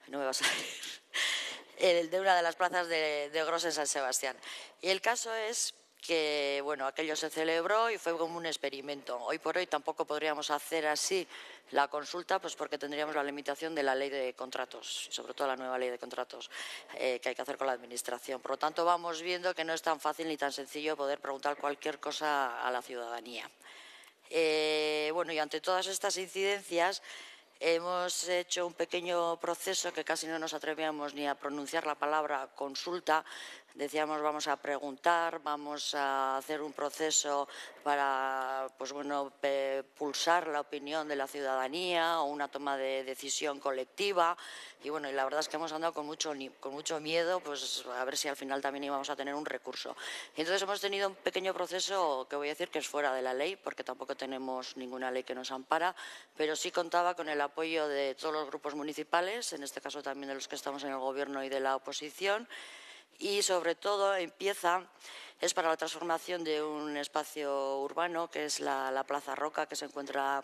S18: me vas a decir, de una de las plazas de Gros en San Sebastián. Y el caso es que, bueno, aquello se celebró y fue como un experimento. Hoy por hoy tampoco podríamos hacer así la consulta, pues porque tendríamos la limitación de la ley de contratos, sobre todo la nueva ley de contratos que hay que hacer con la Administración. Por lo tanto, vamos viendo que no es tan fácil ni tan sencillo poder preguntar cualquier cosa a la ciudadanía. Bueno, y ante todas estas incidencias, hemos hecho un pequeño proceso que casi no nos atrevíamos ni a pronunciar la palabra consulta. Decíamos, vamos a preguntar, vamos a hacer un proceso para, pues bueno, pulsar la opinión de la ciudadanía o una toma de decisión colectiva. Y bueno, y la verdad es que hemos andado con mucho miedo, pues a ver si al final también íbamos a tener un recurso. Y entonces hemos tenido un pequeño proceso que voy a decir que es fuera de la ley, porque tampoco tenemos ninguna ley que nos ampara, pero sí contaba con el apoyo de todos los grupos municipales, en este caso también de los que estamos en el Gobierno y de la oposición. Y sobre todo es para la transformación de un espacio urbano que es la Plaza Roca, que se encuentra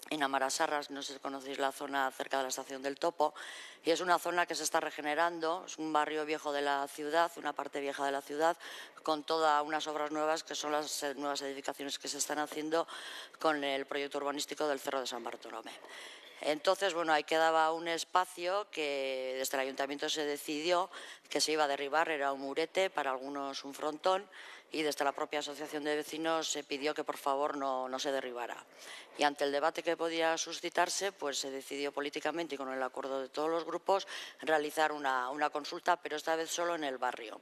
S18: en Amarasarras, no sé si conocéis la zona cerca de la estación del Topo, y es una zona que se está regenerando, es un barrio viejo de la ciudad, una parte vieja de la ciudad, con todas unas obras nuevas que son las nuevas edificaciones que se están haciendo con el proyecto urbanístico del Cerro de San Bartolomé. Entonces, bueno, ahí quedaba un espacio que desde el ayuntamiento se decidió que se iba a derribar, era un murete, para algunos un frontón, y desde la propia asociación de vecinos se pidió que por favor no se derribara. Y ante el debate que podía suscitarse, pues se decidió políticamente y con el acuerdo de todos los grupos realizar una consulta, pero esta vez solo en el barrio.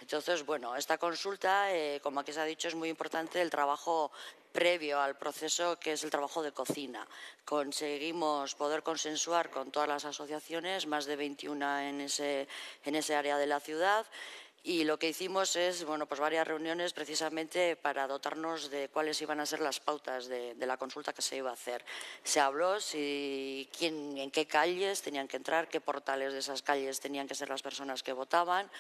S18: Entonces, bueno, esta consulta, como aquí se ha dicho, es muy importante el trabajo previo al proceso, que es el trabajo de cocina. Conseguimos poder consensuar con todas las asociaciones, más de 21 en ese área de la ciudad, y lo que hicimos es, bueno, pues varias reuniones precisamente para dotarnos de cuáles iban a ser las pautas de la consulta que se iba a hacer. Se habló en qué calles tenían que entrar, qué portales de esas calles tenían que ser las personas que votaban.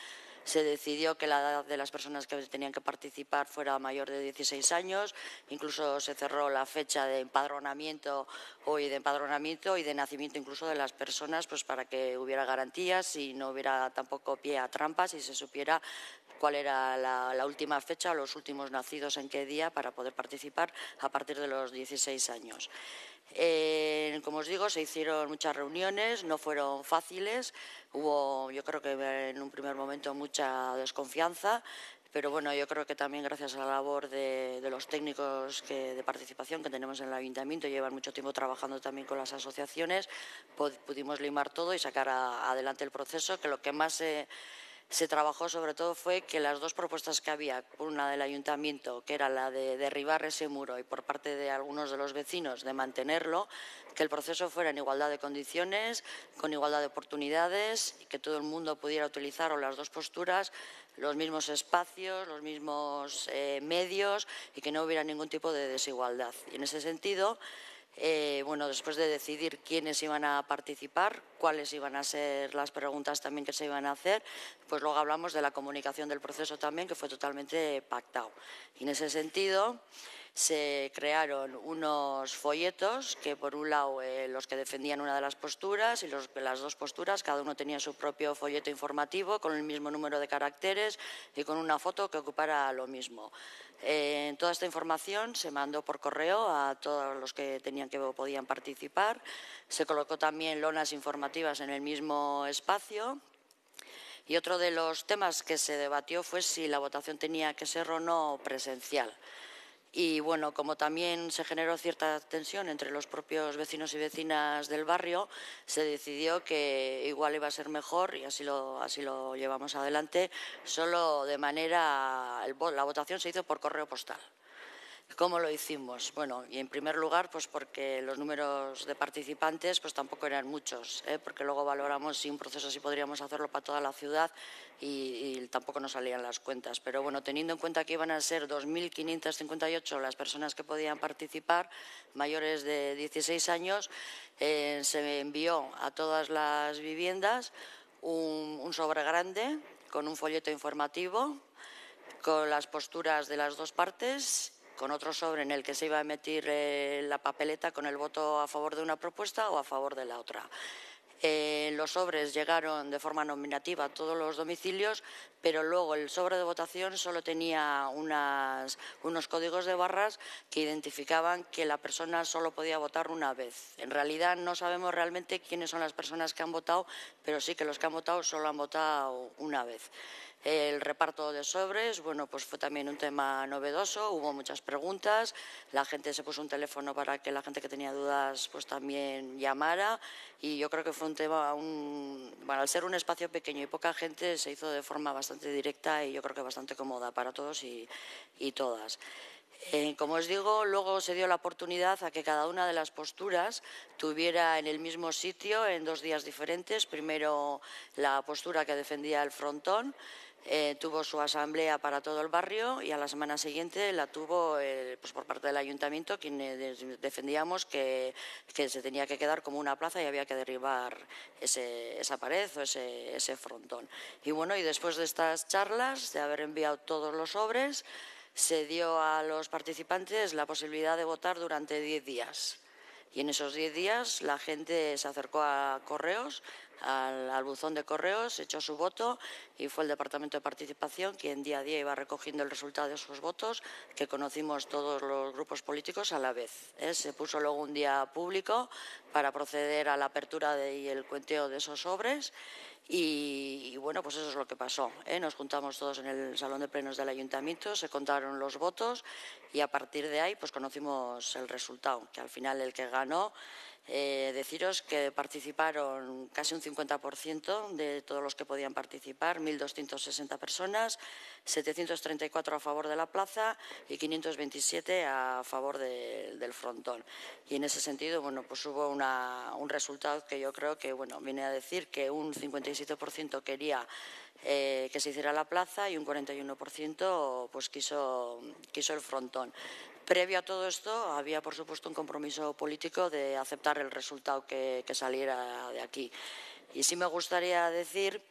S18: Se decidió que la edad de las personas que tenían que participar fuera mayor de 16 años, incluso se cerró la fecha de empadronamiento y de nacimiento incluso de las personas, pues para que hubiera garantías y no hubiera tampoco pie a trampas y se supiera cuál era la última fecha o los últimos nacidos en qué día para poder participar a partir de los 16 años. Como os digo, se hicieron muchas reuniones, no fueron fáciles, hubo, yo creo que en un primer momento, mucha desconfianza, pero bueno, yo creo que también gracias a la labor de los técnicos de participación que tenemos en el ayuntamiento, llevan mucho tiempo trabajando también con las asociaciones, pudimos limar todo y sacar adelante el proceso, que lo que más se trabajó sobre todo fue que las dos propuestas que había, por una del ayuntamiento, que era la de derribar ese muro, y por parte de algunos de los vecinos de mantenerlo, que el proceso fuera en igualdad de condiciones, con igualdad de oportunidades, y que todo el mundo pudiera utilizar las dos posturas, los mismos espacios, los mismos medios, y que no hubiera ningún tipo de desigualdad. Y en ese sentido, bueno, después de decidir quiénes iban a participar, cuáles iban a ser las preguntas también que se iban a hacer, pues luego hablamos de la comunicación del proceso también, que fue totalmente pactado. Y en ese sentido se crearon unos folletos que, por un lado, los que defendían una de las posturas y las dos posturas, cada uno tenía su propio folleto informativo con el mismo número de caracteres y con una foto que ocupara lo mismo. Toda esta información se mandó por correo a todos los que podían participar. Se colocó también lonas informativas en el mismo espacio. Y otro de los temas que se debatió fue si la votación tenía que ser o no presencial. Y bueno, como también se generó cierta tensión entre los propios vecinos y vecinas del barrio, se decidió que igual iba a ser mejor, y así lo llevamos adelante, solo de manera, la votación se hizo por correo postal. ¿Cómo lo hicimos? Bueno, y en primer lugar, pues porque los números de participantes pues tampoco eran muchos, porque luego valoramos si un proceso así podríamos hacerlo para toda la ciudad y tampoco nos salían las cuentas. Pero bueno, teniendo en cuenta que iban a ser 2.558 las personas que podían participar, mayores de 16 años, se envió a todas las viviendas un sobre grande con un folleto informativo, con las posturas de las dos partes, con otro sobre en el que se iba a emitir la papeleta con el voto a favor de una propuesta o a favor de la otra. Los sobres llegaron de forma nominativa a todos los domicilios, pero luego el sobre de votación solo tenía unos códigos de barras que identificaban que la persona solo podía votar una vez. En realidad no sabemos realmente quiénes son las personas que han votado, pero sí que los que han votado solo han votado una vez. El reparto de sobres, bueno, pues fue también un tema novedoso, hubo muchas preguntas, la gente se puso un teléfono para que la gente que tenía dudas pues también llamara, y yo creo que fue un tema, bueno, al ser un espacio pequeño y poca gente, se hizo de forma bastante directa y yo creo que bastante cómoda para todos y todas. Como os digo, luego se dio la oportunidad a que cada una de las posturas tuviera en el mismo sitio en 2 días diferentes. Primero la postura que defendía el frontón tuvo su asamblea para todo el barrio, y a la semana siguiente la tuvo pues por parte del ayuntamiento, quienes defendíamos que se tenía que quedar como una plaza y había que derribar esa pared o ese frontón. Y bueno, y después de estas charlas, de haber enviado todos los sobres, se dio a los participantes la posibilidad de votar durante 10 días. Y en esos 10 días la gente se acercó a correos, al buzón de correos, echó su voto, y fue el Departamento de Participación quien día a día iba recogiendo el resultado de esos votos, que conocimos todos los grupos políticos a la vez. Se puso luego un día público para proceder a la apertura y el cuenteo de esos sobres. Y bueno, pues eso es lo que pasó. Nos juntamos todos en el salón de plenos del ayuntamiento, se contaron los votos y a partir de ahí pues conocimos el resultado, que al final el que ganó, deciros que participaron casi un 50% de todos los que podían participar, 1.260 personas, 734 a favor de la plaza y 527 a favor del frontón. Y en ese sentido, bueno, pues hubo un resultado que yo creo que, bueno, viene a decir que un 57% quería que se hiciera la plaza y un 41% pues quiso el frontón. Previo a todo esto había, por supuesto, un compromiso político de aceptar el resultado que saliera de aquí. Y sí me gustaría decir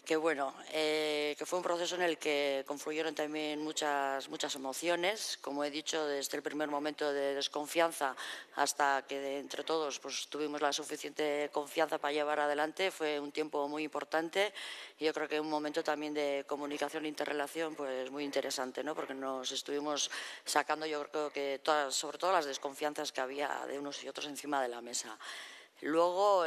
S18: que, bueno, que fue un proceso en el que confluyeron también muchas emociones. Como he dicho, desde el primer momento de desconfianza hasta que entre todos pues tuvimos la suficiente confianza para llevar adelante, fue un tiempo muy importante, y yo creo que un momento también de comunicación e interrelación pues muy interesante, ¿no? Porque nos estuvimos sacando, yo creo que sobre todo las desconfianzas que había de unos y otros encima de la mesa. Luego,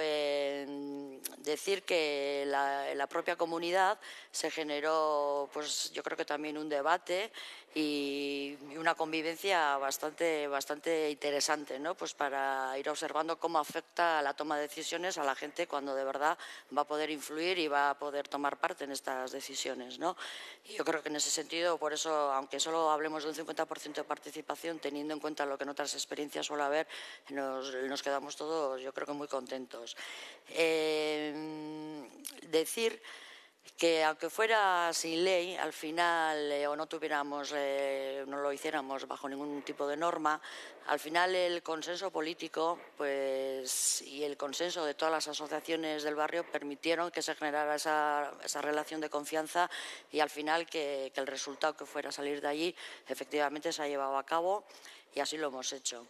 S18: decir que la propia comunidad se generó, pues yo creo que también un debate y una convivencia bastante interesante, ¿no? Pues para ir observando cómo afecta la toma de decisiones a la gente cuando de verdad va a poder influir y va a poder tomar parte en estas decisiones, ¿no? Y yo creo que en ese sentido, por eso, aunque solo hablemos de un 50% de participación, teniendo en cuenta lo que en otras experiencias suele haber, nos quedamos todos, yo creo que muy contentos. Decir que aunque fuera sin ley, al final, o no lo hiciéramos bajo ningún tipo de norma, al final el consenso político pues, y el consenso de todas las asociaciones del barrio permitieron que se generara esa relación de confianza, y al final que el resultado que fuera a salir de allí efectivamente se ha llevado a cabo, y así lo hemos hecho.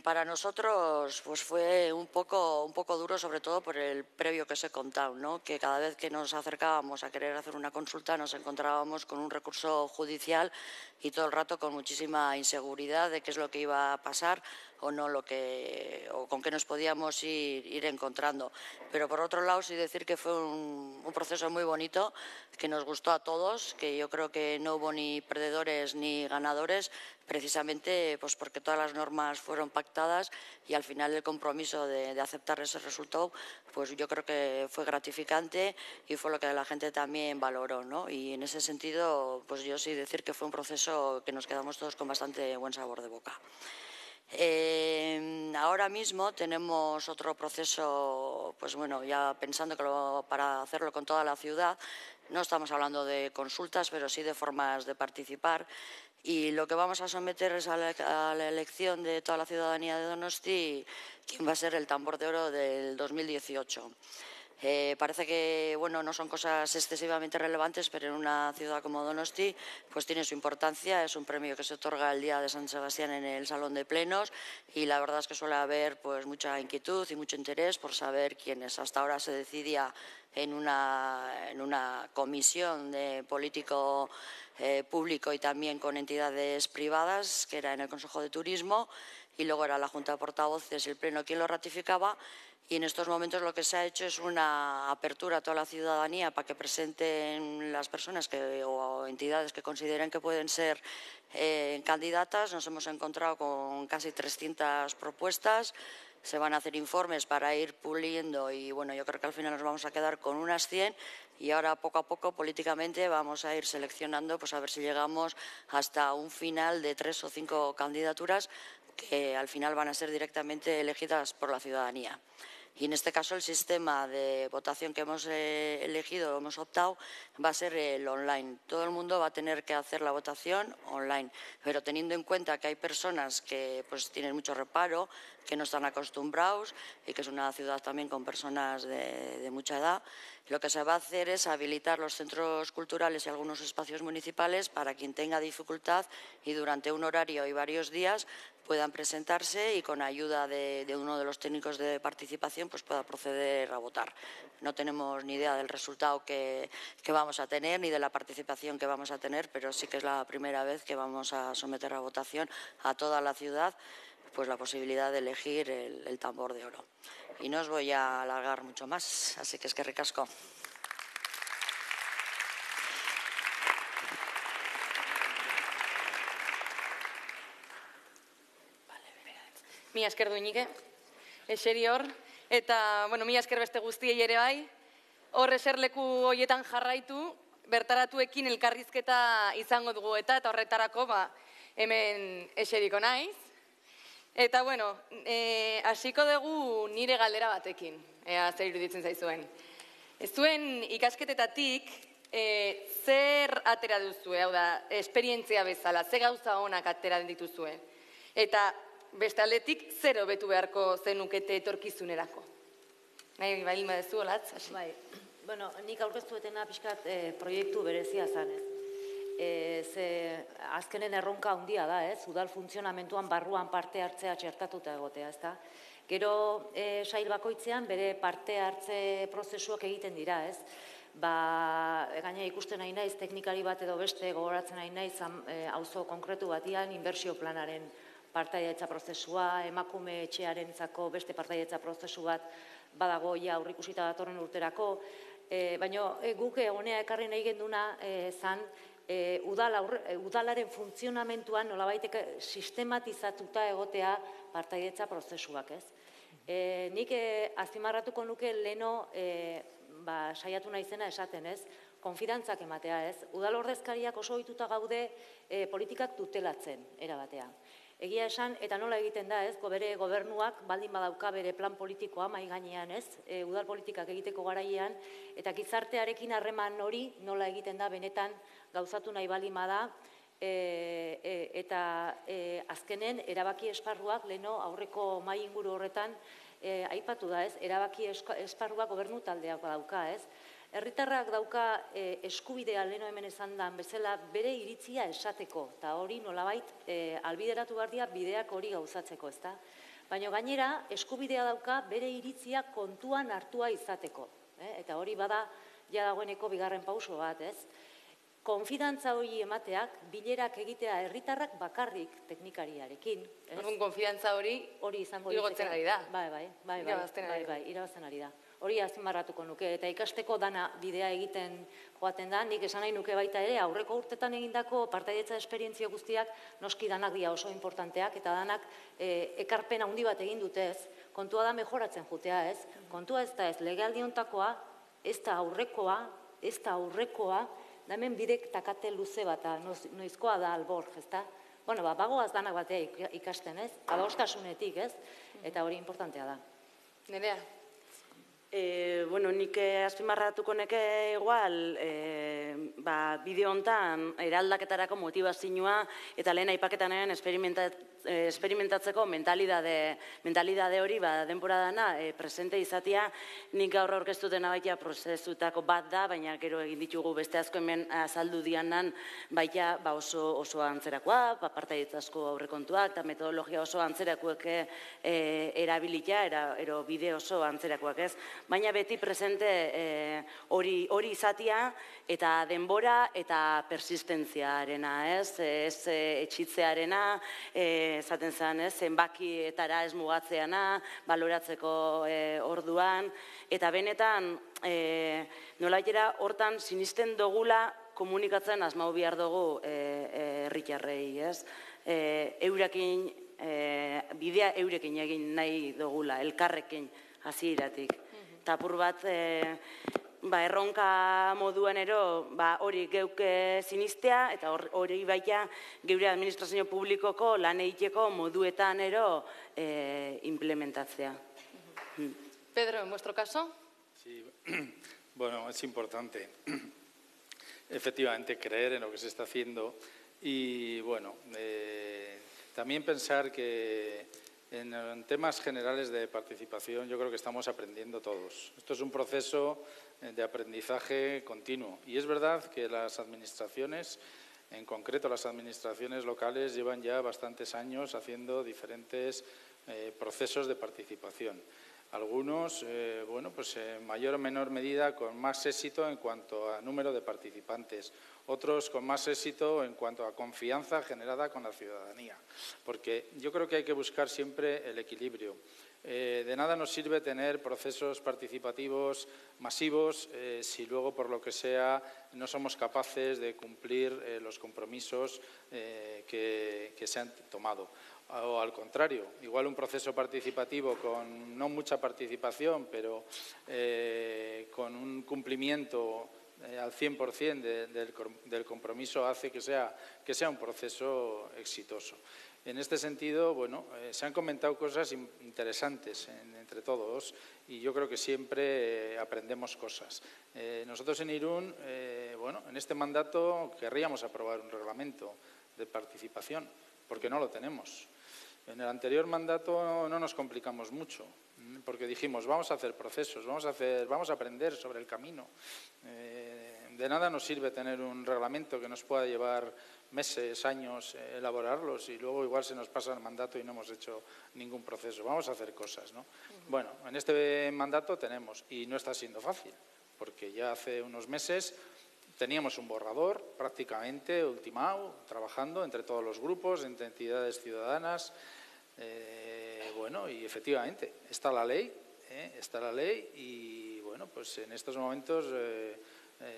S18: Para nosotros pues fue un poco duro, sobre todo por el previo que os he contado, ¿no? Que cada vez que nos acercábamos a querer hacer una consulta nos encontrábamos con un recurso judicial y todo el rato con muchísima inseguridad de qué es lo que iba a pasar o no o con qué nos podíamos ir encontrando. Pero por otro lado, sí decir que fue un proceso muy bonito, que nos gustó a todos, que yo creo que no hubo ni perdedores ni ganadores, precisamente pues porque todas las normas fueron pactadas y al final el compromiso de aceptar ese resultado, pues yo creo que fue gratificante y fue lo que la gente también valoró, ¿no? Y en ese sentido, pues yo sí decir que fue un proceso que nos quedamos todos con bastante buen sabor de boca. Ahora mismo tenemos otro proceso, pues bueno, ya pensando que para hacerlo con toda la ciudad, no estamos hablando de consultas, pero sí de formas de participar. Y lo que vamos a someter es a la elección de toda la ciudadanía de Donosti quién va a ser el tambor de oro del 2018. Parece que bueno, no son cosas excesivamente relevantes, pero en una ciudad como Donosti pues tiene su importancia. Es un premio que se otorga el día de San Sebastián en el Salón de Plenos y la verdad es que suele haber pues mucha inquietud y mucho interés por saber quiénes. Hasta ahora se decidía en una comisión de político público y también con entidades privadas, que era en el Consejo de Turismo, y luego era la Junta de Portavoces y el Pleno quien lo ratificaba. Y en estos momentos lo que se ha hecho es una apertura a toda la ciudadanía para que presenten las personas o entidades que consideren que pueden ser candidatas. Nos hemos encontrado con casi 300 propuestas. Se van a hacer informes para ir puliendo y bueno, yo creo que al final nos vamos a quedar con unas 100 y ahora poco a poco políticamente vamos a ir seleccionando pues a ver si llegamos hasta un final de 3 o 5 candidaturas que al final van a ser directamente elegidas por la ciudadanía. Y en este caso el sistema de votación que hemos elegido, hemos optado, va a ser el online. Todo el mundo va a tener que hacer la votación online, pero teniendo en cuenta que hay personas que pues tienen mucho reparo, que no están acostumbrados y que es una ciudad también con personas de mucha edad, lo que se va a hacer es habilitar los centros culturales y algunos espacios municipales para quien tenga dificultad y durante un horario y varios días puedan presentarse y con ayuda de uno de los técnicos de participación pues pueda proceder a votar. No tenemos ni idea del resultado que vamos a tener ni de la participación que vamos a tener, pero sí que es la primera vez que vamos a someter a votación a toda la ciudad pues la posibilidad de elegir el tambor de oro. Y no os voy a alargar mucho más, así que es que ricasco.
S4: Mila esker Duinike, eseri hor, eta, bueno, mila esker beste guztiei ere bai, hor eserleku hoietan jarraitu, bertaratuekin elkarrizketa izango dugu eta horretarako, hemen eseriko naiz. Eta, bueno, hasiko dugu nire galdera batekin, zer iruditzen zaizuen. Zuen ikasketetatik, zer atera duzue, hau da, esperientzia bezala, ze gauza honak atera dituzue. Eta, beste aldetik, zer hobetu beharko zenukete etorkizunerako. Nahi, bai, badezu, olatz?
S12: Bai, bueno, nik aurkeztuetena pixkat proiektu berezia zan, ez? Ze azkenen erronka handia da, ez? Udal funtzionamentuan barruan parte hartzea txertatuta egotea, ez da? Gero sail bakoitzean bere parte hartze prozesuak egiten dira, ez? Gaina ikusten nahi naiz, teknikari bat edo beste gogoratzen nahi naiz auzo konkretu batian inbertsio planaren partaidetza prozesua, emakume etxearentzako beste partaidetza prozesu bat badago ja aurrikusita datorren urterako, baina guk honea ekarri nahi genduna zan udalaren funtzionamentuan nolabait sistematizatuta egotea partaidetza prozesuak, ez? Nik azpimarratuko nuke leheno saiatu naizena esaten, ez? Konfidantzak ematea, ez? Udal ordezkariak oso ohituta gaude politikak tutelatzen, erabatean. Egia esan, eta nola egiten da, ez, bere gobernuak baldin badauka bere plan politikoa mai gainean, ez, udal politikak egiteko garaian, eta gizartearekin harreman hori nola egiten da benetan gauzatu nahi baldin bada, eta azkenen erabaki esparruak leheno aurreko mai inguru horretan aipatu da, ez, erabaki esparruak gobernu taldeak dauka, ez. Herritarrak dauka eskubidea leheno hemen esan dan bezala bere iritzia esateko, eta hori nolabait albideratu behar bideak hori gauzatzeko, ezta? Baina gainera, eskubidea dauka bere iritzia kontuan hartua izateko, eta hori bada ja dagoeneko bigarren pauso bat, ez? konfidantza hori emateak, bilerak egitea herritarrak bakarrik teknikariarekin.
S4: Orduan, konfidantza hori
S12: izango
S4: igotzen ari da.
S12: Bai, irabazten ari da. Hori azpimarratuko nuke, eta ikasteko dana bidea egiten joaten da, nik esan nahi nuke baita ere, aurreko urtetan egindako partaidetza esperientzia guztiak noski danak dira oso importanteak, eta danak ekarpen handi bat egin dutez, kontua da mejoratzen jutea ez, kontua ez da ez legealdi hontakoa, ez da aurrekoa, da hemen bidek takate luze bat, noizkoa da albor, ez da? Bueno, bagoaz danak batea ikasten ez, adostasunetik ez, eta hori importantea da.
S4: Nerea?
S13: Bueno, nik azpimarratuko neke igual, bideo hontan eraldaketarako motivazioa eta lehen aipaketanean experimentatzeko mentalidade hori denbora dana presente izatea, nik gaur aurkeztutena baita prozesutako bat da, baina gero egin ditugu beste asko hemen azaldu dianan baita oso antzerakoa, partaidetzazko aurrekontuak eta metodologia oso antzerakoak erabilita, ero bide oso antzerakoak ez. Baina beti presente hori izatea eta denbora eta persistentziarena, ez etxitzearena, esaten zen, zenbakietara ez mugatzeana, baloratzeko orduan, eta benetan nolaitera hortan sinisten dogula komunikatzen asmau behar dugu herritarrei, ez? Eurekin, bidea eurekin egin nahi dugula, elkarrekin hasieratik. Eta apur bat, erronka moduan ero, hori geuk sinistea, eta hori baita geure administrazio publikoko lan egiteko moduetan ero implementatzea.
S4: Pedro, en vuestro caso?
S15: Sí, bueno, es importante efectivamente creer en lo que se está haciendo y, bueno, también pensar que en temas generales de participación yo creo que estamos aprendiendo todos. Esto es un proceso de aprendizaje continuo y es verdad que las administraciones, en concreto las administraciones locales, llevan ya bastantes años haciendo diferentes procesos de participación. Algunos, bueno, pues en mayor o menor medida con más éxito en cuanto a número de participantes, otros con más éxito en cuanto a confianza generada con la ciudadanía, porque yo creo que hay que buscar siempre el equilibrio. De nada nos sirve tener procesos participativos masivos si luego, por lo que sea, no somos capaces de cumplir los compromisos que se han tomado. O al contrario, igual un proceso participativo con no mucha participación, pero con un cumplimiento al 100% del compromiso hace que sea un proceso exitoso. En este sentido, bueno, se han comentado cosas interesantes entre todos y yo creo que siempre aprendemos cosas. Nosotros en Irún, bueno, en este mandato querríamos aprobar un reglamento de participación, porque no lo tenemos. En el anterior mandato no nos complicamos mucho, porque dijimos, vamos a hacer procesos, vamos a aprender sobre el camino. De nada nos sirve tener un reglamento que nos pueda llevar meses, años, elaborarlos y luego igual se nos pasa el mandato y no hemos hecho ningún proceso. Vamos a hacer cosas, ¿no? Bueno, en este mandato tenemos, y no está siendo fácil, porque ya hace unos meses teníamos un borrador prácticamente ultimado, trabajando entre todos los grupos, entre entidades ciudadanas. Bueno, y efectivamente está la ley y, bueno, pues en estos momentos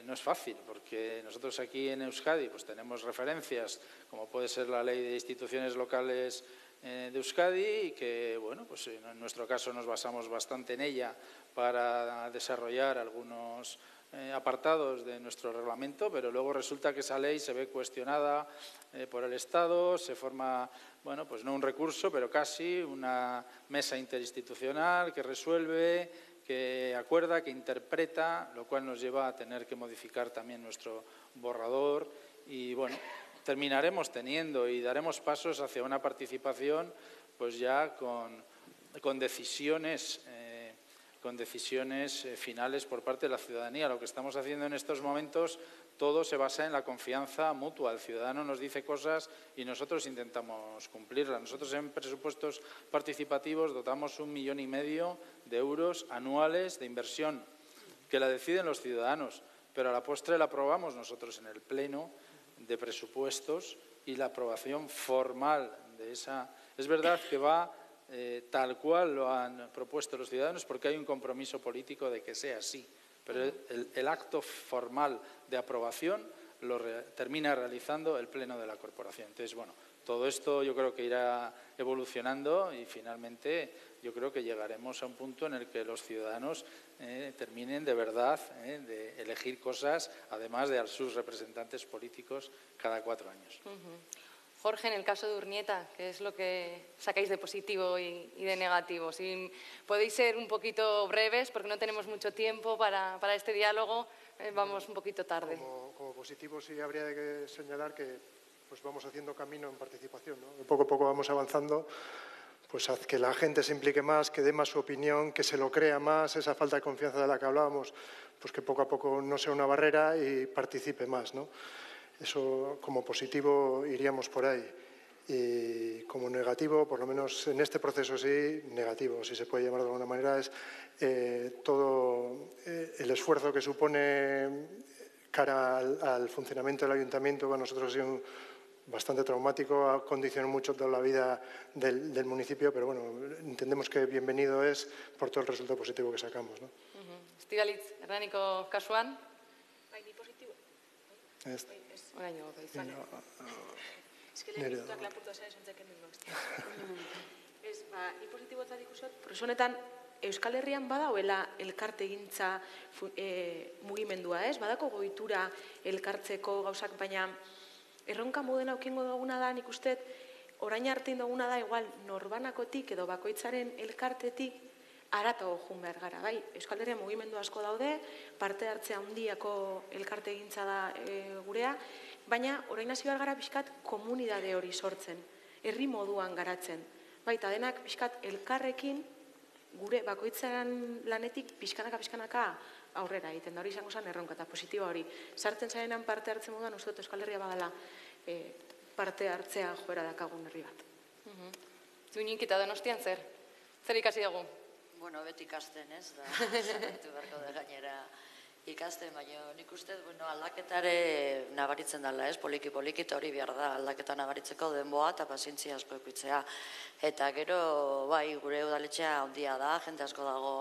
S15: no es fácil, porque nosotros aquí en Euskadi pues tenemos referencias, como puede ser la Ley de Instituciones Locales de Euskadi, y que, bueno, pues en nuestro caso nos basamos bastante en ella para desarrollar algunos apartados de nuestro reglamento, pero luego resulta que esa ley se ve cuestionada por el Estado, se forma, bueno, pues no un recurso, pero casi una mesa interinstitucional que resuelve, que acuerda, que interpreta, lo cual nos lleva a tener que modificar también nuestro borrador y, bueno, terminaremos teniendo y daremos pasos hacia una participación pues ya con decisiones finales por parte de la ciudadanía. Lo que estamos haciendo en estos momentos, todo se basa en la confianza mutua. El ciudadano nos dice cosas y nosotros intentamos cumplirlas. Nosotros en presupuestos participativos dotamos 1,5 millones de euros anuales de inversión, que la deciden los ciudadanos. pero a la postre la aprobamos nosotros en el Pleno de Presupuestos y la aprobación formal de esa... Es verdad que va tal cual lo han propuesto los ciudadanos porque hay un compromiso político de que sea así, pero el acto formal de aprobación lo termina realizando el Pleno de la Corporación. Entonces, bueno, todo esto yo creo que irá evolucionando y finalmente yo creo que llegaremos a un punto en el que los ciudadanos terminen de verdad de elegir cosas, además de a sus representantes políticos cada 4 años.
S4: Jorge, en el caso de Urnieta, ¿qué es lo que sacáis de positivo y de negativo? Si podéis ser un poquito breves, porque no tenemos mucho tiempo para este diálogo, vamos un poquito tarde.
S16: Como positivo sí habría que señalar que pues vamos haciendo camino en participación, ¿no? Que poco a poco vamos avanzando, pues haz que la gente se implique más, que dé más su opinión, que se lo crea más, esa falta de confianza de la que hablábamos, pues que poco a poco no sea una barrera y participe más, ¿no? Eso como positivo iríamos por ahí. Y como negativo, por lo menos en este proceso sí, negativo, si se puede llamar de alguna manera, es todo el esfuerzo que supone cara al funcionamiento del ayuntamiento. Para nosotros ha sido bastante traumático, ha condicionado mucho toda la vida del municipio, pero bueno, entendemos que bienvenido es por todo el resultado positivo que sacamos, ¿no?
S4: Estigalitz, Hernaniko kasuan?
S17: Bai, ni positibo.
S4: Oraino, izan.
S17: Ez que lehen dituak lapurtu zara esontzeken dugu. Ez, ni positibo eta dikusot, prozesu honetan Euskal Herrian badauela elkarte egintza mugimendua, ez? Badako goitura elkartzeko gauzak, baina erronka moden aukengo duguna da, nik uste, orain arte duguna da, igual norbanakotik edo bakoitzaren elkartetik haratago joan behar gara, bai? Euskal Herrian mugimendu asko daude, parte hartzea handiako elkarte egintza da gurea, baina orain hasi behar gara pixkat komunidade hori sortzen, herri moduan garatzen. Bai, eta denak pixkat elkarrekin gure bakoitzaren lanetik pixkanaka aurrera egiten da, hori izango zen erronka eta positiboa hori. Sartzen zarenan parte hartzen moduan, uste dut Euskal Herria badala parte hartzea joera dakagun herri bat.
S4: Zuinik eta Donostian zer? Zer ikasi dugu?
S18: Bueno, beti ikasten, ez? Zerretu beharko da gainera ikasten, baina nik uste, aldaketare nabaritzen dela, ez? Poliki-poliki, eta hori behar da, aldaketa nabaritzeko denboa eta pazientzia asko ekuitzea. Eta gero, bai, gure udaletxea handia da, jende asko dago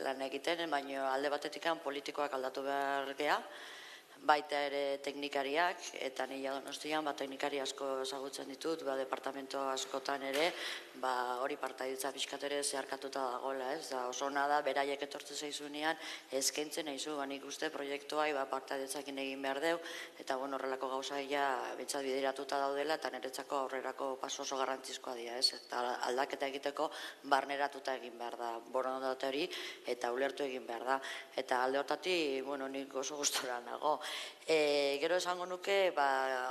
S18: lan egiten, baina alde batetikan politikoak aldatu behar geha, baita ere teknikariak, eta nila Donostian, teknikari asko ezagutzen ditut, departamento askotan ere, hori partaidetza pixkat ere zeharkatuta dagoela, ez? Oso ona da, beraiek etortzen zaizunean, eskaintzen nahizu, nik uste proiektua partaidetzakin egin behar deu, eta horrelako gauzaia bintzat bideratuta daudela, eta niretzako aurrerako paso oso garrantzizkoa dira, ez? Eta aldaketa egiteko barneratuta egin behar da, borondate hori, eta ulertu egin behar da. Eta alde hortatik, nik oso gustora nago. Gero esango nuke,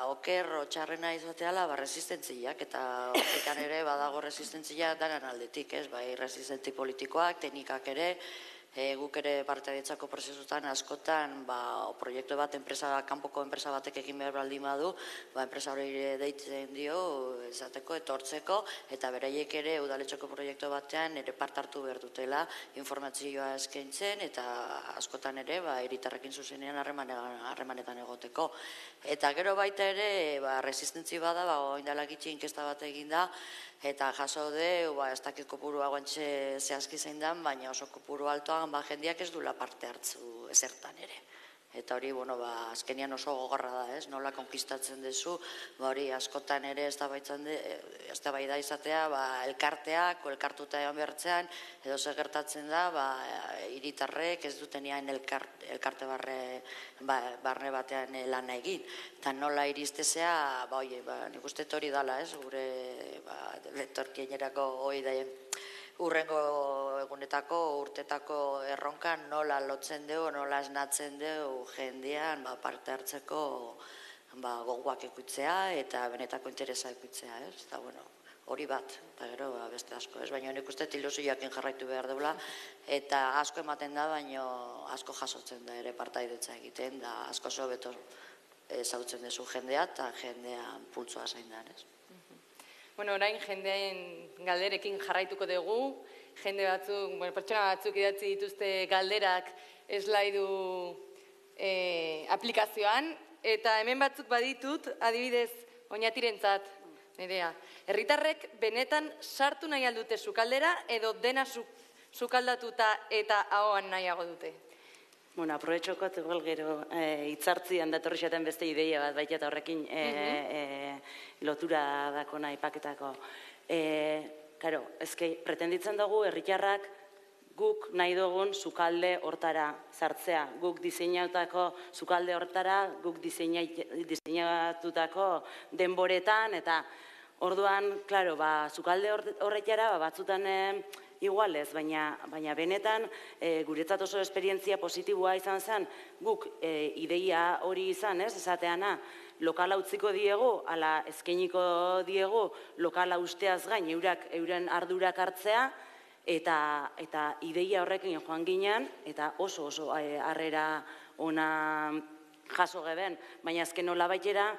S18: oker txarrena izateala resistentziak, eta horrekan ere badago resistentziak daran aldetik, ez? Bai, resistentzi politikoak, teknikak ere, guk ere partaidetzako prozesutan askotan proiektu bat kanpoko enpresa batek egin behar baldin badu, enpresa hori deitzen dio esateko, etortzeko, eta beraiek ere udaletxeko proiektu batean ere part hartu behar dutela informazioa eskaintzen, eta askotan ere hiritarrekin zuzenean harremanetan egoteko. Eta gero baita ere resistentzi bada, oindala gitxi inkesta bat eginda, eta jaso de, ez dakit kopurua guantxe zehazki zein dan, baina oso kopuru altoan jendeak ez duela parte hartzu ezertan ere. Eta hori, azkenian oso gogorra da, ez? Nola konkistatzen dezu, hori askotan ere eztabaida izatea, elkarteak, elkartuta egon behartzean, edo zer gertatzen da, hiritarrek ez dutenean elkarte barne batean lan egin. Eta nola iristezea, nik uste hori dala, ez? Gure etorkienerako hori da, urrengo egunetako, urtetako erronkan nola lotzen dugu, nola esnatzen dugu jendean parte hartzeko gogoak ikutzea eta benetako interesa ikutzea, ez? Eta hori bat, eta gero beste asko, ez? Baina nik uste ilusioakin jarraitu behar dugula, eta asko ematen da, baina asko jasotzen da ere partaidetza egiten, da asko sobeto zautzen duzu jendea, eta jendean pultsoa zain da, ez?
S4: Orain jendeen galderekin jarraituko dugu, jende batzuk, pertsona batzuk idatzi dituzte galderak eslaidu aplikazioan, eta hemen batzuk baditut, adibidez, oinatirentzat, Nerea. Herritarrek benetan sartu nahi aldute sukaldera edo dena sukaldatuta eta ahoan nahiago dute?
S13: Bueno, aprobetxokot igual gero hitzartzian datorri xaten beste ideia bat baita eta horrekin lotura dako nahi paketako. Karo, ezkei, pretenditzen dugu herritarrak guk nahi dugun sukalde hortara sartzea. Guk diseinatutako sukalde hortara, guk diseinatutako denboretan, eta orduan, klaro, sukalde horretara batzutan igualez, baina benetan guretzat oso esperientzia positiboa izan zen, guk ideia hori izan, esateana, lokala utziko diegu, ala eskainiko diegu, lokala usteaz gain, euren ardurak hartzea, eta ideia horrekin joan ginen, eta oso harrera ona jaso geben, baina azken nola baitera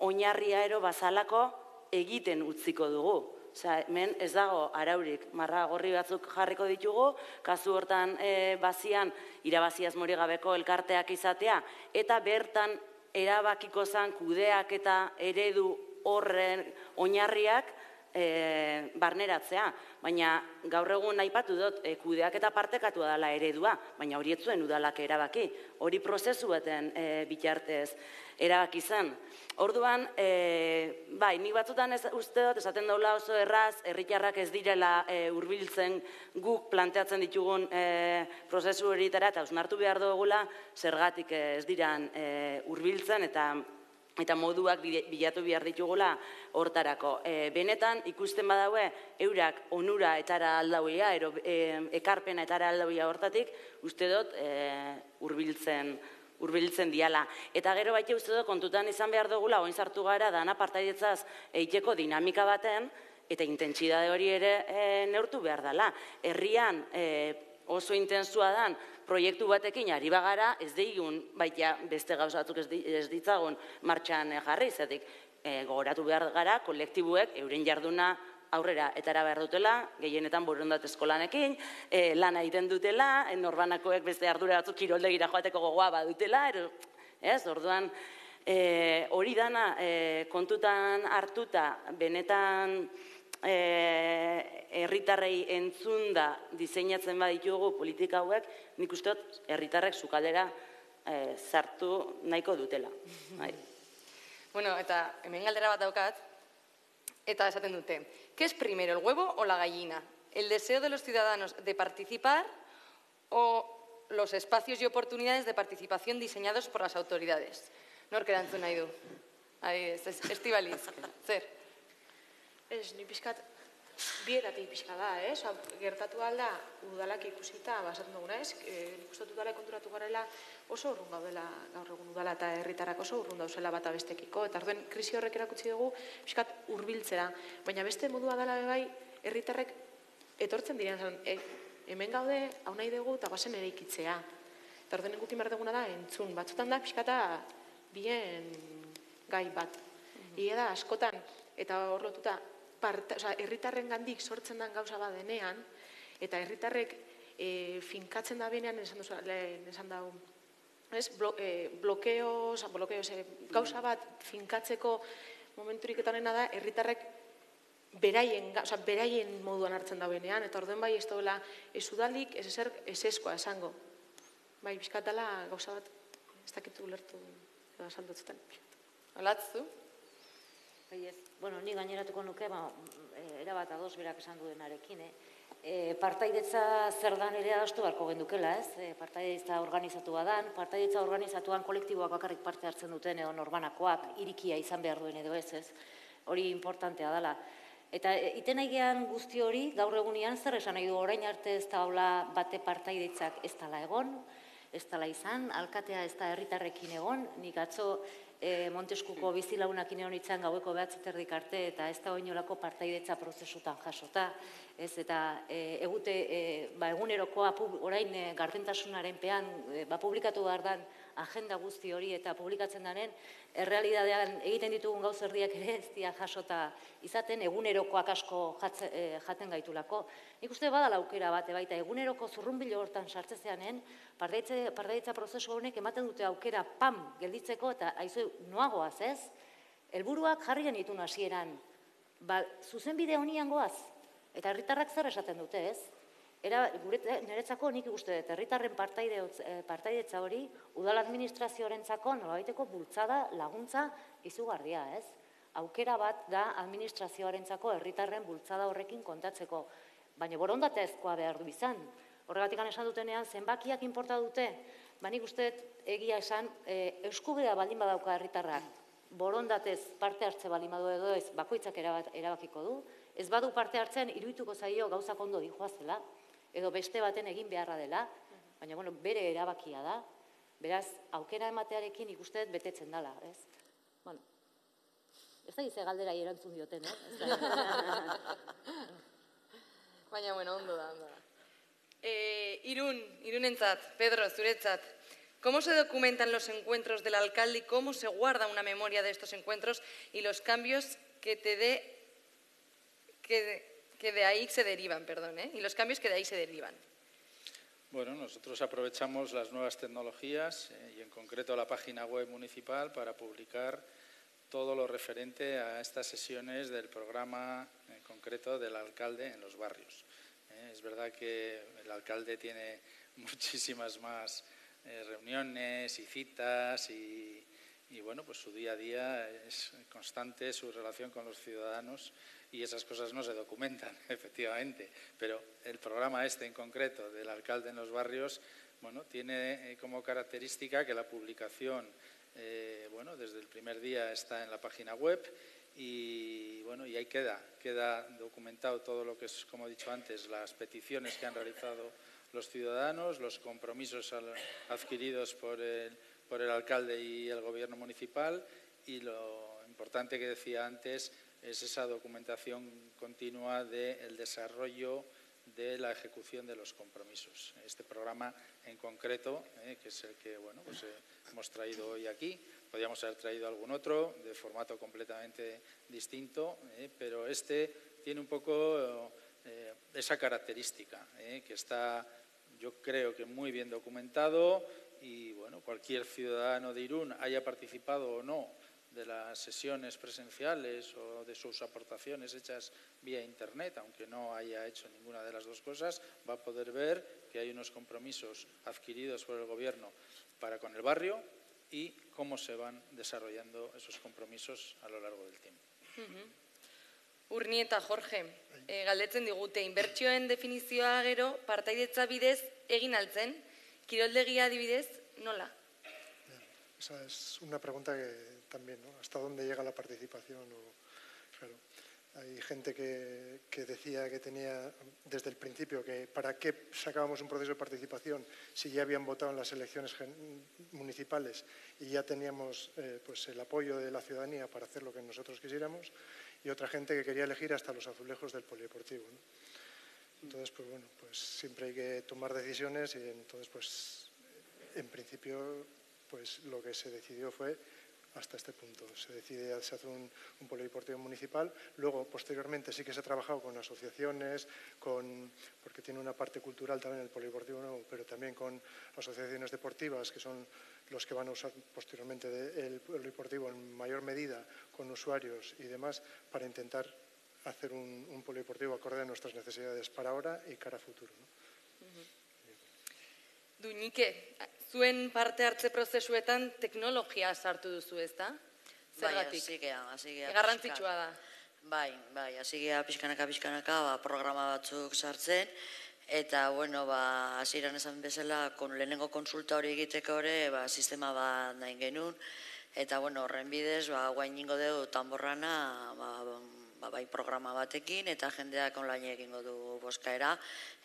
S13: oinarria ero bazalako egiten utziko dugu. Hemen ez dago araurik, marra gorri batzuk jarriko ditugu, kasu hortan bazian irabaziaz mori gabeko elkarteak izatea, eta bertan erabakiko zen kudeak eta eredu horren oinarriak barneratzea. Baina gaur egun aipatu dut, kudeak eta partekatu dela eredua, baina hori ez zuen udalak erabaki. Hori prozesu baten bitartez erabaki zen. Orduan, bai, nik batzutan uste dut, esaten daula oso erraz, herritarrak ez direla hurbiltzen guk planteatzen ditugun prozesu horietara, eta hausnartu behar dugula, zergatik ez diran hurbiltzen, eta moduak bilatu behar ditugula hortarako. Benetan, ikusten badaue, eurak onura etara aldauia, ekarpena etara aldauia hortatik, uste dut hurbiltzen diala. Eta gero baita uste dut kontutan izan behar dugula, oin sartu gara, dana partaidetzaz eiteko dinamika baten, eta intentsidade hori ere neurtu behar dela. Herrian oso intensua dan proiektu batekin ari bagara, ez deigun, baita beste gauzatuk ez ditzagun martxan jarri, zetik gogoratu behar gara, kolektibuek euren jarduna aurrera etara behar dutela, gehienetan borondat eskolanekin, lan egiten dutela, norbanakoek beste ardura batzuk kiroldegira joateko gogoa badutela, orduan hori dana kontutan hartuta, benetan herritarrei entzunda diseinatzen baditugu politika hauek, nik uste dut herritarrek sukaldera sartu nahiko dutela.
S4: Bueno, eta hemen galdera bat daukat, eta esaten dute, ¿qué es primero, el huevo o la gallina? ¿El deseo de los ciudadanos de participar o los espacios y oportunidades de participación diseñados por las autoridades? Nork erantzun nahi du? Estibaliz, zer?
S17: Ez, ni pixkat, bietatik pixka da, gertatu alda udalak ikusita, basatzen duguna, ikusten udalak konturatu garela oso urrun gaudela gaur egun udala eta herritarrak oso urrun dauzela bata bestekiko, eta orduen krisi horrek erakutsi dugu pixkat hurbiltzera, baina beste modua dela bai herritarrek etortzen diren, hemen gaude, hau nahi dugu eta guazen ere ikitzea, eta orduen gukin behar duguna da entzun, batzutan da pixkata bien gai bat, hile da askotan, eta hor lotuta, herritarren gandik sortzen den gauza bat denean, eta herritarrek finkatzen da benean, esan dago, blokeoz, gauza bat finkatzeko momenturik eta honena da, herritarrek beraien moduan hartzen da benean, eta orduen bai ez dagoela ez udalik, ez ezer, ez eskoa esango. Bai, bizkat dela gauza bat, ez dakitu lertu edo asaldotzen.
S4: Olatzu?
S12: Bueno, ni gaineratuko nuke, erabat ados berak esan duenarekin, partaidetza zer dan ere adostu beharko gendukela, partaidetza organizatua dan, partaidetza organizatuan kolektiboak bakarrik parte hartzen duten edo norbanakoak, irikia izan behar duen edo ez, hori importantea dela. Eta iten nahigean guzti hori, gaur egunean zer esan nahi du orain arte ez da hola bate partaidetzak ez dala egon, ez dala izan, alkatea ez da herritarrekin egon, nik atzo Monteskuko bizilaunak ineon itzan gaueko behatziterdik arte eta ez da oinolako partaidetza prozesutan jasota. Eta egunerokoa orain gardentasunaren pean publikatu behar dan agenda guzti hori eta publikatzen denen, errealidadean egiten ditugun gauz erdiak ere ez dira jasota izaten, egunerokoak asko jaten gaitulako. Nik uste badala aukera bate baita, eguneroko zurrunbilo hortan sartzezeanen, partaidetza prozesu honek ematen dute aukera gelditzeko eta aizu noagoaz ez? Helburuak jarri genitun hasieran, zuzenbide honian goaz, eta herritarrak zer esaten dute ez? Niretzako nik ikuste dut, herritarren partaidetza hori, udal administrazioarentzako nolabaiteko bultzada laguntza izugarria ez? Aukera bat da administrazioarentzako herritarren bultzada horrekin kontatzeko, baina borondatezkoa behar du izan. Horregatik esan dutenean, zenbakiak inporta dute, nik uste dut egia esan, eskubidea baldin badauka herritarrak, borondatez parte hartze baldin badu edo ez, bakoitzak erabakiko du, ez badu parte hartzen, iruituko zaio gauzak ondo dijoazela, edo beste baten egin beharra dela, baina bere erabakia da, beraz, aukera ematearekin ikusteet betetzen dela, ez? Ez da gize galdera erantzun dioten,
S4: Baina, ondo da. Irunentzat, Pedro, zuretzat, ¿cómo se documentan los encuentros del alcalde y cómo se guarda una memoria de estos encuentros y los cambios que de ahí se derivan, y los cambios que de ahí se derivan?
S15: Bueno, nosotros aprovechamos las nuevas tecnologías y en concreto la página web municipal para publicar todo lo referente a estas sesiones del programa en concreto del alcalde en los barrios. Es verdad que el alcalde tiene muchísimas más reuniones y citas y bueno, pues su día a día es constante su relación con los ciudadanos y esas cosas no se documentan, efectivamente. Pero el programa en concreto del alcalde en los barrios, bueno, tiene como característica que la publicación, desde el primer día está en la página web y bueno, y ahí queda documentado todo lo que es, como he dicho antes, las peticiones que han realizado los ciudadanos, los compromisos adquiridos por el alcalde y el gobierno municipal y lo importante que decía antes es esa documentación continua del desarrollo de la ejecución de los compromisos. Este programa en concreto, que es el que hemos traído hoy aquí, podríamos haber traído algún otro de formato completamente distinto, pero tiene un poco esa característica, que está, yo creo que muy bien documentado y cualquier ciudadano de Irún, haya participado o no de las sesiones presenciales o de sus aportaciones hechas vía Internet, aunque no haya hecho ninguna de las dos cosas, va a poder ver que hay unos compromisos adquiridos por el Gobierno para con el barrio y cómo se van desarrollando esos compromisos a lo largo del tiempo.
S4: Urnieta, Jorge, galdetzen digute, inbertsioen definizioa gero, partaidetza bidez egin altzen, kiroldegia adibidez, nola?
S16: Esa es una pregunta que también, ¿no? ¿Hasta dónde llega la participación? Claro, hay gente que decía que tenía desde el principio que para qué sacábamos un proceso de participación si ya habían votado en las elecciones municipales y ya teníamos el apoyo de la ciudadanía para hacer lo que nosotros quisiéramos, y otra gente que quería elegir hasta los azulejos del polideportivo, ¿no? Entonces, pues siempre hay que tomar decisiones y entonces, en principio, lo que se decidió fue hasta este punto. Se hace un polideportivo municipal. Luego, posteriormente, sí que se ha trabajado con asociaciones, porque tiene una parte cultural también el polideportivo nuevo, pero también con asociaciones deportivas, que son los que van a usar posteriormente el polideportivo en mayor medida, con usuarios y demás, para intentar hacer un polideportivo acorde a nuestras necesidades para ahora y cara a futuro, ¿no?
S4: Duñike, zuen parte hartze prozesuetan teknologia sartu duzu, ezta? Zergatik?
S18: Bai,
S4: garrantzitsua da.
S18: Bai, hasi gea pixkanaka programa batzuk sartzen, eta, hasieran esan bezala, lehenengo konsulta hori egiteko ere, sistema bat nahi genuen, eta, horren bidez, guain ingo dugu Tamborrana, bai programa batekin, eta jendeak online egingo du bozkaera,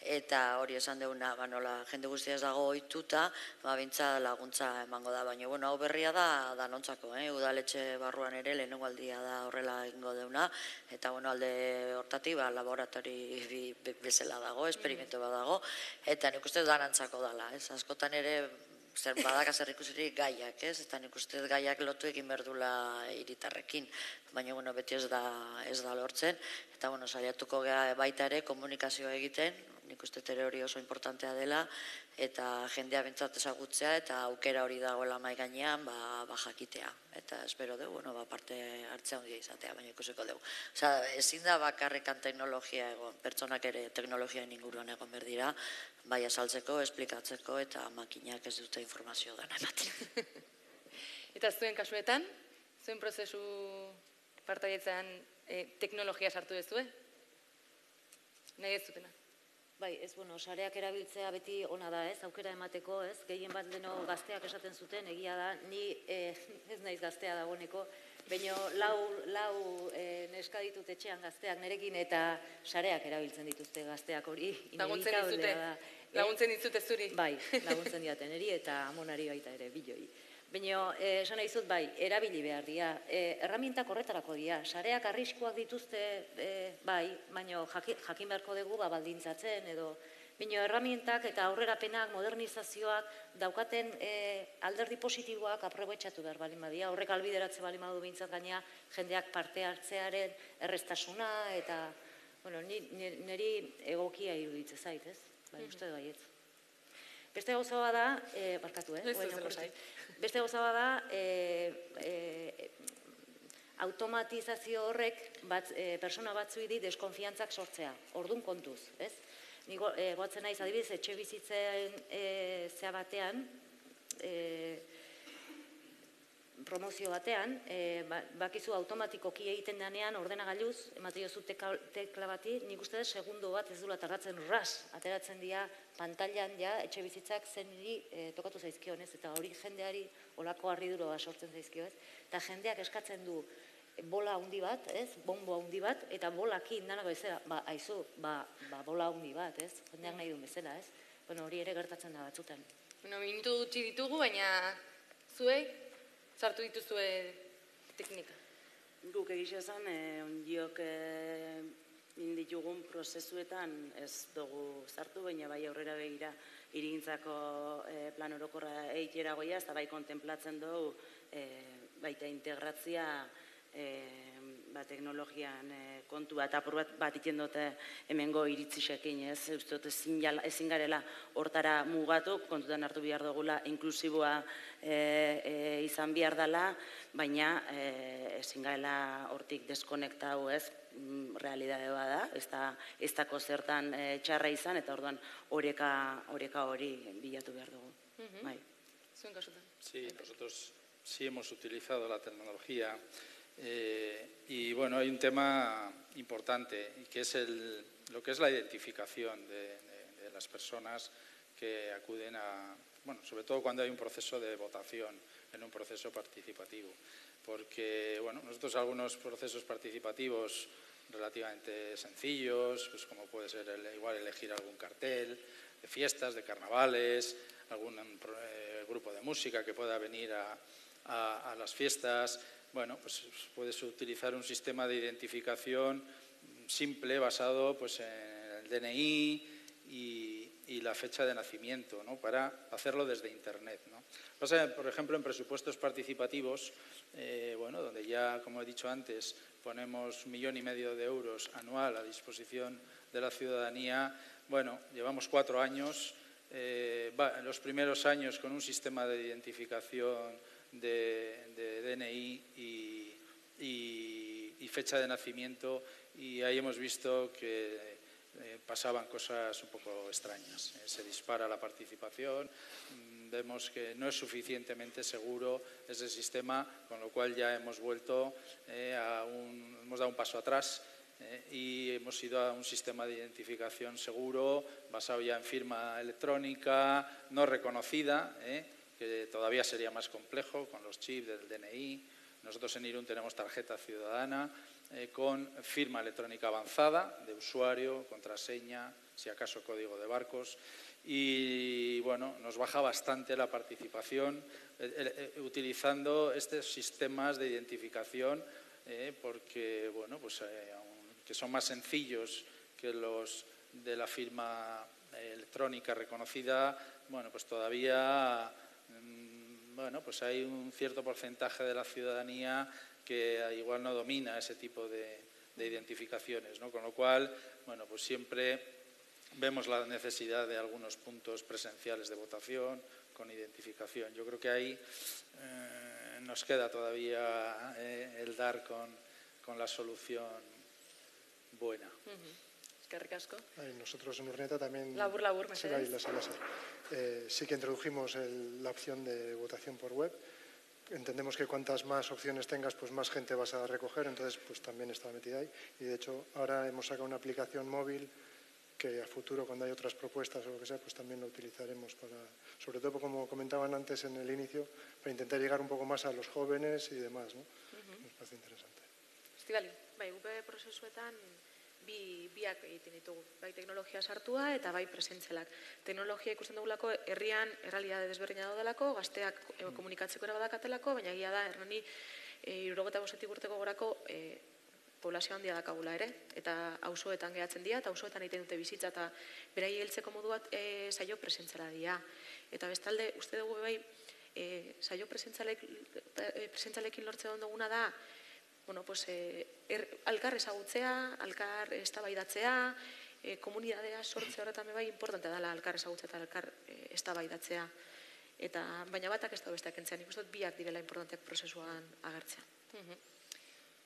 S18: eta hori esan duguna, nola jende guztia ez dago ohituta, bintza laguntza emango da, baina hau berria da danontzako, udaletxe barruan ere lehenengo aldia da horrela egingo duguna, eta alde hortatik laboratori bezala dago, esperimento bat dago, eta nik uste danantzako dela, askotan ere zer badaka zer ikusirik gaiak, ez? Eta nik uste gaiak lotu egin berdula hiritarrekin, baina beti ez da lortzen, eta saiatuko gea baita ere komunikazioa egiten, nik uste ere hori oso importantea dela, eta jendea bentsat ezagutzea, eta aukera hori dagoela mahai gainean, jakitea. Eta espero dugu, parte hartzea handia izatea, baina ikusiko dugu. Ezin da bakarrikan teknologia egon, pertsonak ere teknologiaen inguruan egon berdira, bai azaltzeko, esplikatzeko, eta makinak ez dute informazio dana ematen.
S4: Eta zuen kasuetan, zuen prozesu partaietzean teknologia sartu dezue? Nahi ez zutena?
S12: Bai, ez, sareak erabiltzea beti ona da, ez, aukera emateko, ez, gehien bat deno gazteak esaten zuten, egia da, ni ez naiz gaztea dagoeneko, baina lau neska ditut etxean gazteak nerekin eta sareak erabiltzen dituzte gazteak hori.
S4: Laguntzen dizute zuri?
S12: Bai, laguntzen diaten eri eta amonari baita ere, biloi. Baina, esan nahi zut, bai, erabili behar dira, erramintak horretarako dira, sareak arriskuak dituzte, bai, baina jakin beharko dugu baldintzatzen, edo, baina erramintak eta aurrerapenak, modernizazioak, daukaten alderdi positiboak aprobetxatu behar balin badia, horrek albideratze balin badu behintzat gaina, jendeak parte hartzearen errestasuna, eta, niri egokia iruditze zait, ez? Bai, uste baietz. Beste gauza bada, barkatu, beste gauza bada, automatizazio horrek persona batzuei di deskonfiantzak sortzea, ordun kontuz, ez? Ni goatzen naiz adibidez etxe bizitzen zea batean, promozio batean, bakizu automatikoki egiten denean ordenagailuz, ematen jozu tekla bati, nik uste dut segundo bat ez dula tardatzen ateratzen dira pantailan ja etxe bizitzak zeniri tokatu zaizkio, ez? Eta hori jendeari olako harriduroa sortzen zaizkio, ez? Eta jendeak eskatzen du bola handi bat, ez? Bombo handi bat, eta bolakin danak bezala, aizu, bola handi bat, ez? Jendeak nahi duen bezala, ez? Hori ere gertatzen da batzutan.
S4: Minutu gutxi ditugu, baina zuei sartu dituzue teknika?
S13: Guk egisa esan, ondiok ditugun prozesuetan ez dugu sartu, baina bai aurrera begira hirigintzako plan orokorra egitera goia, eta bai kontemplatzen dugu baita integratzia teknologian kontua eta apur bat iten dute hemengo iritzisekin, ez? Uste dut ezin garela hortara mugatu, kontutan hartu behar dugula inklusiboa izan behar dela, baina ezin garela hortik deskonektau, ez? Realidade bada, ez dako zertan txarra izan, eta orduan oreka hori bilatu behar dugu.
S4: Zuen kasutan?
S15: Sí, nosotros sí hemos utilizado la tecnología. Y bueno, hay un tema importante, que es lo que es la identificación de las personas que acuden sobre todo cuando hay un proceso de votación, en un proceso participativo. Porque, nosotros algunos procesos participativos relativamente sencillos, pues como puede ser igual elegir algún cartel de fiestas, de carnavales, algún grupo de música que pueda venir a las fiestas. Pues puedes utilizar un sistema de identificación simple basado en el DNI y la fecha de nacimiento, para hacerlo desde Internet. Pasa, por ejemplo, en presupuestos participativos, donde ya, como he dicho antes, ponemos 1,5 millones de euros anual a disposición de la ciudadanía. Llevamos 4 años, los primeros años con un sistema de identificación de DNI y fecha de nacimiento, y ahí hemos visto que pasaban cosas un poco extrañas. Se dispara la participación, vemos que no es suficientemente seguro ese sistema, con lo cual ya hemos vuelto hemos dado un paso atrás y hemos ido a un sistema de identificación seguro, basado ya en firma electrónica, no reconocida, que todavía sería más complejo con los chips del DNI. Nosotros en Irún tenemos tarjeta ciudadana con firma electrónica avanzada de usuario, contraseña, si acaso código de barcos, y nos baja bastante la participación utilizando estos sistemas de identificación porque que son más sencillos que los de la firma electrónica reconocida, pues todavía bueno, pues hay un cierto porcentaje de la ciudadanía que igual no domina ese tipo de identificaciones, ¿no? Con lo cual, bueno, pues siempre vemos la necesidad de algunos puntos presenciales de votación con identificación. Yo creo que ahí nos queda todavía el dar con la solución buena.
S10: Eskerrik asko.
S16: Nosotros en Urnieta también
S10: Labur, mesedez.
S16: sí que introdujimos la opción de votación por web. Entendemos que cuantas más opciones tengas, pues más gente vas a recoger, entonces pues también está metida ahí. Y de hecho ahora hemos sacado una aplicación móvil que a futuro, cuando hay otras propuestas o lo que sea, pues también lo utilizaremos para, sobre todo como comentaban antes en el inicio, para intentar llegar un poco más a los jóvenes y demás, ¿no? Nos parece interesante.
S10: Estivali.
S17: Bai, UPE prozesuetan biak egiten ditugu, bai teknologia sartua eta bai presentzialak. Teknologia ikusten dugulako herrian errealitate desberdina daudelako, gazteak komunikatzeko ere badakatelako, baina egia da Hernani 75 urteko gorako poblazio handia dakagula ere, eta auzoetan gehatzen dira, eta auzoetan egiten dute bizitza, eta berai heltzeko modu bat saio presentziala dira. Eta bestalde, uste dugu bai, saio presentzialekin lortzen duguna da, bueno, pues, alkar ezagutzea, alkar eztabaidatzea, komunitatea sortzea horretan bai importante dela alkar ezagutzea eta alkar eztabaidatzea. Baina batak ez da besteak entzean, nik uste dut biak direla importanteak prozesuan agertzea.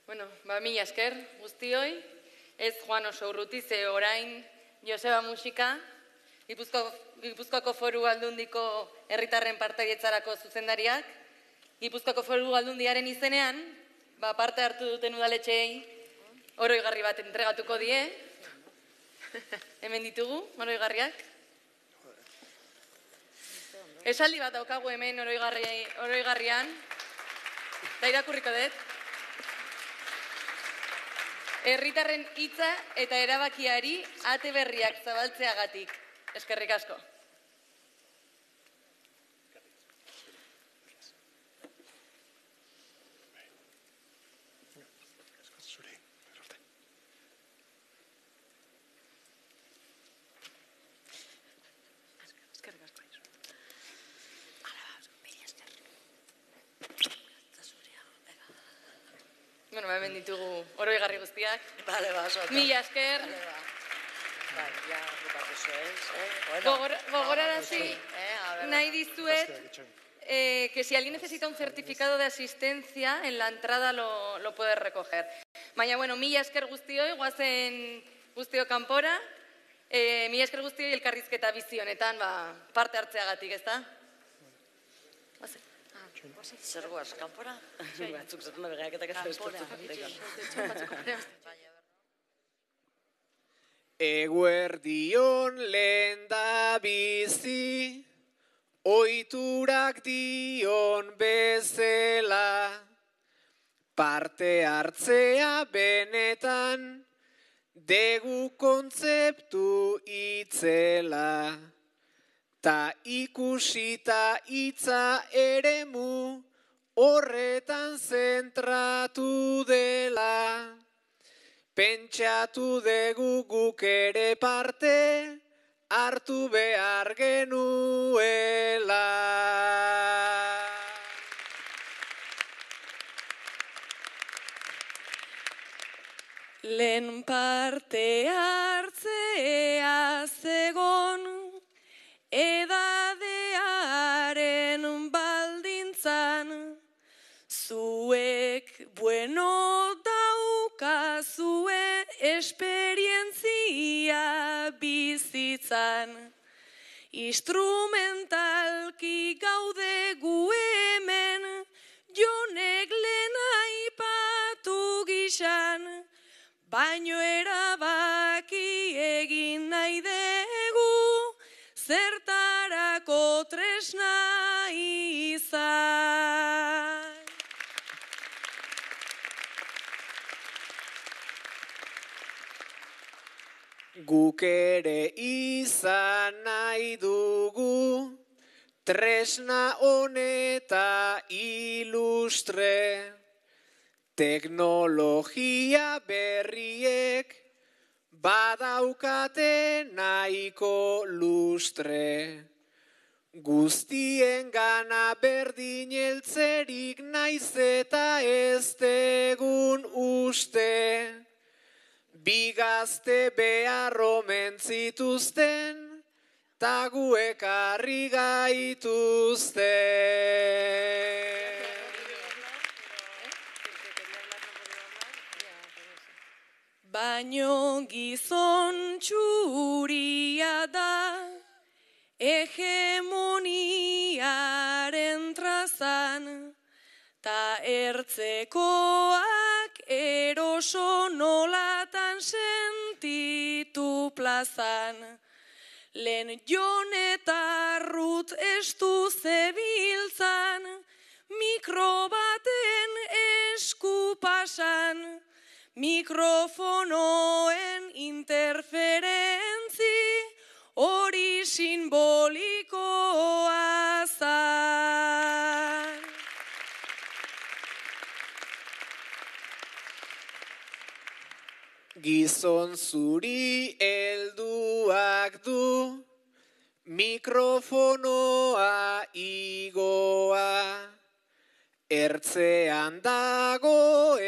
S4: Bueno, mila esker guztioi, ez joan oso urruti, ze orain Joseba Musika, Gipuzkoako Foru Aldundiko herritarren partaidetzarako zuzendariak, Gipuzkoako Foru Aldundiaren izenean, parte hartu duten udaletxeei oroigarri bat entregatuko die. Hemen ditugu, oroigarriak. Esaldi bat daukagu hemen oroigarrian, eta irakurriko dut. Herritarren hitza eta erabakiari ate berriak zabaltzeagatik. Eskerrik asko. Bueno, hemen ditugu oroigarri guztiak. Mila esker. Gogorarazi nahi dizuet que si alguien necesita un certificado de asistencia, en la entrada lo puede recoger. Baina, bueno, mila esker guztioi, guazen guztio kanpora. Mila esker guztioi elkarrizketa bizi honetan parte hartzeagatik, ezta?
S18: Zer guaz, kanpora?
S10: Batzuk zaten da begeaketak ez da estortu.
S19: Eguerdion lehen da bizi, ohiturak dion bezala, parte hartzea benetan, degu kontzeptu itzela. Ta ikusita hitza eremu horretan zentratu dela. Pentsatu dugu guk ere parte hartu behar genuela.
S20: Lehen parte hartzea zegon edadearen baldintzan, zuek bueno daukazue esperientzia bizitzan. Instrumentalki gaude gu hemen, jonek lehen aipatu gizan, baino erabaki egin nahi dugu, zertarako tresna izan.
S19: Guk ere izan nahi dugu, tresna honeta ilustre, teknologia berriek badaukate nahiko lustre. guztien gana berdin eltzerik naiz eta ez degun uste. Bi gazte behar omen zituzten, ta gu ekarri gaituzte.
S20: Baino gizon txuria da, hegemoniaren trazan, ta ertzekoak eroso nolatan sentitu plazan. Lehen Jon eta Rut estu zebiltzan, mikro baten esku pasan, mikrofonoen interferentzi hori simbolikoa zan.
S19: Gizon zuri helduak du, mikrofonoa igoa, ertzean dagoenari,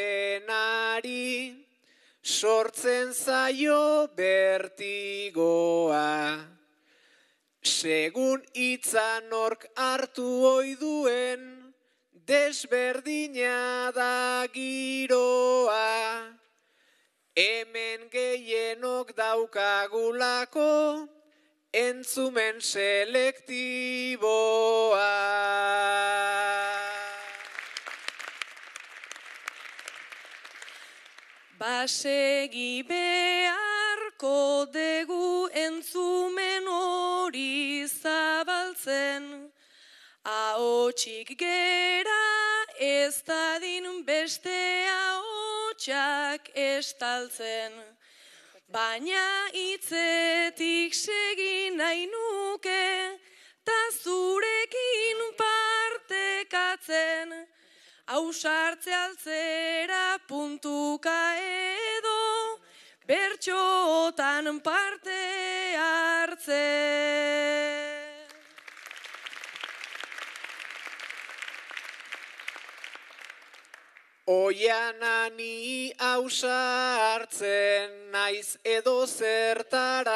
S19: sortzen zaio bertigoa. Segun itzan ork hartu oiduen, desberdina da giroa. Hemen gehienok daukagulako, entzumen selektiboa.
S20: Basegi beharko degu entzumen hori zabaltzen, ahotsik gera ez dadin beste ahotsak estaltzen. Baina hitzetik segin nahi nuke, ta zurekin partekatzen, ausartze altzera puntuka edo, bertxotan parte hartzen.
S19: Oianani ausartzen naiz edo zertara.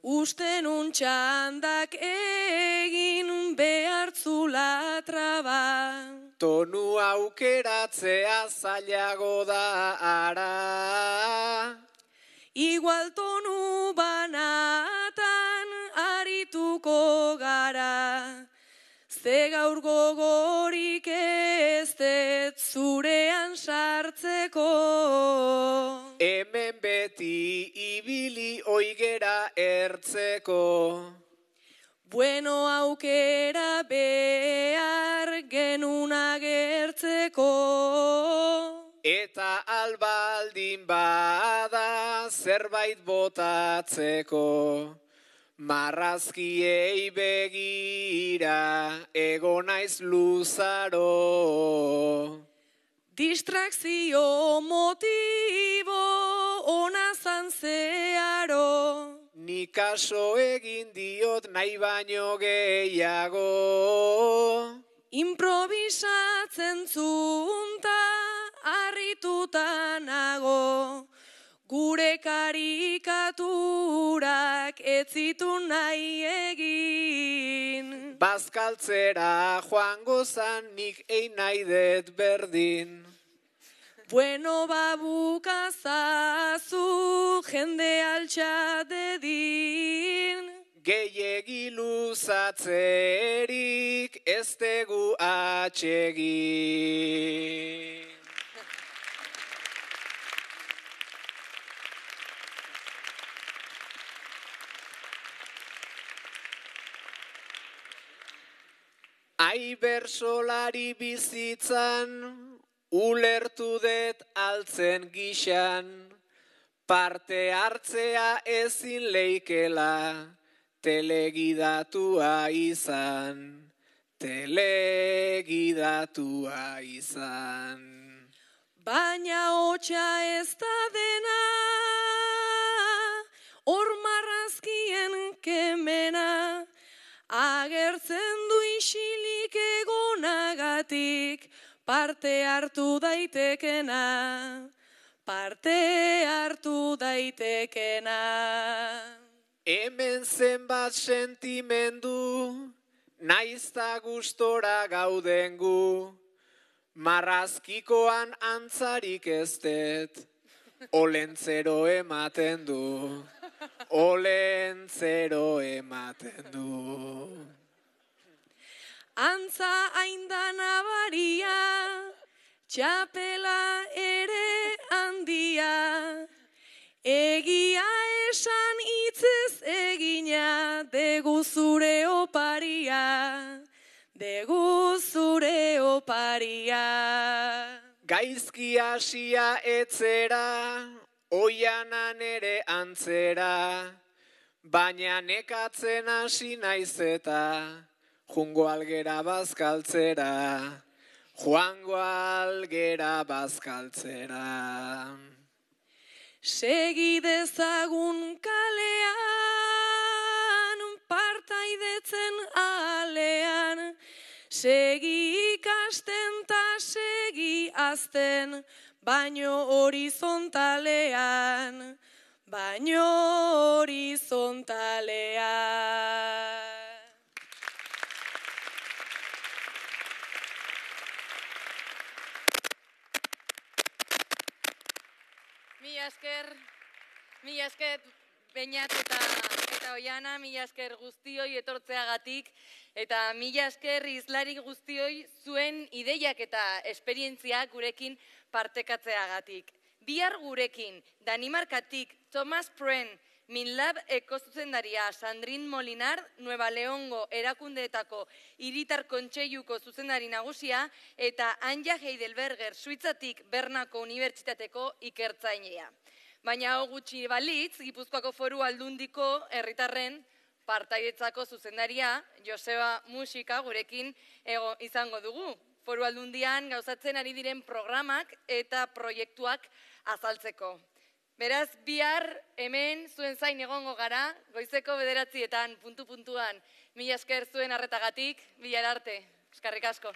S20: Usten untxandak egin behartzula traba.
S19: Tonu aukeratzea zailago da ara.
S20: Igual tonu banatan arituko gara. Ze gaur gogorik ez dut zurean sartzeko.
S19: Hemen beti ibili oigera ertzeko.
S20: Bueno aukera behar genun agertzeko.
S19: Eta albaldin bada zerbait botatzeko. Marrazkiei begira ego naiz luzaro.
S20: Distrakzio motibo ona zantzearo.
S19: Ni kaso egin diot nahi baino gehiago.
S20: Improvisatzen zunta harrituta nago. Gure karikaturak ez zitu nahi egin.
S19: Bazkaltzera joango zan nik egin nahi dut berdin.
S20: Bueno babukazazu jende altxa dedin.
S19: Gehiegi luzatzerik ez tegu atsegin. Ai bersolari bizitzan, ulertu dut altzen gixan, parte hartzea ezin leikela, telegidatua izan, telegidatua izan.
S20: Baina hotxa ez da dena, hor marrazkien kemena, agertzen du isilik egonagatik, parte hartu daitekena, parte hartu daitekena.
S19: Hemen zenbat sentimendu, naizta gustora gauden gu, marrazkikoan antzarik ez dut, olentzero ematen du, olentzero ematen du.
S20: Antza haindan abaria, txapela ere handia, egia esan hitzez egina, degu zure oparia, degu zure oparia.
S19: Gaizki hasia etzera, oianan ere antzera, baina nekatzen hasi naiz eta, joango algera bazkaltzera, joango algera bazkaltzera.
S20: Segi dezagun kalean, partaidetzen alean, segi ikasten ta segi azten, baino horizontalean, baino horizontalean.
S4: Mila esker Beñat eta Oiana, mila esker guztioi etortzeagatik, eta mila esker hizlari guztioi zuen ideiak eta esperientziak gurekin partekatzeagatik. Bihar gurekin, Danimarkatik, Thomas Pren, Minlab ekozuzendaria, Sandrin Molinar, Nueva Leongo erakundeetako hiritar kontseiluko zuzendari nagusia, eta Anja Heidelberger, Suitzatik Bernako Unibertsitateko ikertzailea. Baina hau gutxi balitz, Gipuzkoako Foru Aldundiko herritarren partaidetzako zuzendaria, Joseba Musika, gurekin izango dugu. Foru Aldundian gauzatzen ari diren programak eta proiektuak azaltzeko. Beraz, bihar hemen zuen zain egongo gara, goizeko 9:00 puntu-puntuan. Mila esker zuen arretagatik, bihar arte. Eskerrik asko.